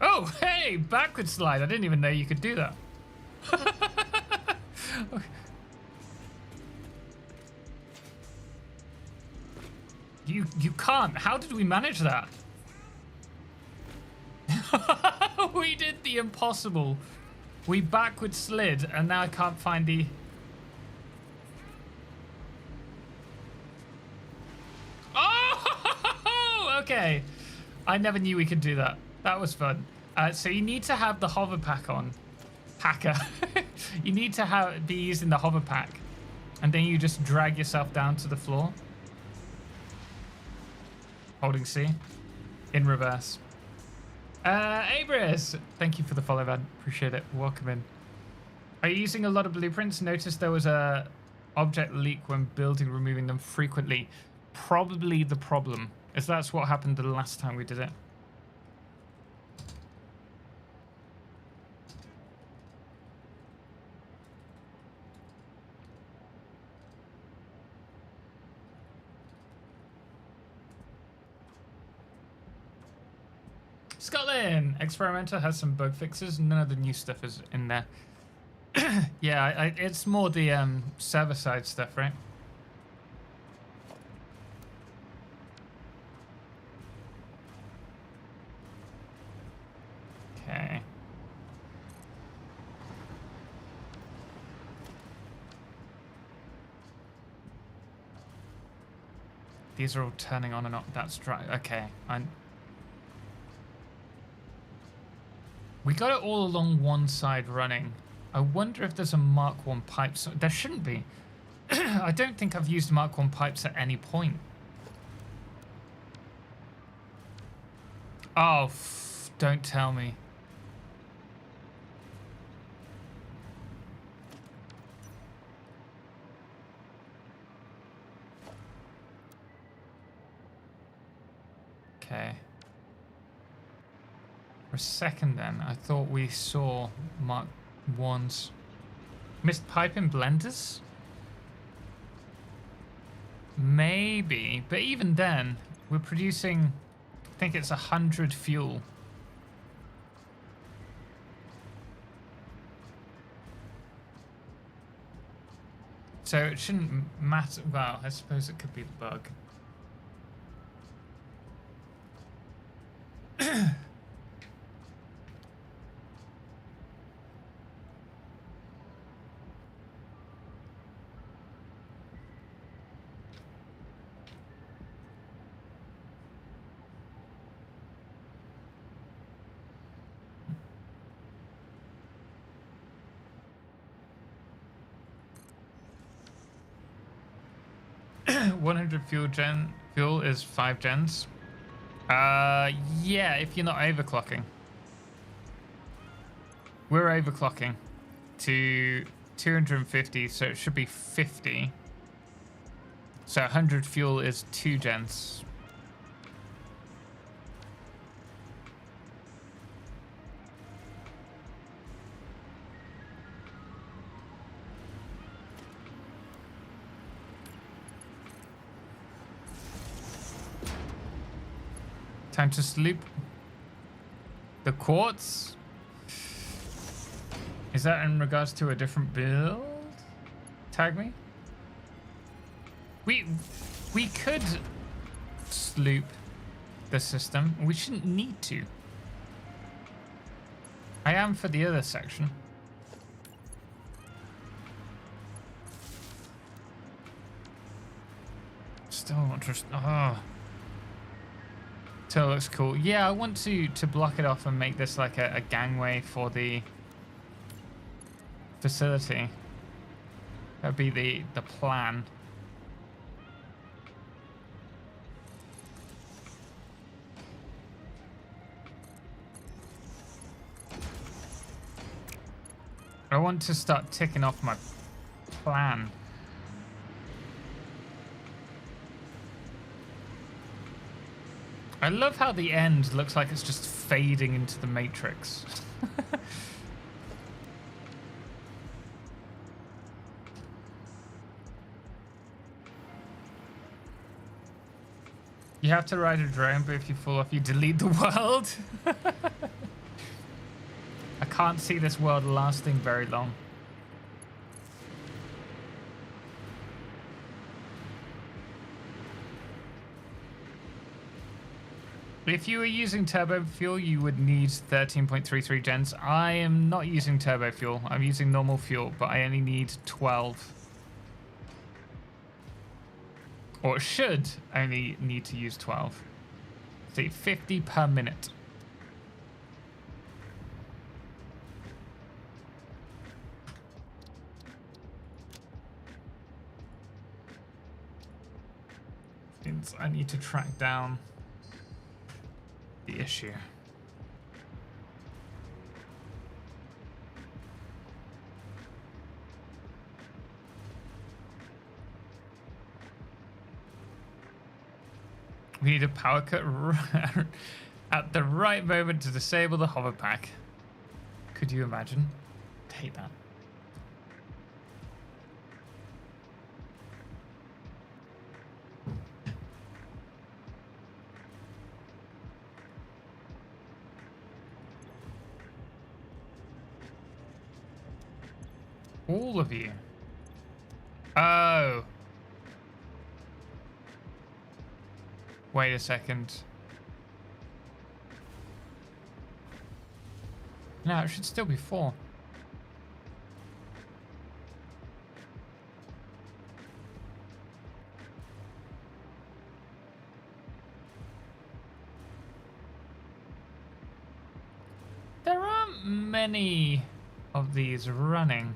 Oh, hey, backward slide. I didn't even know you could do that. You can't. How did we manage that? We did the impossible. We backward slid, and now I can't find the... Oh! Okay. I never knew we could do that. That was fun. So you need to have the hover pack on. Packer. You need to be using the hover pack. And then you just drag yourself down to the floor. Holding C. In reverse. Abris, thank you for the follow, man. Appreciate it. Welcome in. Are you using a lot of blueprints? Noticed there was a object leak when building, removing them frequently. Probably the problem, as that's what happened the last time we did it. Scotland! Experimenter has some bug fixes. None of the new stuff is in there. Yeah, it's more the server-side stuff, right? Okay. These are all turning on and off. That's right. Okay. We got it all along one side running. I wonder if there's a Mark 1 pipe. So there shouldn't be. I don't think I've used Mark 1 pipes at any point. Oh, don't tell me. Okay. For a second then, I thought we saw Mark 1s. Missed pipe in blenders? Maybe, but even then, we're producing, I think it's 100 fuel. So it shouldn't matter. Well, I suppose it could be the bug. Fuel is 5 gens. Yeah, if you're not overclocking. We're overclocking to 250, so it should be 50. So 100 fuel is 2 gens. Time to sleep. The quartz? Is that in regards to a different build? Tag me? We could sloop the system. We shouldn't need to. I am for the other section. Still not just... Oh. So it looks cool. Yeah, I want to block it off and make this like a gangway for the facility. That'd be the plan. I want to start ticking off my plan. I love how the end looks like it's just fading into the Matrix. You have to ride a drone, but if you fall off, you delete the world. I can't see this world lasting very long. If you were using turbo fuel, you would need 13.33 gens. I am not using turbo fuel. I'm using normal fuel, but I only need 12. Or should only need to use 12. See, 50 per minute. Means I need to track down the issue. We need a power cut at the right moment to disable the hover pack. Could you imagine? I'd hate that. All of you. Oh. Wait a second. No, it should still be 4. There aren't many of these running.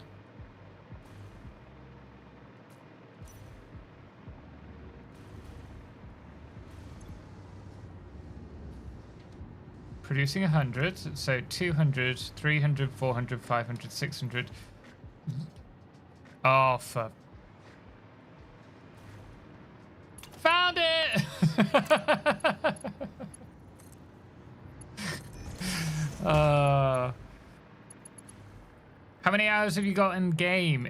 Producing 100, so 200, 300, 400, 500, 600. Oh, for... Found it! How many hours have you got in game?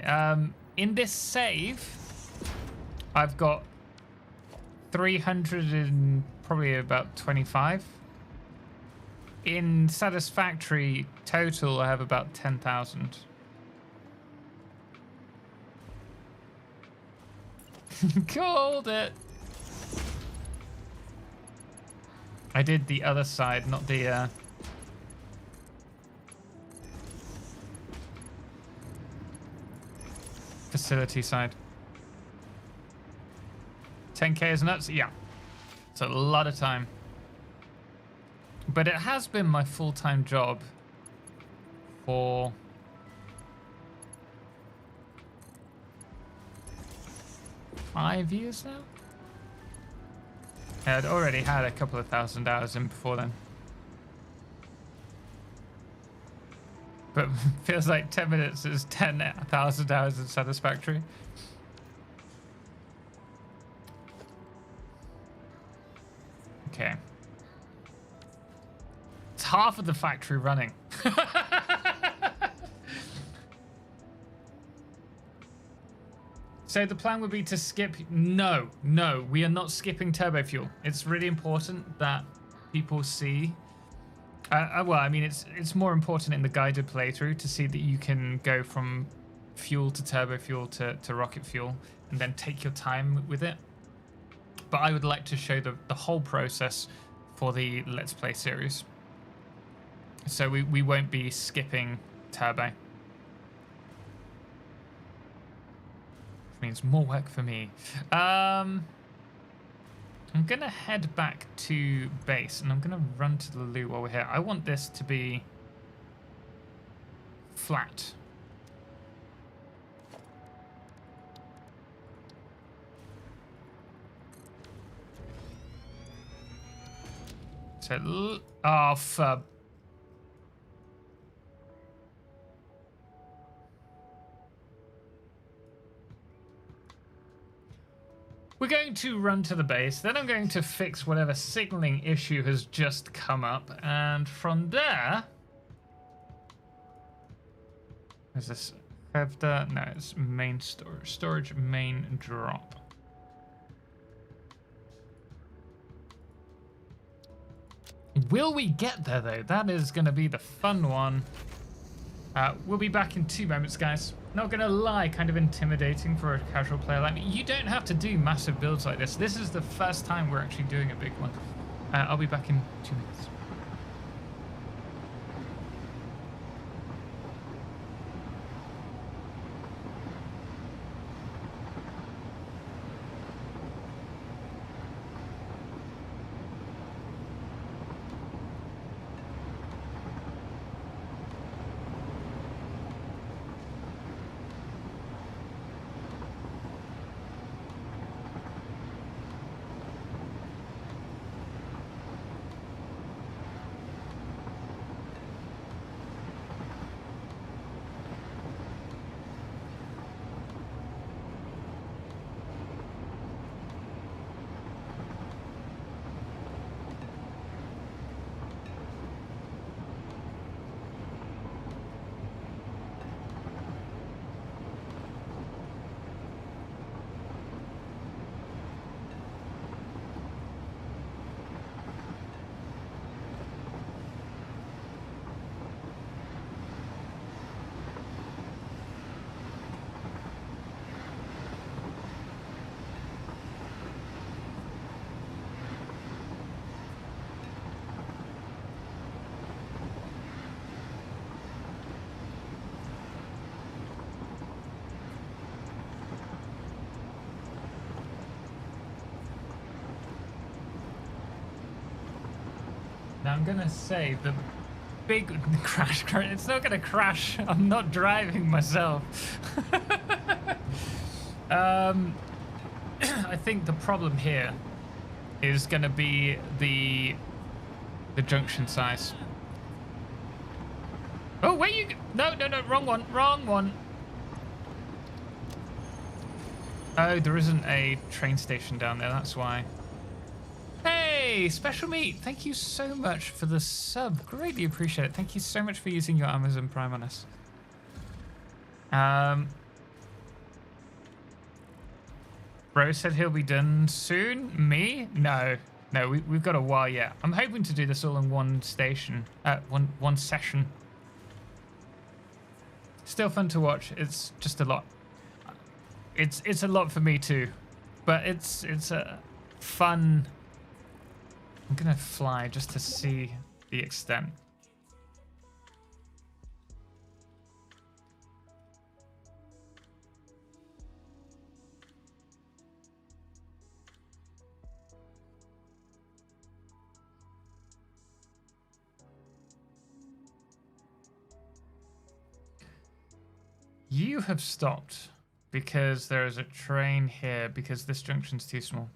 In this save, I've got 300 and probably about 25. In Satisfactory total, I have about 10,000. Called it. I did the other side, not the facility side. 10K is nuts? Yeah. It's a lot of time. But it has been my full-time job for five years now. I'd already had a couple of thousand hours in before then. But feels like 10 minutes is 10,000 hours in Satisfactory. Okay. It's half of the factory running. So the plan would be to skip... No, we are not skipping turbo fuel. It's really important that people see... well, I mean, it's more important in the guided playthrough to see that you can go from fuel to turbo fuel to rocket fuel and then take your time with it. But I would like to show the whole process for the Let's Play series. So we won't be skipping turbo. Which means more work for me. I'm gonna head back to base and I'm gonna run to the loo while we're here. I want this to be flat. So, oh, for... We're going to run to the base, then I'm going to fix whatever signaling issue has just come up, and from there... Is this Hevda? No, it's main storage main drop. Will we get there though? That is going to be the fun one. We'll be back in 2 moments, guys. Not gonna lie, kind of intimidating for a casual player like me. You don't have to do massive builds like this. This is the first time we're actually doing a big one. I'll be back in 2 minutes. Now I'm gonna say the big crash. It's not gonna crash. I'm not driving myself. I think the problem here is gonna be the junction size. Oh, where you? No, wrong one, wrong one. Oh, there isn't a train station down there. That's why. Hey, Special Meat, thank you so much for the sub. Greatly appreciate it. Thank you so much for using your Amazon Prime on us. Bro said he'll be done soon. Me? No, we've got a while yet. I'm hoping to do this all in one station, one session. Still fun to watch. It's just a lot. It's a lot for me too, but it's a fun. I'm gonna fly just to see the extent. You have stopped because there is a train here because this junction's too small.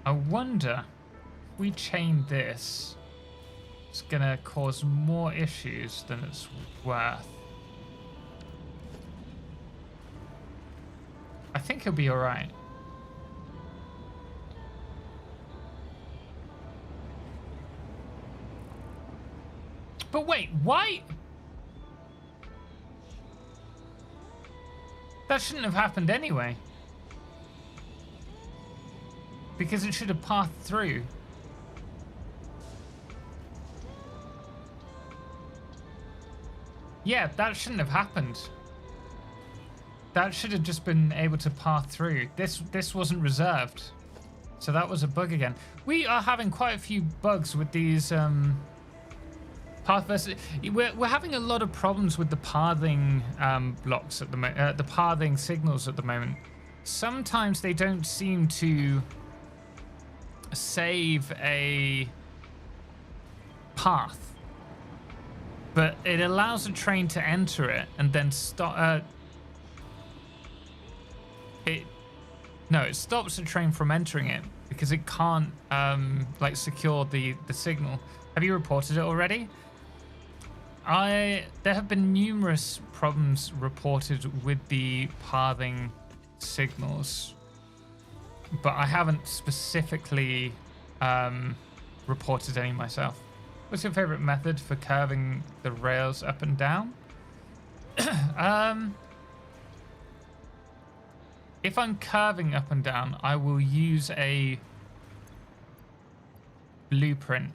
I wonder if we chain this, it's gonna cause more issues than it's worth. I think it'll be alright. But wait, why? That shouldn't have happened anyway. Because it should have passed through. Yeah, that shouldn't have happened. That should have just been able to pass through. This wasn't reserved. So that was a bug again. We are having quite a few bugs with these path versus. We're having a lot of problems with the pathing blocks at the moment. The pathing signals at the moment. Sometimes they don't seem to save a path, but it allows a train to enter it and then stop. It stops the train from entering it because it can't like secure the signal. Have you reported it already? There have been numerous problems reported with the pathing signals, but I haven't specifically reported any myself. What's your favorite method for curving the rails up and down? If I'm curving up and down, I will use a blueprint.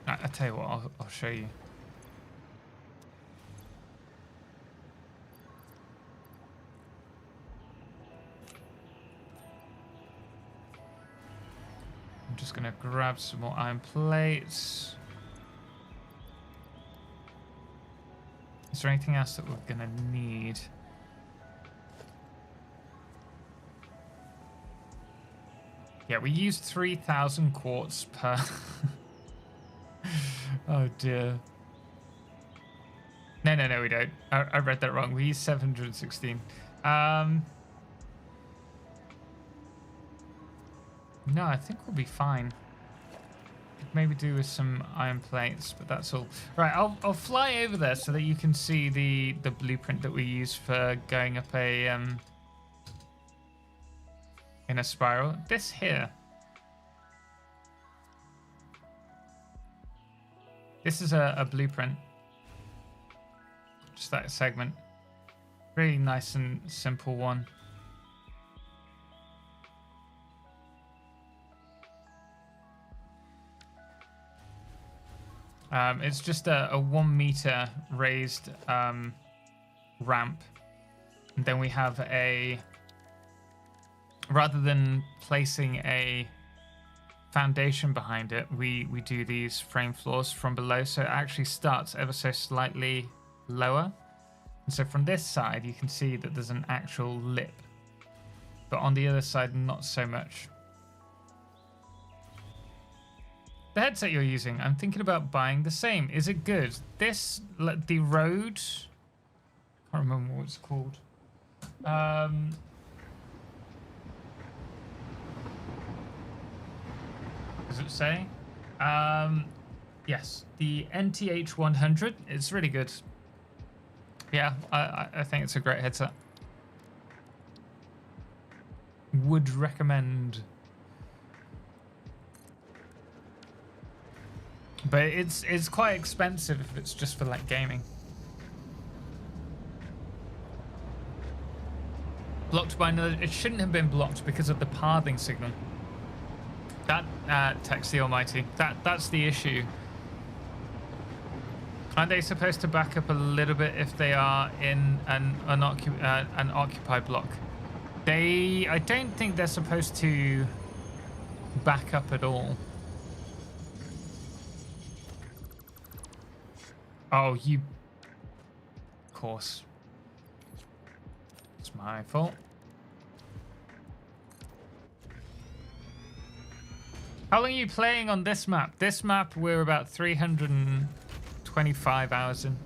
I tell you what, I'll show you. I'm just gonna grab some more iron plates. Is there anything else that we're gonna need? Yeah, we used 3,000 quartz per... Oh dear. No, we don't. I read that wrong. We used 716. No, I think we'll be fine. Could maybe do with some iron plates, but that's all. Right, I'll fly over there so that you can see the blueprint that we use for going up a in a spiral. This here. This is a blueprint. Just that segment. Really nice and simple one. It's just a 1 meter raised ramp. And then we have a... Rather than placing a foundation behind it, we do these frame floors from below, so it actually starts ever so slightly lower. And so from this side you can see that there's an actual lip, but on the other side not so much. The headset you're using, I'm thinking about buying the same. Is it good? This, the Rode, can't remember what it's called. Does it say? Yes, the NTH 100. It's really good. Yeah, I think it's a great headset. Would recommend. But it's quite expensive if it's just for like gaming. Blocked by another. It shouldn't have been blocked because of the pathing signal. That Text the Almighty. That's the issue. Aren't they supposed to back up a little bit if they are in an occupied block? I don't think they're supposed to back up at all. Oh, you... Of course. It's my fault. How long are you playing on this map? This map, we're about 325 hours in.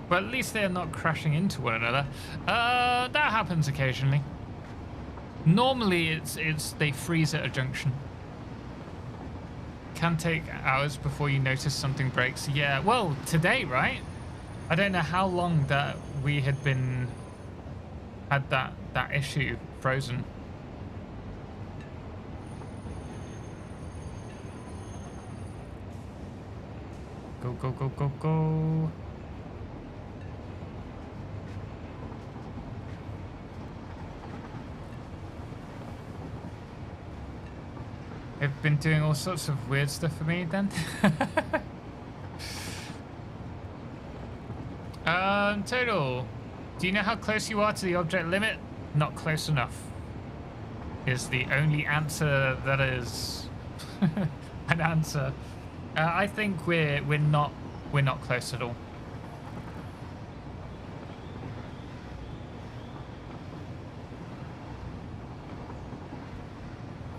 But at least they're not crashing into one another. That happens occasionally. Normally, it's they freeze at a junction. Can take hours before you notice something breaks. Yeah, well, today, right? I don't know how long that we had that issue frozen. Go, go, go, go, go. They've been doing all sorts of weird stuff for me then. Total. Do you know how close you are to the object limit? Not close enough. Is the only answer that is an answer. I think we're not close at all.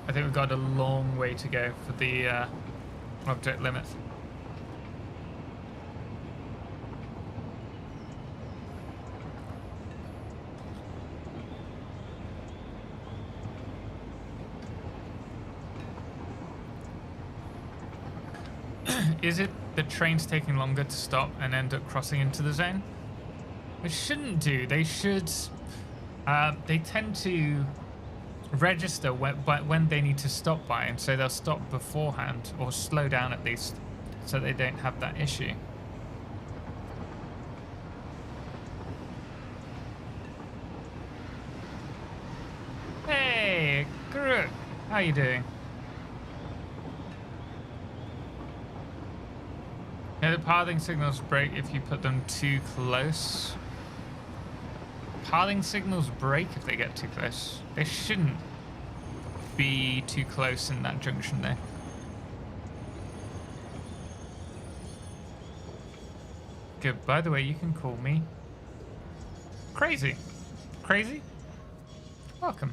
I think we've got a long way to go for the object limit. Is it the train's taking longer to stop and end up crossing into the zone? It shouldn't do. They should... they tend to register when they need to stop by, and so they'll stop beforehand, or slow down at least, so they don't have that issue. How you doing? Yeah, the pathing signals break if you put them too close. Pathing signals break if they get too close. They shouldn't be too close in that junction there. Good. By the way, you can call me Crazy. Crazy? Welcome.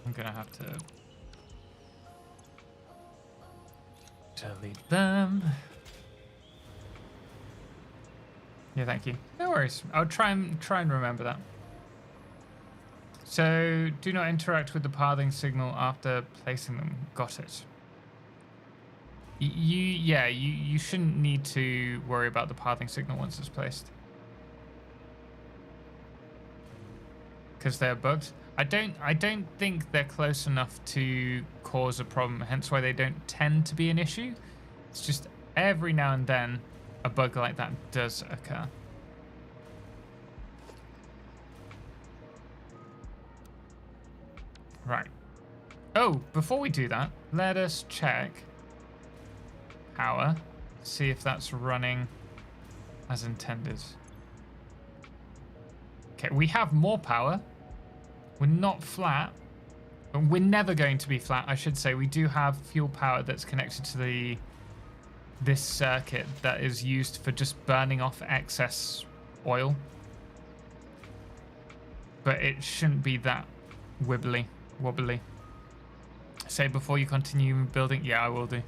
I'm gonna have to delete them. Yeah, thank you. No worries. I'll try and remember that. So, do not interact with the pathing signal after placing them. Got it. You shouldn't need to worry about the pathing signal once it's placed, because they're bugged. I don't think they're close enough to cause a problem, hence why they don't tend to be an issue. It's just every now and then a bug like that does occur. Right. Oh, before we do that, let us check power, see if that's running as intended. Okay, we have more power. We're not flat. But we're never going to be flat, I should say. We do have fuel power that's connected to this circuit that is used for just burning off excess oil. But it shouldn't be that wobbly. Say before you continue building. Yeah, I will do.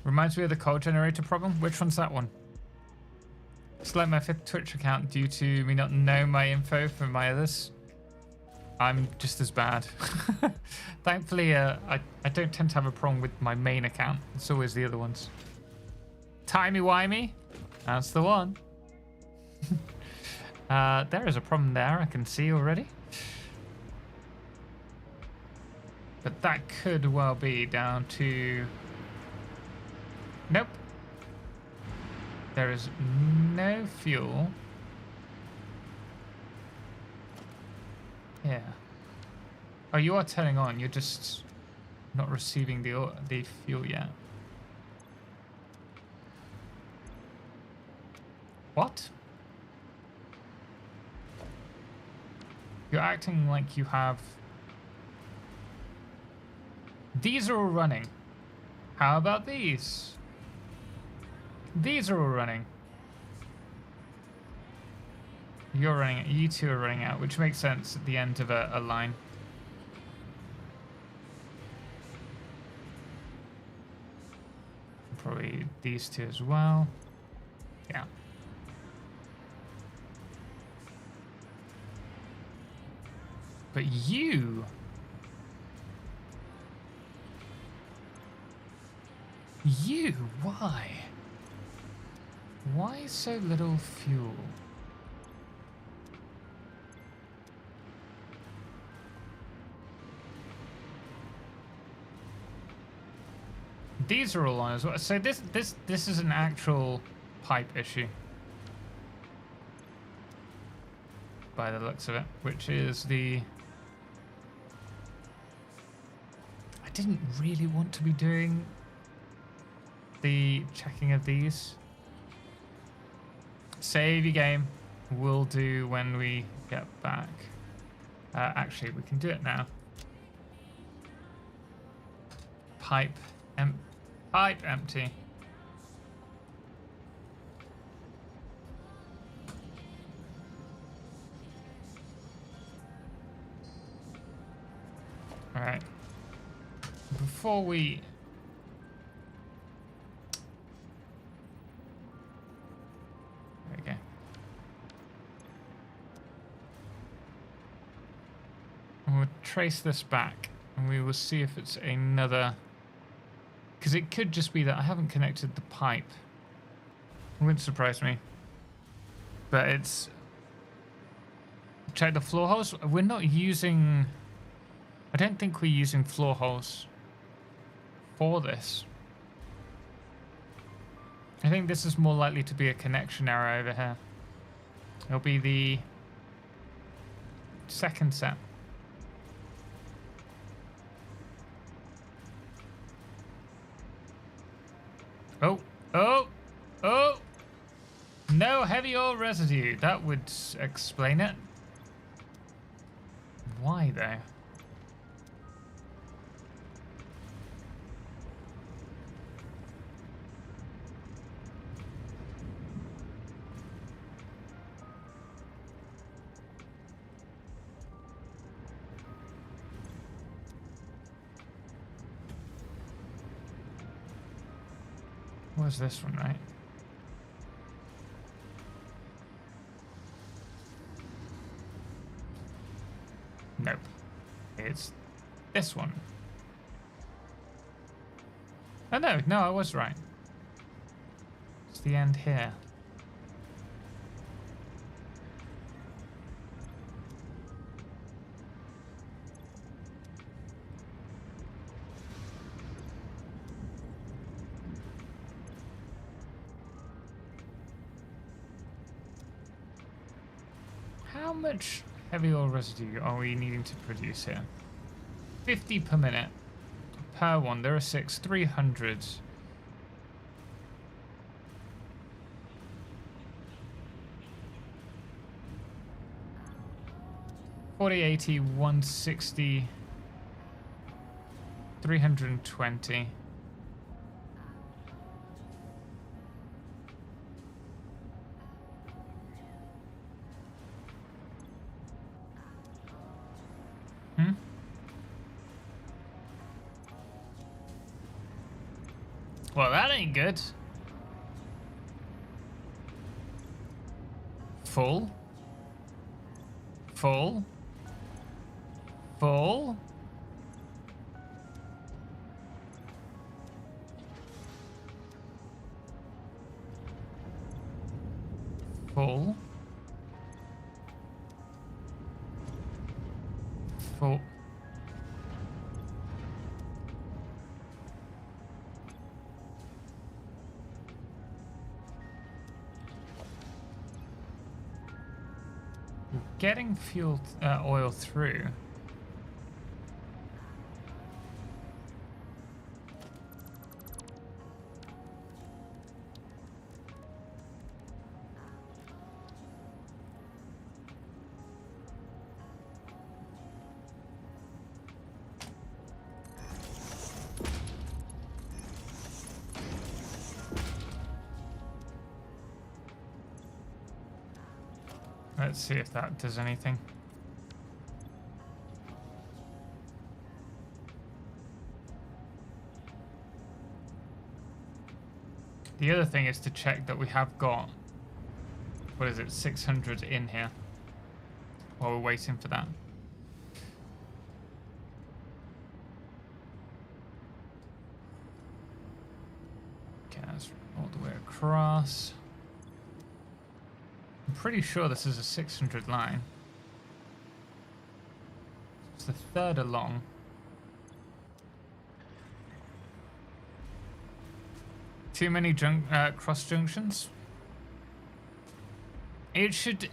Reminds me of the coal generator problem. Which one's that one? Select my 5th Twitch account due to me not know my info from my others. I'm just as bad. Thankfully, I don't tend to have a problem with my main account. It's always the other ones. Timey-wimey. That's the one. There is a problem there, I can see already. But that could well be down to... Nope. There is no fuel. Yeah. Oh, you are turning on. You're just not receiving the fuel yet. What? You're acting like you have... These are all running. How about these? These are all running. You're running. You two are running out, which makes sense at the end of a line. Probably these two as well. Yeah. But you... why? Why so little fuel? These are all on as well. So this is an actual pipe issue, by the looks of it, which is the... I didn't really want to be doing the checking of these. Save your game. We'll do when we get back. Actually, we can do it now. Pipe empty. All right. Before we... There we go. We'll trace this back and we will see if it's another... Because it could just be that I haven't connected the pipe. It wouldn't surprise me. But it's... Check the floor holes. We're not using... I don't think we're using floor holes for this. I think this is more likely to be a connection error over here. It'll be the second set. Oh, oh, oh! No heavy oil residue. That would explain it. Why though? What's this one, right? Nope. It's this one. Oh no, no, I was right. It's the end here. How much heavy oil residue are we needing to produce here? 50 per minute. Per one, there are 6, 300. $40, $80, $160, $320. Well, that ain't good. Full. Full. Full. Full. Full. Getting fuel oil through. Let's see if that does anything. The other thing is to check that we have got, what is it, 600 in here while we're waiting for that. Okay, that's all the way across. I'm pretty sure this is a 600 line. It's the third along. Too many cross junctions. It should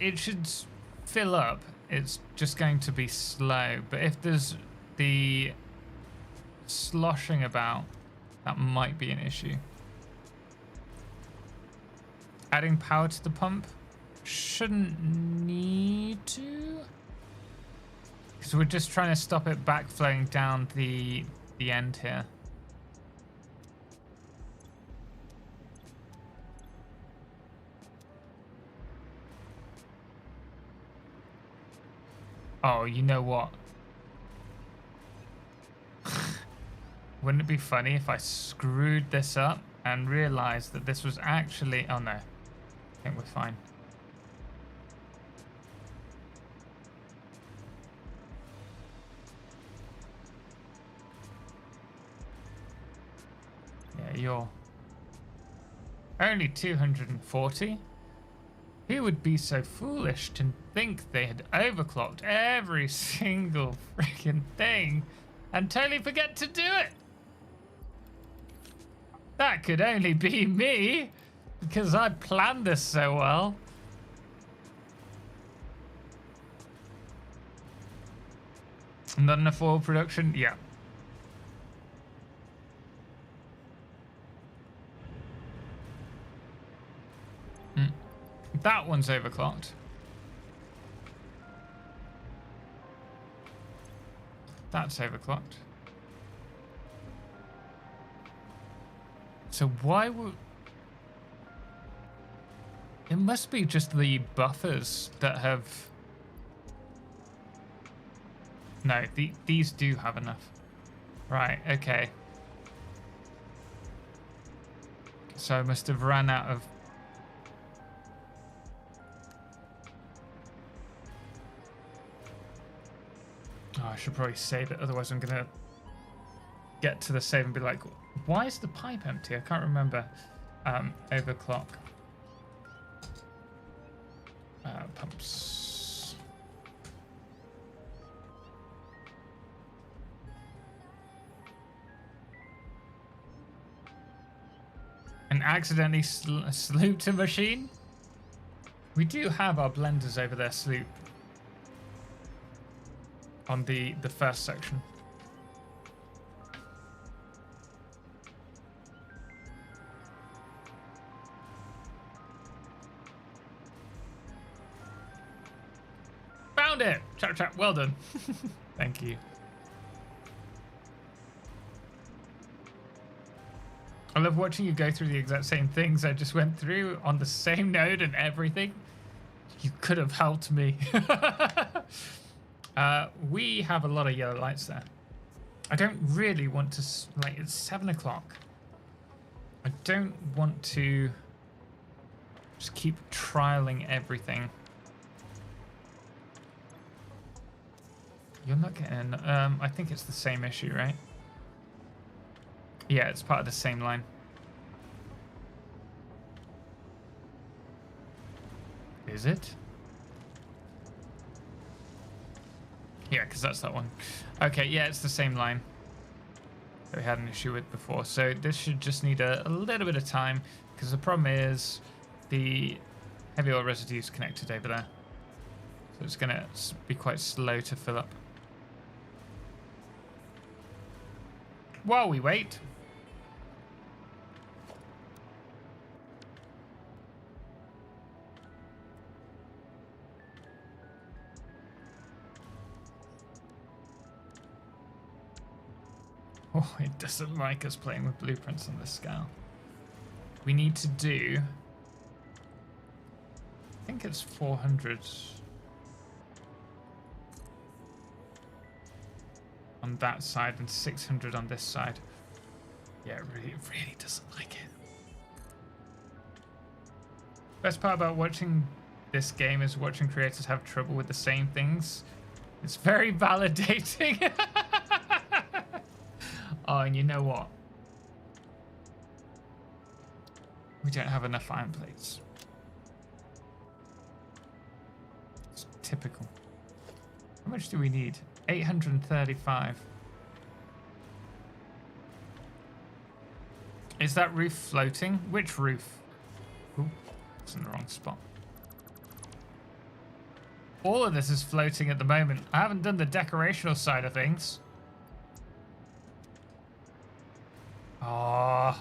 fill up. It's just going to be slow. But if there's the sloshing about, that might be an issue. Adding power to the pump. Shouldn't need to, because we're just trying to stop it backflowing down the end here. Oh, you know what? Wouldn't it be funny if I screwed this up and realized that this was actually... Oh no, I think we're fine. You're only 240. Who would be so foolish to think they had overclocked every single freaking thing and totally forget to do it? That could only be me, because I planned this so well. Not enough oil production? Yeah. That one's overclocked. That's overclocked. So why would... It must be just the buffers that have... No, these do have enough. Right, okay. So I must have ran out of... Oh, I should probably save it, otherwise I'm gonna get to the save and be like, why is the pipe empty? I can't remember. Overclock. Pumps. And accidentally slooped a machine? We do have our blenders over there sloop. On the first section. Found it! Chap chap, well done. Thank you. I love watching you go through the exact same things I just went through on the same node and everything. You could have helped me. We have a lot of yellow lights there. I don't really want to, like, it's 7 o'clock. I don't want to just keep trialing everything. You're not getting, I think it's the same issue, right? Yeah, it's part of the same line. Is it? Yeah, because that's that one. Okay, yeah, it's the same line that we had an issue with before. So this should just need a little bit of time, because the problem is the heavy oil residue is connected over there. So it's going to be quite slow to fill up. While we wait... Oh, it doesn't like us playing with blueprints on this scale. We need to do... I think it's 400 on that side and 600 on this side. Yeah, it really doesn't like it. Best part about watching this game is watching creators have trouble with the same things. It's very validating. Oh, and you know what? We don't have enough iron plates. It's typical. How much do we need? 835. Is that roof floating? Which roof? Ooh, it's in the wrong spot. All of this is floating at the moment. I haven't done the decorational side of things. Oh.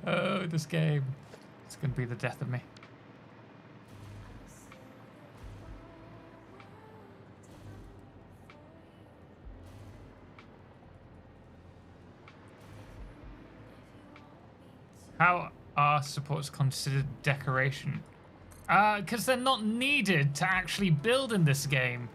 Oh, this game. It's going to be the death of me. How are supports considered decoration? Because they're not needed to actually build in this game.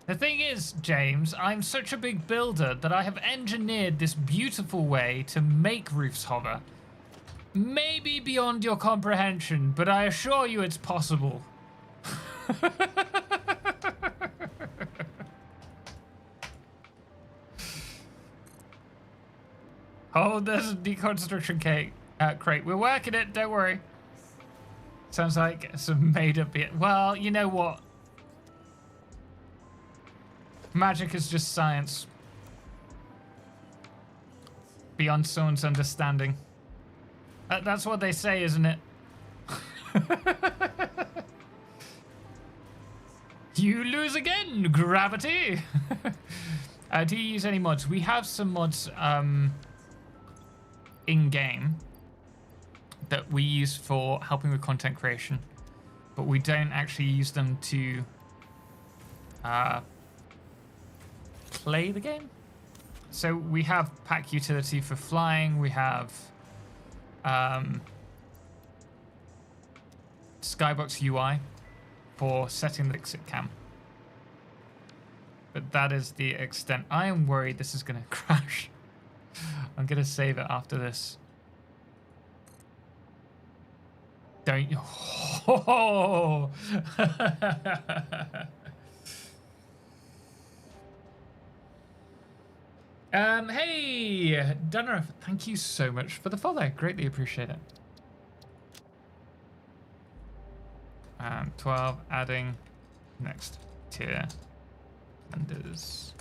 The thing is, James, I'm such a big builder that I have engineered this beautiful way to make roofs hover. Maybe beyond your comprehension, but I assure you it's possible. Oh, there's a deconstruction crate. We're working it, don't worry. Sounds like some made-up bit. Well, you know what? Magic is just science. Beyond someone's understanding. That's what they say, isn't it? You lose again, gravity. Do you use any mods? We have some mods in game that we use for helping with content creation, but we don't actually use them to play the game. So we have pack utility for flying. We have Skybox UI for setting the FICSIT cam. But that is the extent. I am worried this is going to crash. I'm going to save it after this. Don't you? Oh. Hey, Dunner, thank you so much for the follow. Greatly appreciate it. 12, adding next tier. Vendors.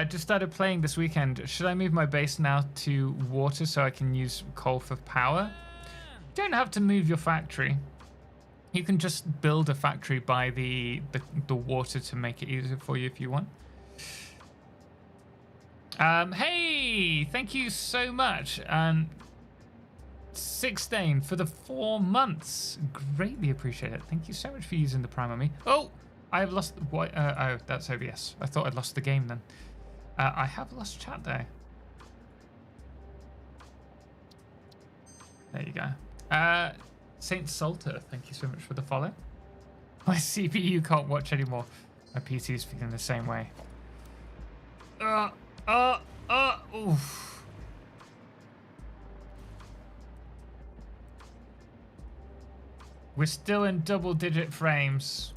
Just started playing this weekend. Should I move my base now to water so I can use coal for power? You don't have to move your factory. You can just build a factory by the water to make it easier for you if you want. Hey, thank you so much. 16 for the 4 months. Greatly appreciate it. Thank you so much for using the Prime on me. Oh, I have lost. What? Oh, that's OBS. I thought I'd lost the game then. I have lost chat though. There you go. Saint Salter, thank you so much for the follow. My CPU can't watch anymore. My PC is feeling the same way. Oof. We're still in double-digit frames.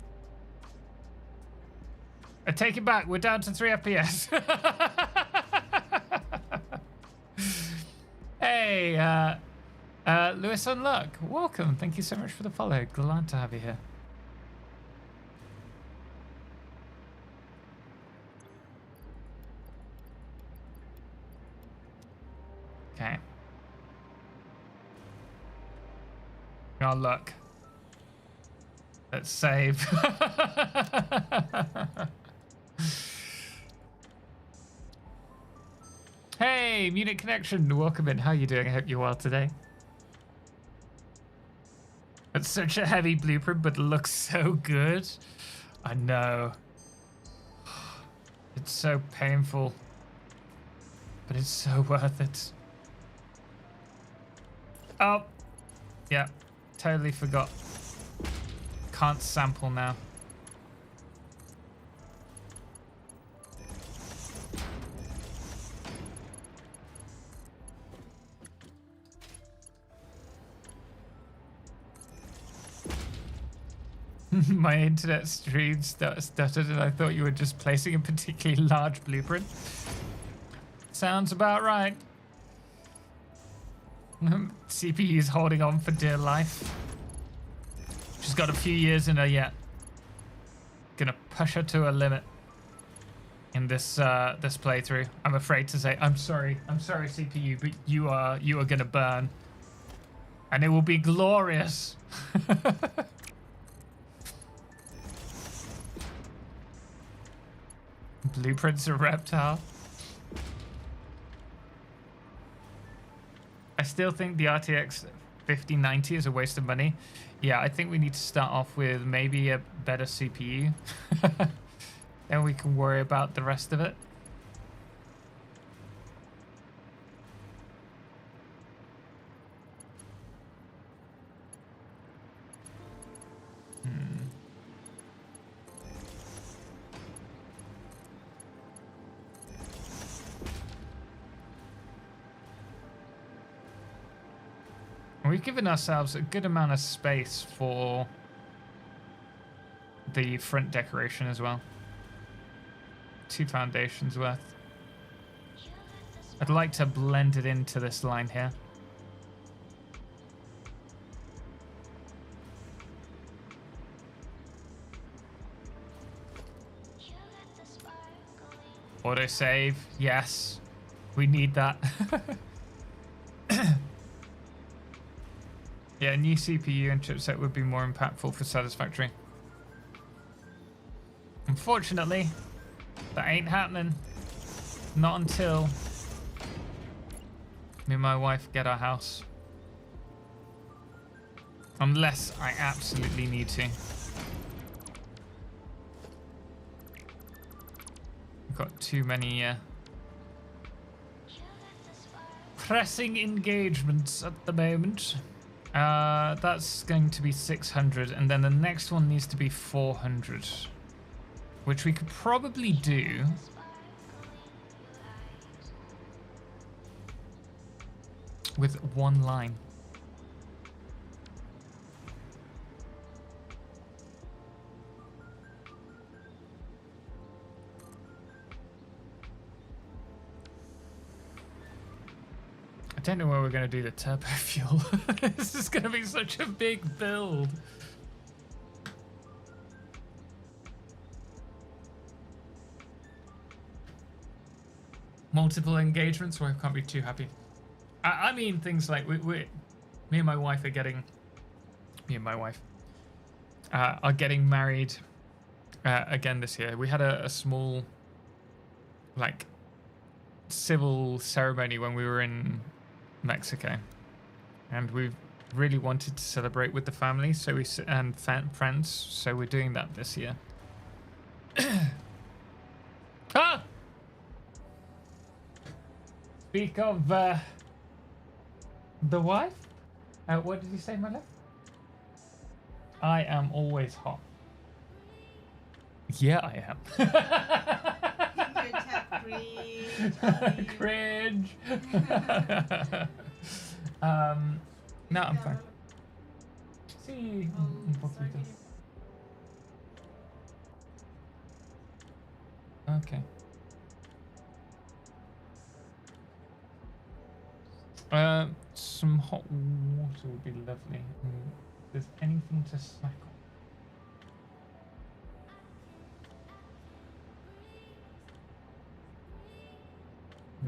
I take it back. We're down to 3 FPS. Hey, Lewis Unluck, welcome. Thank you so much for the follow. Glad to have you here. Okay. Oh, look. Let's save. Hey, Munich Connection, welcome in. How are you doing? I hope you're well today. It's such a heavy blueprint, but it looks so good. I know. It's so painful, but it's so worth it. Oh, yeah, totally forgot. Can't sample now. My internet stream stuttered and I thought you were just placing a particularly large blueprint. Sounds about right. CPU's holding on for dear life. She's got a few years in her yet. Gonna push her to a limit in this this playthrough. I'm afraid to say. I'm sorry CPU, but you are gonna burn, and it will be glorious. Blueprints of reptile. I still think the RTX 5090 is a waste of money. Yeah, I think we need to start off with maybe a better CPU. Then we can worry about the rest of it. We've given ourselves a good amount of space for the front decoration as well. 2 foundations worth. I'd like to blend it into this line here. Autosave, yes. We need that. Yeah, a new CPU and chipset would be more impactful for Satisfactory. Unfortunately, that ain't happening. Not until me and my wife get our house. Unless I absolutely need to. I've got too many pressing engagements at the moment. That's going to be 600, and then the next one needs to be 400, which we could probably do. With one line. I don't know where we're going to do the turbo fuel. This is going to be such a big build. Multiple engagements where I can't be too happy. I mean things like me and my wife are getting are getting married again this year. We had a small like civil ceremony when we were in Mexico, and we really wanted to celebrate with the family, so and friends, so we're doing that this year. Ah! Speak of the wife? What did you say, my love? I am always hot. Yeah, I am. Cringe. No, I'm fine. See, un poquito. Okay. Some hot water would be lovely. If there's anything to snack on.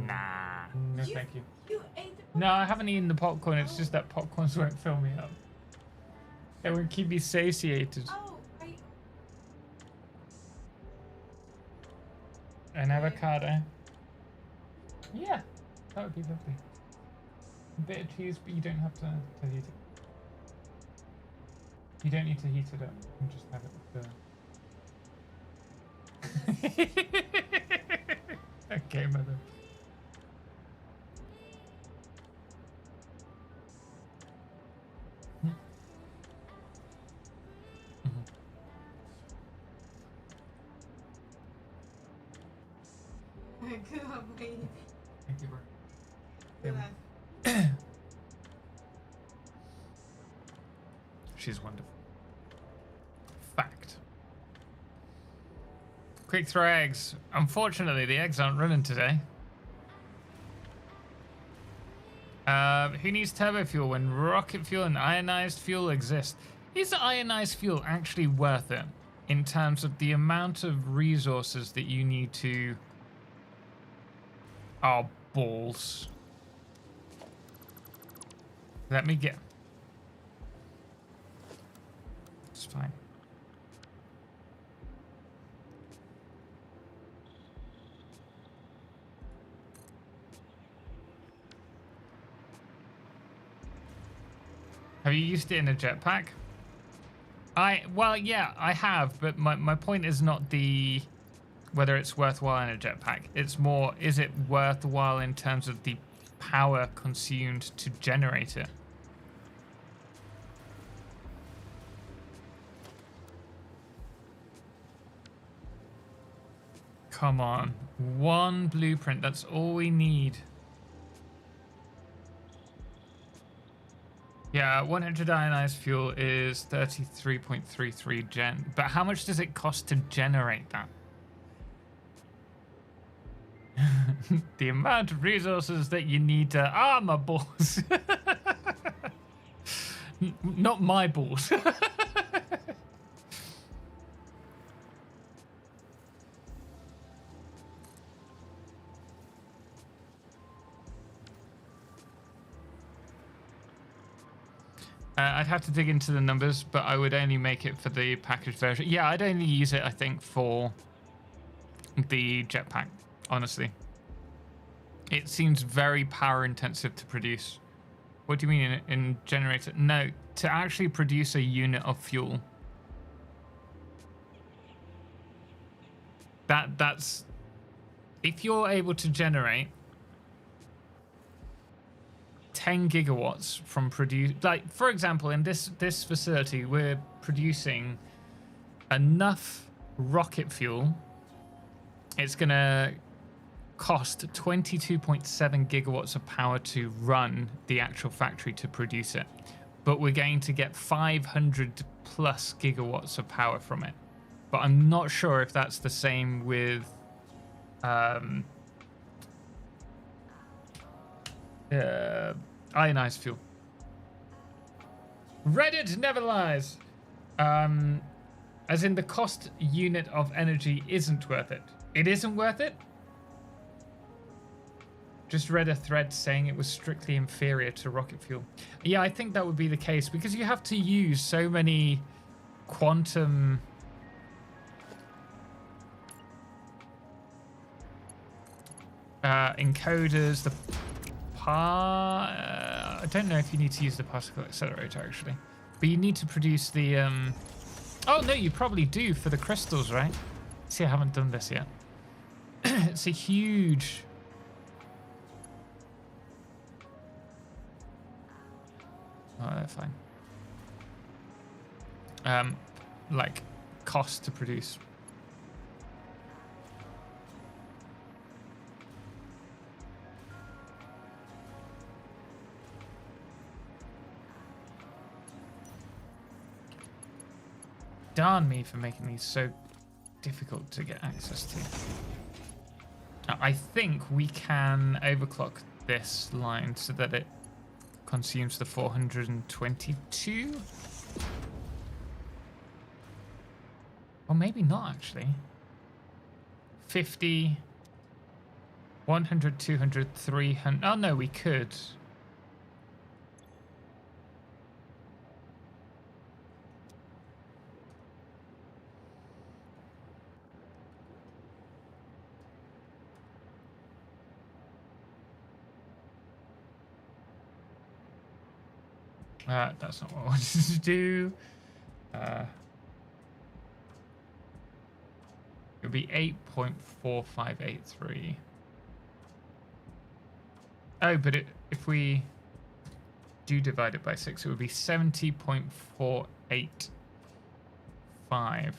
Nah. No, thank you. You ate the No, I haven't eaten the popcorn. It's just that popcorns won't fill me up. They won't keep me satiated. Oh, An avocado. Yeah, that would be lovely. A bit of cheese, but you don't have to heat it. You don't need to heat it up. You can just have it Okay, mother. Thank Thank you, bro. She's wonderful. Fact. Quick throw eggs. Unfortunately, the eggs aren't running today. Who needs turbo fuel when rocket fuel and ionized fuel exist? Is ionized fuel actually worth it in terms of the amount of resources that you need to... Oh, balls. Let me get... It's fine. Have you used it in a jetpack? Well, yeah, I have, but my point is not the whether it's worthwhile in a jetpack. It's more, is it worthwhile in terms of the power consumed to generate it? Come on. One blueprint, that's all we need. Yeah, 100 ionized fuel is 33.33 gen. But how much does it cost to generate that? The amount of resources that you need to... Ah, my balls. Not my balls. I'd have to dig into the numbers, but I would only make it for the packaged version. Yeah, I'd only use it, I think, for the jetpack, honestly. It seems very power intensive to produce. What do you mean in generator? No, to actually produce a unit of fuel. That's... If you're able to generate 10 gigawatts from like for example in this facility we're producing enough rocket fuel, it's gonna cost 22.7 gigawatts of power to run the actual factory to produce it, but we're going to get 500 plus gigawatts of power from it. But I'm not sure if that's the same with ionized fuel. Reddit never lies. As in the cost unit of energy isn't worth it. It isn't worth it? Just read a thread saying it was strictly inferior to rocket fuel. Yeah, I think that would be the case because you have to use so many quantum encoders, I don't know if you need to use the particle accelerator actually, but you need to produce the oh no, you probably do for the crystals, right? See, I haven't done this yet. It's a huge fine. Like cost to produce. Darn me for making these so difficult to get access to. Now, I think we can overclock this line so that it consumes the 422. Or maybe not actually. 50, 100, 200, 300. Oh no, we could. That's not what I wanted to do. It would be 8.4583. Oh, but if we do divide it by 6, it would be 70.485.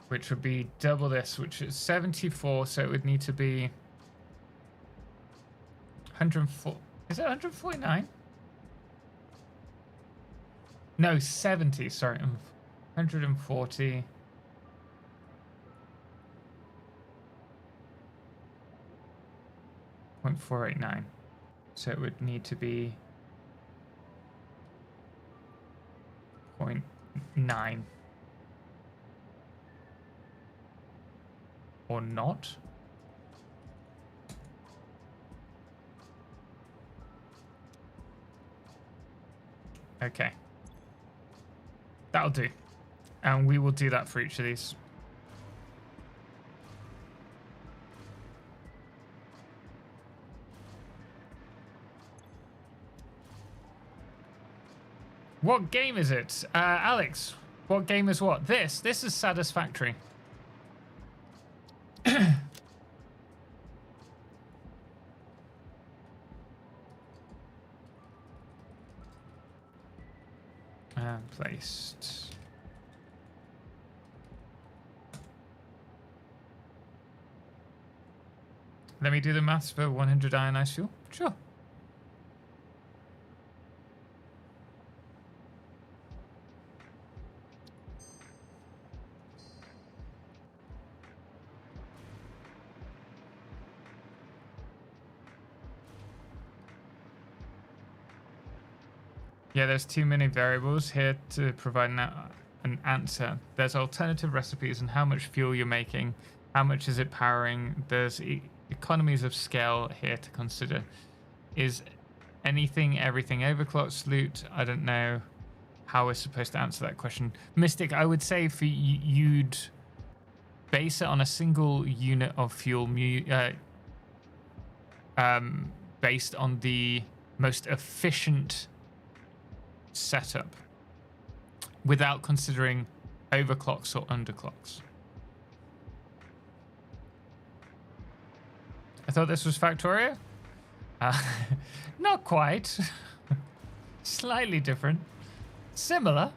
Which would be double this, which is 74, so it would need to be 104. Is it 149? No, 70, sorry. 140. 0.489. So it would need to be 0.9. Or not. Okay. That'll do. And we will do that for each of these. What game is it? Alex, what game is what? This is Satisfactory. Placed. Let me do the maths for 100 ionized fuel. Sure. Yeah, there's too many variables here to provide an an answer. There's alternative recipes and how much fuel you're making, how much is it powering. There's economies of scale here to consider. Is anything, everything overclocked, loot? I don't know how we're supposed to answer that question. Mystic, I would say for you'd base it on a single unit of fuel based on the most efficient setup without considering overclocks or underclocks. I thought this was Factorio. Not quite. Slightly different. Similar.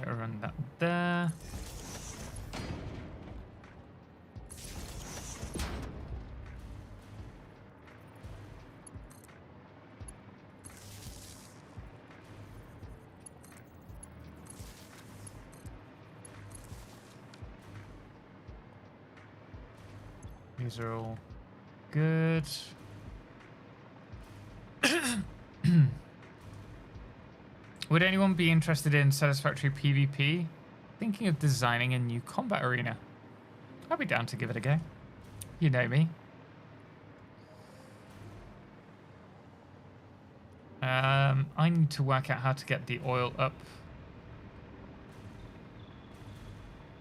Run that there. These are all good. Would anyone be interested in Satisfactory PvP? Thinking of designing a new combat arena. I'd be down to give it a go. You know me. I need to work out how to get the oil up.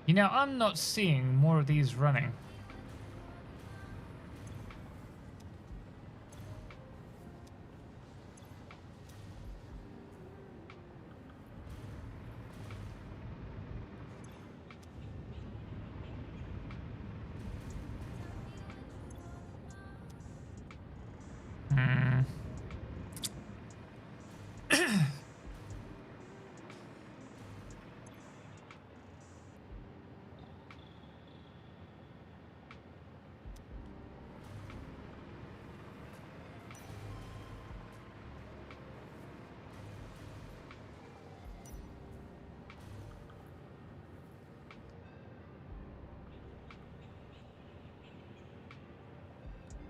You know, I'm not seeing more of these running.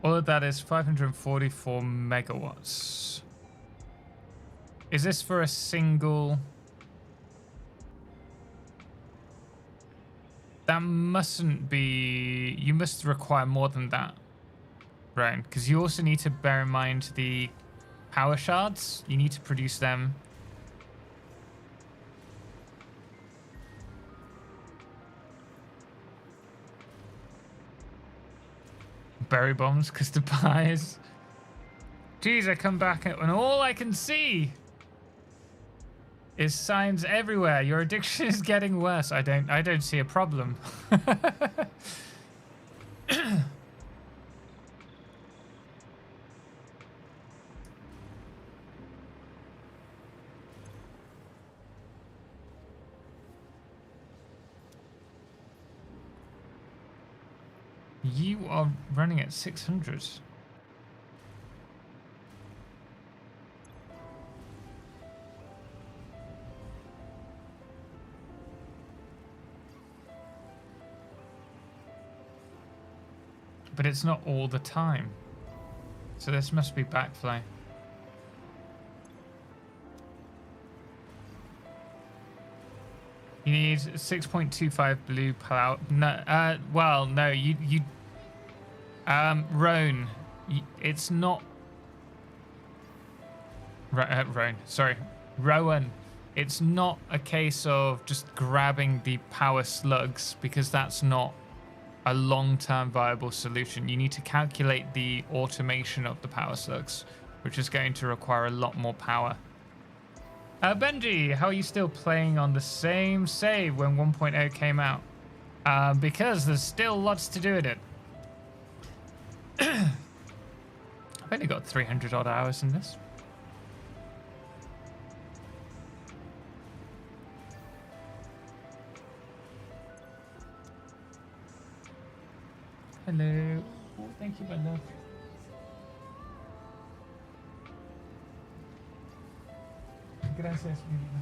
All of that is 544 megawatts. Is this for a single? That mustn't be... You must require more than that, right? Because you also need to bear in mind the power shards. You need to produce them. Berry bombs, custard pies. Jeez, I come back and all I can see is signs everywhere. Your addiction is getting worse. I don't see a problem. You are running at 600. But it's not all the time. So this must be backflow. You need 6.25 blue power. No, well, no, Roan, it's not. Roan, sorry, Rowan. It's not a case of just grabbing the power slugs because that's not a long-term viable solution. You need to calculate the automation of the power slugs, which is going to require a lot more power. Benji, how are you still playing on the same save when 1.0 came out? Because there's still lots to do in it. I've only got 300 odd hours in this. Hello. Oh, thank you, my love. Gracias, mi vida.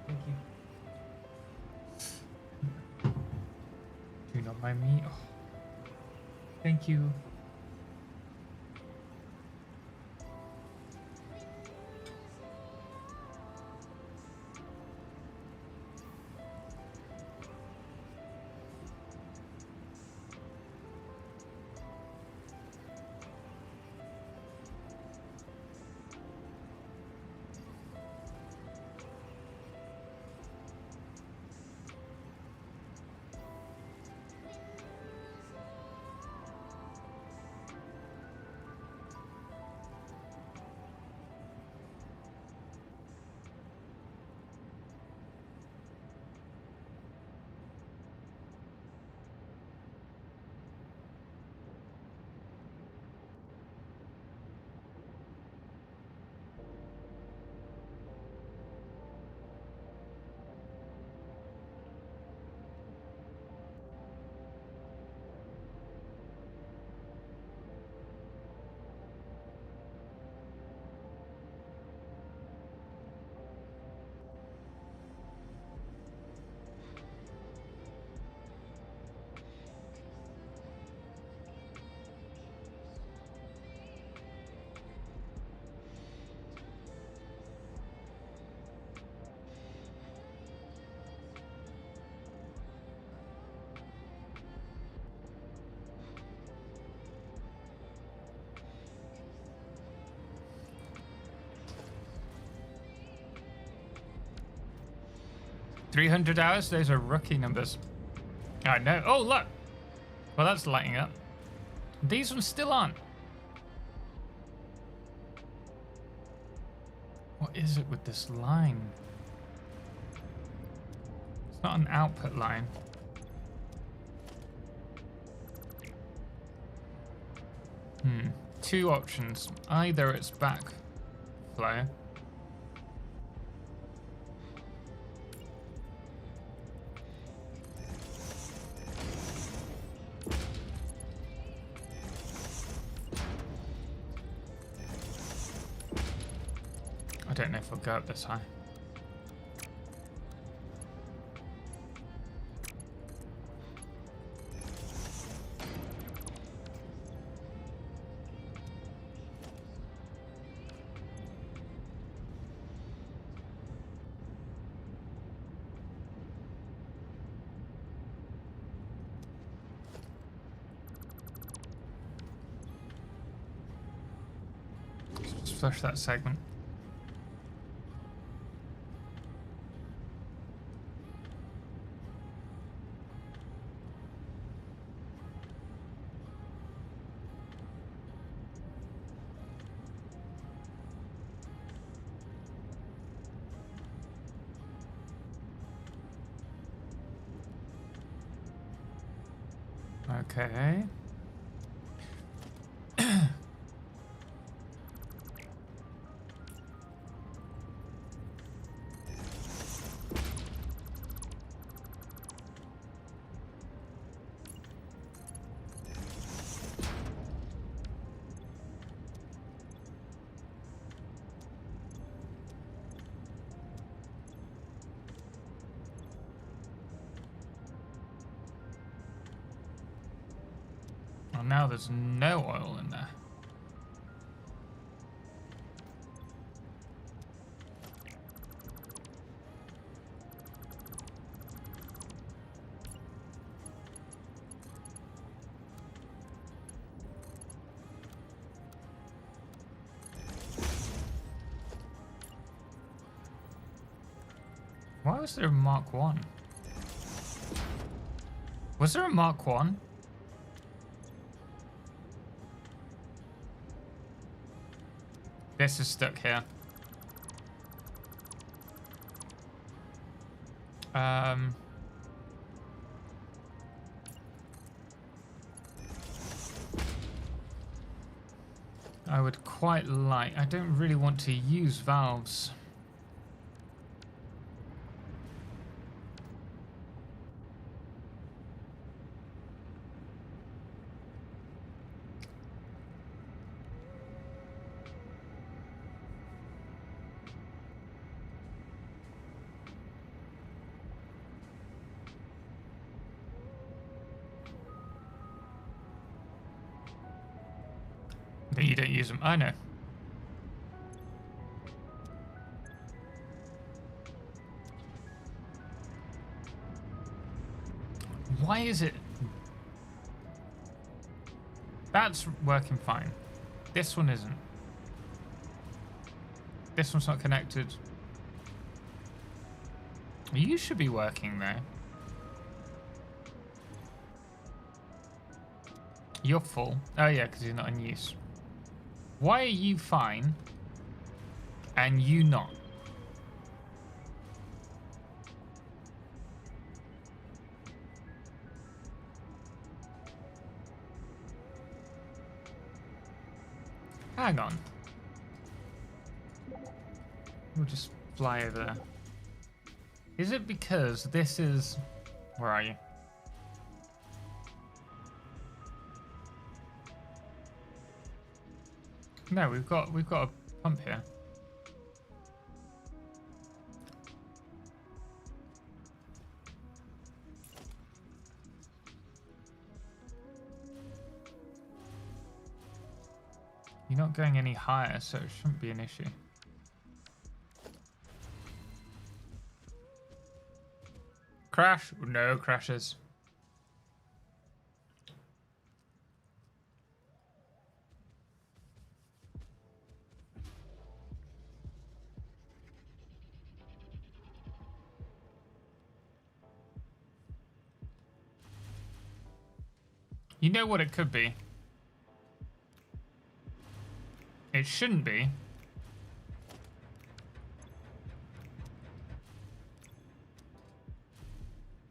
Thank you. Do not mind me. Oh. Thank you. $300. Those are rookie numbers. I know. Oh, look. Well, that's lighting up. These ones still aren't. What is it with this line? It's not an output line. Two options. Either it's backflow. I don't know if I'll go up this high. Just flush that segment. Okay. Well, now there's no oil in there. Why was there a Mark 1? Was there a Mark 1? This is stuck here. I would quite like... I don't really want to use valves. But you don't use them. I know. Why is it? That's working fine. This one isn't. This one's not connected. You should be working though. You're full. Oh yeah, because you're not in use. Why are you fine and you not? Hang on. We'll just fly over there. Is it because this is... Where are you? No, we've got a pump here. You're not going any higher, so it shouldn't be an issue. Crash? No crashes. You know what it could be? It shouldn't be.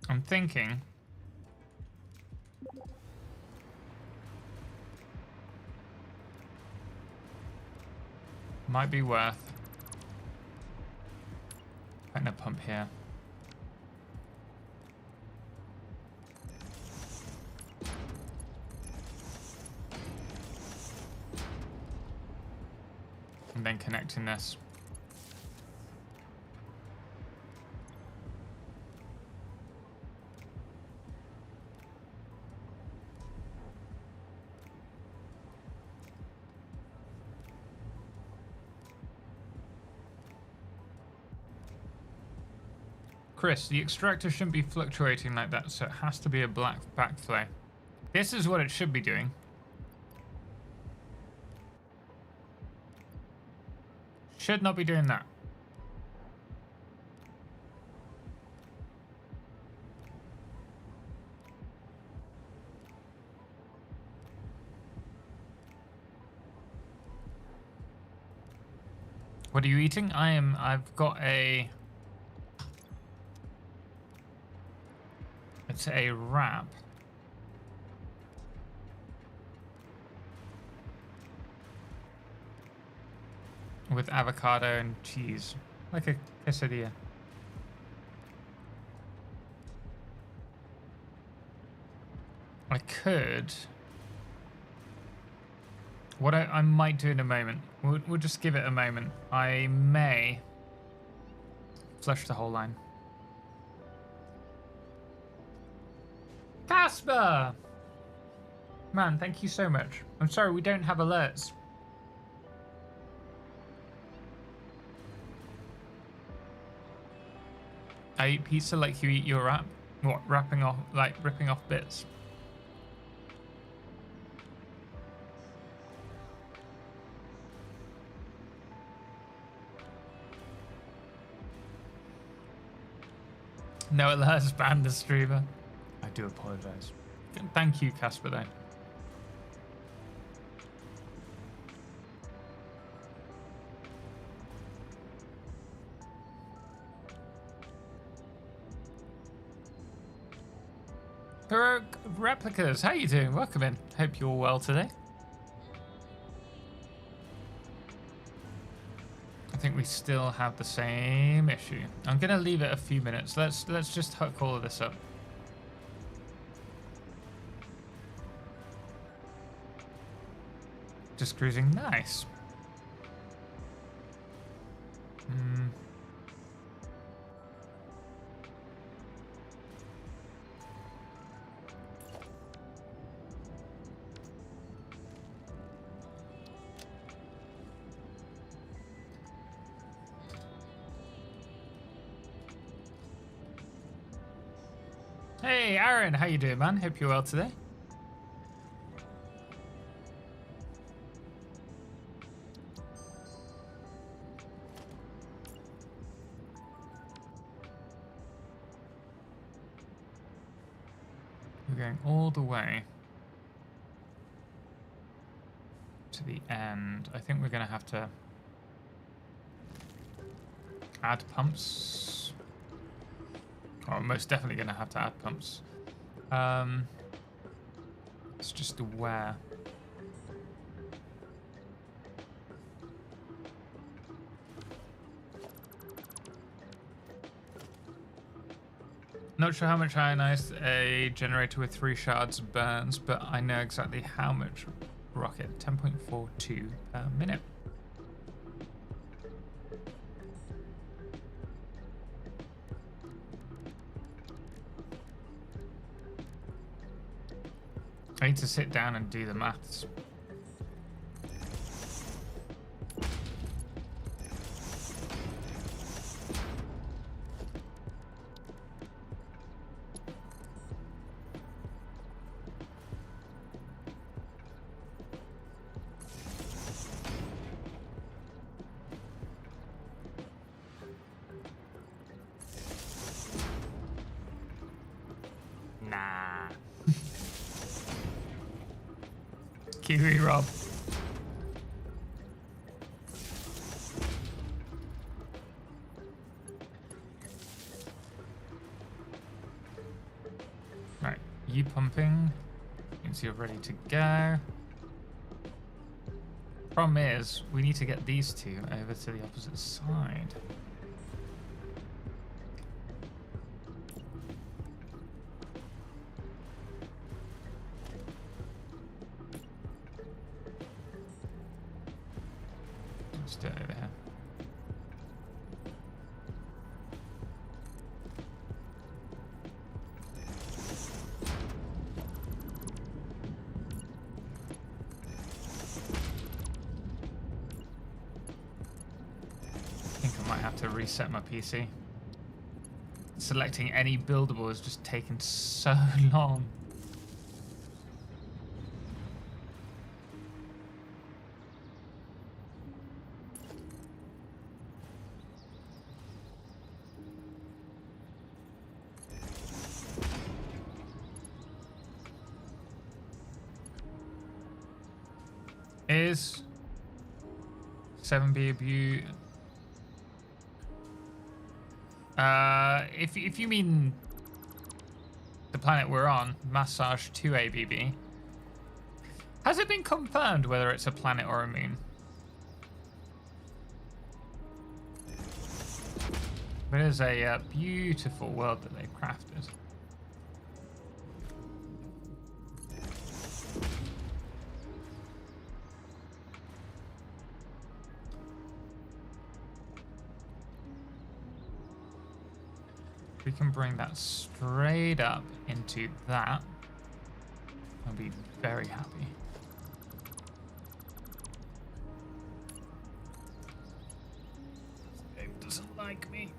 I'm thinking. Might be worth putting a pump here. And then connecting this. Chris, the extractor shouldn't be fluctuating like that, so it has to be a black backflow. This is what it should be doing. Should not be doing that. What are you eating? I've got a... It's a wrap. With avocado and cheese. Like a quesadilla. I could... What I might do in a moment. We'll just give it a moment. I may flush the whole line. Casper! Man, thank you so much. I'm sorry we don't have alerts. I eat pizza like you eat your wrap? What, ripping off bits? No alerts banned the streamer. I do apologize. Thank you, Casper, though. Heroic Replicas, how you doing? Welcome in. Hope you're well today. I think we still have the same issue. I'm gonna leave it a few minutes. Let's just hook all of this up. Just cruising, nice. Hey, Aaron, how you doing, man? Hope you're well today. We're going all the way to the end. I think we're going to have to add pumps. Oh, most definitely going to have to add pumps. It's just where. Not sure how much ionized a generator with 3 shards burns, but I know exactly how much rocket. 10.42 per minute. I need to sit down and do the maths. Nah. Kiwi Rob. Right, you pumping. Means you're ready to go. Problem is, we need to get these two over to the opposite side. Let's do it over here. I think I might have to reset my PC. Selecting any buildable has just taken so long. Is 7B a beaut? If you mean the planet we're on, Massage 2ABB, has it been confirmed whether it's a planet or a moon? But it is a beautiful world that they've crafted. We can bring that straight up into that. I'll be very happy. This game doesn't like me.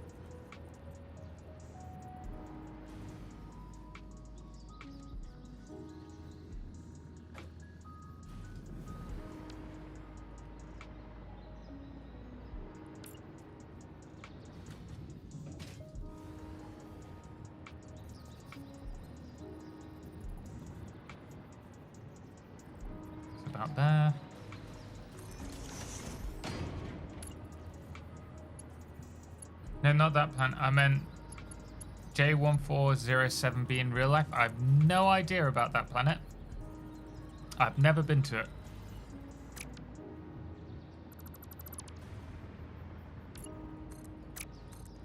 About there. No, not that planet. I meant J1407B in real life. I have no idea about that planet. I've never been to it.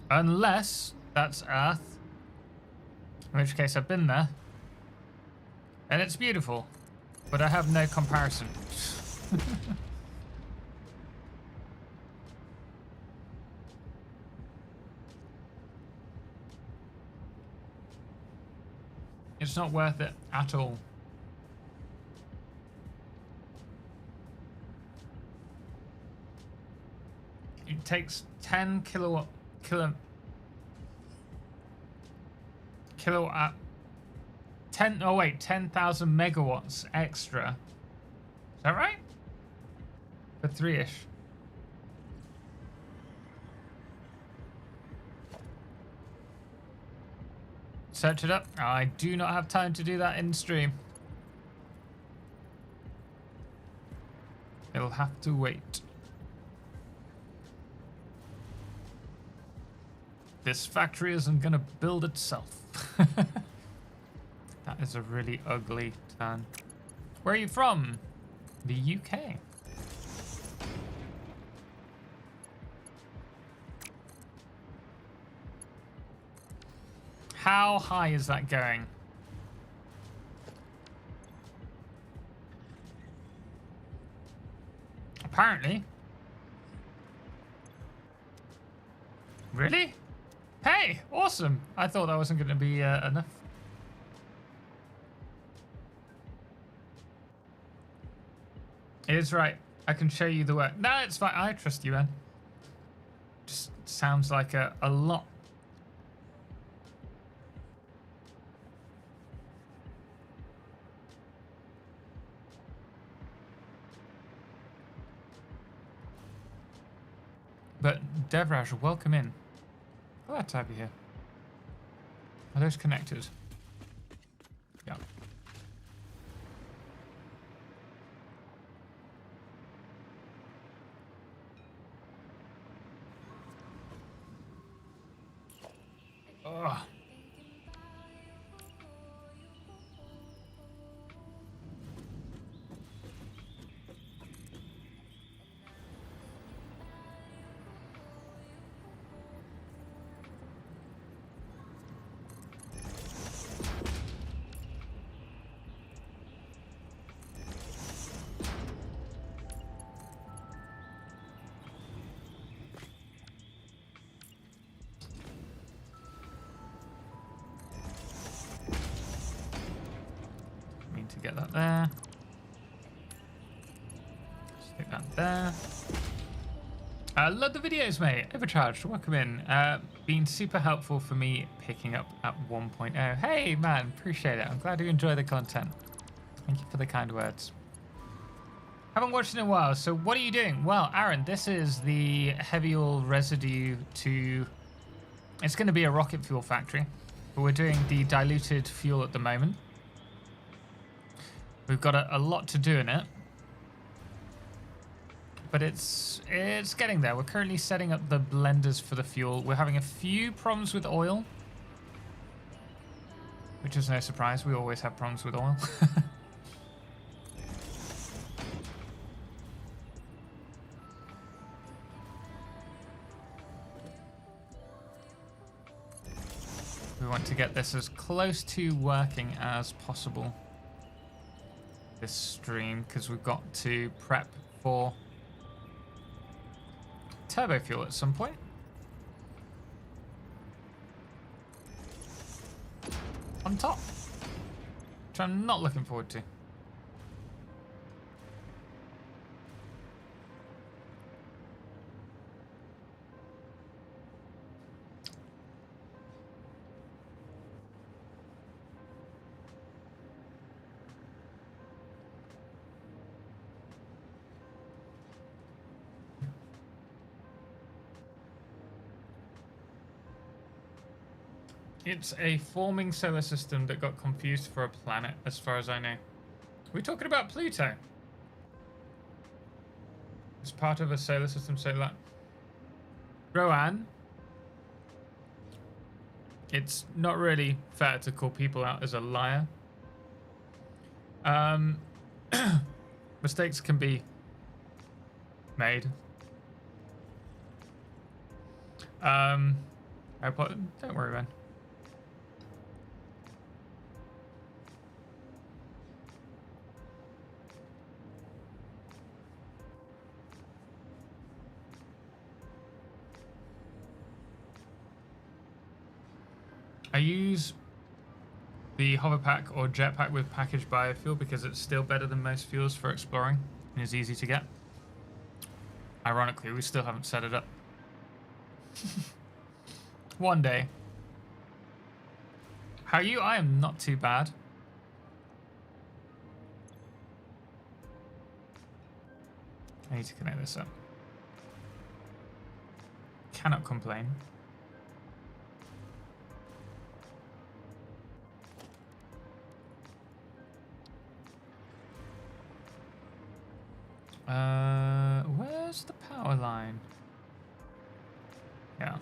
Unless that's Earth. In which case I've been there. And it's beautiful. But I have no comparison. It's not worth it at all. It takes 10 kilowatt Oh wait, 10,000 megawatts extra. Is that right? For 3-ish. Search it up. I do not have time to do that in stream. It'll have to wait. This factory isn't gonna build itself. That is a really ugly turn. Where are you from? The UK. How high is that going? Apparently. Really? Hey, awesome. I thought that wasn't going to be enough. It is right. I can show you the work. No, it's fine. I trust you, man. Just sounds like a lot. But Devraj, welcome in. Glad to have you here. Are those connected? Yeah. Ugh. To get that there. Stick that there. Love the videos, mate. Overcharged, welcome in. Been super helpful for me picking up at 1.0. Hey, man, appreciate it. I'm glad you enjoy the content. Thank you for the kind words. Haven't watched in a while, so what are you doing? Well, Aaron, this is the heavy oil residue to... It's going to be a rocket fuel factory, but we're doing the diluted fuel at the moment. We've got a lot to do in it, but it's getting there. We're currently setting up the blenders for the fuel. We're having a few problems with oil, which is no surprise. We always have problems with oil. We want to get this as close to working as possible this stream, because we've got to prep for turbo fuel at some point. On top, which I'm not looking forward to. It's a forming solar system that got confused for a planet, as far as I know. We're talking about Pluto. It's part of a solar system, so that... Rowan, it's not really fair to call people out as a liar. Mistakes can be made. Don't worry, man. I use the hover pack or jetpack with packaged biofuel because it's still better than most fuels for exploring and is easy to get. Ironically, we still haven't set it up. One day. How are you? I am not too bad. I need to connect this up. Cannot complain. Where's the power line? Yeah.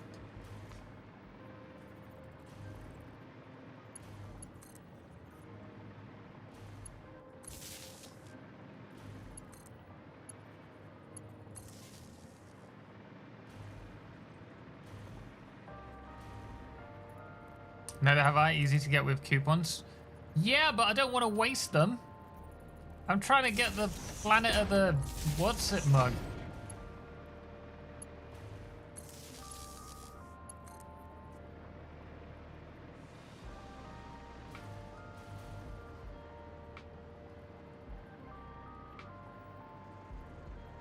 Neither have I. Easy to get with coupons. Yeah, but I don't want to waste them. I'm trying to get the planet of the what's it mug.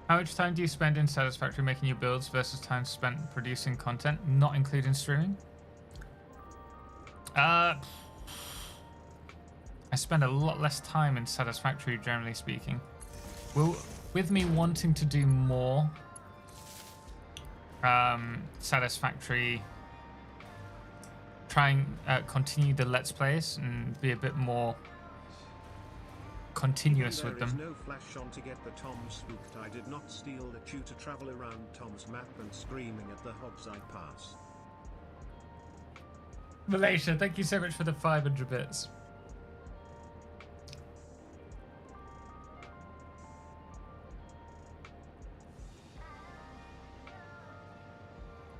How much time do you spend in Satisfactory making your builds versus time spent producing content, not including streaming? I spend a lot less time in Satisfactory, generally speaking. Well, with me wanting to do more Satisfactory, try and continue the Let's Plays and be a bit more continuous with them. There is no flash on to get the Tom spooked. I did not steal the chew to travel around Tom's map and screaming at the hogs I pass. Malaysia, thank you so much for the 500 bits.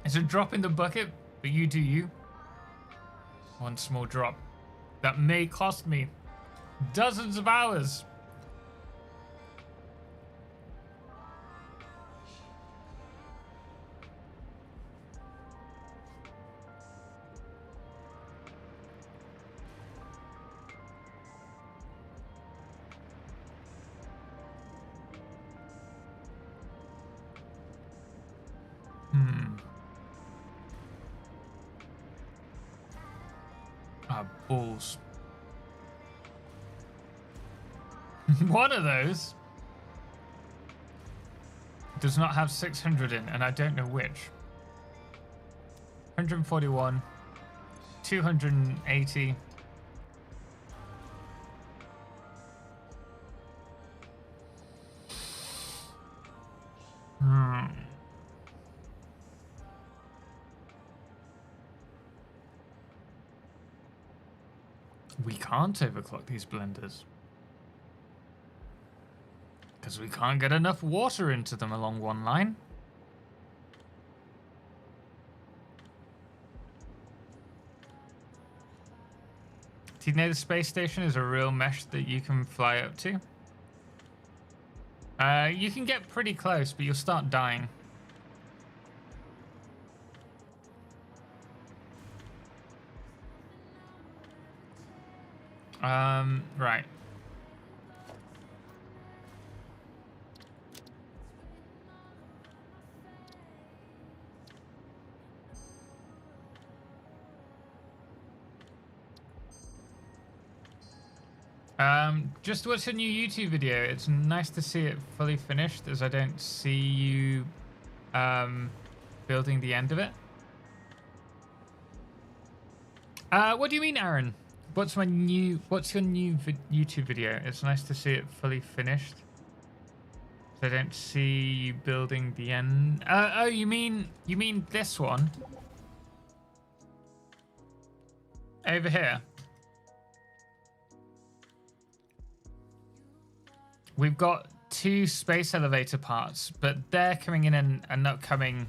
It's a drop in the bucket, but you do you. One small drop that may cost me dozens of hours. Balls. One of those does not have 600 in, and I don't know which. 141, 280. We can't overclock these blenders because we can't get enough water into them along one line. Do you know the space station is a real mesh that you can fly up to? You can get pretty close, but you'll start dying. Right. Just watch a new YouTube video. It's nice to see it fully finished, as I don't see you building the end of it. What do you mean, Aaron? What's your new YouTube video? It's nice to see it fully finished. So I don't see you building the end. Oh, you mean this one? Over here. We've got 2 space elevator parts, but they're coming in an upcoming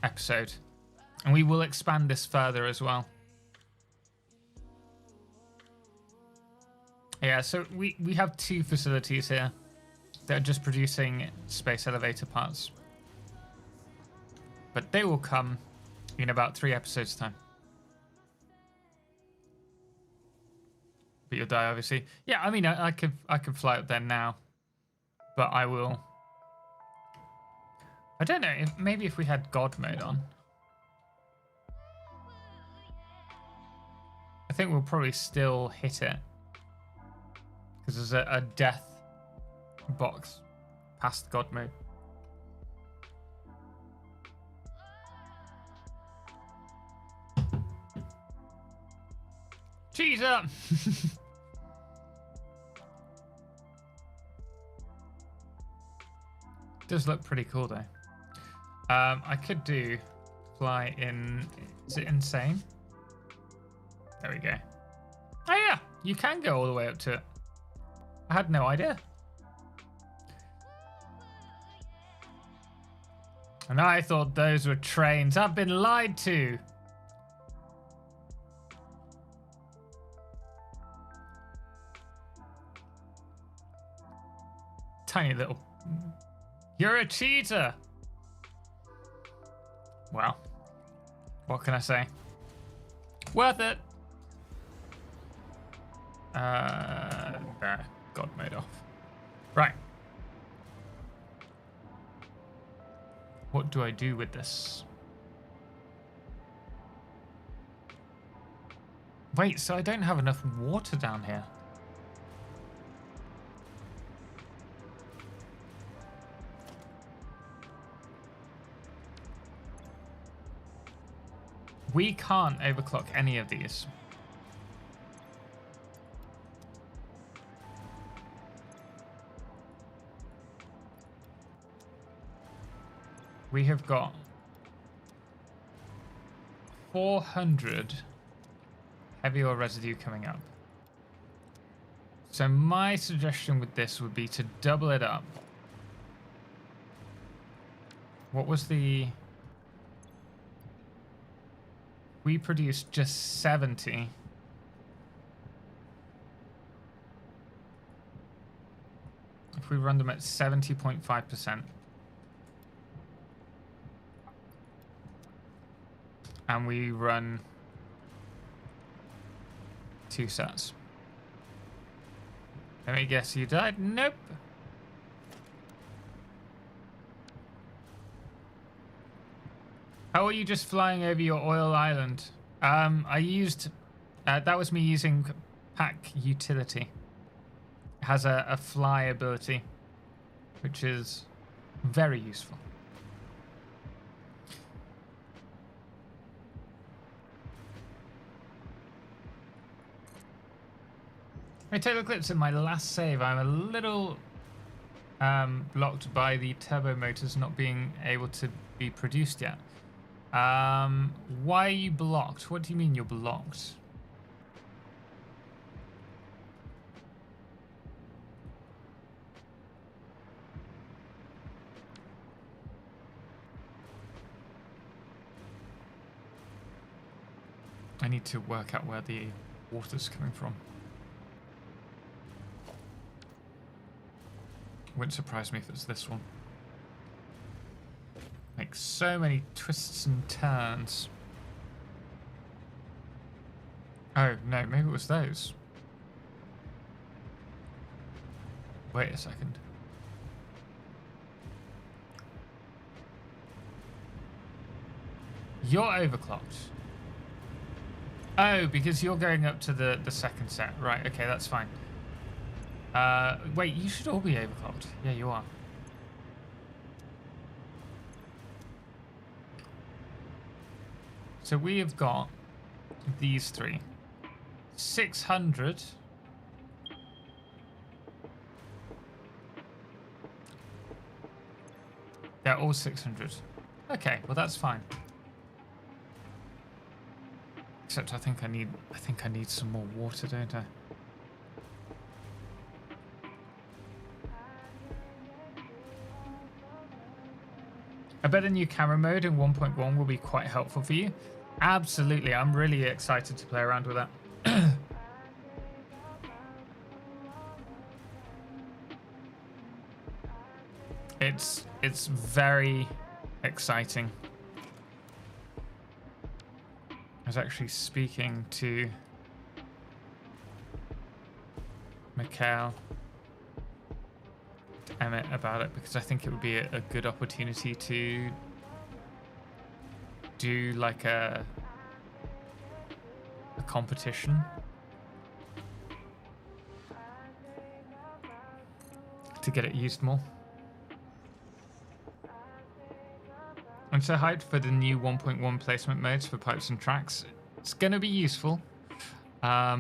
episode. And we will expand this further as well. Yeah, so we have 2 facilities here that are just producing space elevator parts. But they will come in about 3 episodes' time. But you'll die, obviously. Yeah, I mean, I could fly up there now, but I will. I don't know. Maybe if we had God mode on, I think we'll probably still hit it because there's a death box past God mode. Cheater! Does look pretty cool though. I could do fly in. Is it insane? There we go. Oh yeah, you can go all the way up to it. I had no idea. And I thought those were trains. I've been lied to. Tiny little. You're a cheater. Well, what can I say? Worth it. There, God made off. Right. What do I do with this? Wait, so I don't have enough water down here. We can't overclock any of these. We have got 400 heavy oil residue coming up. So my suggestion with this would be to double it up. What was the... We produced just 70. If we run them at 70.5%. And we run 2 sets. Let me guess, you died? Nope. How are you just flying over your oil island? I used... that was me using pack utility. It has a fly ability, which is very useful. Hey, Totalxclipse, in my last save, I'm a little blocked by the turbo motors not being able to be produced yet. Why are you blocked? What do you mean you're blocked? I need to work out where the water's coming from. Wouldn't surprise me if it's this one. Makes so many twists and turns. Oh, no, maybe it was those. Wait a second. You're overclocked. Oh, because you're going up to the second set. Right, okay, that's fine. Wait, you should all be overclocked. Yeah, you are. So we have got these three. 600. They're all 600. Okay, well that's fine. Except I think I need some more water, don't I? I bet a new camera mode in 1.1 will be quite helpful for you. Absolutely, I'm really excited to play around with that. It's very exciting. I was actually speaking to Mikhail, Emmett, about it because I think it would be a good opportunity to do like a competition. To get it used more. I'm so hyped for the new 1.1 placement modes for pipes and tracks. It's going to be useful. I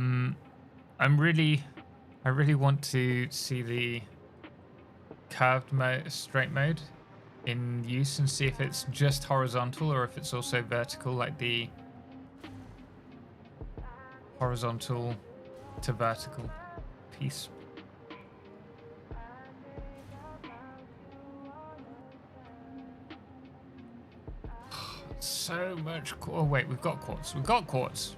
really want to see the curved mode, straight mode in use and see if it's just horizontal or if it's also vertical, like the horizontal to vertical piece. So much. Oh wait, we've got quartz. We've got quartz.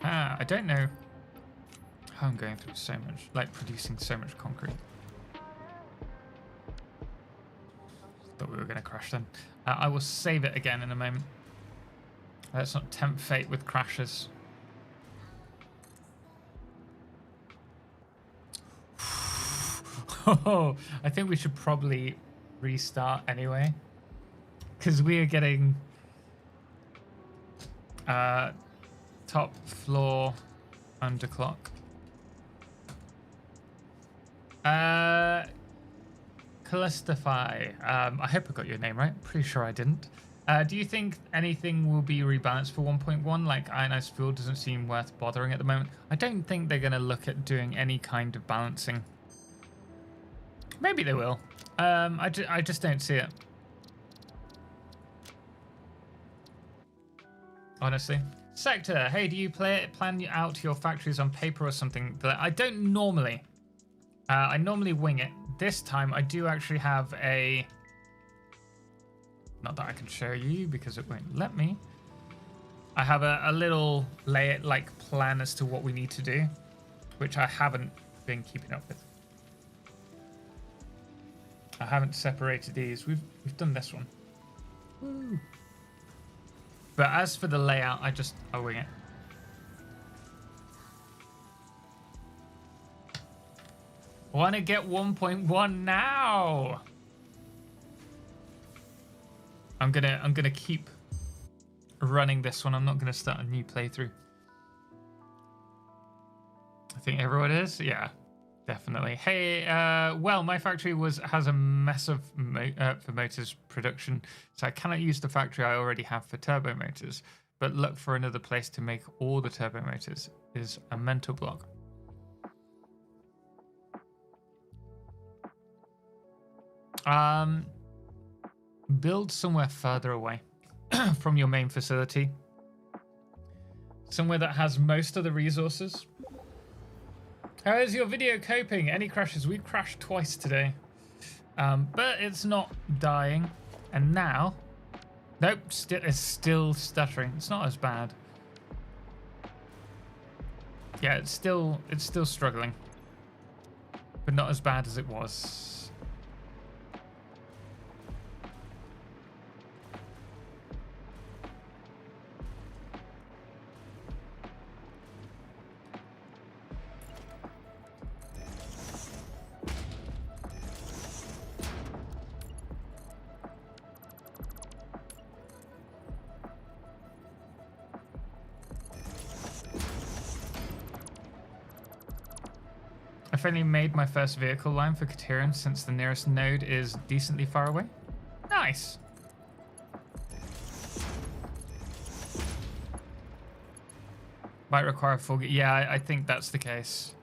I don't know how I'm going through so much, like producing so much concrete. Thought we were going to crash then. I will save it again in a moment. Let's not tempt fate with crashes. Oh, I think we should probably restart anyway, because we are getting top floor underclock. Callistify. I hope I got your name right. Pretty sure I didn't. Do you think anything will be rebalanced for 1.1? Like ionized fuel doesn't seem worth bothering at the moment. I don't think they're going to look at doing any kind of balancing. Maybe they will. I just don't see it. Honestly. Sector, hey, do you plan out your factories on paper or something? I don't normally. I normally wing it. This time I do actually have a... Not that I can show you because it won't let me. I have a little plan as to what we need to do, which I haven't been keeping up with. I haven't separated these. We've done this one. Woo. But as for the layout, I wing it. Want to get 1.1 now? I'm gonna keep running this one. I'm not gonna start a new playthrough. I think everyone is. Yeah, definitely. Hey, well, my factory has a mess of for motors production, so I cannot use the factory I already have for turbo motors. But look for another place to make all the turbo motors is a mental block. Build somewhere further away from your main facility. Somewhere that has most of the resources. How is your video coping? Any crashes? We've crashed twice today. But it's not dying. And now... Nope, it's still stuttering. It's not as bad. Yeah, it's still struggling. But not as bad as it was. I've only made my first vehicle line for Katerian since the nearest node is decently far away. Nice. Might require full... Yeah, I think that's the case.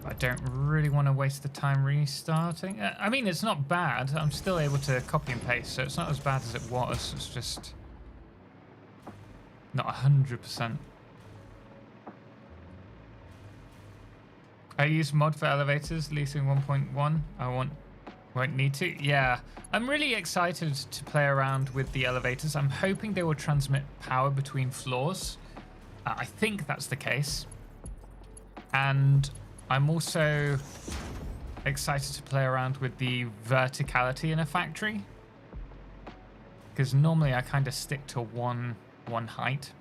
I don't really want to waste the time restarting. I mean, it's not bad. I'm still able to copy and paste, so it's not as bad as it was. It's just not 100%. I use mod for elevators, leasing 1.1. I won't need to. Yeah, I'm really excited to play around with the elevators. I'm hoping they will transmit power between floors. I think that's the case. And I'm also excited to play around with the verticality in a factory. Because normally I kind of stick to one height.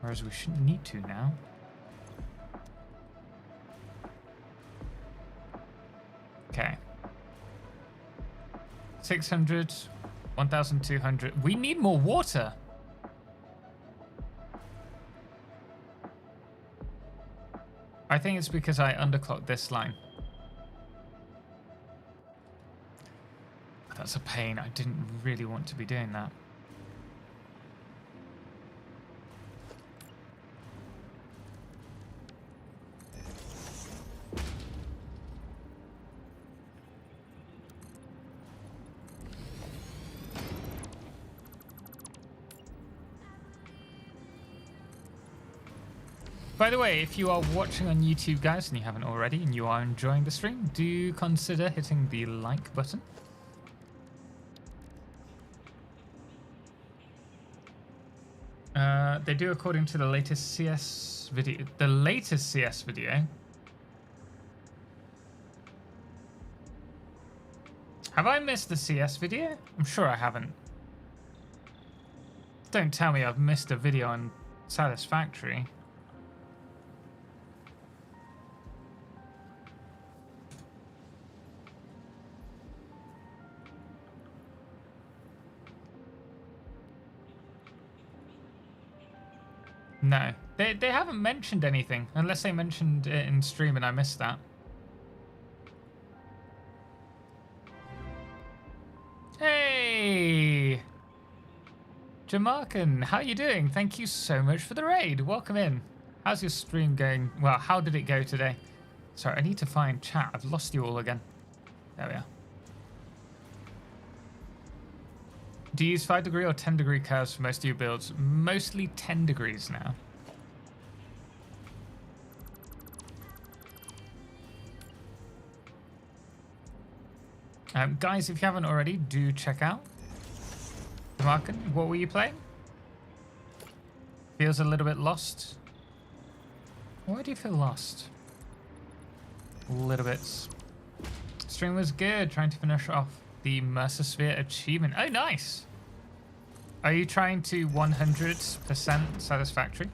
Whereas we shouldn't need to now. Okay. 600. 1,200. We need more water. I think it's because I underclocked this line. That's a pain. I didn't really want to be doing that. By the way, if you are watching on YouTube, guys, and you haven't already, and you are enjoying the stream, do consider hitting the like button. They do according to the latest CS video. The latest CS video. Have I missed the CS video? I'm sure I haven't. Don't tell me I've missed a video on Satisfactory. No, they haven't mentioned anything, unless they mentioned it in stream and I missed that. Hey! Jamarkin, how you doing? Thank you so much for the raid. Welcome in. How's your stream going? Well, how did it go today? Sorry, I need to find chat. I've lost you all again. There we are. Do you use 5 degree or 10 degree curves for most of your builds? Mostly 10 degrees now. Guys, if you haven't already, do check out the market. What were you playing? Feels a little bit lost. Why do you feel lost? A little bit. Stream was good. Trying to finish off the Mercer Sphere achievement. Oh, nice. Are you trying to 100% Satisfactory?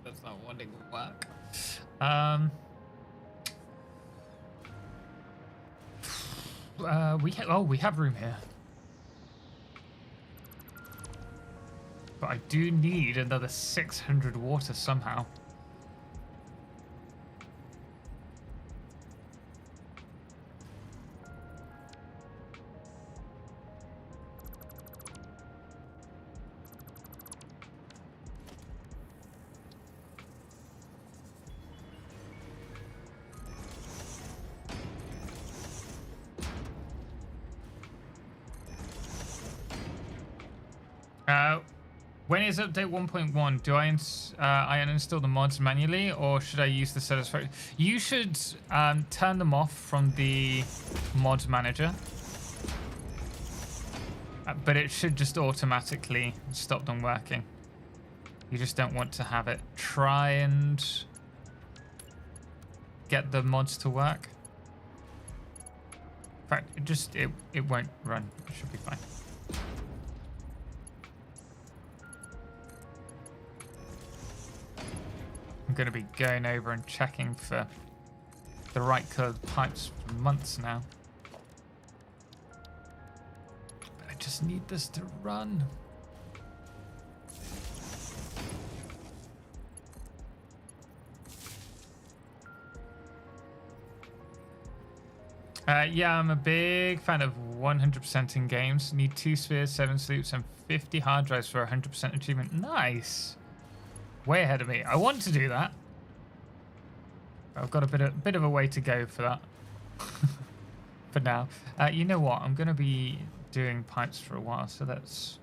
That's not one thing will work. We have room here. But I do need another 600 water somehow. When is update 1.1? Do I uninstall the mods manually, or should I use the Satisfactory? You should turn them off from the mod manager, but it should just automatically stop them working. You just don't want to have it. Try and get the mods to work. In fact, it won't run. It should be fine. I'm going to be going over and checking for the right coloured pipes for months now. But I just need this to run. Yeah, I'm a big fan of 100% in games. Need 2 spheres, 7 sloops, and 50 hard drives for 100% achievement. Nice. Way ahead of me. I want to do that. I've got a bit of a way to go for that. For now. You know what? I'm going to be doing pipes for a while, so let's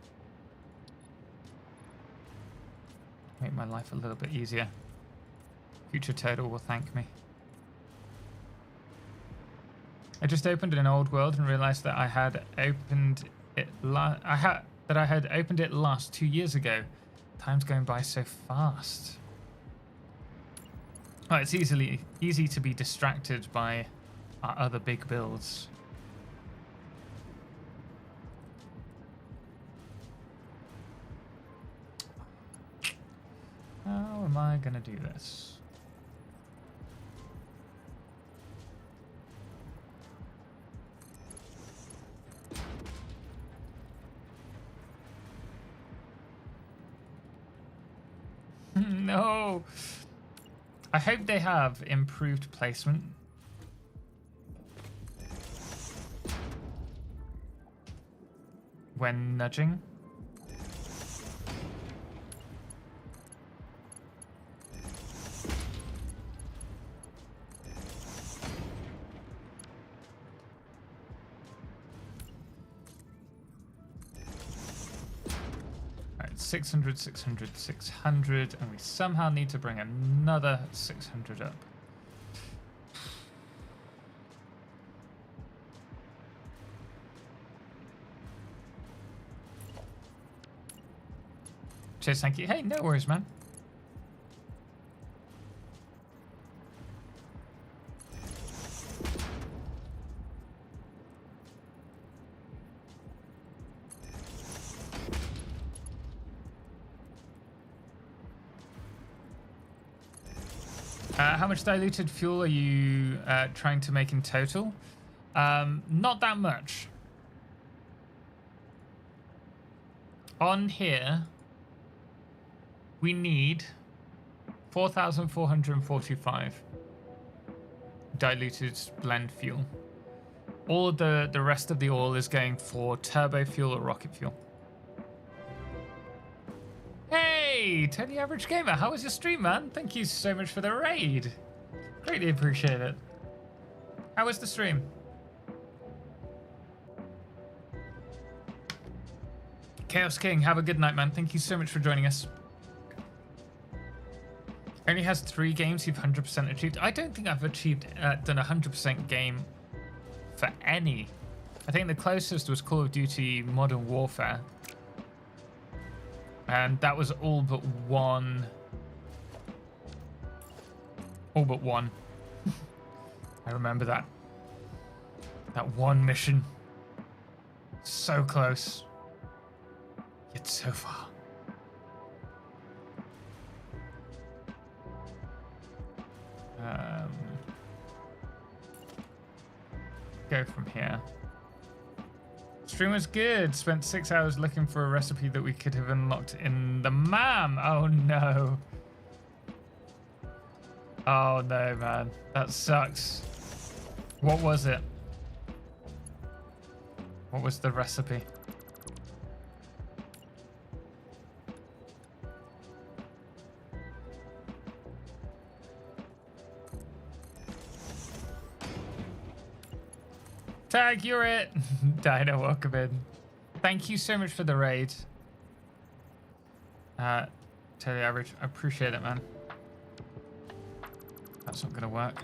make my life a little bit easier. Future Total will thank me. I just opened an old world and realized that I had opened it last 2 years ago. Time's going by so fast. Oh, it's easy to be distracted by our other big builds. am I gonna do this? No. I hope they have improved placement. When nudging. Alright, 600, 600, 600, and we somehow need to bring another 600 up. Cheers, thank you. Hey, no worries, man. How much diluted fuel are you trying to make in total? Not that much. On here, we need 4,445 diluted blend fuel. All of the rest of the oil is going for turbo fuel or rocket fuel. Hey, Tony Average Gamer, how was your stream, man? Thank you so much for the raid. Greatly appreciate it. How was the stream? Chaos King, have a good night, man. Thank you so much for joining us. Only has 3 games you've 100% achieved. I don't think I've achieved done a 100% game for any. I think the closest was Call of Duty Modern Warfare. And that was all but one. All but one. I remember that. That one mission. So close. Yet so far. Go from here. Stream was good. Spent 6 hours looking for a recipe that we could have unlocked in the MAM. Oh no. Oh no, man. That sucks. What was it? What was the recipe? Tag, you're it. Dino, welcome in. Thank you so much for the raid. Totally average. I appreciate it, man. That's not gonna work.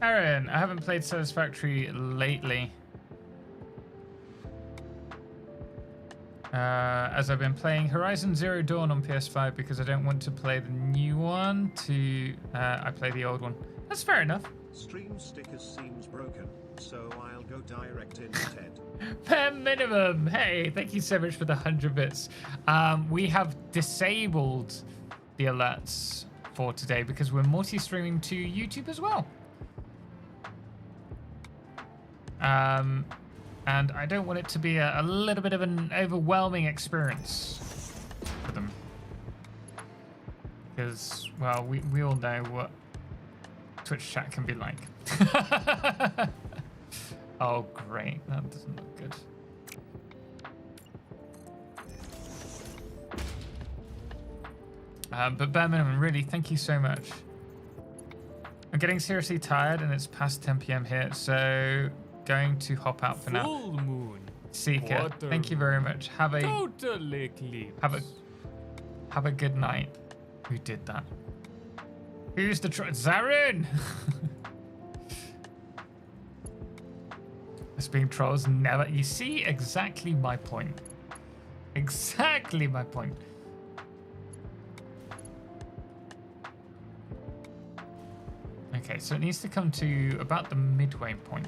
Aaron, I haven't played Satisfactory lately. As I've been playing Horizon Zero Dawn on PS5 because I don't want to play the new one I play the old one. That's fair enough. Stream stickers seems broken, so I'll go direct instead. Bare minimum. Hey, thank you so much for the 100 bits. We have disabled the alerts for today because we're multi-streaming to YouTube as well. And I don't want it to be a little bit of an overwhelming experience for them. Because, well, we all know what Twitch chat can be like. Oh, great. That doesn't look good. But bare minimum, really, thank you so much. I'm getting seriously tired and it's past 10 p.m. here, so going to hop out for now. Full moon. Seeker, thank you very much. Have a Total eclipse. have a good night. Who did that? Who's the Zarin? Us being trolls never. You see exactly my point. Exactly my point. Okay, so it needs to come to about the midway point.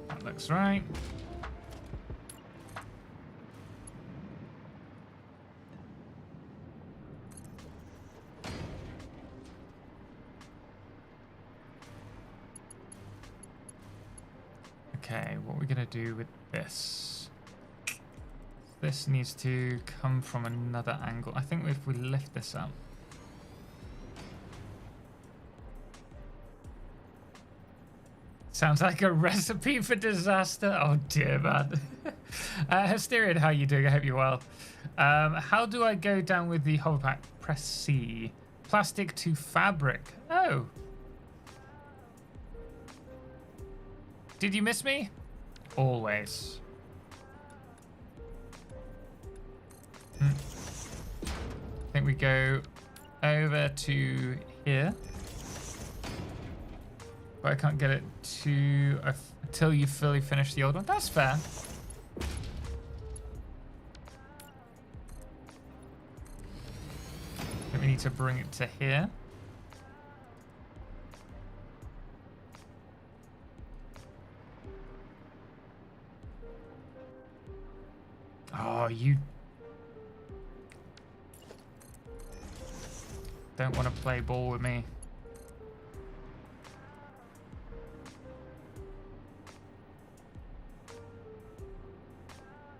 That looks right. Okay, what are we gonna do with this? This needs to come from another angle. I think if we lift this up. Sounds like a recipe for disaster. Oh dear, man. Hysterian, how you doing? I hope you're well. How do I go down with the hover pack? Press C. Plastic to fabric. Oh. Did you miss me? Always. I think we go over to here. But I can't get it to until you fully finish the old one. That's fair. I think we need to bring it to here. Oh, you don't want to play ball with me.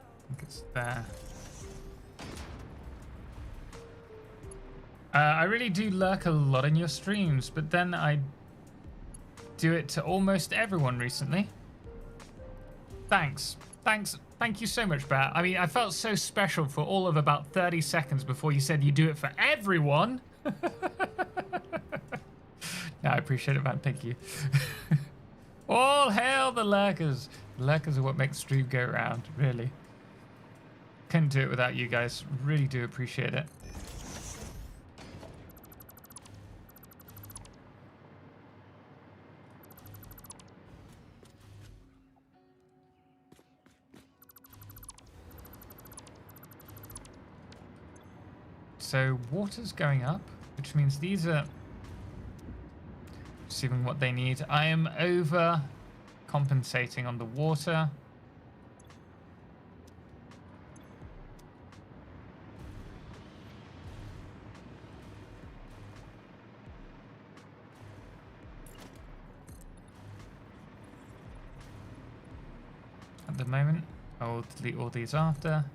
I think it's there. I really do lurk a lot in your streams, but then I do it to almost everyone recently. Thanks. Thank you so much, Bat. I mean, I felt so special for all of about 30 seconds before you said you do it for everyone. No, I appreciate it, man. Thank you. All hail the lurkers. The lurkers are what makes stream go round, really. Couldn't do it without you guys. Really do appreciate it. So water's going up, which means these are receiving what they need. I am over compensating on the water. At the moment, I'll delete all these after.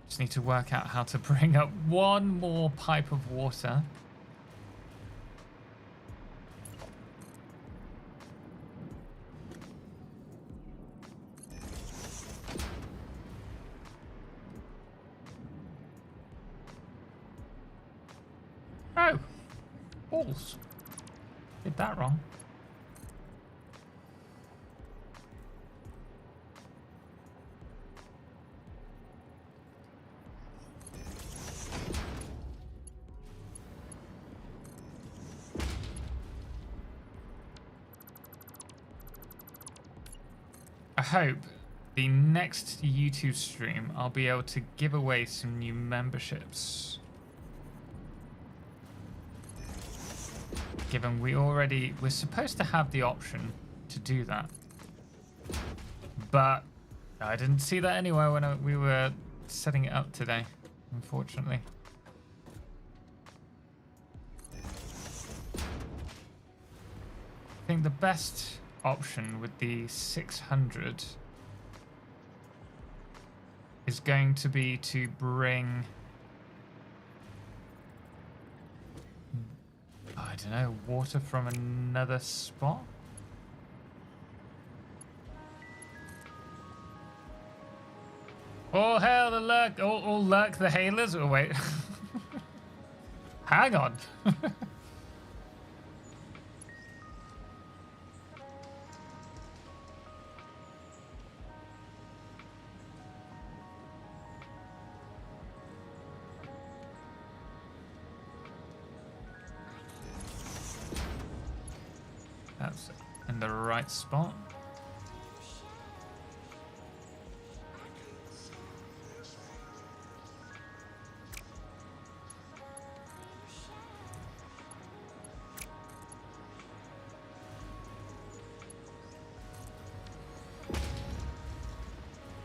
Just need to work out how to bring up one more pipe of water. Oh, balls. Did that wrong. I hope the next YouTube stream I'll be able to give away some new memberships. Given we're supposed to have the option to do that. But I didn't see that anywhere when we were setting it up today, unfortunately. I think the best option with the 600 is going to be to bring, I don't know, water from another spot. Oh hell, the lurk! All lurk the hailers. Oh wait, hang on. That's in the right spot.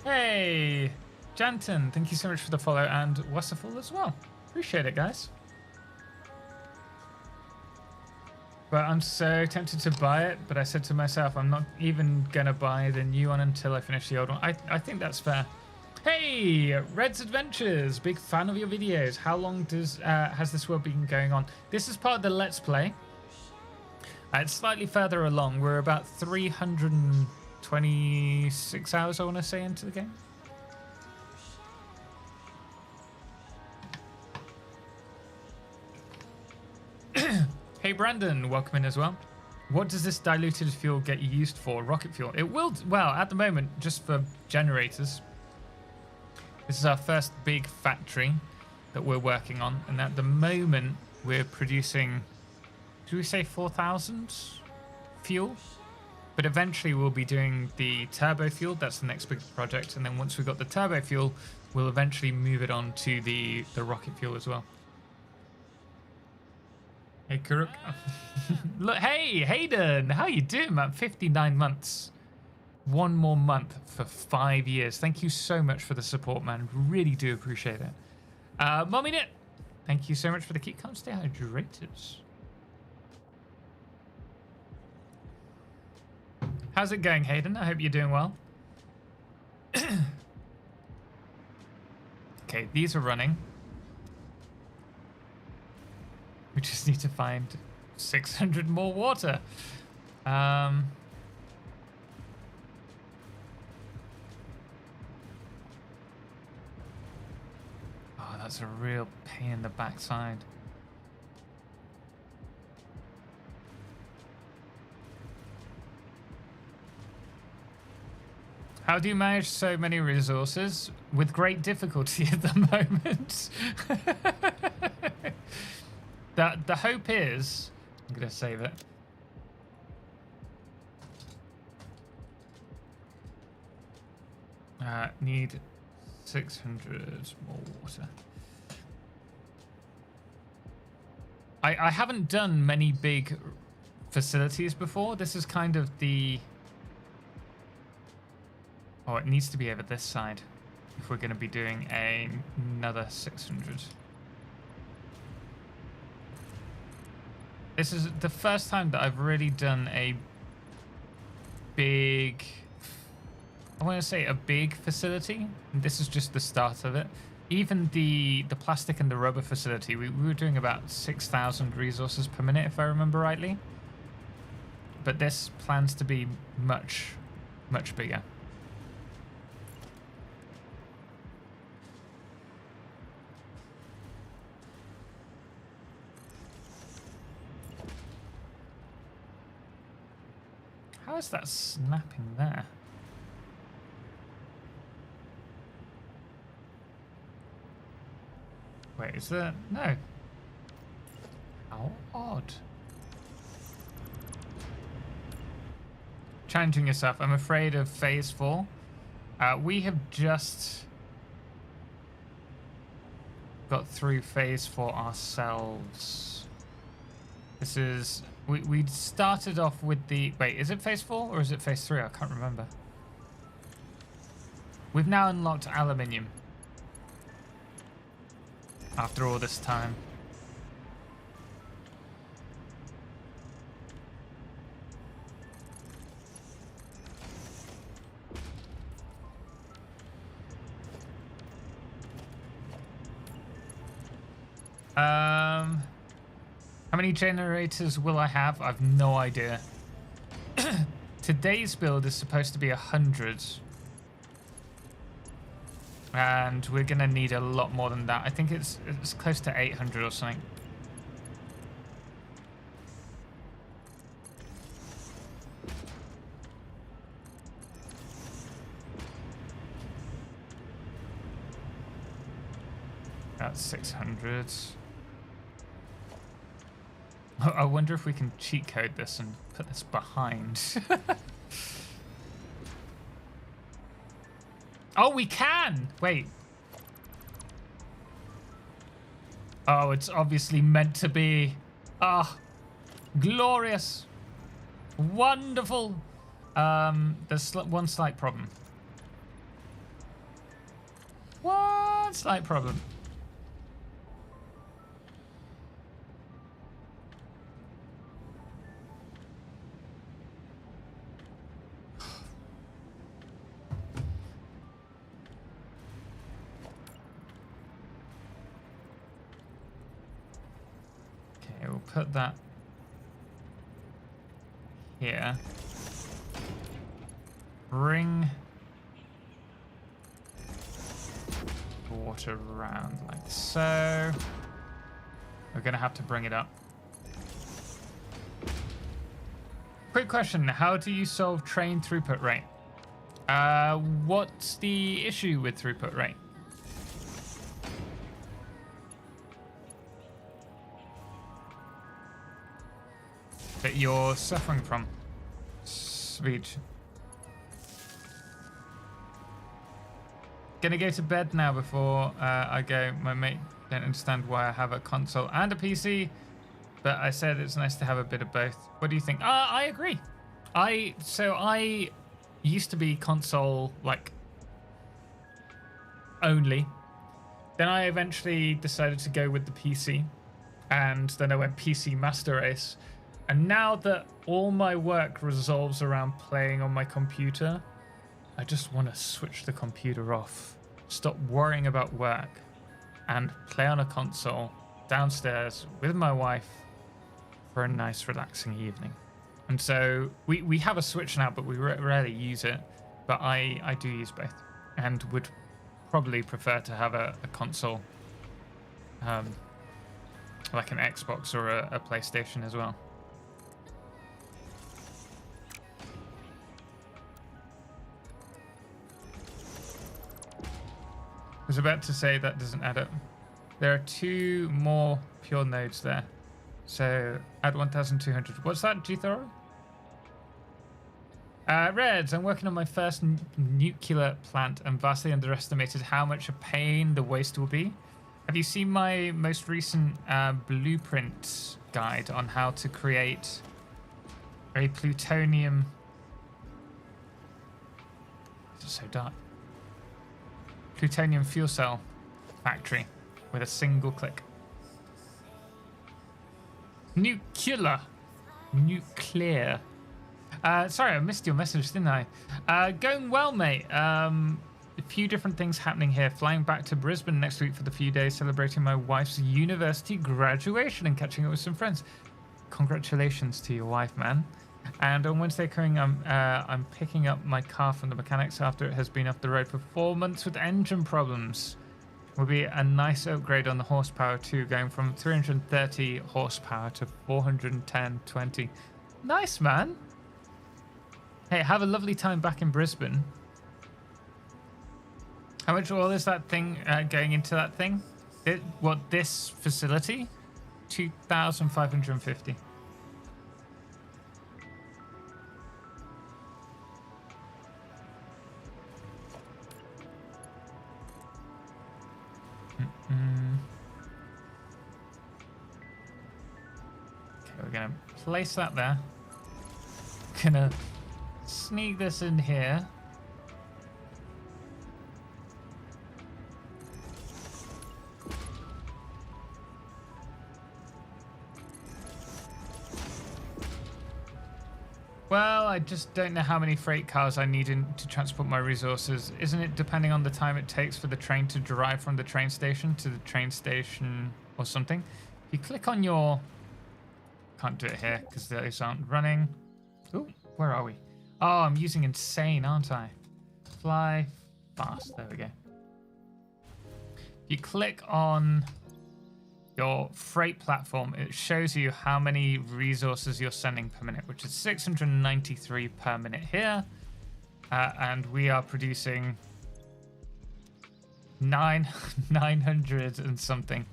Hey, Janton, thank you so much for the follow, and Wasserful as well. Appreciate it, guys. But I'm so tempted to buy it, but I said to myself, I'm not even gonna buy the new one until I finish the old one. I think that's fair. Hey, Red's Adventures, big fan of your videos. How long has this world been going on? This is part of the Let's Play. It's slightly further along. We're about 326 hours, I want to say, into the game. Hey Brandon, welcome in as well. What does this diluted fuel get used for? Rocket fuel. It will, well, at the moment, just for generators. This is our first big factory that we're working on, and at the moment we're producing, do we say 4,000 fuel? But eventually we'll be doing the turbo fuel. That's the next big project, and then once we've got the turbo fuel, we'll eventually move it on to the rocket fuel as well. Hey Kuruk. Look, hey Hayden, how you doing, man? 59 months. One more month for 5 years. Thank you so much for the support, man. Really do appreciate it. Mommy Knit, thank you so much for the keep calm, stay hydrated. How's it going, Hayden? I hope you're doing well. Okay, these are running. We just need to find 600 more water. Oh, that's a real pain in the backside. How do you manage so many resources? With great difficulty at the moment. The hope is, I'm going to save it. Need 600 more water. I haven't done many big facilities before. This is kind of the... Oh, it needs to be over this side if we're going to be doing another 600. This is the first time that I've really done a big, I want to say a big facility. And this is just the start of it. Even the plastic and the rubber facility, we were doing about 6,000 resources per minute, if I remember rightly. But this plans to be much, much bigger. How is that snapping there? Wait, is there... No. How odd. Challenging yourself. I'm afraid of phase 4. We have just got through phase 4 ourselves. This is... We started off with the... Wait, is it phase 4 or is it phase 3? I can't remember. We've now unlocked aluminium. After all this time. How many generators will I have? I've no idea. Today's build is supposed to be 100. And we're going to need a lot more than that. I think it's close to 800 or something. That's 600. I wonder if we can cheat code this and put this behind. Oh, we can! Wait. Oh, it's obviously meant to be. Ah, glorious. Wonderful. There's one slight problem. One slight problem. Okay, we'll put that here. Bring the water around like so. We're gonna have to bring it up. Quick question, how do you solve train throughput rate? What's the issue with throughput rate? That you're suffering from? Sweet. Gonna go to bed now before I go. My mate don't understand why I have a console and a PC, but I said it's nice to have a bit of both. What do you think? I agree. I used to be console like only. Then I eventually decided to go with the PC, and then I went PC Master Race. And now that all my work revolves around playing on my computer, I just want to switch the computer off, stop worrying about work, and play on a console downstairs with my wife for a nice, relaxing evening. And so we have a Switch now, but we rarely use it. But I do use both, and would probably prefer to have a console, like an Xbox or a PlayStation as well. I was about to say that doesn't add up. There are 2 more pure nodes there. So add 1,200. What's that, G-Thorough? Reds, I'm working on my first nuclear plant and vastly underestimated how much a pain the waste will be. Have you seen my most recent blueprint guide on how to create a plutonium... It's so dark. Plutonium fuel cell factory with a single click. Nuclear. Sorry, I missed your message, didn't I? Going well, mate. A few different things happening here. Flying back to Brisbane next week for the few days, celebrating my wife's university graduation and catching up with some friends. Congratulations to your wife, man. And on Wednesday coming, I'm picking up my car from the mechanics after it has been off the road for 4 months with engine problems. Will be a nice upgrade on the horsepower too, going from 330 horsepower to 410/20. Nice, man. Hey, have a lovely time back in Brisbane. How much oil is that thing going into that thing? This facility? 2,550. Okay, we're gonna place that there. Gonna sneak this in here. Well, I just don't know how many freight cars I need to transport my resources. Isn't it depending on the time it takes for the train to drive from the train station to the train station or something? If you click on your... Can't do it here because those aren't running. Ooh, where are we? Oh, I'm using insane, aren't I? Fly fast. There we go. If you click on your freight platform, it shows you how many resources you're sending per minute, which is 693 per minute here. And we are producing 900 and something.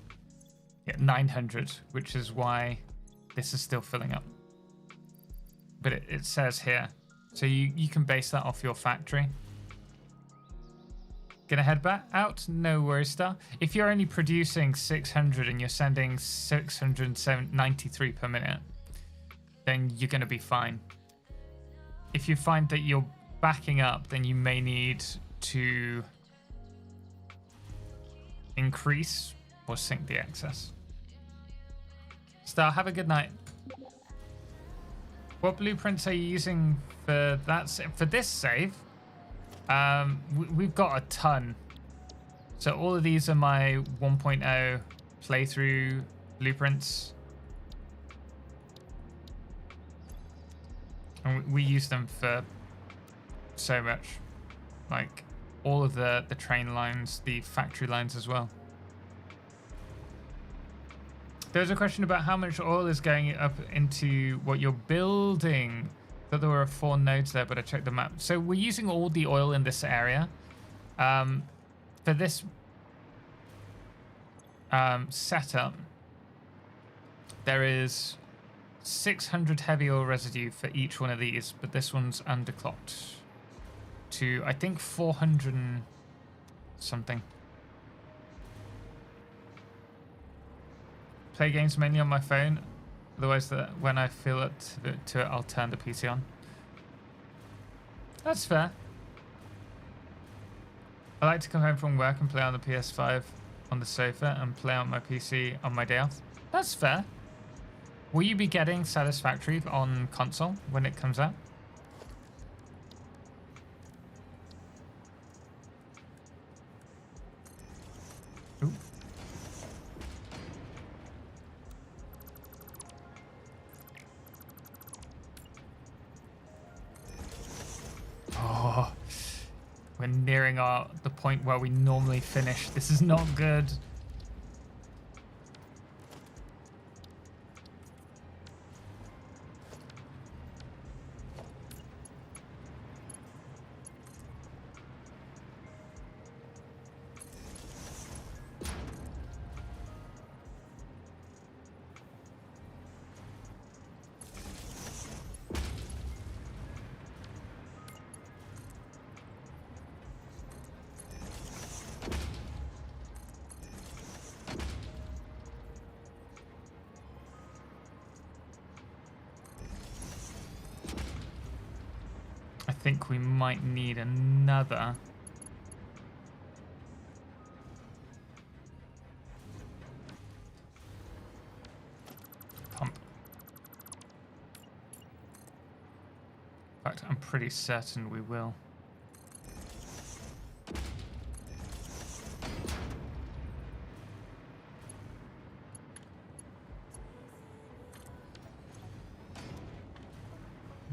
Yeah, 900, which is why this is still filling up. But it says here. So you can base that off your factory. Gonna head back out? No worries, Star. If you're only producing 600 and you're sending 693 per minute, then you're gonna be fine. If you find that you're backing up, then you may need to increase or sink the excess. Star, have a good night. What blueprints are you using for that? For this save? We've got a ton. So all of these are my 1.0 playthrough blueprints. And we use them for so much. Like all of the train lines, the factory lines as well. There's a question about how much oil is going up into what you're building. Thought there were 4 nodes there, but I checked the map. So we're using all the oil in this area. For this setup, there is 600 heavy oil residue for each one of these, but this one's underclocked to, I think, 400 and something. Play games mainly on my phone. Otherwise, when I feel it to it, I'll turn the PC on. That's fair. I like to come home from work and play on the PS5 on the sofa and play on my PC on my day off. That's fair. Will you be getting Satisfactory on console when it comes out? Ooh. Oh, we're nearing the point where we normally finish. This is not good. I think we might need another. Pump. In fact, I'm pretty certain we will.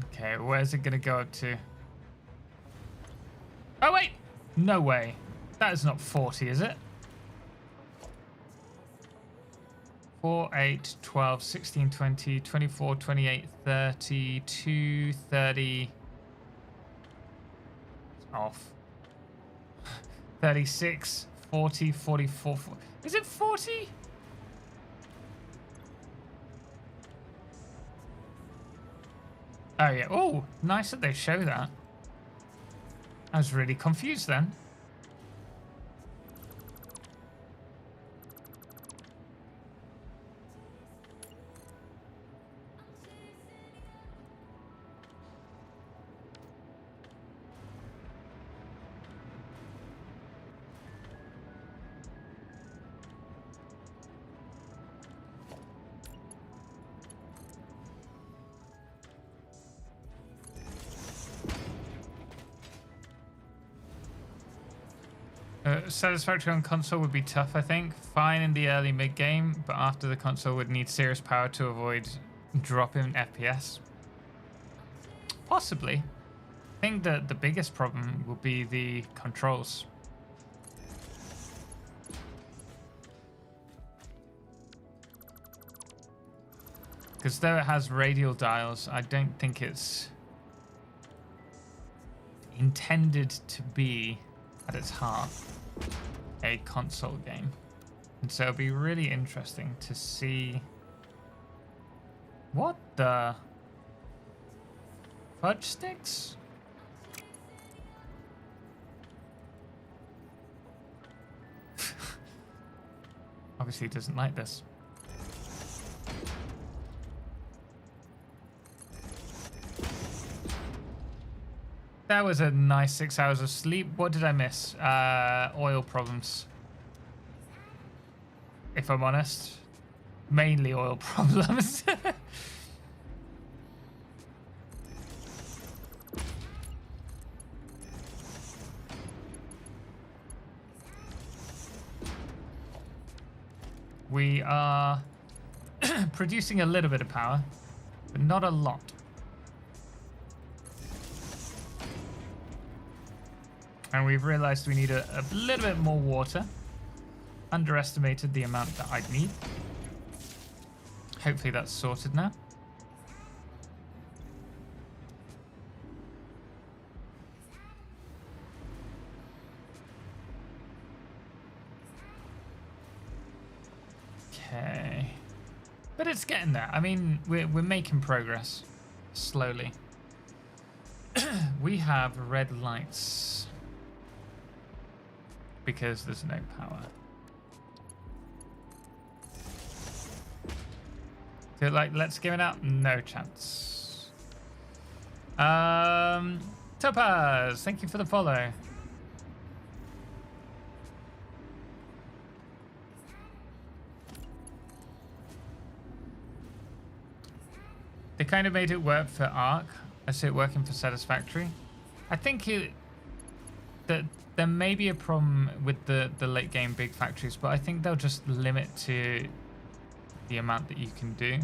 Okay, where's it gonna go up to? Oh wait! No way. That is not 40, is it? 4, 8, 12, 16, 20, 24, 28, 32, 30. Off. 36, 40, 44. Is it 40? Oh yeah. Oh, nice that they show that. I was really confused then. Satisfactory on console would be tough, I think. Fine in the early mid-game, but after the console would need serious power to avoid drop in FPS. Possibly. I think that the biggest problem will be the controls. Because though it has radial dials, I don't think it's intended to be, at its heart, a console game. And so it'll be really interesting to see What the? Fudge sticks? Obviously he doesn't like this. That was a nice 6 hours of sleep. What did I miss? Oil problems. If I'm honest. Mainly oil problems. We are producing a little bit of power, but not a lot. And we've realized we need a little bit more water. Underestimated the amount that I'd need. Hopefully that's sorted now. Okay. But it's getting there. I mean, we're making progress. Slowly. We have red lights. Because there's no power. So, like, let's give it out. No chance. Topaz, thank you for the follow. They kind of made it work for Arc. I see it working for Satisfactory. I think that there may be a problem with the late game big factories, but I think they'll just limit to the amount that you can do.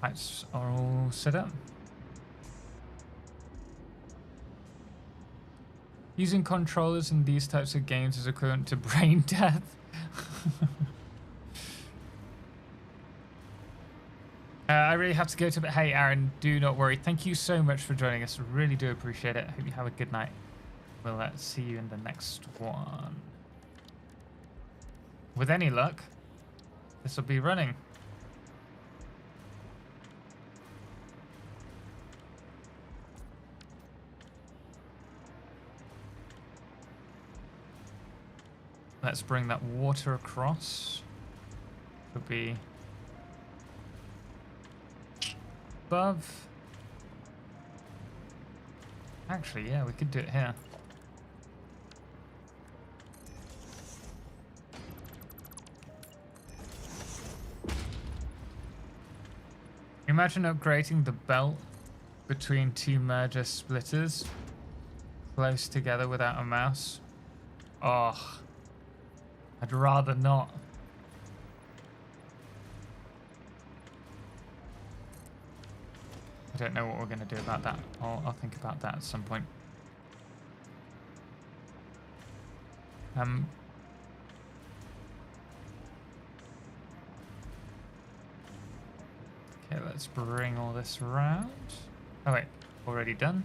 Lights are all set up. Using controllers in these types of games is equivalent to brain death. I really have to go to bed. Hey, Aaron, do not worry. Thank you so much for joining us. Really do appreciate it. Hope you have a good night. We'll see you in the next one. With any luck, this will be running. Let's bring that water across. Could be above. Actually, yeah, we could do it here. Imagine upgrading the belt between two merger splitters close together without a mouse. Oh, I'd rather not. I don't know what we're going to do about that. I'll think about that at some point. Okay, let's bring all this around. Oh wait, already done.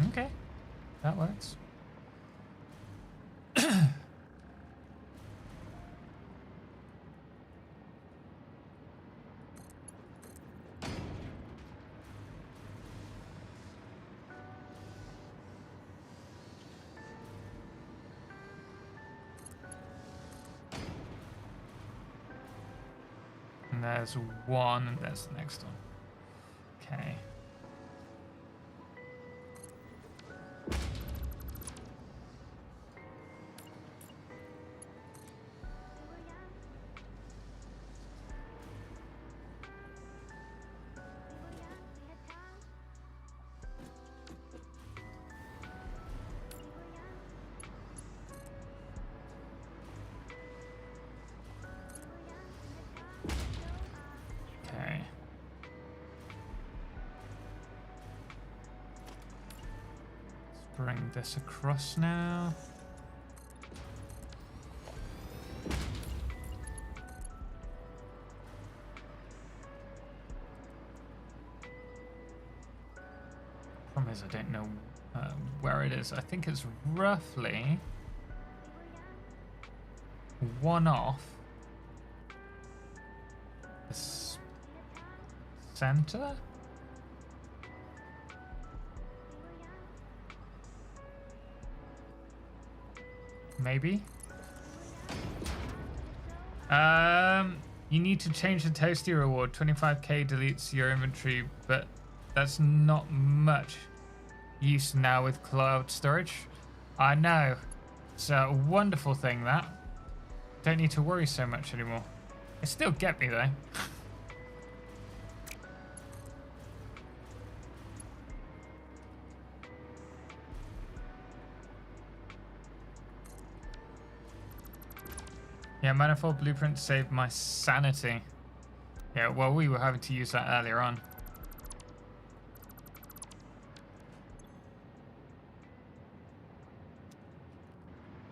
Okay, that works. And there's one, and there's the next one. Okay. Okay. Let's bring this across now. is I don't know where it is. I think it's roughly one off the center. Maybe. You need to change the toasty reward. 25k deletes your inventory, but that's not much use now with cloud storage. I know. It's a wonderful thing, that. Don't need to worry so much anymore. It still get me though. Yeah, manifold blueprint saved my sanity. Yeah, well, we were having to use that earlier on.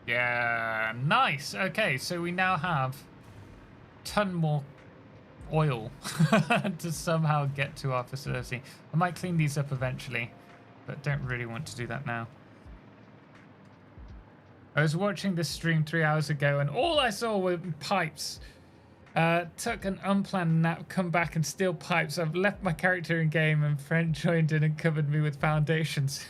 Yeah, nice. Okay, so we now have a ton more oil to somehow get to our facility. I might clean these up eventually, but don't really want to do that now. I was watching this stream 3 hours ago and all I saw were pipes. Took an unplanned nap, come back and steal pipes. I've left my character in game and friend joined in and covered me with foundations.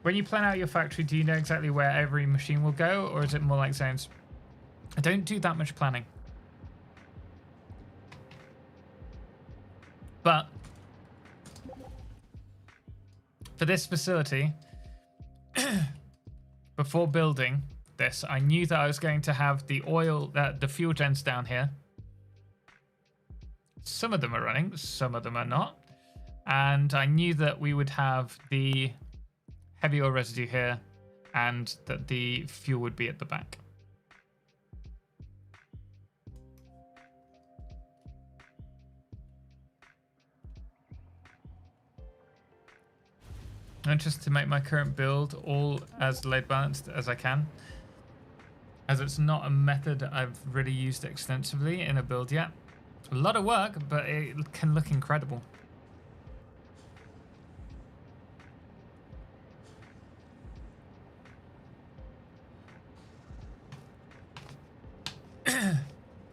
When you plan out your factory, do you know exactly where every machine will go, or is it more like zones? I don't do that much planning. But for this facility, before building this, I knew that I was going to have the oil, the fuel gens down here. Some of them are running, some of them are not. And I knew that we would have the heavy oil residue here and that the fuel would be at the back. I'm just to make my current build all as load balanced as I can, as it's not a method I've really used extensively in a build yet. A lot of work, but it can look incredible.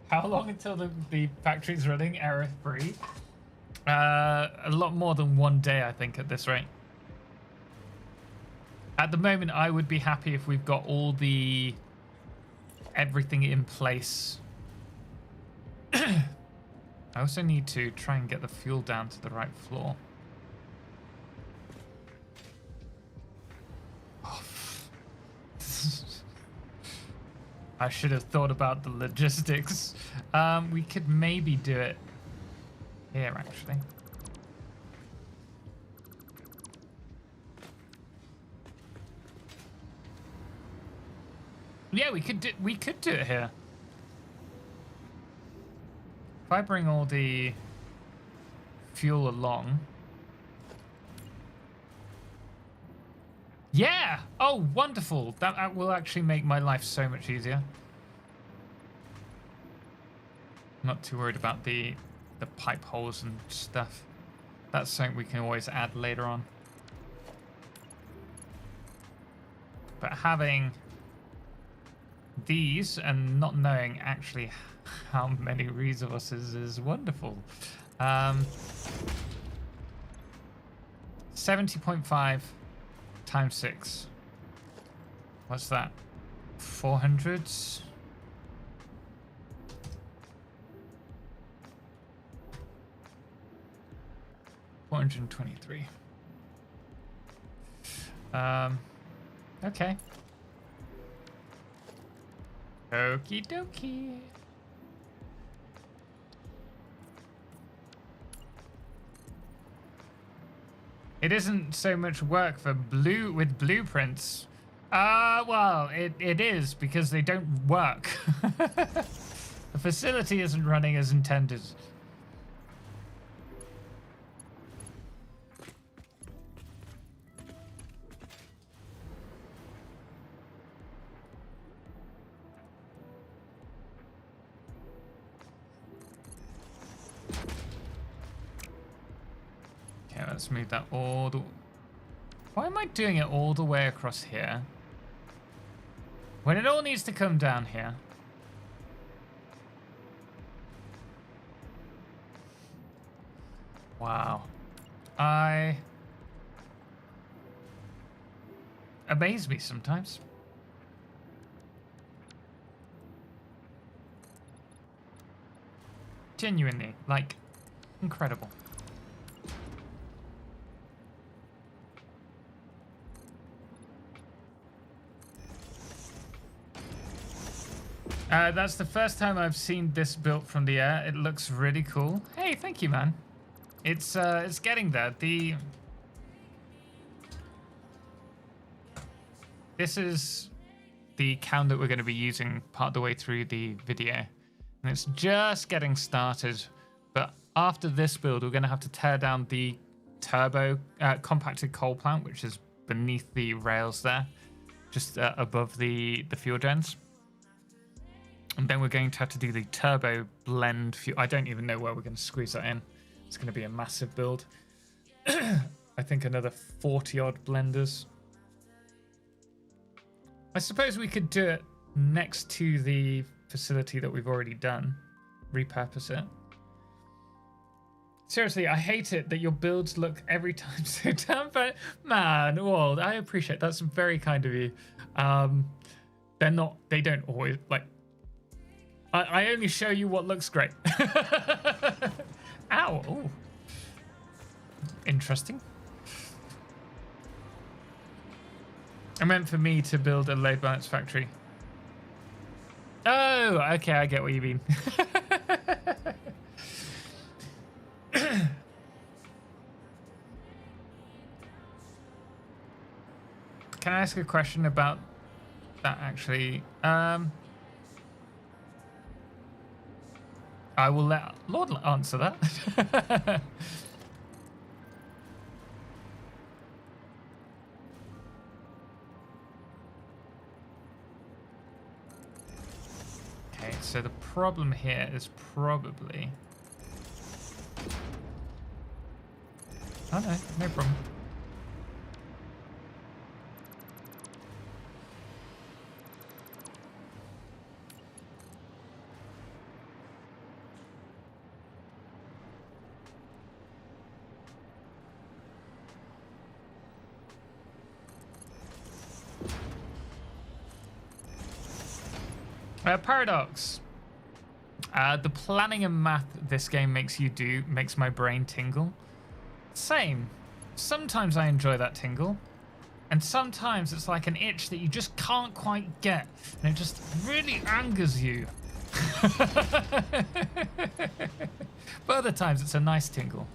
How long until the factory's running error-free? A lot more than 1 day, I think, at this rate. At the moment, I would be happy if we've got all the everything in place. I also need to try and get the fuel down to the right floor. Oh. I should have thought about the logistics. We could maybe do it here, actually. Yeah, we could do it here. If I bring all the fuel along. Yeah! Oh, wonderful. That will actually make my life so much easier. I'm not too worried about the pipe holes and stuff. That's something we can always add later on. But having these and not knowing actually how many resources is wonderful. 70.5 times 6. What's that? 400? $423. Okay. Okie dokie. It isn't so much work for blueprints. Well, it is because they don't work. The facility isn't running as intended. Let's move that all the... Why am I doing it all the way across here? When it all needs to come down here. Wow. Amaze me sometimes. Genuinely, like, incredible. That's the first time I've seen this built from the air. It looks really cool. Hey, thank you, man. It's getting there. This is the cam that we're going to be using part of the way through the video. And it's just getting started. But after this build, we're going to have to tear down the turbo compacted coal plant, which is beneath the rails there, just above the fuel gens. And then we're going to have to do the turbo blend fuel. I don't even know where we're going to squeeze that in. It's going to be a massive build. I think another 40 odd blenders. I suppose we could do it next to the facility that we've already done. Repurpose it. Seriously, I hate it that your builds look every time so damn bad. Man, well, I appreciate that's very kind of you. They don't always, like, I only show you what looks great. Ow. Ooh. Interesting. I meant for me to build a load balance factory. Oh, okay, I get what you mean. Can I ask a question about that, actually? I will let Lord answer that. Okay, so the problem here is probably... Oh no, no problem. Paradox. The planning and math this game makes you do makes my brain tingle. Same. Sometimes I enjoy that tingle, and sometimes it's like an itch that you just can't quite get, and it just really angers you. But other times it's a nice tingle.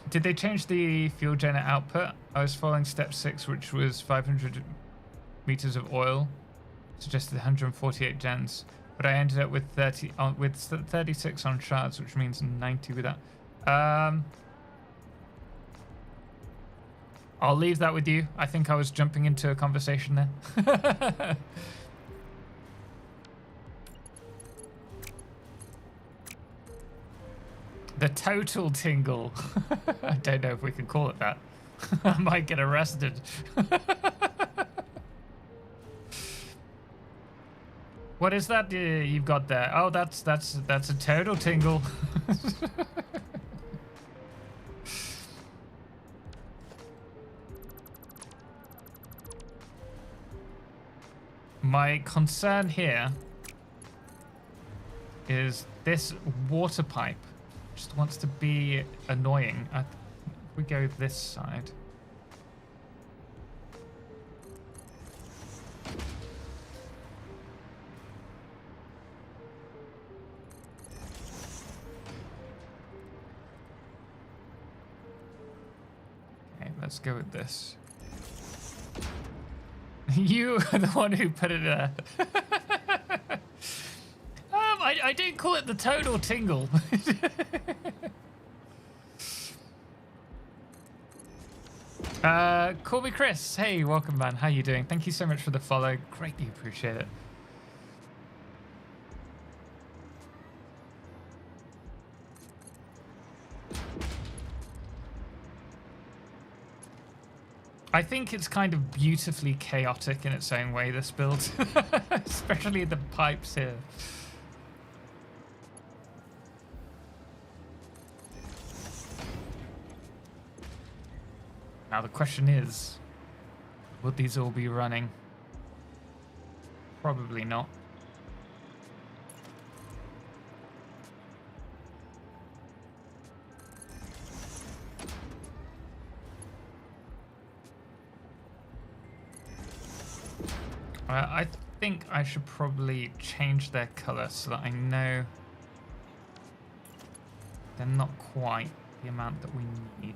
Did they change the fuel gen output? I was following step 6, which was 500 meters of oil, suggested 148 gens, but I ended up with 36 on shards, which means 90 with that. I'll leave that with you. I think I was jumping into a conversation there. The total tingle. I don't know if we can call it that. I might get arrested. What is that you've got there? Oh, that's a total tingle. My concern here is this water pipe just wants to be annoying. If we go this side. Okay, let's go with this. You are the one who put it there. I didn't call it the total tingle. Call me Chris. Hey, welcome, man. How you doing? Thank you so much for the follow. Greatly appreciate it. I think it's kind of beautifully chaotic in its own way, this build. Especially the pipes here. Now the question is, would these all be running? Probably not. I think I should probably change their color so that I know they're not quite the amount that we need.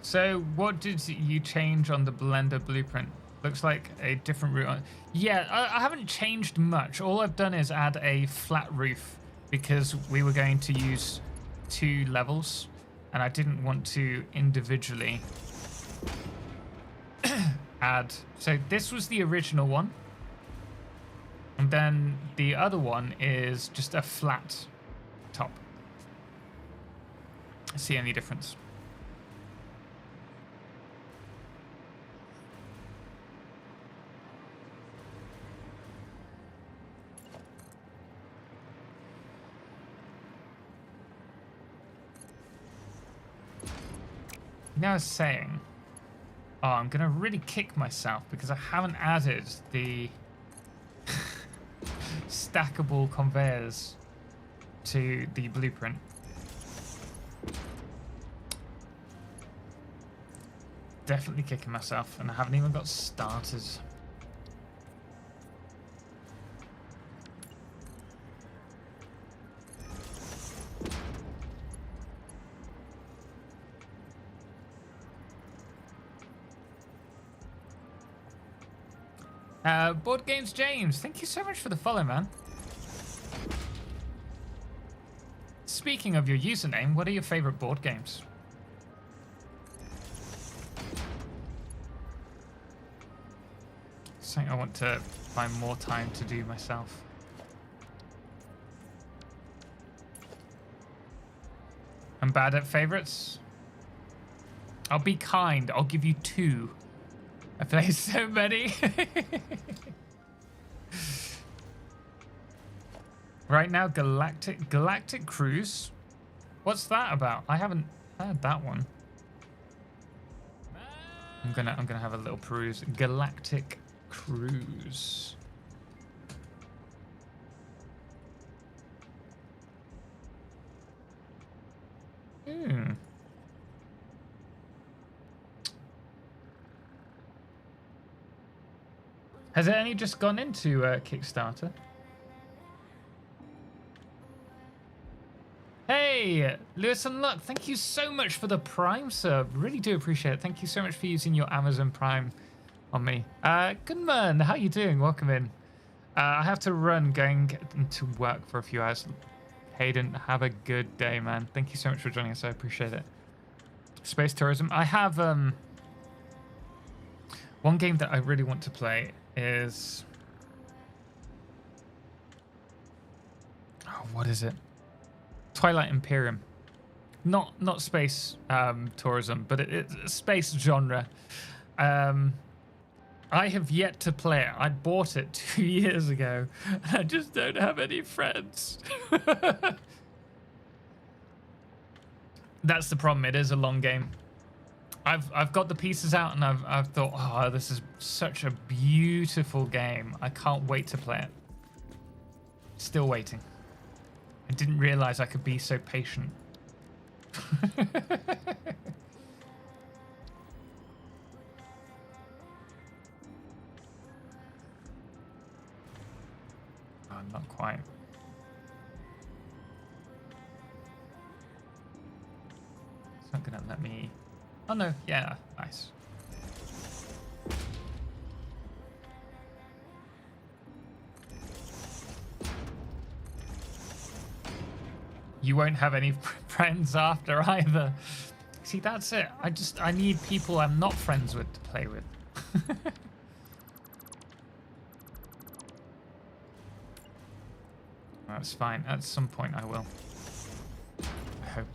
So what did you change on the Blender blueprint? Looks like a different route. Yeah, I haven't changed much. All I've done is add a flat roof because we were going to use 2 levels and I didn't want to individually add. So this was the original one. And then the other one is just a flat top. See any difference? Now I was saying, oh, I'm gonna really kick myself because I haven't added the stackable conveyors to the blueprint. Definitely kicking myself, and I haven't even got started. Board Games James, thank you so much for the follow, man. Speaking of your username, what are your favorite board games? Something I want to find more time to do myself. I'm bad at favorites. I'll be kind. I'll give you 2. I play so many. Right now, Galactic Cruise. What's that about? I haven't heard that one. I'm gonna have a little peruse. Galactic Cruise. Has it only just gone into Kickstarter? Hey, Lewis and Luck, thank you so much for the Prime sub. Really do appreciate it. Thank you so much for using your Amazon Prime on me. Good man, how you doing? Welcome in. I have to run, going into work for a few hours. Hayden, have a good day, man. Thank you so much for joining us. I appreciate it. Space tourism. I have one game that I really want to play is, oh, what is it? Twilight Imperium. Not space tourism, but it's a space genre. I have yet to play it. I bought it 2 years ago, and I just don't have any friends. That's the problem. It is a long game. I've got the pieces out, and I've thought, oh, this is such a beautiful game. I can't wait to play it. Still waiting. I didn't realize I could be so patient. Oh, not quite. It's not gonna let me. Oh no, yeah, nice. You won't have any friends after either. See, that's it. I need people I'm not friends with to play with. That's fine. At some point I will. I hope.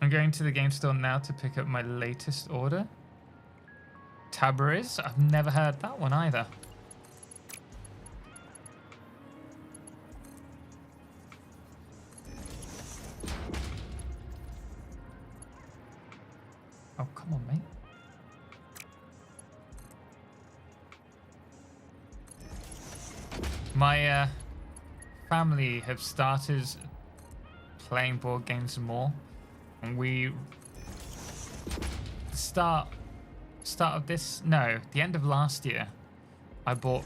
I'm going to the game store now to pick up my latest order. Tabariz? I've never heard that one either. Oh, come on, mate. My family have started playing board games more. And we the end of last year, I bought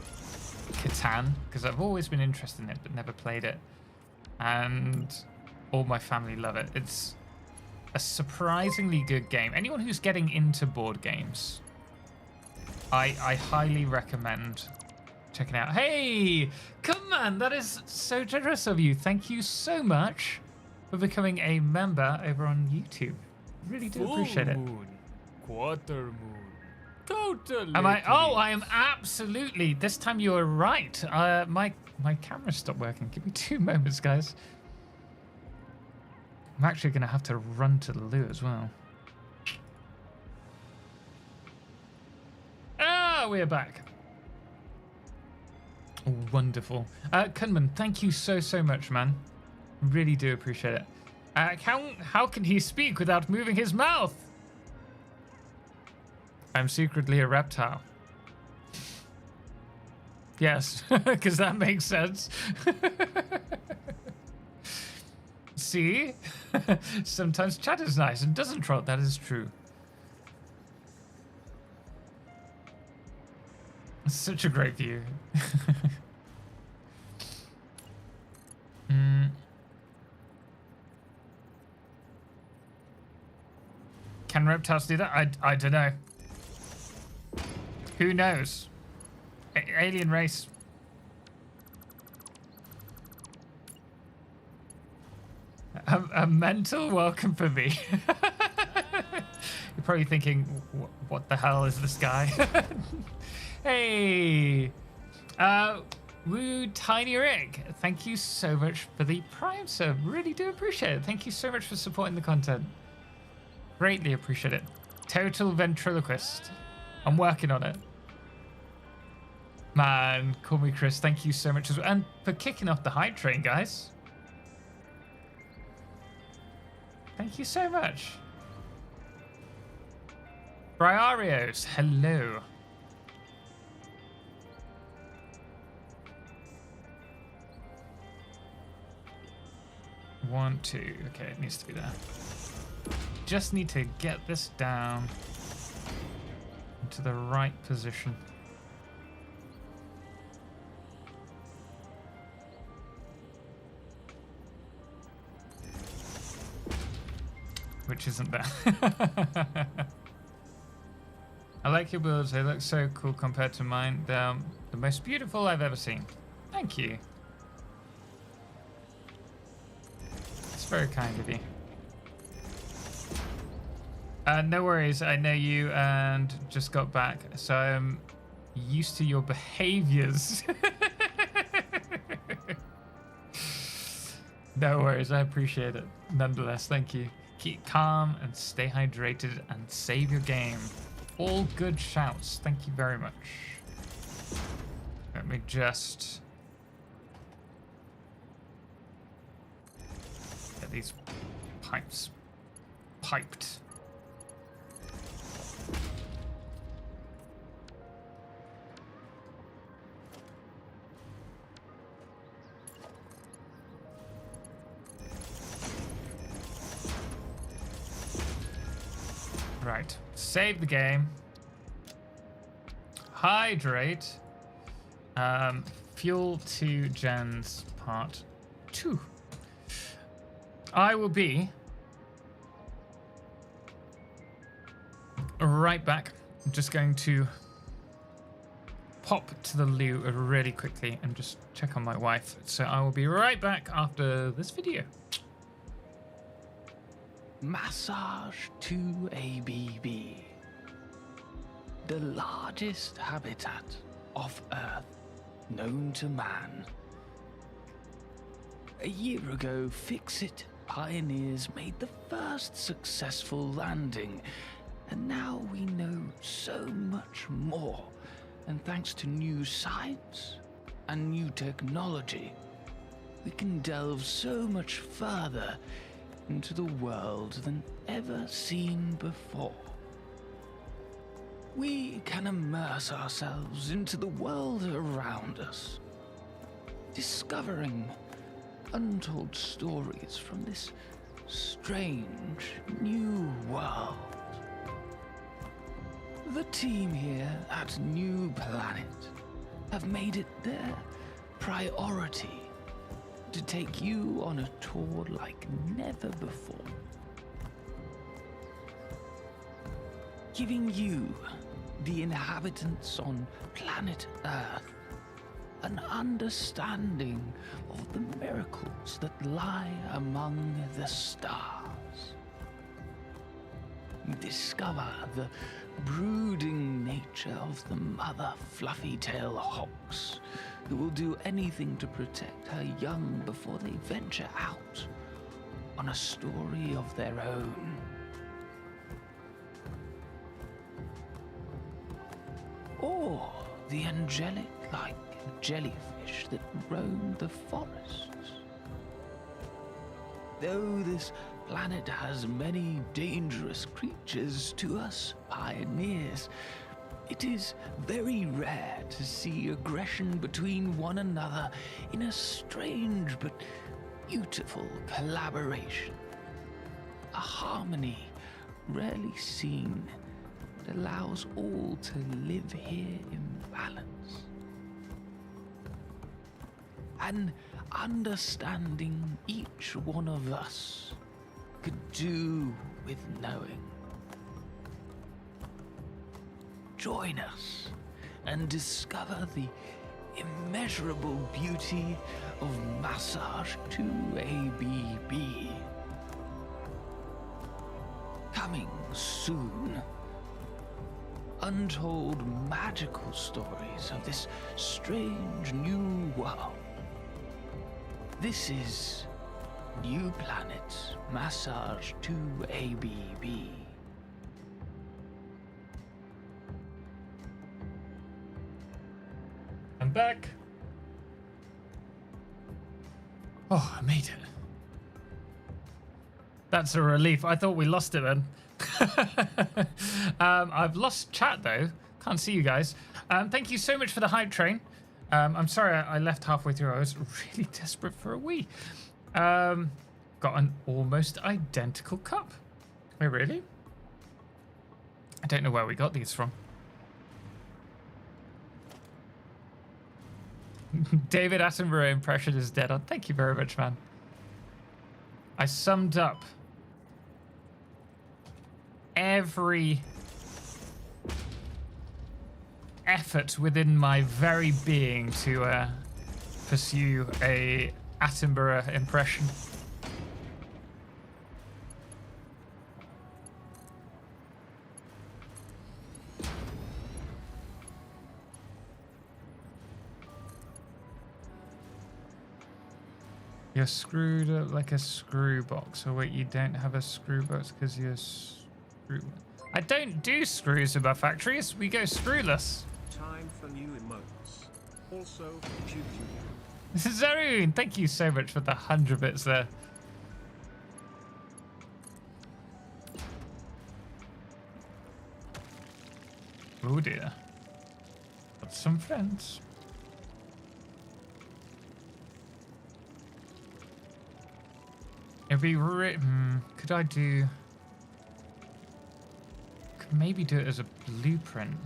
Catan because I've always been interested in it but never played it, and all my family love it. It's a surprisingly good game. Anyone who's getting into board games, I highly recommend checking out. Hey, come on, that is so generous of you. Thank you so much for becoming a member over on YouTube. Really do appreciate it. Moon, quarter moon, total. Am I? Oh, I am absolutely. This time you are right. My camera stopped working. Give me 2 moments, guys. I'm actually going to have to run to the loo as well. Ah, we're back. Wonderful. Kunman, thank you so much, man. Really do appreciate it. How can he speak without moving his mouth? I'm secretly a reptile. Yes, because that makes sense. See? Sometimes chat is nice and doesn't trot. That is true. Such a great view. Can reptiles do that? I don't know. Who knows? Alien race. A mental welcome for me. You're probably thinking, what the hell is this guy? Hey! Woo Tiny Rick, thank you so much for the Prime sub. Really do appreciate it. Thank you so much for supporting the content. Greatly appreciate it. Total ventriloquist. I'm working on it. Man, call me Chris. Thank you so much as well. And for kicking off the hype train, guys. Thank you so much. Briarios, hello. One, two. Okay, it needs to be there. Just need to get this down into the right position. Which isn't there. I like your builds. They look so cool compared to mine. They're the most beautiful I've ever seen. Thank you. It's very kind of you. No worries. I know you and just got back, so I'm used to your behaviors. No worries. I appreciate it. Nonetheless, thank you. Keep calm and stay hydrated and save your game. All good shouts. Thank you very much. Let me just get these pipes piped. Right, save the game. Hydrate. Fuel to gens part 2. I will be right back. I'm just going to pop to the loo really quickly and just check on my wife. So I will be right back after this video. Massage 2ABB, the largest habitat of Earth known to man. A year ago, FICSIT pioneers made the first successful landing, and now we know so much more. And thanks to new science and new technology, we can delve so much further into the world than ever seen before. We can immerse ourselves into the world around us, discovering untold stories from this strange new world. The team here at New Planet have made it their priority to take you on a tour like never before, giving you, the inhabitants on planet Earth, an understanding of the miracles that lie among the stars. You discover the brooding nature of the mother fluffy-tail hawks, who will do anything to protect her young before they venture out on a story of their own. Or the angelic-like jellyfish that roam the forests. Though this planet has many dangerous creatures to us pioneers, it is very rare to see aggression between one another in a strange but beautiful collaboration. A harmony rarely seen that allows all to live here in balance. An understanding each one of us could do with knowing. Join us and discover the immeasurable beauty of Massage 2ABB. Coming soon. Untold magical stories of this strange new world. This is New Planet Massage 2ABB. I'm back. Oh, I made it. That's a relief. I thought we lost it then. I've lost chat though. Can't see you guys. Thank you so much for the hype train. I'm sorry I left halfway through. I was really desperate for a wee. Got an almost identical cup. Wait, really? I don't know where we got these from. David Attenborough impression is dead on. Thank you very much, man. I summed up every effort within my very being to pursue a Attenborough impression. You're screwed up like a screw box. Oh wait, you don't have a screw box because you're screw. I don't do screws in my factories. We go screwless. Time for new emotes. Also, Zarun, thank you so much for the 100 bits there. Oh dear. Got some friends. It'd be could I do... Could maybe do it as a blueprint.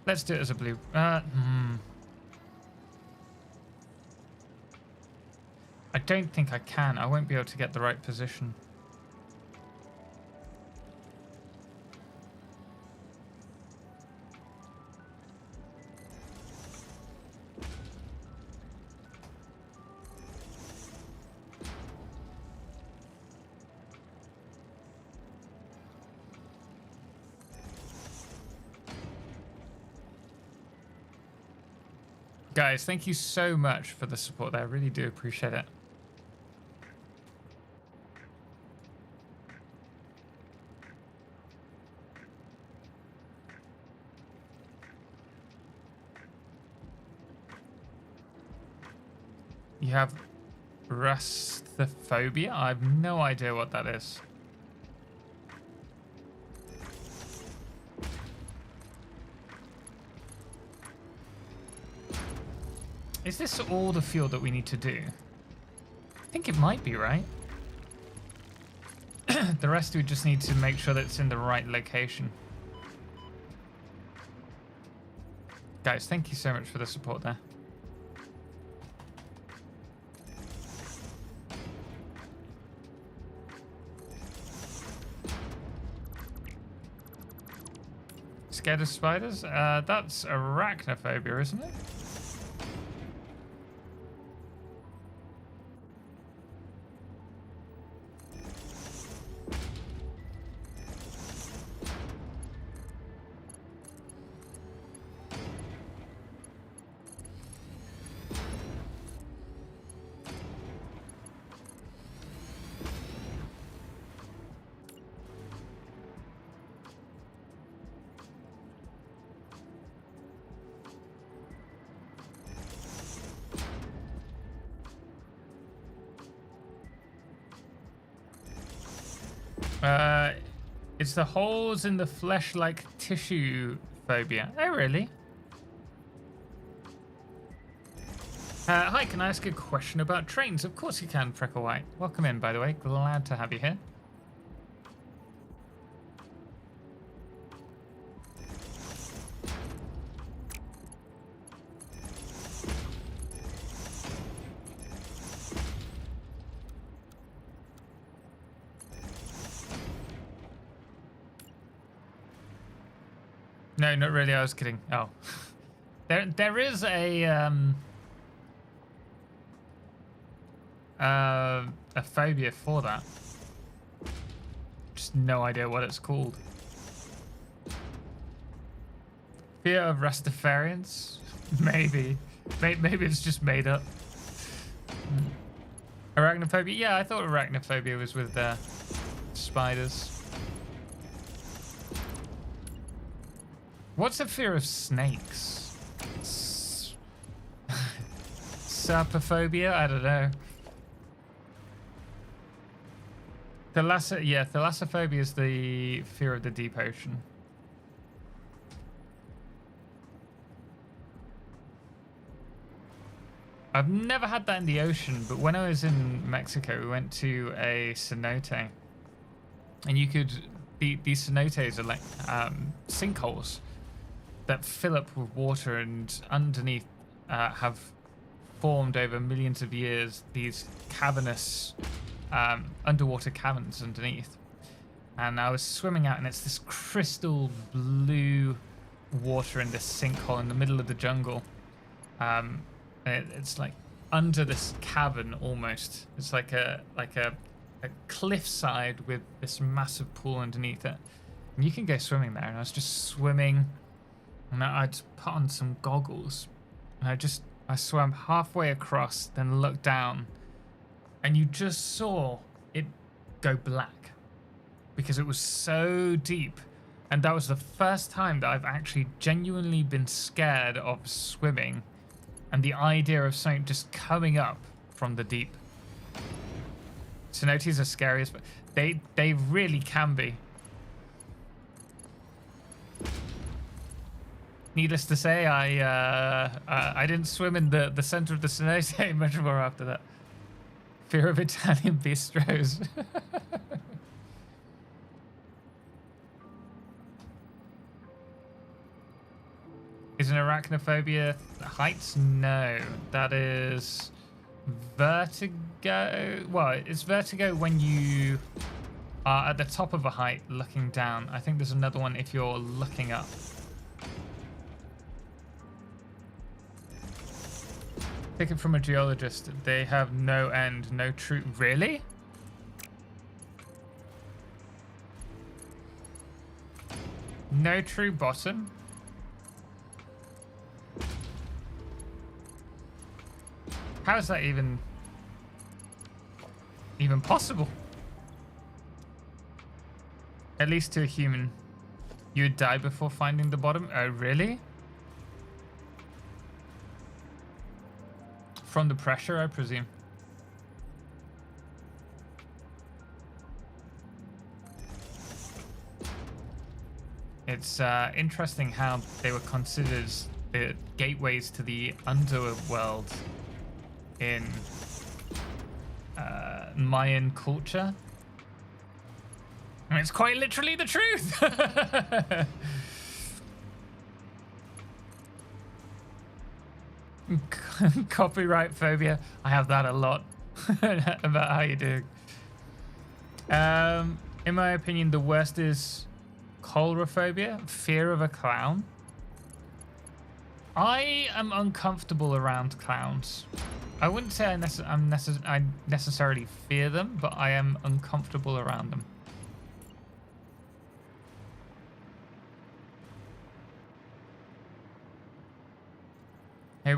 Let's do it as a blue. I don't think I can. I won't be able to get the right position. Guys, thank you so much for the support there. I really do appreciate it. You have Rusthophobia? I have no idea what that is. Is this all the fuel that we need to do? I think it might be, right? The rest we just need to make sure that it's in the right location. Guys, thank you so much for the support there. Scared of spiders? That's arachnophobia, isn't it? It's the holes in the flesh-like tissue phobia. Oh, really? Hi, can I ask a question about trains? Of course you can, Freckle White. Welcome in, by the way. Glad to have you here. No, not really. I was kidding. Oh, there is a phobia for that. Just no idea what it's called. Fear of Rastafarians? Maybe. Maybe it's just made up. Arachnophobia? Yeah, I thought arachnophobia was with spiders. What's a fear of snakes? Serpophobia? I don't know. Thalassophobia is the fear of the deep ocean. I've never had that in the ocean, but when I was in Mexico, we went to a cenote. And you could... These cenotes are like sinkholes that fill up with water, and underneath have formed over millions of years these cavernous underwater caverns underneath. And I was swimming out, and it's this crystal blue water in this sinkhole in the middle of the jungle. It's like under this cavern almost. It's like a cliffside with this massive pool underneath it. And you can go swimming there, and I was just swimming. And I'd put on some goggles, and I swam halfway across, then looked down, and you just saw it go black because it was so deep. And that was the first time that I've actually genuinely been scared of swimming and the idea of something just coming up from the deep. Cenotes are scariest, but they really can be. Needless to say, I didn't swim in the center of the cenote much more after that. Fear of Italian bistros. Is an arachnophobia heights? No, that is vertigo. Well, it's vertigo when you are at the top of a height looking down. I think there's another one if you're looking up. Take it from a geologist. They have no end, no true. Really? No true bottom? How is that even possible? At least to a human. You would die before finding the bottom? Oh, really? From the pressure, I presume. It's interesting how they were considered the gateways to the underworld in Mayan culture. I mean, it's quite literally the truth. Copyright phobia. I have that a lot about how you do. In my opinion, the worst is coulrophobia, fear of a clown. I am uncomfortable around clowns. I wouldn't say I necessarily fear them, but I am uncomfortable around them. Hey,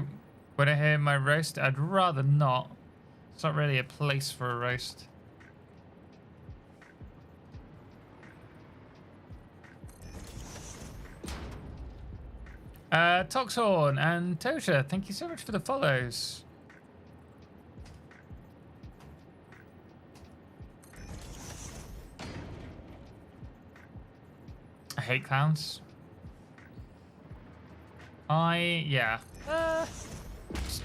would I hear my roast? I'd rather not. It's not really a place for a roast. Toxhorn and Tosha, thank you so much for the follows. I hate clowns. Yeah.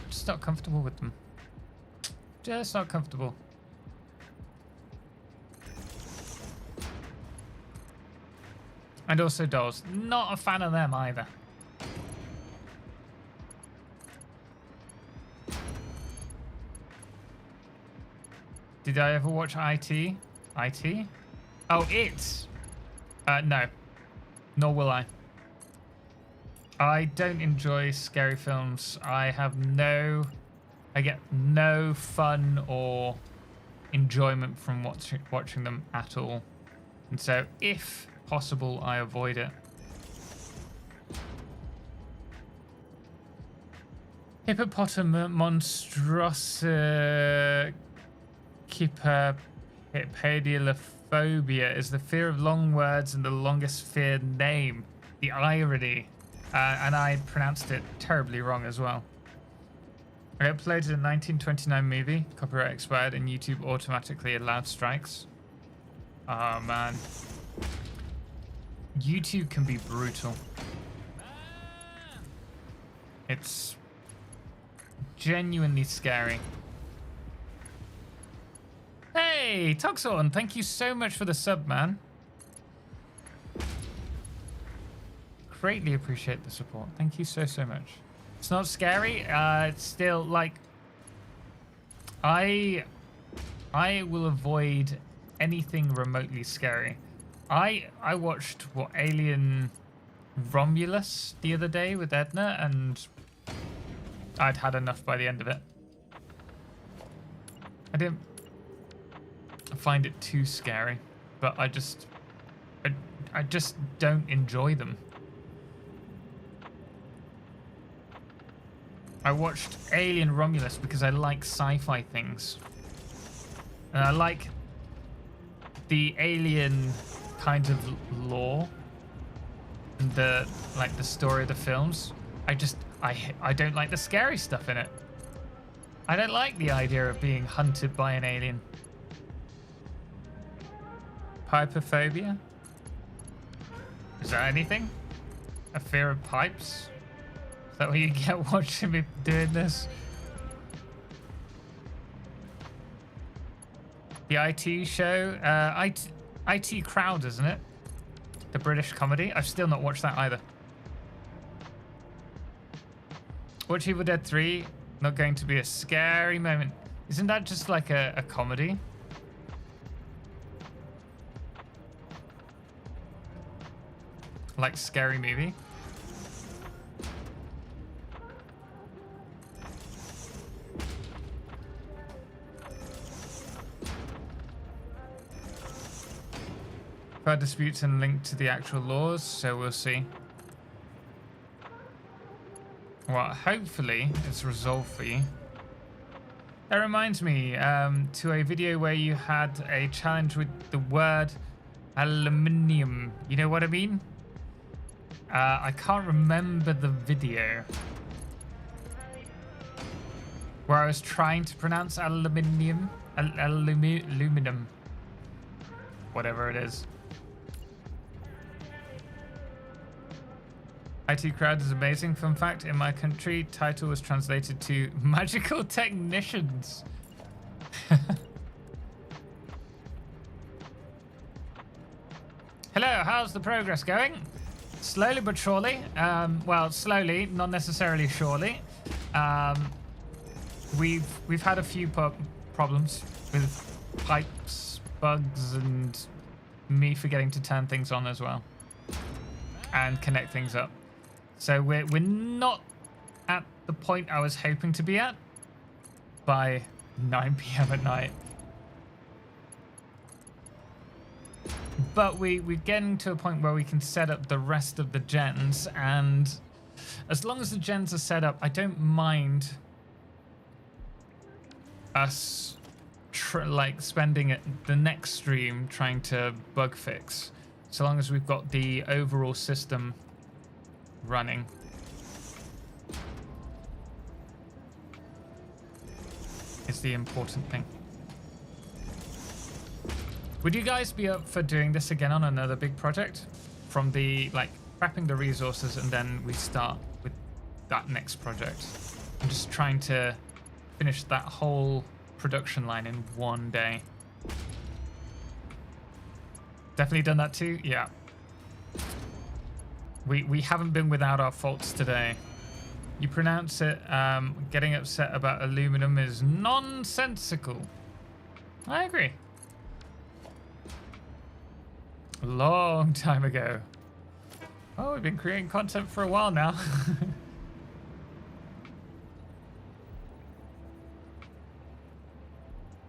Just not comfortable with them. Just not comfortable. And also dolls. Not a fan of them either. Did I ever watch IT? IT? Oh, It! No. Nor will I. I don't enjoy scary films. I get no fun or enjoyment from watching them at all. And so, if possible, I avoid it. Hippopotamostroscypedalophobia is the fear of long words and the longest feared name. The irony. And I pronounced it terribly wrong as well. I uploaded a 1929 movie, copyright expired, and YouTube automatically allowed strikes. Oh man. YouTube can be brutal. It's genuinely scary. Hey, Toxhorn, thank you so much for the sub, man. Greatly appreciate the support. Thank you so much. It's not scary. It's still like I will avoid anything remotely scary. I watched Alien Romulus the other day with Edna, and I'd had enough by the end of it. I didn't find it too scary, but I just don't enjoy them. I watched Alien Romulus because I like sci-fi things. And I like the alien kind of lore and the story of the films. I don't like the scary stuff in it. I don't like the idea of being hunted by an alien. Pipophobia? Is that anything? A fear of pipes? Is that what you get watching me doing this? The IT show? IT Crowd, isn't it? The British comedy? I've still not watched that either. Watch Evil Dead 3, not going to be a scary moment. Isn't that just like a comedy? Like Scary Movie? I've had disputes and linked to the actual laws, so we'll see. Well, hopefully it's resolved for you. That reminds me to a video where you had a challenge with the word aluminium. You know what I mean? I can't remember the video where I was trying to pronounce aluminium, aluminum, whatever it is. IT crowd is amazing. Fun fact, in my country, title was translated to magical technicians. Hello, how's the progress going? Slowly but surely. Well, slowly, not necessarily surely. We've had a few problems with pipes, bugs, and me forgetting to turn things on as well and connect things up. So we're not at the point I was hoping to be at by 9 p.m. at night. But we're getting to a point where we can set up the rest of the gens, and as long as the gens are set up, I don't mind us spending the next stream trying to bug fix, so long as we've got the overall system running. Is the important thing. Would you guys be up for doing this again on another big project? From the, prepping the resources and then we start with that next project. I'm just trying to finish that whole production line in one day. Definitely done that too? Yeah. We haven't been without our faults today. You pronounce it, getting upset about aluminum is nonsensical. I agree. A long time ago. Oh, we've been creating content for a while now.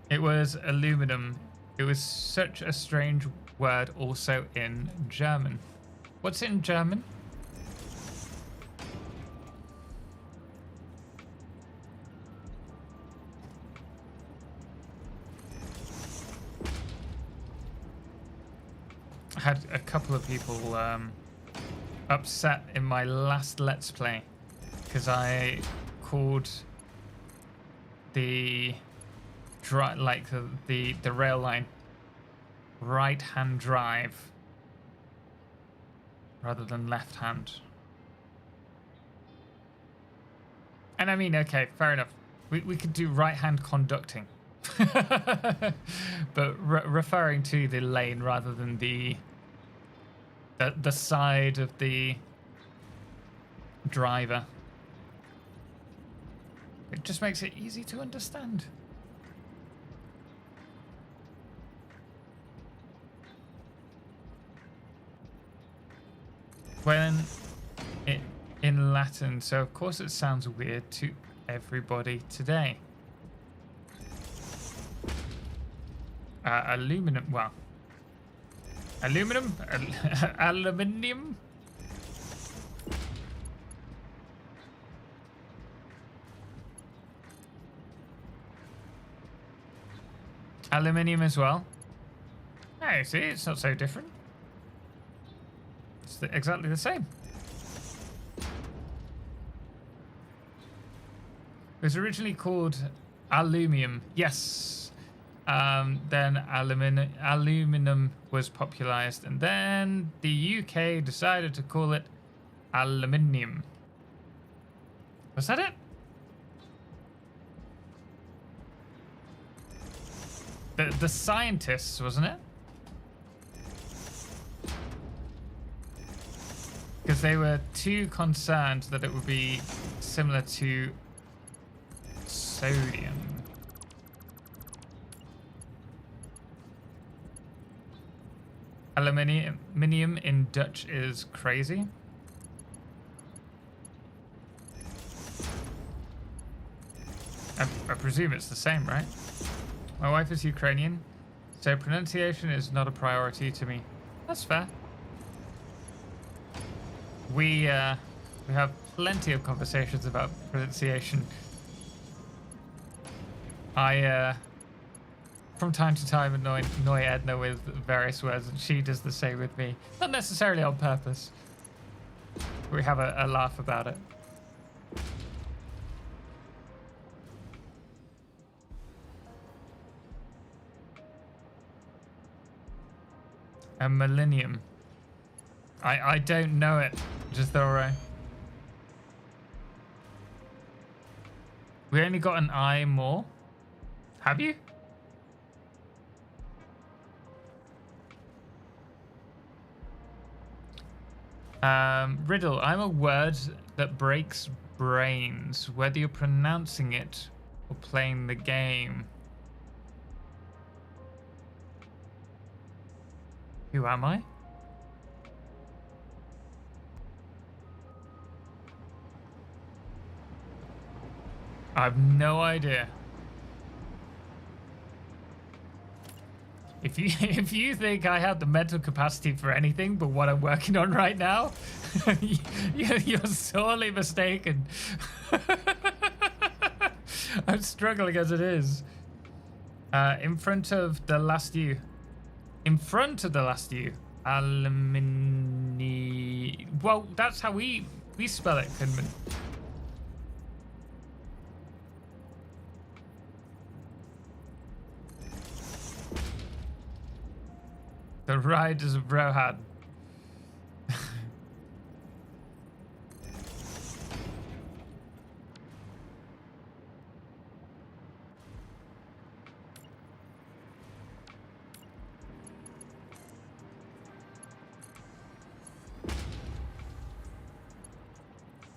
It was aluminum. It was such a strange word also in German. What's it in German? I had a couple of people upset in my last Let's Play because I called the the rail line right-hand drive rather than left-hand. And I mean, okay, fair enough. We could do right-hand conducting. But referring to the lane rather than the side of the driver. It just makes it easy to understand. When in Latin, so of course it sounds weird to everybody today. Aluminum, well, aluminum, aluminium. Aluminium as well. Hey, see, it's not so different. It's exactly the same. It was originally called aluminum. Yes. Then aluminum was popularized, and then the UK decided to call it aluminium. Was that it? The scientists, wasn't it? Because they were too concerned that it would be similar to sodium. Aluminium in Dutch is crazy. I presume it's the same, right? My wife is Ukrainian, so pronunciation is not a priority to me. That's fair. We have plenty of conversations about pronunciation. I from time to time annoy Edna with various words, and she does the same with me. Not necessarily on purpose. We have a laugh about it. A millennium. I don't know it. Just thorough. We only got an eye more. Have you? Riddle. I'm a word that breaks brains, whether you're pronouncing it or playing the game. Who am I? I have no idea. If you think I have the mental capacity for anything but what I'm working on right now, you're sorely mistaken. I'm struggling as it is. In front of the last U. In front of the last U. Alumni. Well, that's how we spell it, Kunman. The Riders of Brohad.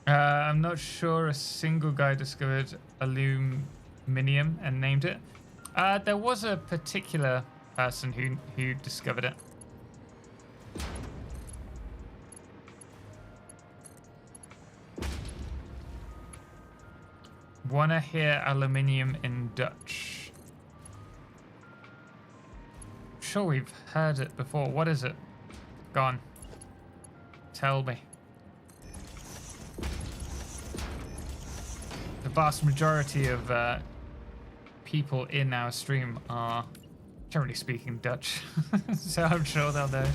I'm not sure a single guy discovered aluminium and named it. There was a particular person who discovered it. Wanna hear aluminium in Dutch? I'm sure we've heard it before. What is it? Gone. Tell me. The vast majority of people in our stream are generally speaking Dutch, so I'm sure they'll know.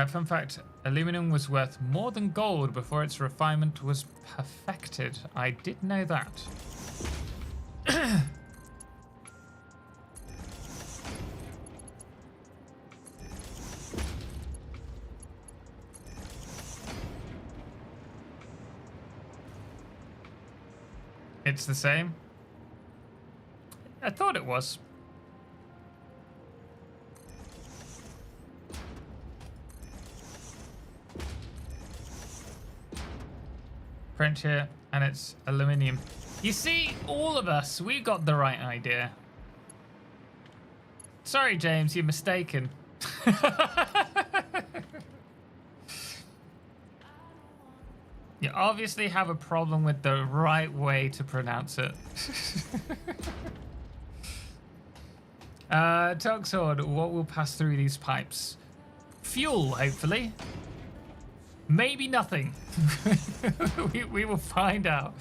Fun fact, aluminum was worth more than gold before its refinement was perfected. I did know that. It's the same? I thought it was. French here, and it's aluminium. You see, all of us, we got the right idea. Sorry, James, you're mistaken. You obviously have a problem with the right way to pronounce it. Toxhord, what will pass through these pipes? Fuel, hopefully. Maybe nothing. we will find out.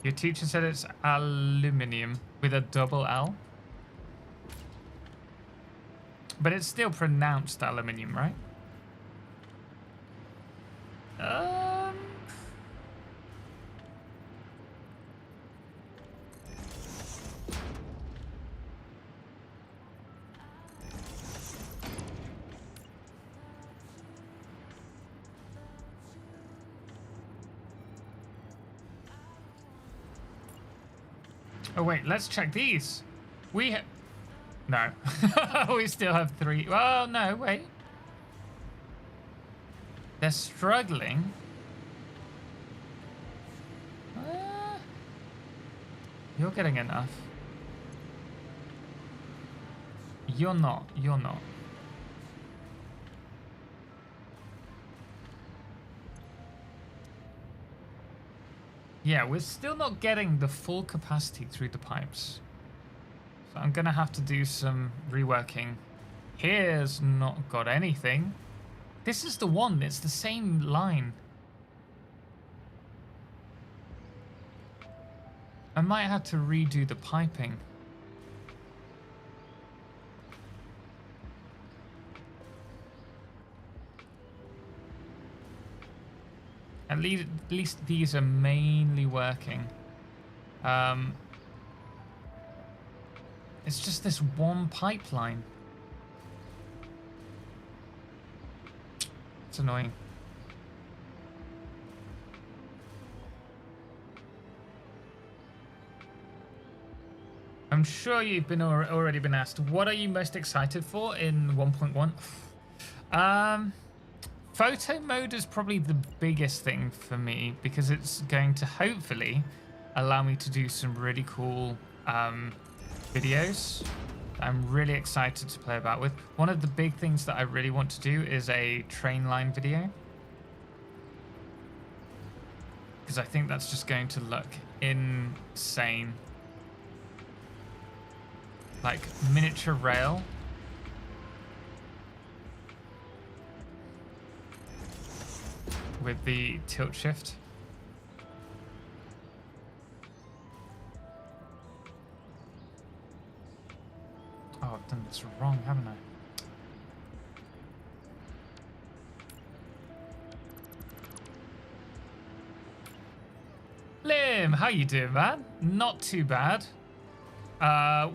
Your teacher said it's aluminium with a double L. But it's still pronounced aluminium, right? Oh wait, let's check these. No. We still have 3. Oh, no, wait. They're struggling. You're getting enough. You're not. You're not. Yeah, we're still not getting the full capacity through the pipes. So I'm gonna have to do some reworking. Here's not got anything. This is the one, it's the same line. I might have to redo the piping. At least these are mainly working. It's just this one pipeline. It's annoying. I'm sure you've been already been asked, what are you most excited for in 1.1? Photo mode is probably the biggest thing for me because it's going to hopefully allow me to do some really cool videos I'm really excited to play about with. One of the big things that I really want to do is a train line video, because I think that's just going to look insane. Like miniature rail. With the tilt shift. Oh, I've done this wrong, haven't I? Lim, how you doing, man? Not too bad.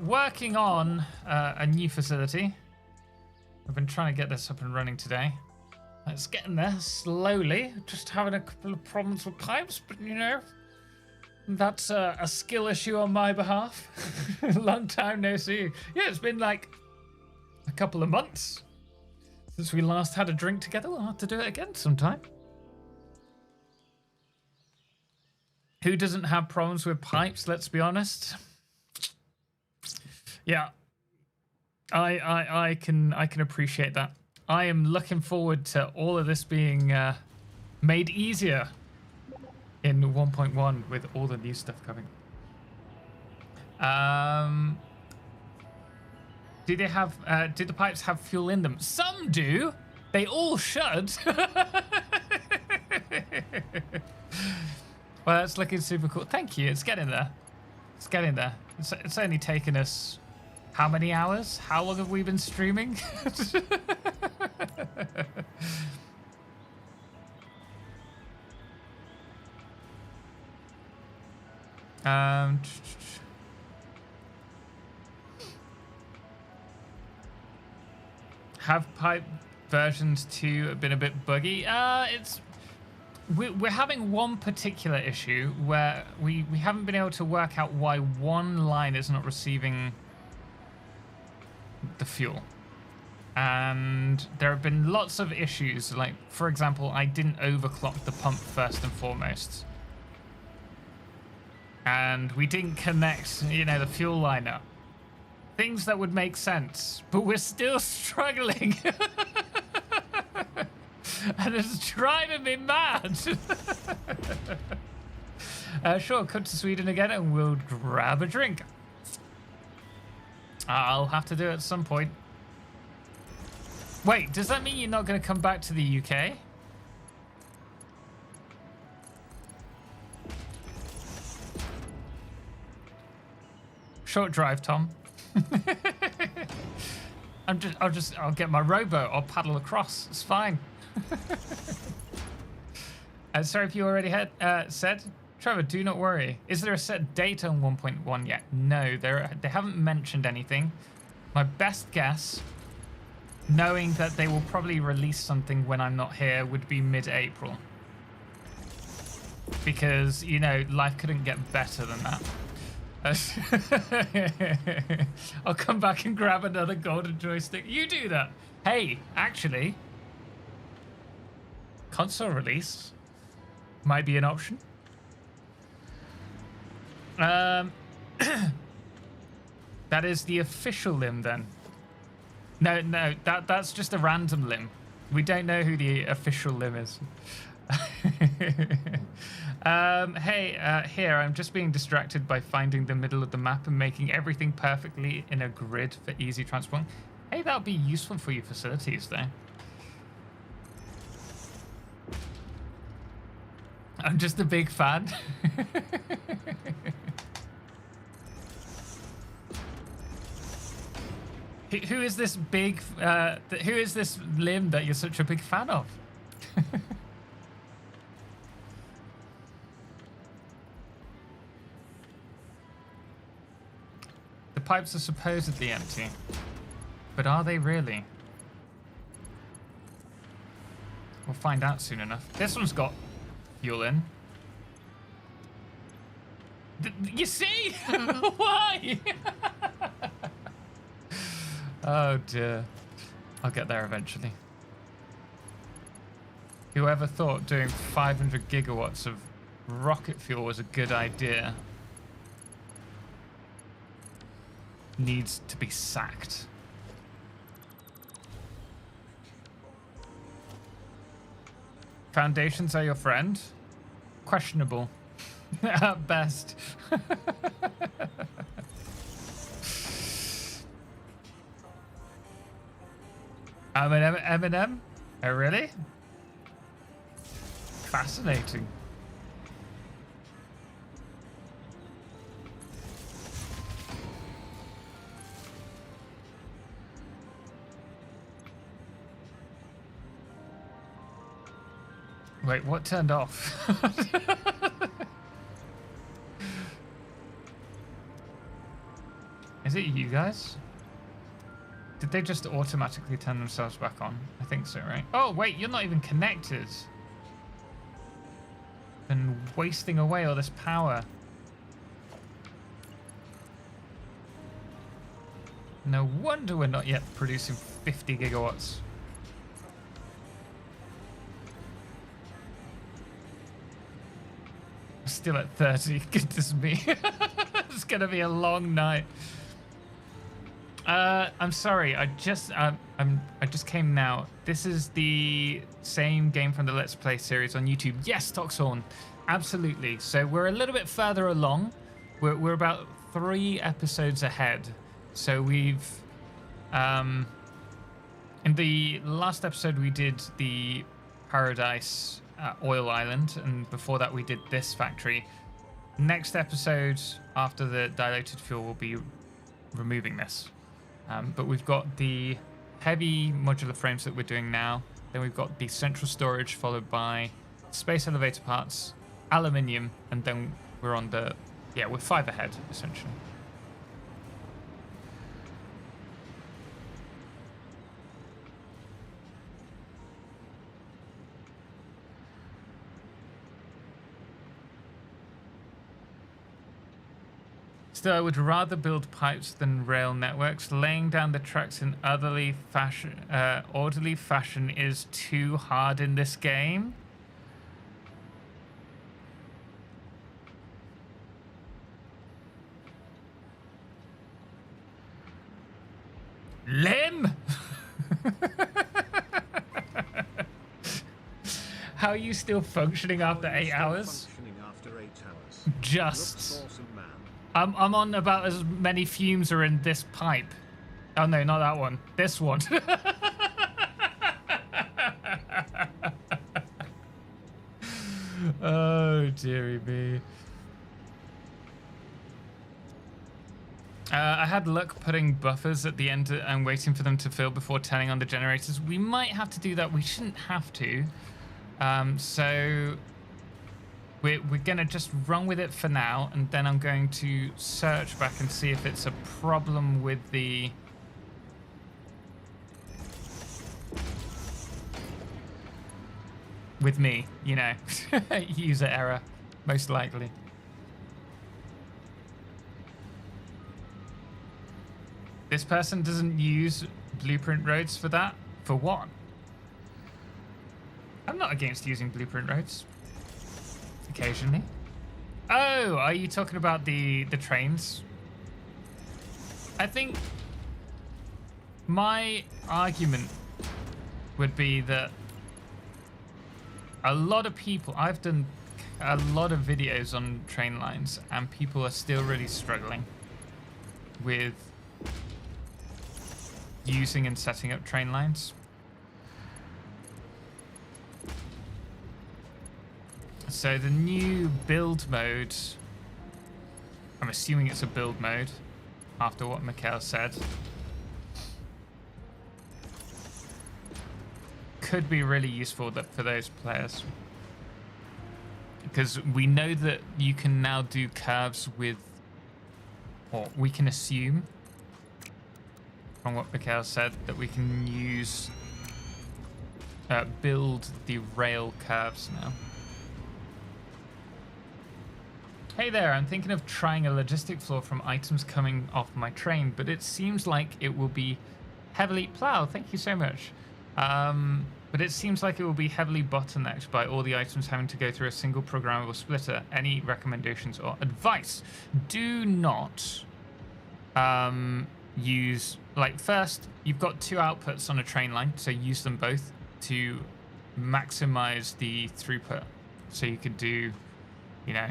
Working on a new facility. I've been trying to get this up and running today. It's getting there slowly. Just having a couple of problems with pipes, but you know, that's a skill issue on my behalf. Long time no see. Yeah, it's been like a couple of months since we last had a drink together. We'll have to do it again sometime. Who doesn't have problems with pipes? Let's be honest. Yeah, I can appreciate that. I am looking forward to all of this being made easier in 1.1 with all the new stuff coming. Do they have? Do the pipes have fuel in them? Some do. They all should. Well, that's looking super cool. Thank you. It's getting there. It's getting there. It's only taken us how many hours? How long have we been streaming? Have pipe versions 2 been a bit buggy? We're having one particular issue where we haven't been able to work out why one line is not receiving the fuel. And there have been lots of issues, like, for example, I didn't overclock the pump first and foremost. And we didn't connect, you know, the fuel line up. Things that would make sense, but we're still struggling. And it's driving me mad. Sure, come to Sweden again and we'll grab a drink. I'll have to do it at some point. Wait, does that mean you're not going to come back to the UK? Short drive, Tom. I'll get my rowboat. I'll paddle across. It's fine. Sorry if you already had said. Trevor, do not worry. Is there a set date on 1.1 yet? No, they haven't mentioned anything. My best guess, knowing that they will probably release something when I'm not here, would be mid-April. Because, you know, life couldn't get better than that. I'll come back and grab another golden joystick. You do that. Hey, actually, console release might be an option. That is the official limb then. No, that's just a random limb. We don't know who the official limb is. Here, I'm just being distracted by finding the middle of the map and making everything perfectly in a grid for easy transport. Hey, that'll be useful for your facilities, though. I'm just a big fan. Who is this big, who is this limb that you're such a big fan of? The pipes are supposedly empty, but are they really? We'll find out soon enough. This one's got fuel in. You see? Why? Oh dear. I'll get there eventually. Whoever thought doing 500 gigawatts of rocket fuel was a good idea needs to be sacked. Foundations are your friend? Questionable. At best. I'm an M&M? Oh, really? Fascinating. Wait, what turned off? Is it you guys? Did they just automatically turn themselves back on? I think so, right? Oh, wait, you're not even connected. Been wasting away all this power. No wonder we're not yet producing 50 gigawatts. Still at 30. Goodness me. It's gonna be a long night. I'm sorry. I just came now. This is the same game from the Let's Play series on YouTube. Yes, Toxhorn. Absolutely. So we're a little bit further along. We're about 3 episodes ahead. So we've in the last episode we did the Paradise Oil Island, and before that we did this factory. Next episode after the diluted fuel will be removing this. But we've got the heavy modular frames that we're doing now. Then we've got the central storage followed by space elevator parts, aluminium, and then we're on the, yeah, we're 5 ahead essentially. Still, I would rather build pipes than rail networks. Laying down the tracks in orderly fashion is too hard in this game. Lim! How are you still functioning after 8 hours? Functioning after 8 hours. Just. Looks awesome, man. I'm on about as many fumes are in this pipe. Oh no, not that one. This one. Oh dearie me. I had luck putting buffers at the end and waiting for them to fill before turning on the generators. We might have to do that. We shouldn't have to. So we're gonna just run with it for now, and then I'm going to search back and see if it's a problem with the me, you know. User error, most likely. This person doesn't use blueprint roads for that. For what? I'm not against using blueprint roads. Occasionally. Oh, are you talking about the trains? I think my argument would be that a lot of people, I've done a lot of videos on train lines, and people are still really struggling with using and setting up train lines. So the new build mode, I'm assuming it's a build mode after what Mikhail said, could be really useful for those players. Because we know that you can now do curves with, or we can assume from what Mikhail said that we can use, build the rail curves now. Hey there, I'm thinking of trying a logistic floor from items coming off my train, but it seems like it will be heavily... Plow, thank you so much. But it seems like it will be heavily bottlenecked by all the items having to go through a single programmable splitter. Any recommendations or advice? Do not use... Like, first, you've got two outputs on a train line, so use them both to maximize the throughput. So you could do, you know,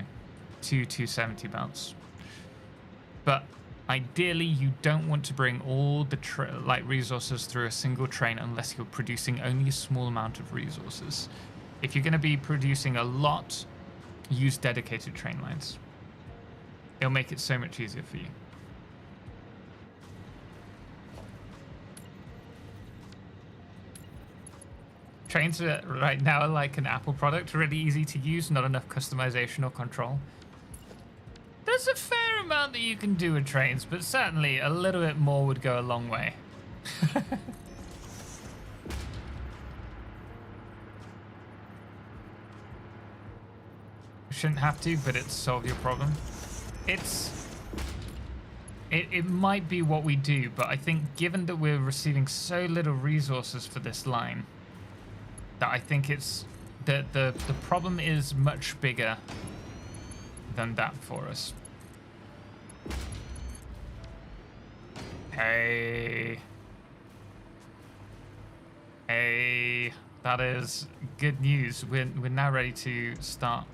270 belts. But ideally, you don't want to bring all the resources through a single train unless you're producing only a small amount of resources. If you're going to be producing a lot, use dedicated train lines. It'll make it so much easier for you. Trains right now are like an Apple product, really easy to use, not enough customization or control. There's a fair amount that you can do with trains, but certainly a little bit more would go a long way. Shouldn't have to, but it's solve your problem. It might be what we do, but I think given that we're receiving so little resources for this line, that I think it's the problem is much bigger than that for us. Hey, that is good news. We're now ready to start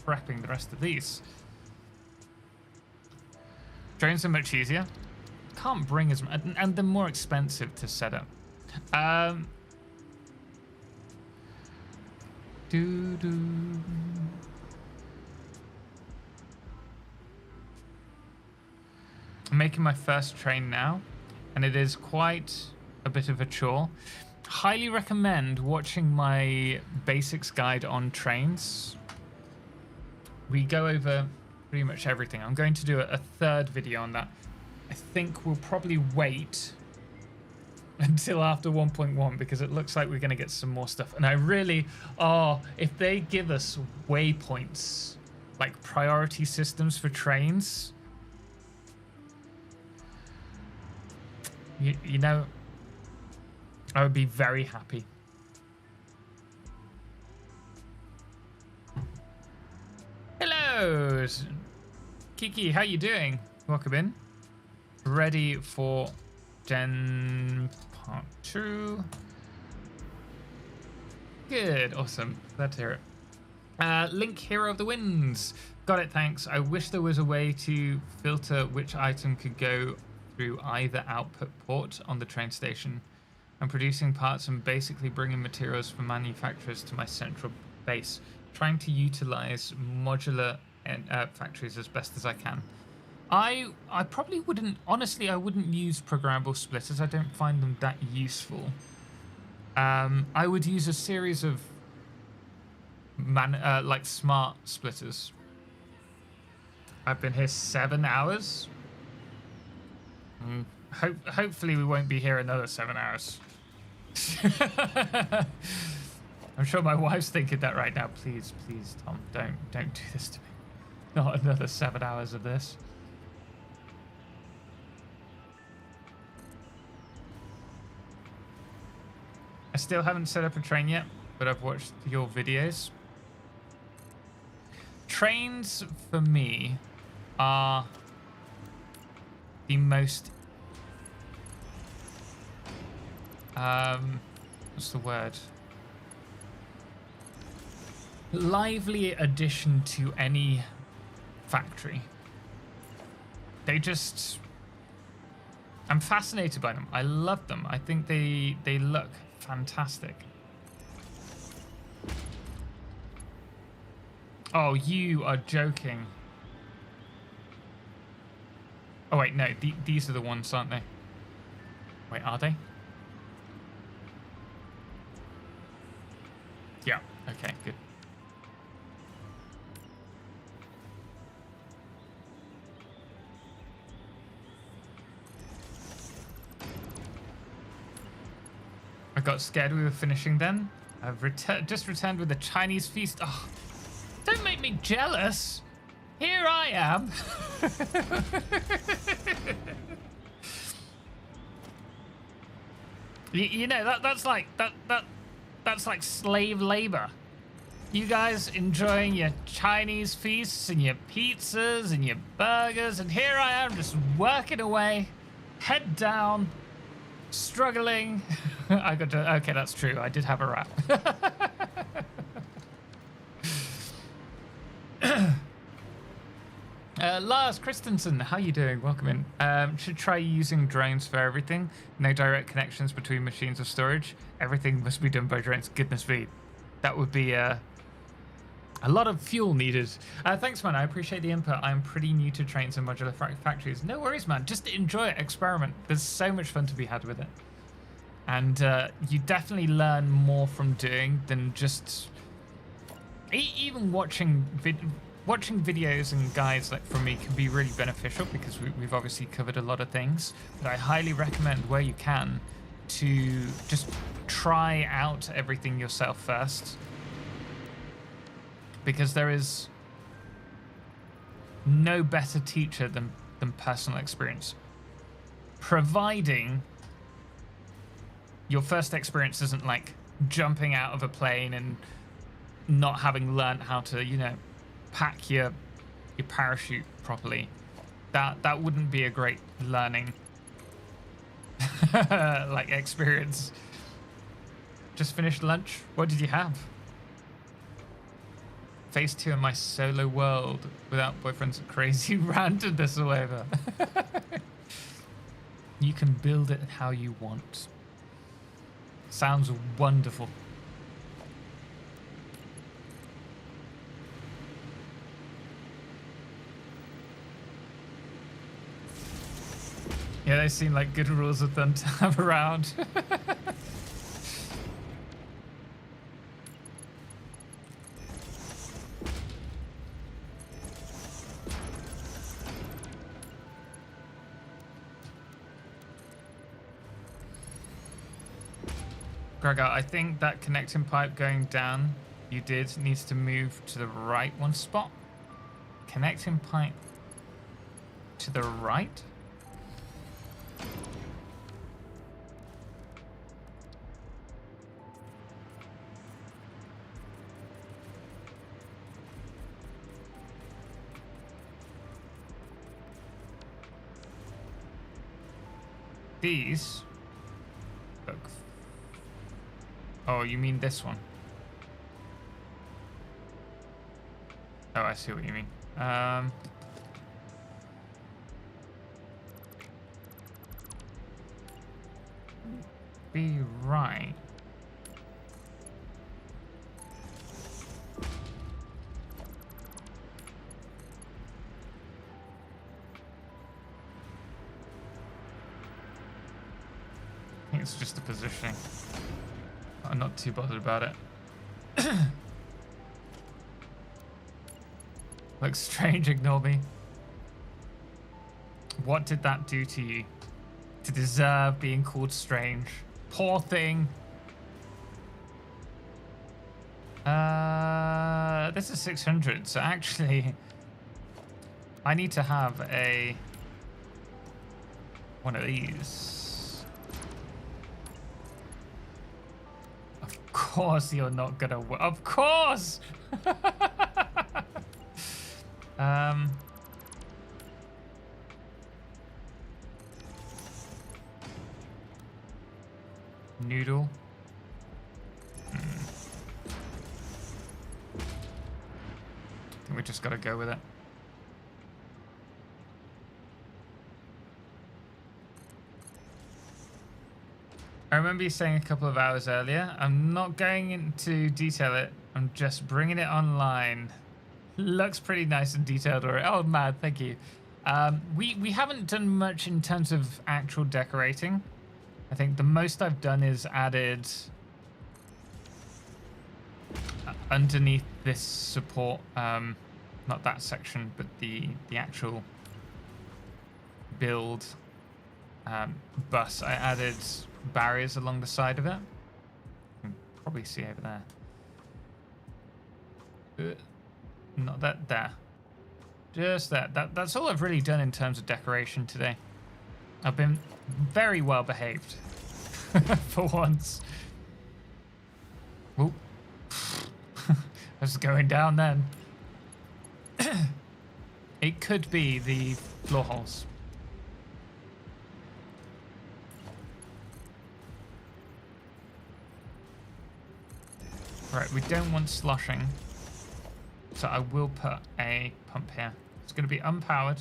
prepping the rest of these. Drones are much easier. Can't bring as much, and they're more expensive to set up. I'm making my first train now, and it is quite a bit of a chore. Highly recommend watching my basics guide on trains. We go over pretty much everything. I'm going to do a third video on that. I think we'll probably wait until after 1.1 because it looks like we're going to get some more stuff. And I really, if they give us waypoints, like priority systems for trains, you know, I would be very happy. Hello, Kiki, how you doing? Welcome in. Ready for Gen Part 2. Good, awesome. Glad to hear it. Link, Hero of the Winds. Got it, thanks. I wish there was a way to filter which item could go through either output port on the train station. I'm producing parts and basically bringing materials from manufacturers to my central base, trying to utilize modular factories as best as I can. I probably wouldn't, honestly, I wouldn't use programmable splitters. I don't find them that useful. I would use a series of like smart splitters. I've been here 7 hours. Hopefully we won't be here another 7 hours. I'm sure my wife's thinking that right now. Please, please, Tom, don't do this to me. Not another 7 hours of this. still haven't set up a train yet, but I've watched your videos. Trains, for me, are the most... what's the word? Lively addition to any factory. They just... I'm fascinated by them. I love them. I think they look fantastic. Oh, you are joking. Oh wait, no, these are the ones, aren't they? Wait, are they? Yeah, okay, good. I got scared we were finishing then. I've just returned with a Chinese feast. Oh, don't make me jealous. Here I am. you know that's like that's like slave labor. You guys enjoying your Chinese feasts and your pizzas and your burgers, and here I am just working away, head down, struggling. I got to. Okay, that's true. I did have a rap. Lars Christensen, how you doing? Welcome in. Should try using drones for everything. No direct connections between machines of storage. Everything must be done by drones. Goodness me, that would be a lot of fuel needed. Thanks, man. I appreciate the input. I'm pretty new to trains and modular factories. No worries, man. Just enjoy it. Experiment. There's so much fun to be had with it. And you definitely learn more from doing than just even watching videos and guides like from me can be really beneficial because we've obviously covered a lot of things. But I highly recommend where you can to just try out everything yourself first, because there is no better teacher than personal experience, providing your first experience isn't like jumping out of a plane and not having learned how to, you know, pack your parachute properly. That wouldn't be a great learning like experience. Just finished lunch. What did you have? Phase 2 in my solo world without boyfriends are crazy randomness all over. You can build it how you want. Sounds wonderful. Yeah, they seem like good rules of thumb to have around. Gregor, I think that connecting pipe going down you did needs to move to the right one spot. Connecting pipe to the right? These look. Oh, you mean this one? Oh, I see what you mean. Be right. I think it's just the positioning. I'm not too bothered about it. Looks strange, ignore me. What did that do to you to deserve being called strange? Poor thing. This is 600, so actually I need to have one of these. course you're not gonna. Of course. Noodle. I think we just gotta go with it. I remember you saying a couple of hours earlier. I'm not going into detail it. I'm just bringing it online. Looks pretty nice and detailed already. Oh, mad, thank you. We haven't done much in terms of actual decorating. I think the most I've done is added underneath this support, not that section, but the actual build bus. I added barriers along the side of it. You can probably see over there. Not that there. Just that. That's all I've really done in terms of decoration today. I've been very well behaved for once. Oop. I was going down then. It could be the floor holes. Right, we don't want sloshing, so I will put a pump here. It's going to be unpowered.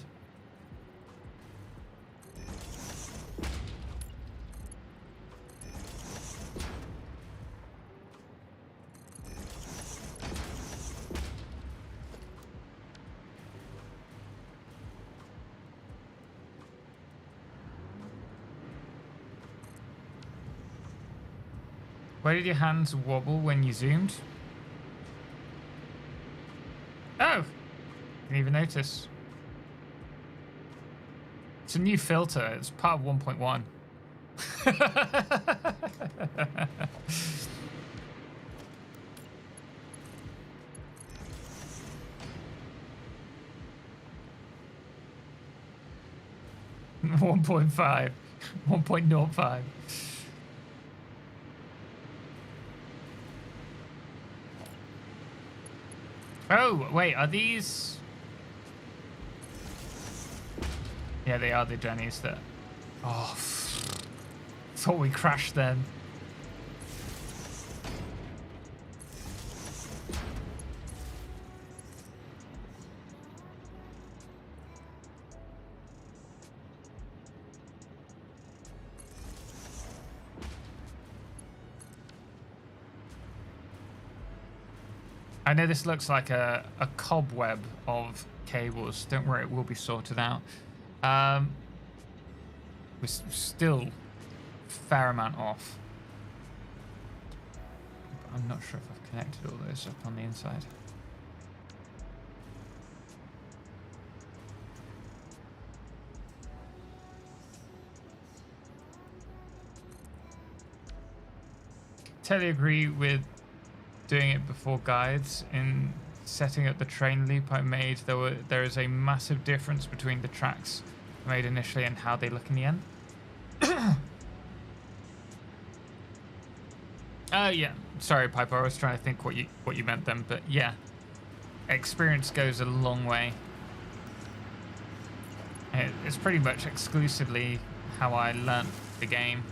Why did your hands wobble when you zoomed? Oh! Didn't even notice. It's a new filter. It's part of 1.1. 1.5. 1.05. Oh, wait, are these... Yeah, they are the Jennies that... Oh, thought we crashed then. I know this looks like a cobweb of cables. Don't worry, it will be sorted out. We're still a fair amount off. But I'm not sure if I've connected all those up on the inside. Totally agree with doing it before guides. In setting up the train loop I made, there is a massive difference between the tracks I made initially and how they look in the end. Yeah, sorry Piper, I was trying to think what you meant then, but yeah, experience goes a long way. It's pretty much exclusively how I learnt the game.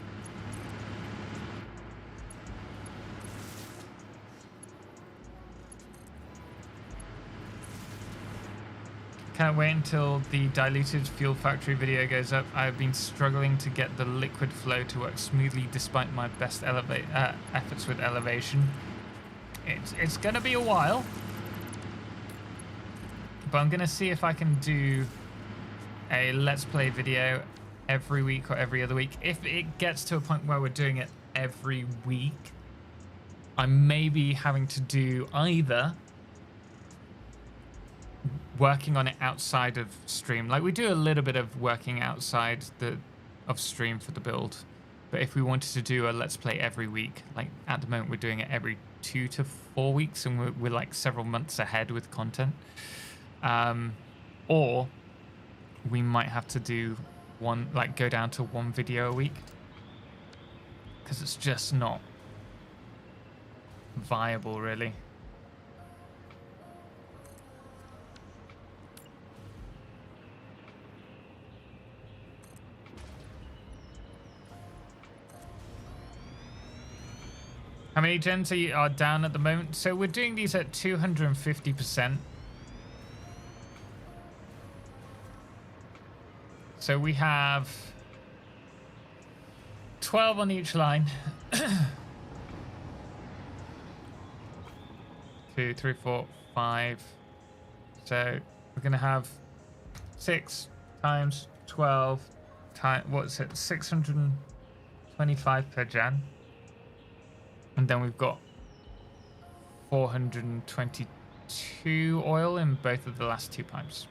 Can't wait until the Diluted Fuel Factory video goes up. I've been struggling to get the liquid flow to work smoothly despite my best efforts with elevation. It's going to be a while, but I'm going to see if I can do a Let's Play video every week or every other week. If it gets to a point where we're doing it every week, I may be having to do either working on it outside of stream. Like, we do a little bit of working outside of stream for the build, but if we wanted to do a Let's Play every week, like at the moment we're doing it every 2 to 4 weeks, and we're like several months ahead with content, or we might have to do one, like go down to one video a week, because it's just not viable, really. How many gens are down at the moment? So we're doing these at 250%. So we have 12 on each line. 2, 3, 4, 5. So we're going to have 6 times 12 times, what's it, 625 per gen. And then we've got 422 oil in both of the last 2 pipes.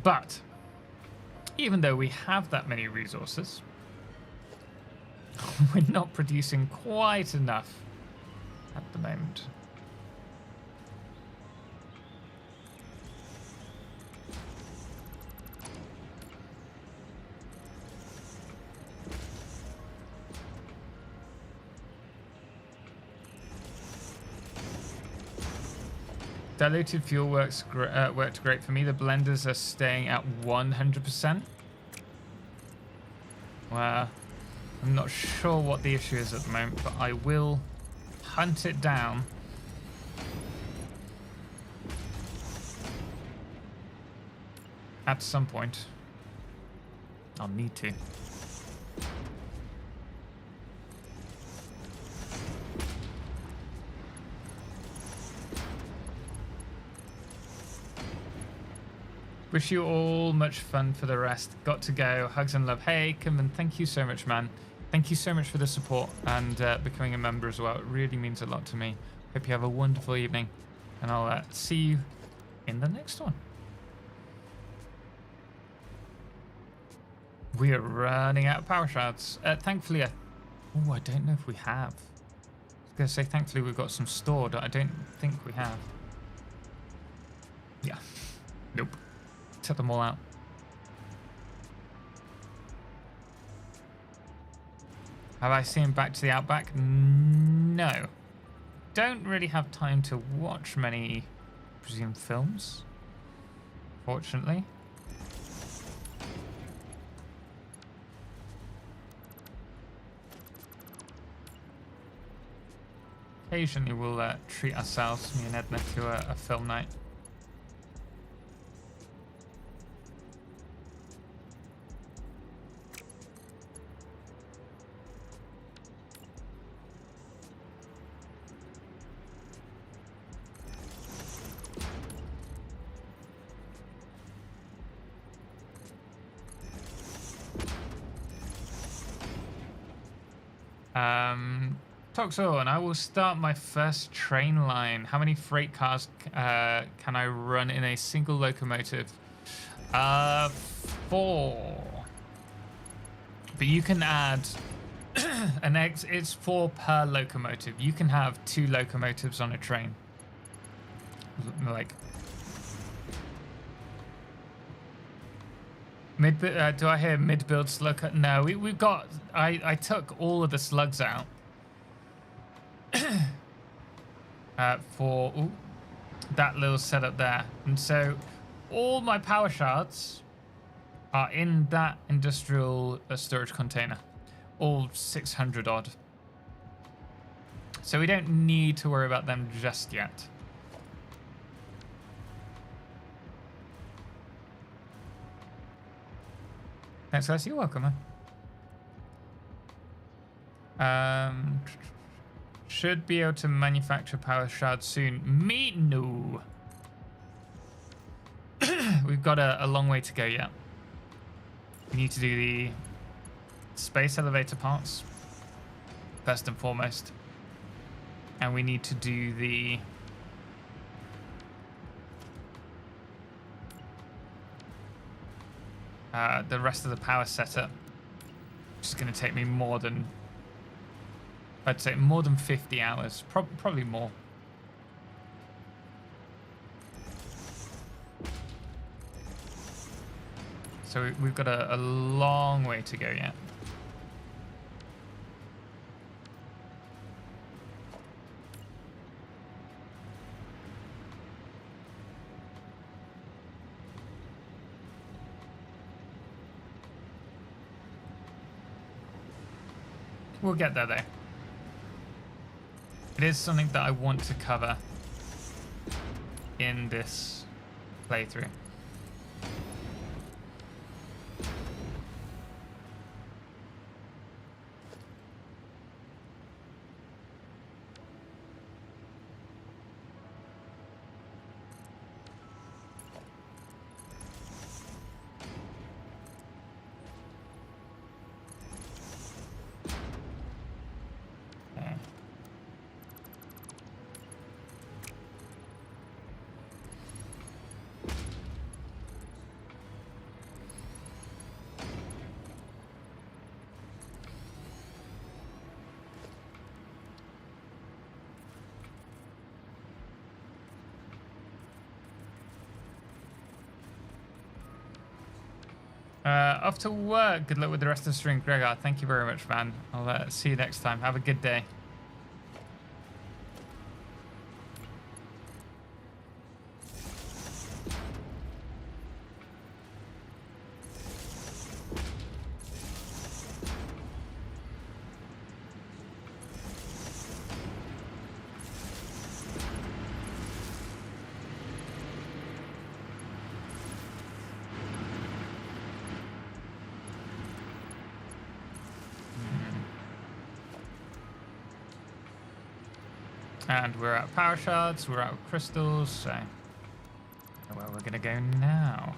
But even though we have that many resources, we're not producing quite enough at the moment. Diluted fuel worked great for me. The blenders are staying at 100%. Well, I'm not sure what the issue is at the moment, but I will hunt it down. At some point. I'll need to. Wish you all much fun for the rest. Got to go. Hugs and love. Hey, Kimman, thank you so much, man. Thank you so much for the support and becoming a member as well. It really means a lot to me. Hope you have a wonderful evening, and I'll see you in the next one. We are running out of power shards. Thankfully, I don't know if we have. I was going to say, thankfully, we've got some stored. I don't think we have. Yeah. Nope. Took them all out. Have I seen Back to the Outback? No. Don't really have time to watch many, I presume, films, fortunately. Occasionally we'll treat ourselves, me and Edna, to a film night. Toxo, and I will start my first train line. How many freight cars can I run in a single locomotive? 4. But you can add it's 4 per locomotive. You can have 2 locomotives on a train. Like do I hear mid-build slug? No, we've got. I took all of the slugs out for that little setup there, and so all my power shards are in that industrial storage container, all 600 odd. So we don't need to worry about them just yet. Thanks, guys. You're welcome, man. Should be able to manufacture power shards soon. Me? No. We've got a long way to go yet. We need to do the space elevator parts, first and foremost. And we need to do the rest of the power setup, which is going to take me more than, I'd say, more than 50 hours, probably more. So we've got a long way to go yet. We'll get there though. It is something that I want to cover in this playthrough. Off to work. Good luck with the rest of the stream, Gregor. Thank you very much, man. I'll see you next time. Have a good day. And we're out of power shards, we're out of crystals, so where we're gonna go now.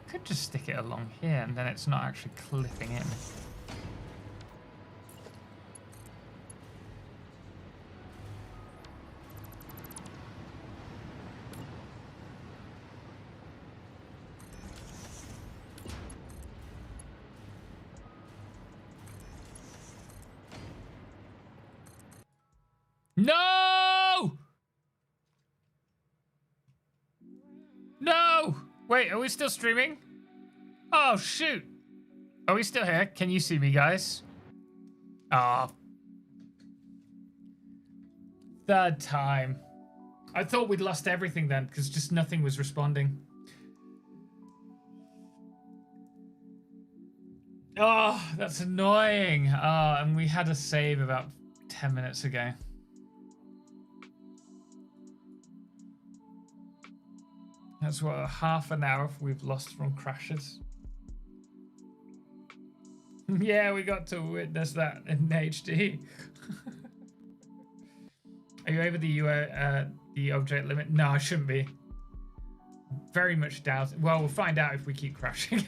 Could just stick it along here and then it's not actually clipping in. No! No! Wait, are we still streaming? Oh, shoot. Are we still here? Can you see me, guys? Ah. Third time. I thought we'd lost everything then, because just nothing was responding. Oh, that's annoying. Oh, and we had a save about 10 minutes ago. That's what, half an hour we've lost from crashes. Yeah, we got to witness that in HD. Are you over the object limit? No, I shouldn't be. Very much doubt it. Well, we'll find out if we keep crashing.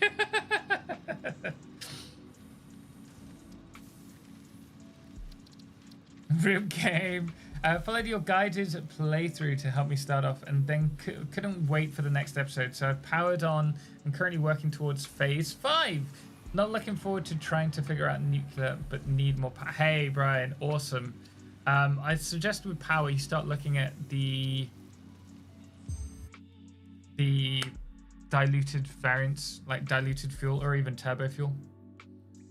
Real game. Followed your guided playthrough to help me start off and then couldn't wait for the next episode. So I've powered on and currently working towards phase 5. Not looking forward to trying to figure out nuclear, but need more power. Hey, Brian, awesome. I suggest with power, you start looking at the diluted variants, like diluted fuel or even turbo fuel.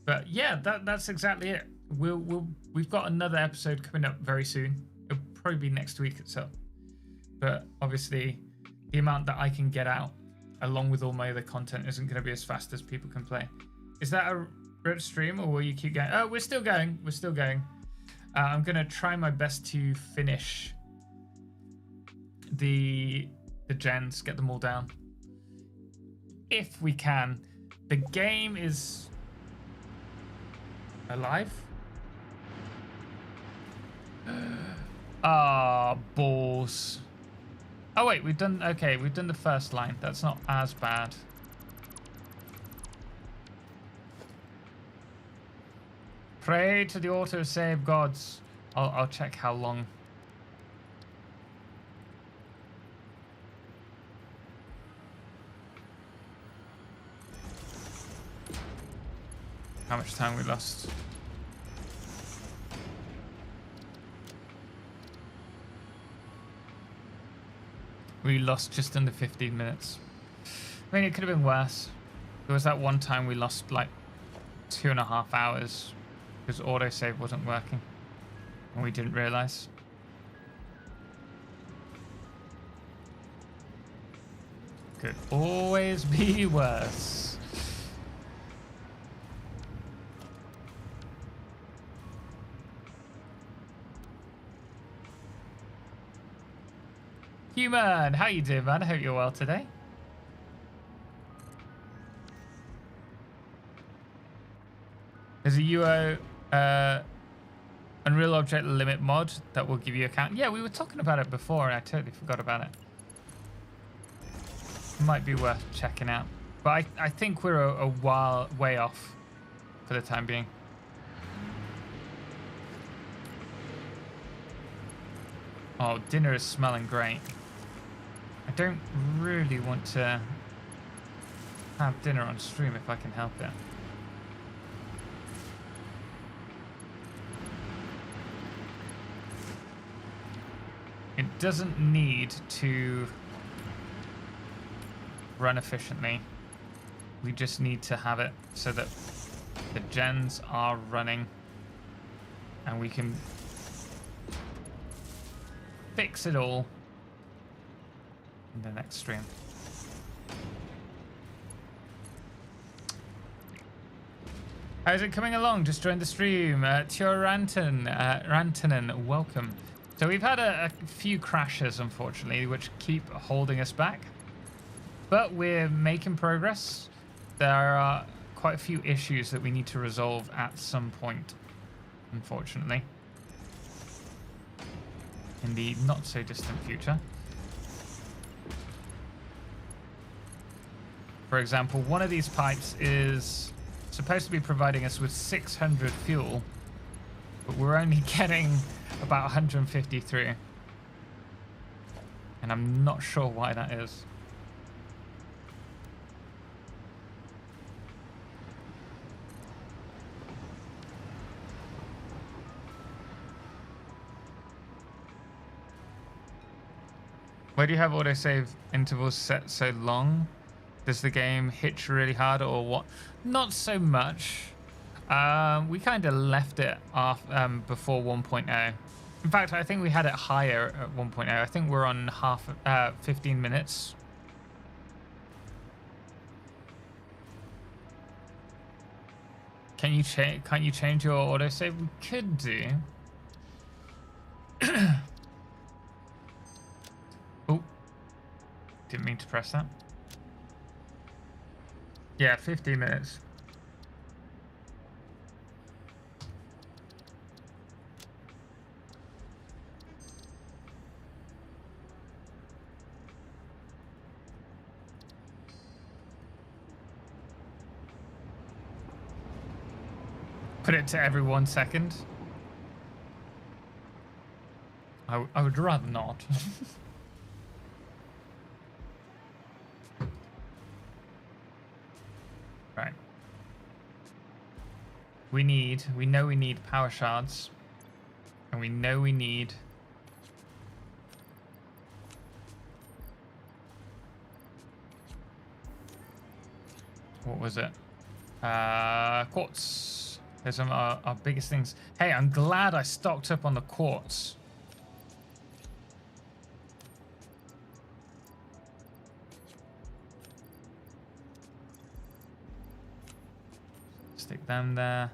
But yeah, that's exactly it. We've got another episode coming up very soon. It'll probably be next week itself. But obviously, the amount that I can get out, along with all my other content, isn't going to be as fast as people can play. Is that a red stream, or will you keep going? Oh, we're still going. We're still going. I'm going to try my best to finish the gens, get them all down. If we can. The game is alive. Ah, balls. Oh wait, we've done the first line. That's not as bad. Pray to the autosave gods. I'll check how long. How much time we lost? We lost just under 15 minutes. I mean, it could have been worse. There was that one time we lost like 2.5 hours because autosave wasn't working and we didn't realize. Could always be worse. Human, how you doing, man? I hope you're well today. There's a UO Unreal Object Limit mod that will give you a count. Yeah, we were talking about it before and I totally forgot about it. Might be worth checking out. But I think we're a while way off for the time being. Oh, dinner is smelling great. I don't really want to have dinner on stream if I can help it. It doesn't need to run efficiently. We just need to have it so that the gens are running and we can fix it all in the next stream. How's it coming along? Just joined the stream. Rantanen, welcome. So we've had a few crashes, unfortunately, which keep holding us back. But we're making progress. There are quite a few issues that we need to resolve at some point, unfortunately. In the not so distant future. For example, one of these pipes is supposed to be providing us with 600 fuel, but we're only getting about 150 through. And I'm not sure why that is. Why do you have autosave intervals set so long? Does the game hitch really hard or what? Not so much. We kind of left it off before 1.0. In fact, I think we had it higher at 1.0. I think we're on 15 minutes. Can't you change your autosave? We could do. Oh, didn't mean to press that. Yeah, 15 minutes. Put it to every 1 second. I would rather not. Right. We know we need power shards. And we know we need what was it? Quartz. Those are our biggest things. Hey, I'm glad I stocked up on the quartz. Stick them there.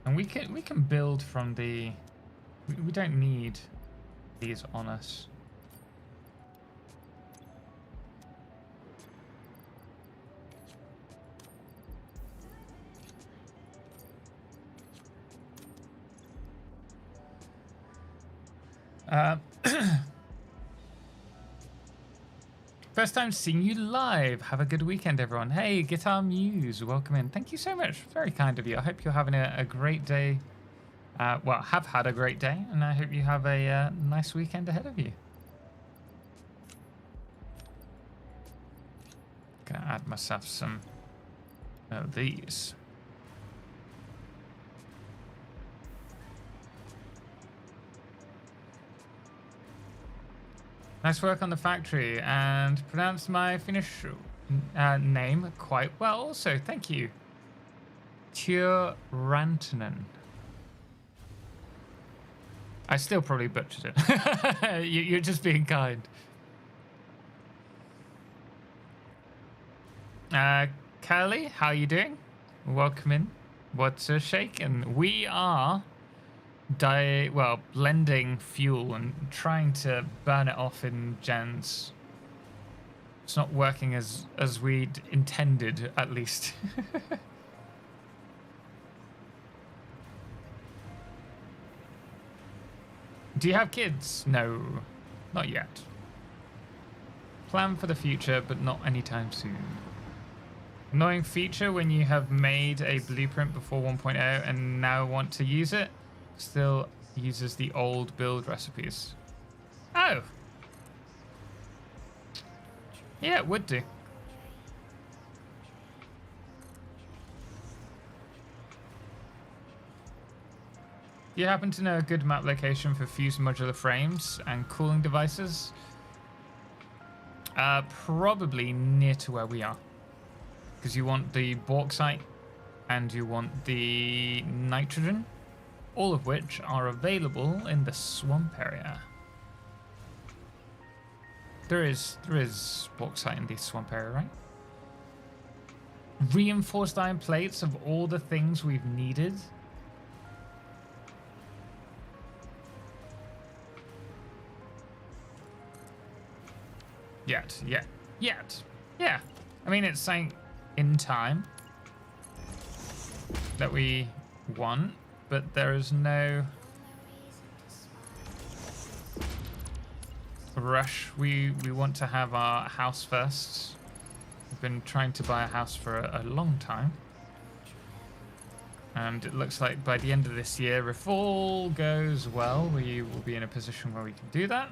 And we can build from the we don't need these on us. First time seeing you live. Have a good weekend, everyone. Hey, Guitar Muse, welcome in. Thank you so much. Very kind of you. I hope you're having a great day. Well, have had a great day, and I hope you have a nice weekend ahead of you. Gonna add myself some of these. Nice work on the factory, and pronounced my Finnish name quite well also. Thank you. Rantanen. I still probably butchered it. You're just being kind. Curly, how you doing? Welcome in. What's a shake? And we are blending fuel and trying to burn it off in gens. It's not working as we'd intended, at least. Do you have kids? No, not yet. Plan for the future, but not anytime soon. Annoying feature when you have made a blueprint before 1.0 and now want to use it, still uses the old build recipes. Oh. Yeah, it would do. Do you happen to know a good map location for fused modular frames and cooling devices? Probably near to where we are. Because you want the bauxite and you want the nitrogen, all of which are available in the swamp area. There is bauxite in the swamp area, right? Reinforced iron plates of all the things we've needed. Yet. Yeah. I mean, it's saying in time that we want, but there is no rush. We want to have our house first. We've been trying to buy a house for a long time. And it looks like by the end of this year, if all goes well, we will be in a position where we can do that.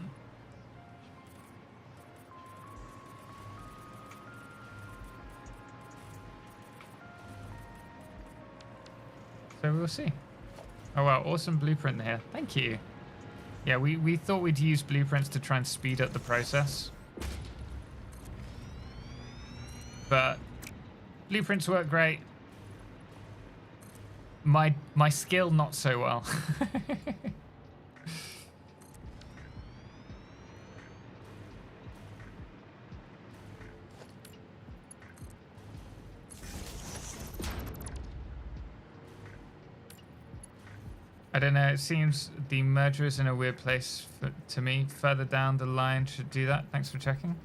So we'll see. Oh wow, awesome blueprint here. Thank you. Yeah, we thought we'd use blueprints to try and speed up the process. But blueprints work great. My skill not so well. I don't know, it seems the merger is in a weird place to me. Further down the line should do that. Thanks for checking.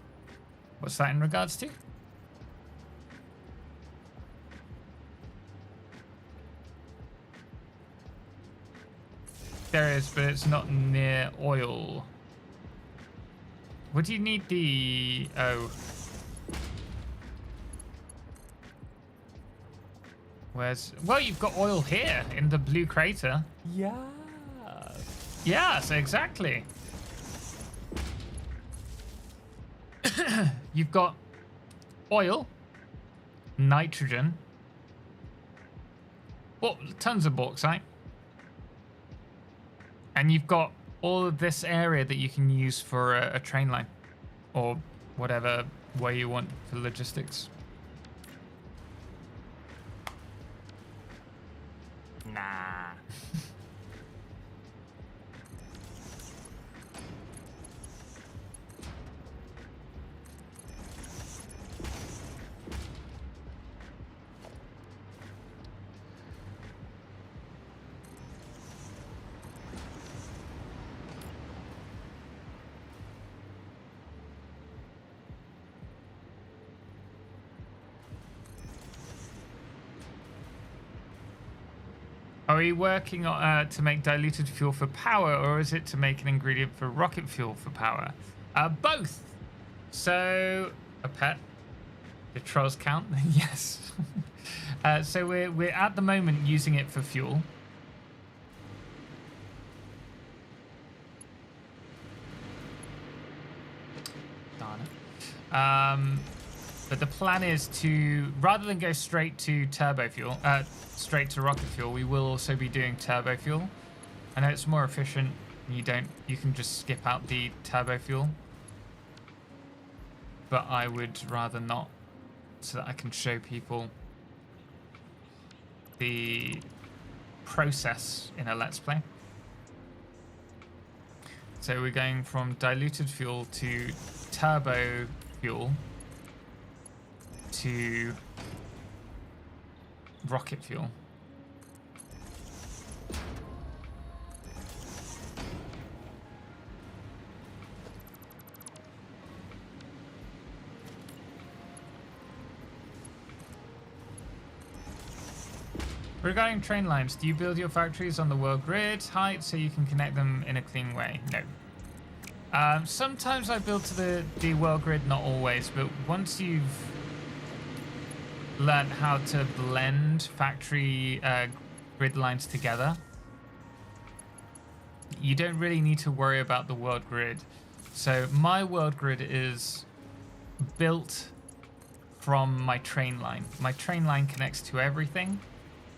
What's that in regards to? There is, but it's not near oil. What do you need the... Oh. Where's... Well, you've got oil here in the blue crater. Yeah. Yes, exactly. You've got oil, nitrogen, well, tons of bauxite, and you've got all of this area that you can use for a train line or whatever way you want for logistics. Nah. Are we working on, to make diluted fuel for power, or is it to make an ingredient for rocket fuel for power? Both. So, a pet. The trolls count? Yes. So we're at the moment using it for fuel. Darn it. But the plan is to, rather than go straight to turbo fuel, straight to rocket fuel, we will also be doing turbo fuel. I know it's more efficient. You can just skip out the turbo fuel. But I would rather not, so that I can show people the process in a Let's Play. So we're going from diluted fuel to turbo fuel. to rocket fuel. Regarding train lines, do you build your factories on the world grid height so you can connect them in a clean way? No. Sometimes I build to the world grid, not always, but once you've learned how to blend factory grid lines together, you don't really need to worry about the world grid. So my world grid is built from my train line. My train line connects to everything.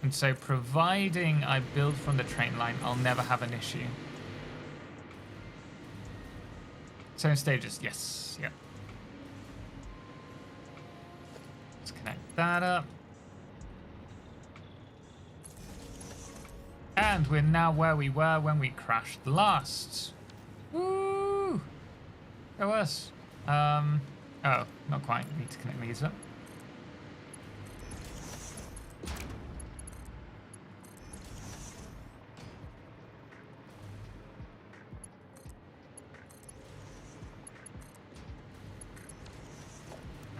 And so providing I build from the train line, I'll never have an issue. So in stages, yes, yep. Let's connect that up. And we're now where we were when we crashed last. Woo! Go us. Oh, not quite. Need to connect these up.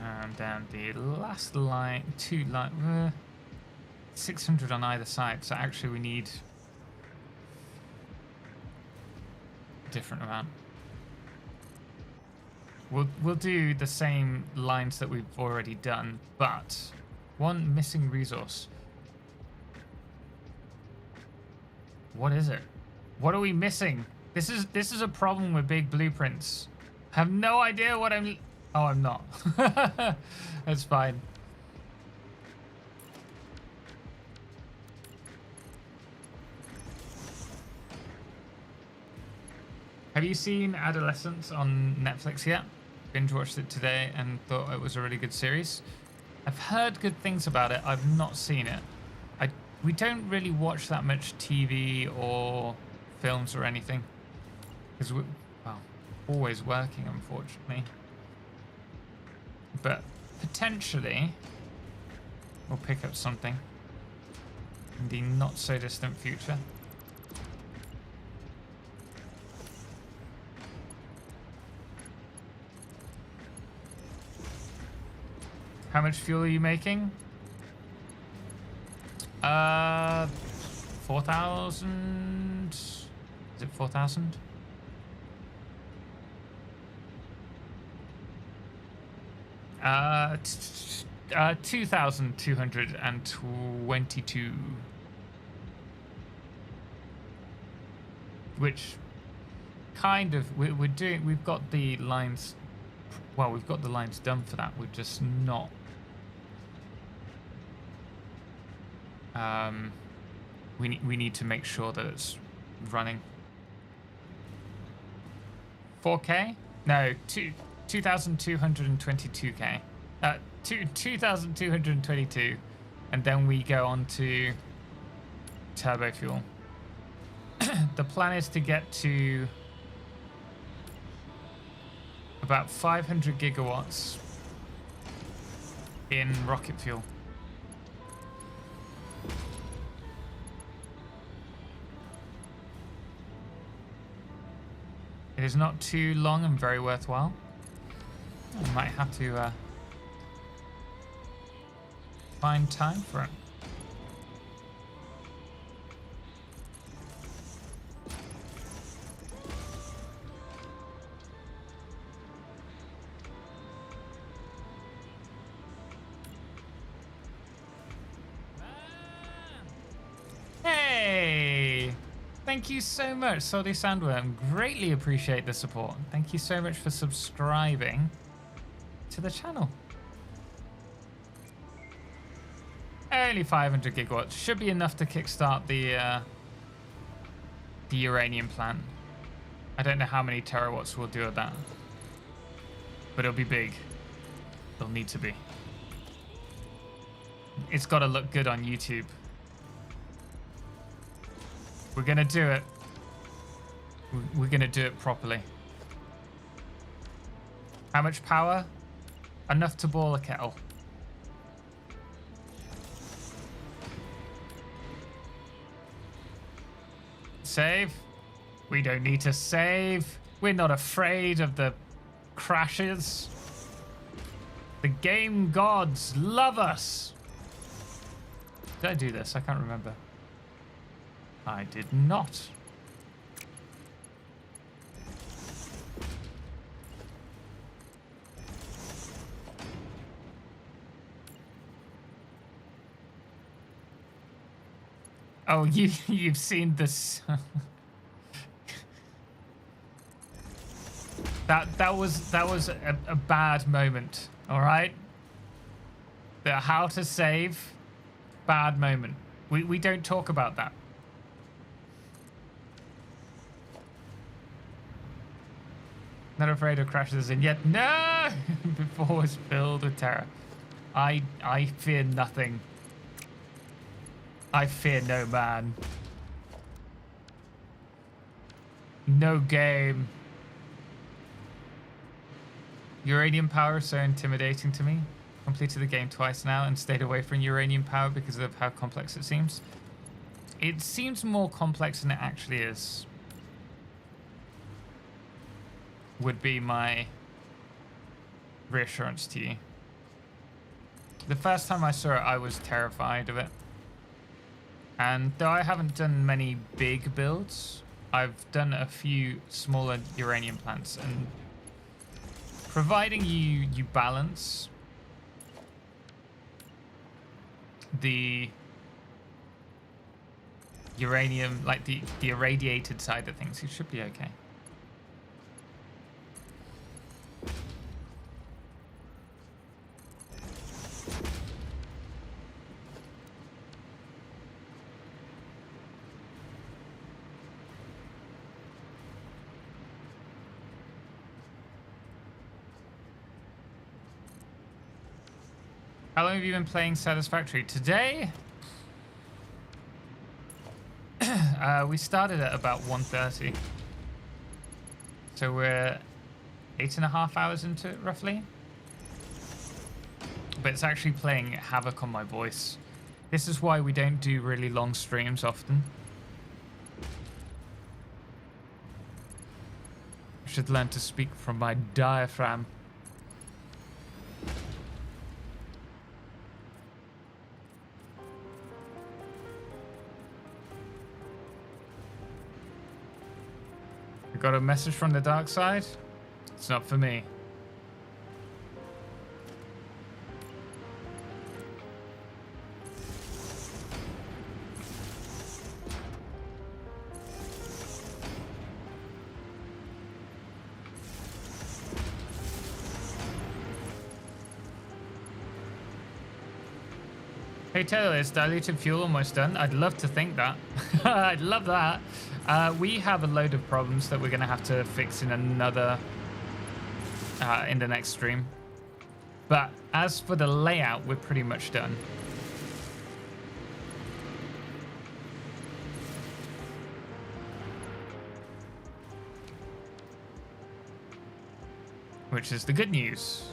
And down the last line, 600 on either side. So actually we need a different amount. We'll do the same lines that we've already done, but one missing resource. What is it? What are we missing? This is a problem with big blueprints. I have no idea what I'm. Oh, I'm not. That's fine. Have you seen Adolescence on Netflix yet? Binge watched it today and thought it was a really good series. I've heard good things about it. I've not seen it. We don't really watch that much TV or films or anything because we're always working, unfortunately. But potentially we'll pick up something in the not so distant future. How much fuel are you making? 4,000. Is it 4,000? Uh, 2,222. Which kind of we're doing. We've got the lines. Well, we've got the lines done for that. We're just not. We need to make sure that it's running. 4K? No, 2,222K. 2,222, and then we go on to turbo fuel. The plan is to get to about 500 gigawatts in rocket fuel. It is not too long and very worthwhile. I might have to find time for it. Hey! Thank you so much, Salty Sandworm. Greatly appreciate the support. Thank you so much for subscribing to the channel. Only 500 gigawatts should be enough to kickstart the uranium plant. I don't know how many terawatts we'll do at that, but it'll be big. It'll need to be. It's got to look good on YouTube. We're gonna do it. We're gonna do it properly. How much power? Enough to boil a kettle. save. We don't need to save. We're not afraid of the crashes. The game gods love us. Did I do this? I can't remember. I did not. Oh, you've seen this. that was a bad moment. All right. The how to save, bad moment. We don't talk about that. Not afraid of crashes and yet no. Before was filled with terror. I fear nothing. I fear no man. No game. Uranium power is so intimidating to me. Completed the game twice now and stayed away from uranium power because of how complex it seems. It seems more complex than it actually is. Would be my reassurance to you. The first time I saw it, I was terrified of it. And though I haven't done many big builds, I've done a few smaller uranium plants, and providing you balance the uranium, like the irradiated side of things, you should be okay. How long have you been playing Satisfactory? Today, we started at about 1:30. So we're 8.5 hours into it, roughly. But it's actually playing havoc on my voice. This is why we don't do really long streams often. I should learn to speak from my diaphragm. Got a message from the dark side? It's not for me. Hey Taylor, is diluted fuel almost done? I'd love to think that. I'd love that. We have a load of problems that we're going to have to fix in another, in the next stream. But as for the layout, we're pretty much done. Which is the good news.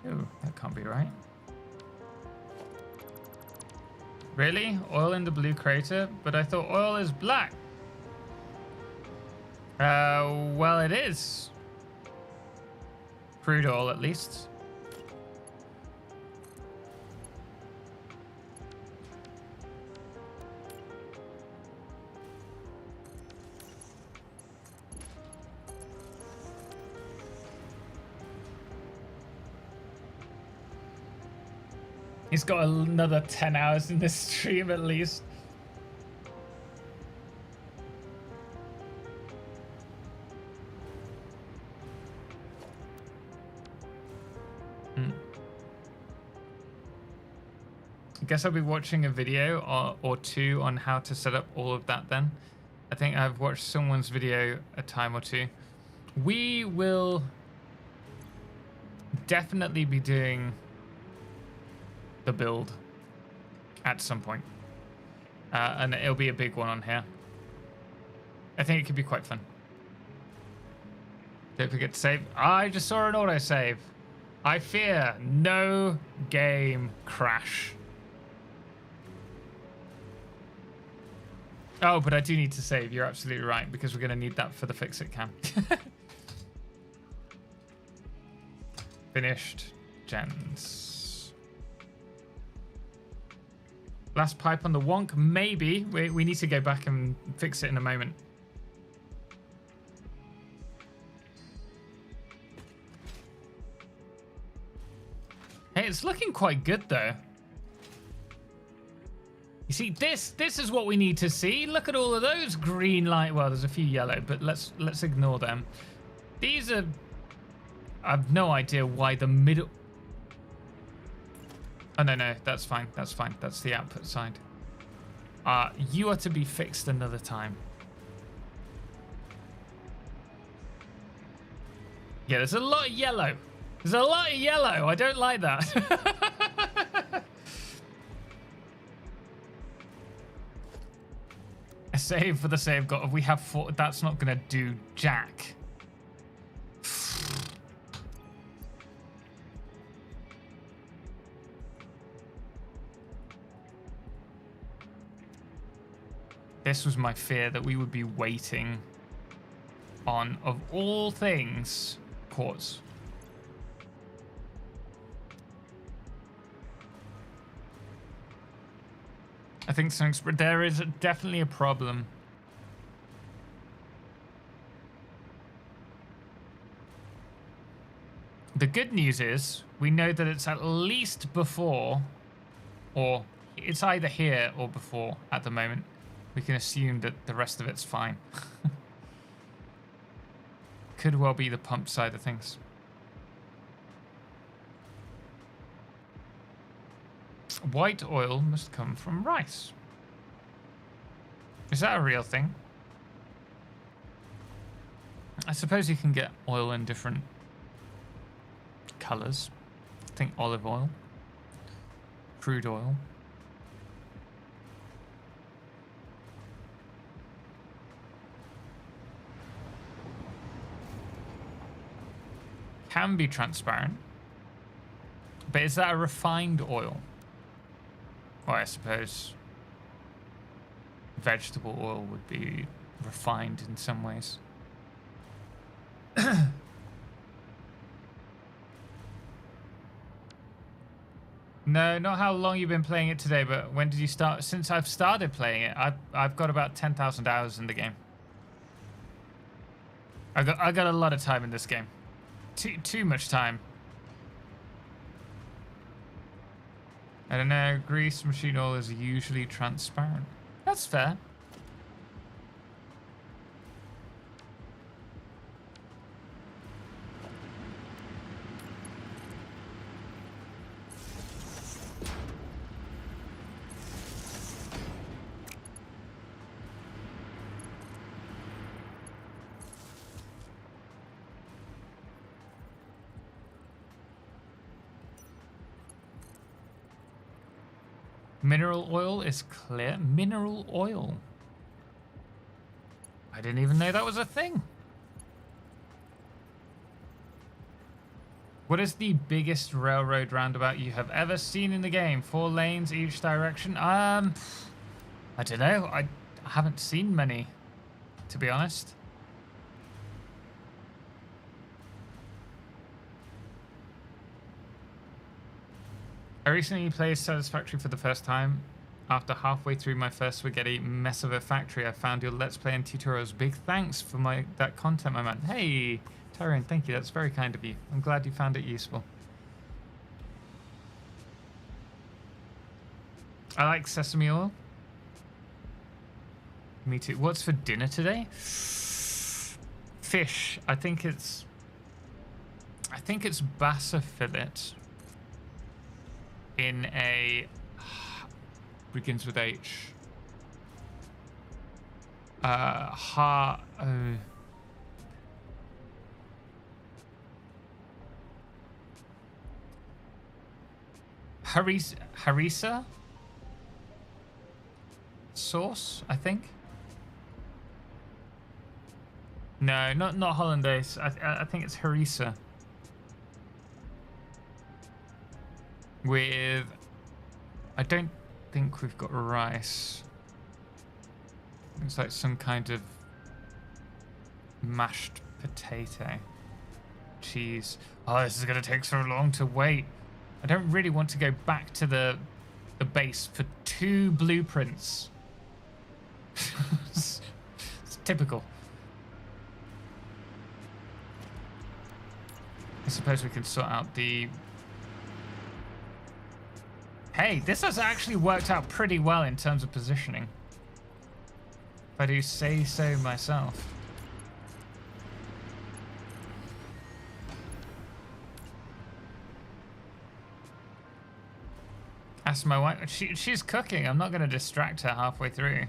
Oh, that can't be right. Really? Oil in the blue crater? But I thought oil is black. Well, it is. Crude oil, at least. He's got another 10 hours in this stream at least. I guess I'll be watching a video or two on how to set up all of that then. I think I've watched someone's video a time or two. We will definitely be doing the build at some point, and it'll be a big one on here. I think it could be quite fun. Don't forget to save. I just saw an autosave. I fear no game crash. Oh, but I do need to save. You're absolutely right, because we're going to need that for the FICSIT cam. Finished. Gens. Last pipe on the wonk. Maybe. We need to go back and fix it in a moment. Hey, it's looking quite good, though. You see, this is what we need to see. Look at all of those green light. Well, there's a few yellow, but let's ignore them. These are... I have no idea why the middle... Oh, no, that's fine. That's fine. That's the output side. You are to be fixed another time. Yeah, there's a lot of yellow. There's a lot of yellow. I don't like that. A save for the save god. We have 4. That's not going to do jack. This was my fear, that we would be waiting on, of all things, quartz. I think there is definitely a problem. The good news is we know that it's at least before, or it's either here or before at the moment. We can assume that the rest of it's fine. Could well be the pump side of things. White oil must come from rice. Is that a real thing? I suppose you can get oil in different colors. I think olive oil, crude oil. Can be transparent, but is that a refined oil? Or I suppose vegetable oil would be refined in some ways. No, not how long you've been playing it today, but when did you start? Since I've started playing it, I've got about 10,000 hours in the game. I got a lot of time in this game. Too much time. I don't know, grease machine oil is usually transparent. That's fair. Mineral oil is clear. Mineral oil. I didn't even know that was a thing. What is the biggest railroad roundabout you have ever seen in the game? 4 lanes each direction? I don't know. I haven't seen many, to be honest. I recently played Satisfactory for the first time. After halfway through my first spaghetti mess of a factory, I found your Let's Play and tutorials. Big thanks for that content, my man. Hey, Tyrion, thank you. That's very kind of you. I'm glad you found it useful. I like sesame oil. Me too. What's for dinner today? Fish. I think it's bassa fillet. In a begins with H. Harissa sauce, I think. No, not hollandaise. I think it's harissa. With, I don't think we've got rice. It's like some kind of mashed potato. Cheese. Oh, this is gonna take so long to wait. I don't really want to go back to the base for 2 blueprints. It's typical. I suppose we can sort out the... Hey, this has actually worked out pretty well in terms of positioning, if I do say so myself. Ask my wife. She's cooking. I'm not going to distract her halfway through.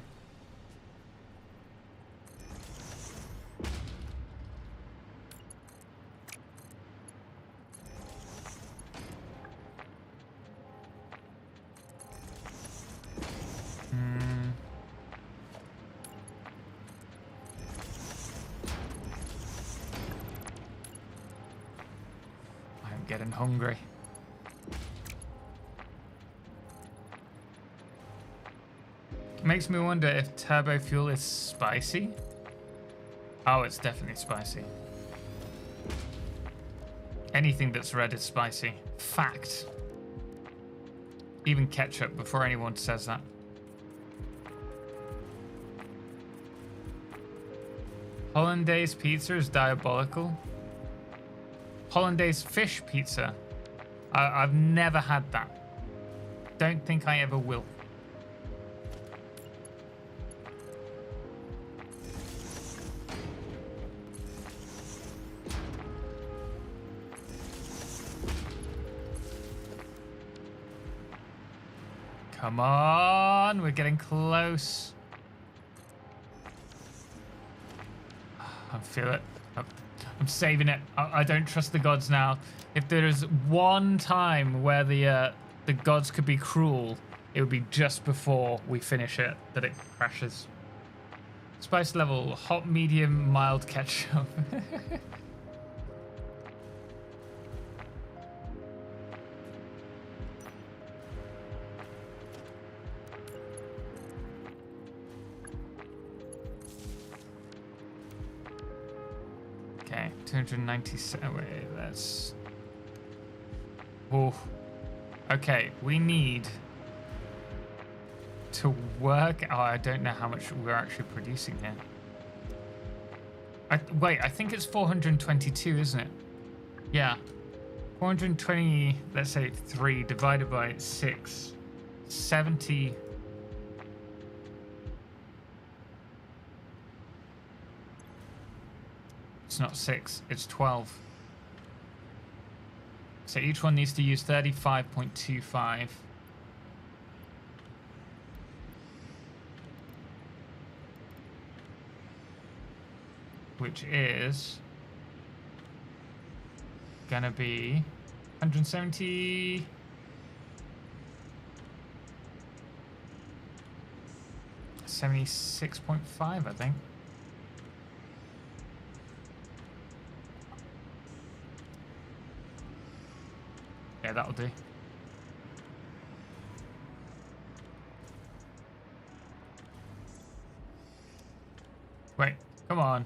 I'm getting hungry. Makes me wonder if turbo fuel is spicy. Oh, it's definitely spicy. Anything that's red is spicy. Fact. Even ketchup, before anyone says that. Hollandaise pizza is diabolical. Hollandaise fish pizza. I've never had that. Don't think I ever will. Come on, we're getting close. I feel it. I'm saving it. I don't trust the gods now. If there is one time where the gods could be cruel, it would be just before we finish it, that it crashes. Spice level, hot, medium, mild ketchup. Okay, 297. Wait, that's... Oh. Okay, we need to work... Oh, I don't know how much we're actually producing here. Wait, I think it's 422, isn't it? Yeah. 420, let's say 3 divided by 6. 70... It's not 6, it's 12. So each one needs to use 35.25. Which is gonna be 170. 76.5, I think. Yeah, that'll do. Wait, come on.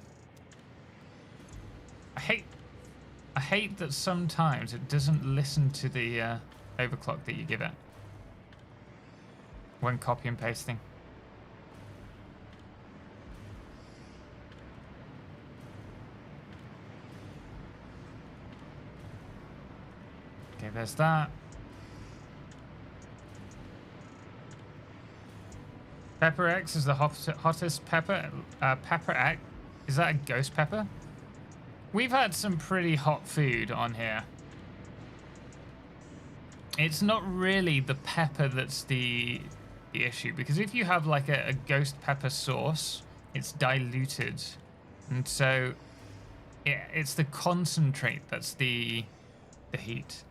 I hate that sometimes it doesn't listen to the overclock that you give it when copy and pasting. Okay, there's that. Pepper X is the hottest pepper. Pepper X, is that a ghost pepper? We've had some pretty hot food on here. It's not really the pepper that's the issue, because if you have like a ghost pepper sauce, it's diluted, and so it's the concentrate that's the heat.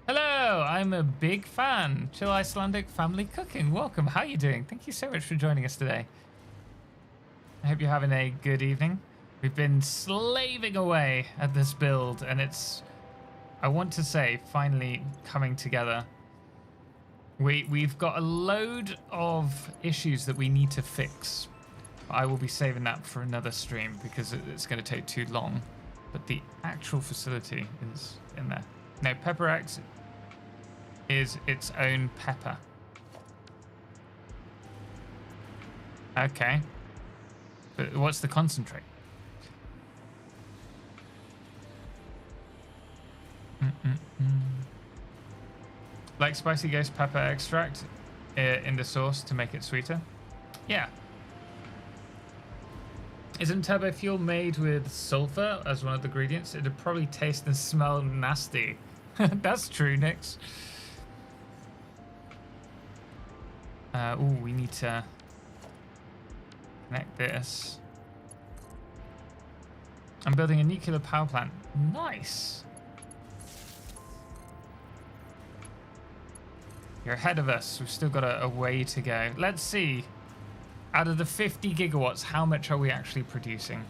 Hello, I'm a big fan. Chill Icelandic Family Cooking. Welcome. How are you doing? Thank you so much for joining us today. I hope you're having a good evening. We've been slaving away at this build, and it's, I want to say, finally coming together. We've got a load of issues that we need to fix. I will be saving that for another stream because it's going to take too long. But the actual facility is in there. No, Pepper X is its own pepper. Okay. But what's the concentrate? Like spicy ghost pepper extract in the sauce to make it sweeter? Yeah. Isn't turbo fuel made with sulfur as one of the ingredients? It'd probably taste and smell nasty. That's true, Nix. Oh, we need to connect this. I'm building a nuclear power plant. Nice. You're ahead of us. We've still got a way to go. Let's see. Out of the 50 gigawatts, how much are we actually producing?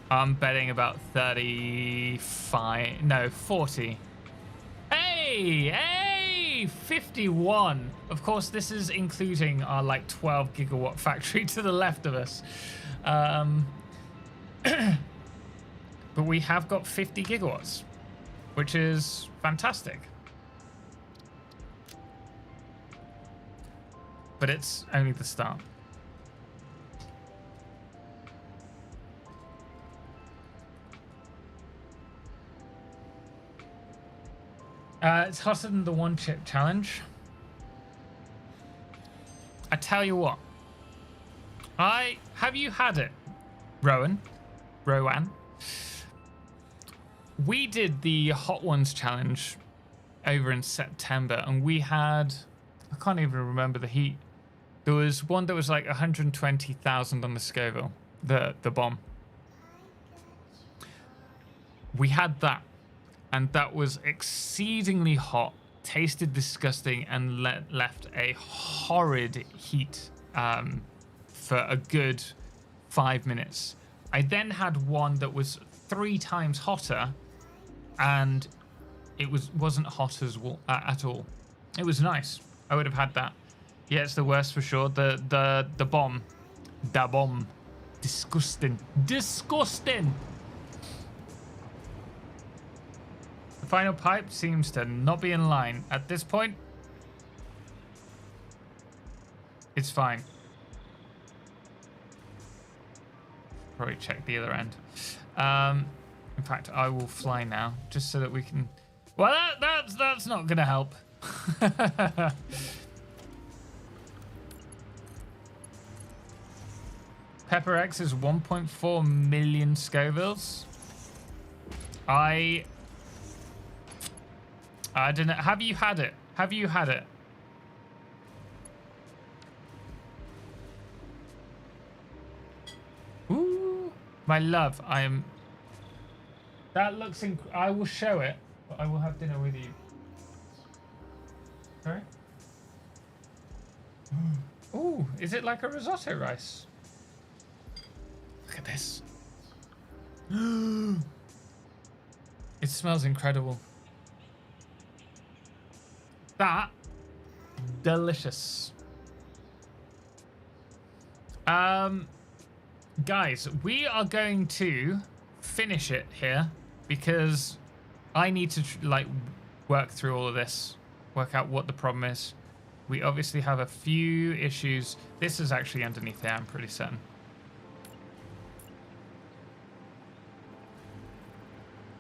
I'm betting about 35. No, 40. Hey, 51. Of course, this is including our like 12 gigawatt factory to the left of us. But we have got 50 gigawatts, which is fantastic. But it's only the start. It's hotter than the one chip challenge. I tell you what. Have you had it, Rowan? We did the Hot Ones challenge over in September, and we had, I can't even remember the heat. There was one that was like 120,000 on the Scoville, the bomb. We had that, and that was exceedingly hot, tasted disgusting, and left a horrid heat for a good 5 minutes. I then had one that was 3 times hotter, and it wasn't hot at all. It was nice. I would have had that. Yeah, it's the worst for sure. The bomb. Da bomb. Disgusting. Disgusting. The final pipe seems to not be in line. At this point, it's fine. Probably check the other end. In fact, I will fly now, just so that we can... Well, that's not going to help. Pepper X is 1.4 million Scovilles. I don't know. Have you had it? Have you had it? Ooh, my love, I am... That looks I will show it, but I will have dinner with you. Sorry? Ooh, is it like a risotto rice? Look at this. It smells incredible. That delicious. Guys, we are going to finish it here because I need to work through all of this, work out what the problem is. We obviously have a few issues. This is actually underneath there, I'm pretty certain.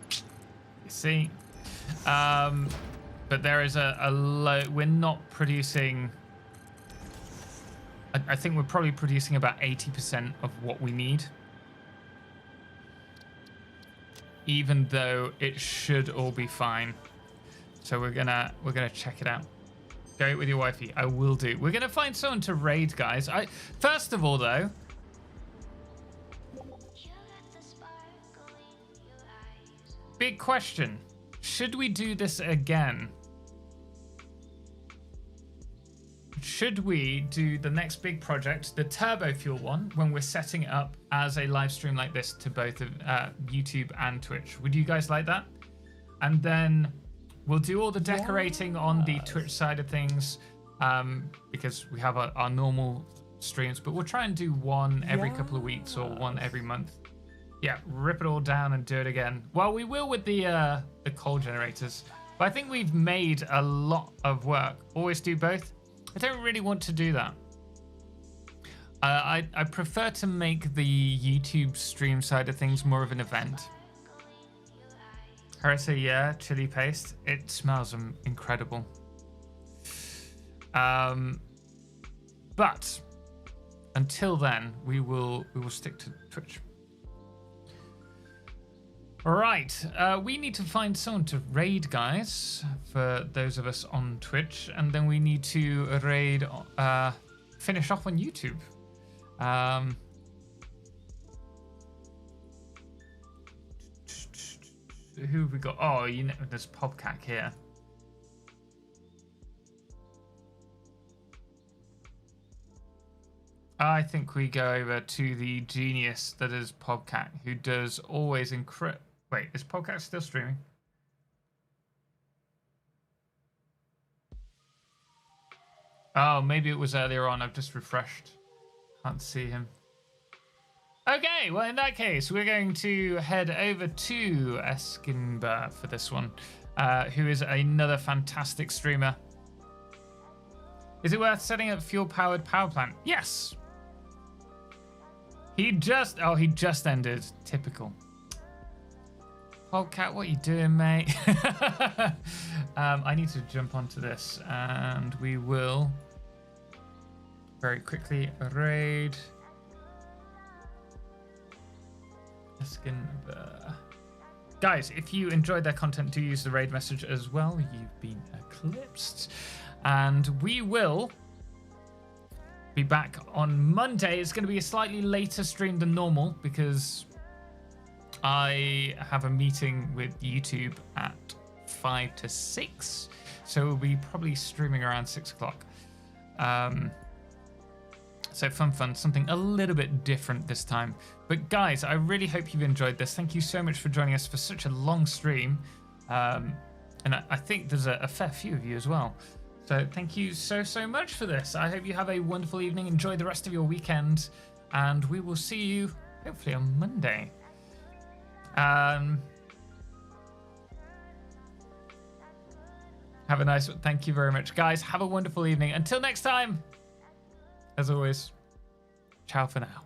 You see? But there is a low... We're not producing... I think we're probably producing about 80% of what we need. Even though it should all be fine. So we're gonna check it out. Go with your wifey. I will do. We're gonna find someone to raid, guys. First of all, though, big question: should we do this again? should we do the next big project, the turbo fuel one, when we're setting it up as a live stream like this to both YouTube and Twitch? Would you guys like that? And then we'll do all the decorating on the Twitch side of things, because we have our normal streams, but we'll try and do one every couple of weeks or one every month. Yeah, rip it all down and do it again. Well, we will with the coal generators, but I think we've made a lot of work. Always do both. I don't really want to do that. I prefer to make the YouTube stream side of things more of an event. Harissa, yeah, chili paste. It smells incredible. But until then, we will stick to Twitch. All right, we need to find someone to raid, guys, for those of us on Twitch, and then we need to raid, finish off on YouTube. Who have we got? Oh, you know, there's Pobcac here. I think we go over to the genius that is Pobcac, who does always encrypt. Wait, is Pobcac still streaming? Oh, maybe it was earlier on. I've just refreshed. Can't see him. Okay, well, in that case, we're going to head over to Eskinber for this one, who is another fantastic streamer. Is it worth setting up fuel-powered power plant? Yes. He just ended. Typical. Polecat, what are you doing, mate? I need to jump onto this, and we will very quickly raid Eskinber. Guys, if you enjoyed their content, do use the raid message as well. You've been eclipsed. And we will be back on Monday. It's going to be a slightly later stream than normal because I have a meeting with YouTube at 5 to 6. So we'll be probably streaming around 6 o'clock. So fun, something a little bit different this time. But guys, I really hope you've enjoyed this. Thank you so much for joining us for such a long stream. And I think there's a fair few of you as well. So thank you so much for this. I hope you have a wonderful evening. Enjoy the rest of your weekend. And we will see you hopefully on Monday. Have a nice one. Thank you very much, guys. Have a wonderful evening. Until next time, as always, ciao for now.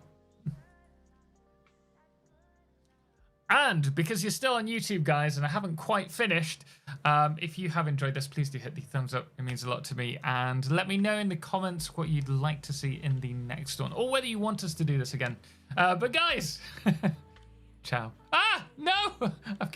And because you're still on YouTube, guys, and I haven't quite finished, if you have enjoyed this, please do hit the thumbs up. It means a lot to me. And let me know in the comments what you'd like to see in the next one, or whether you want us to do this again. But guys, ciao. Ah, no! I've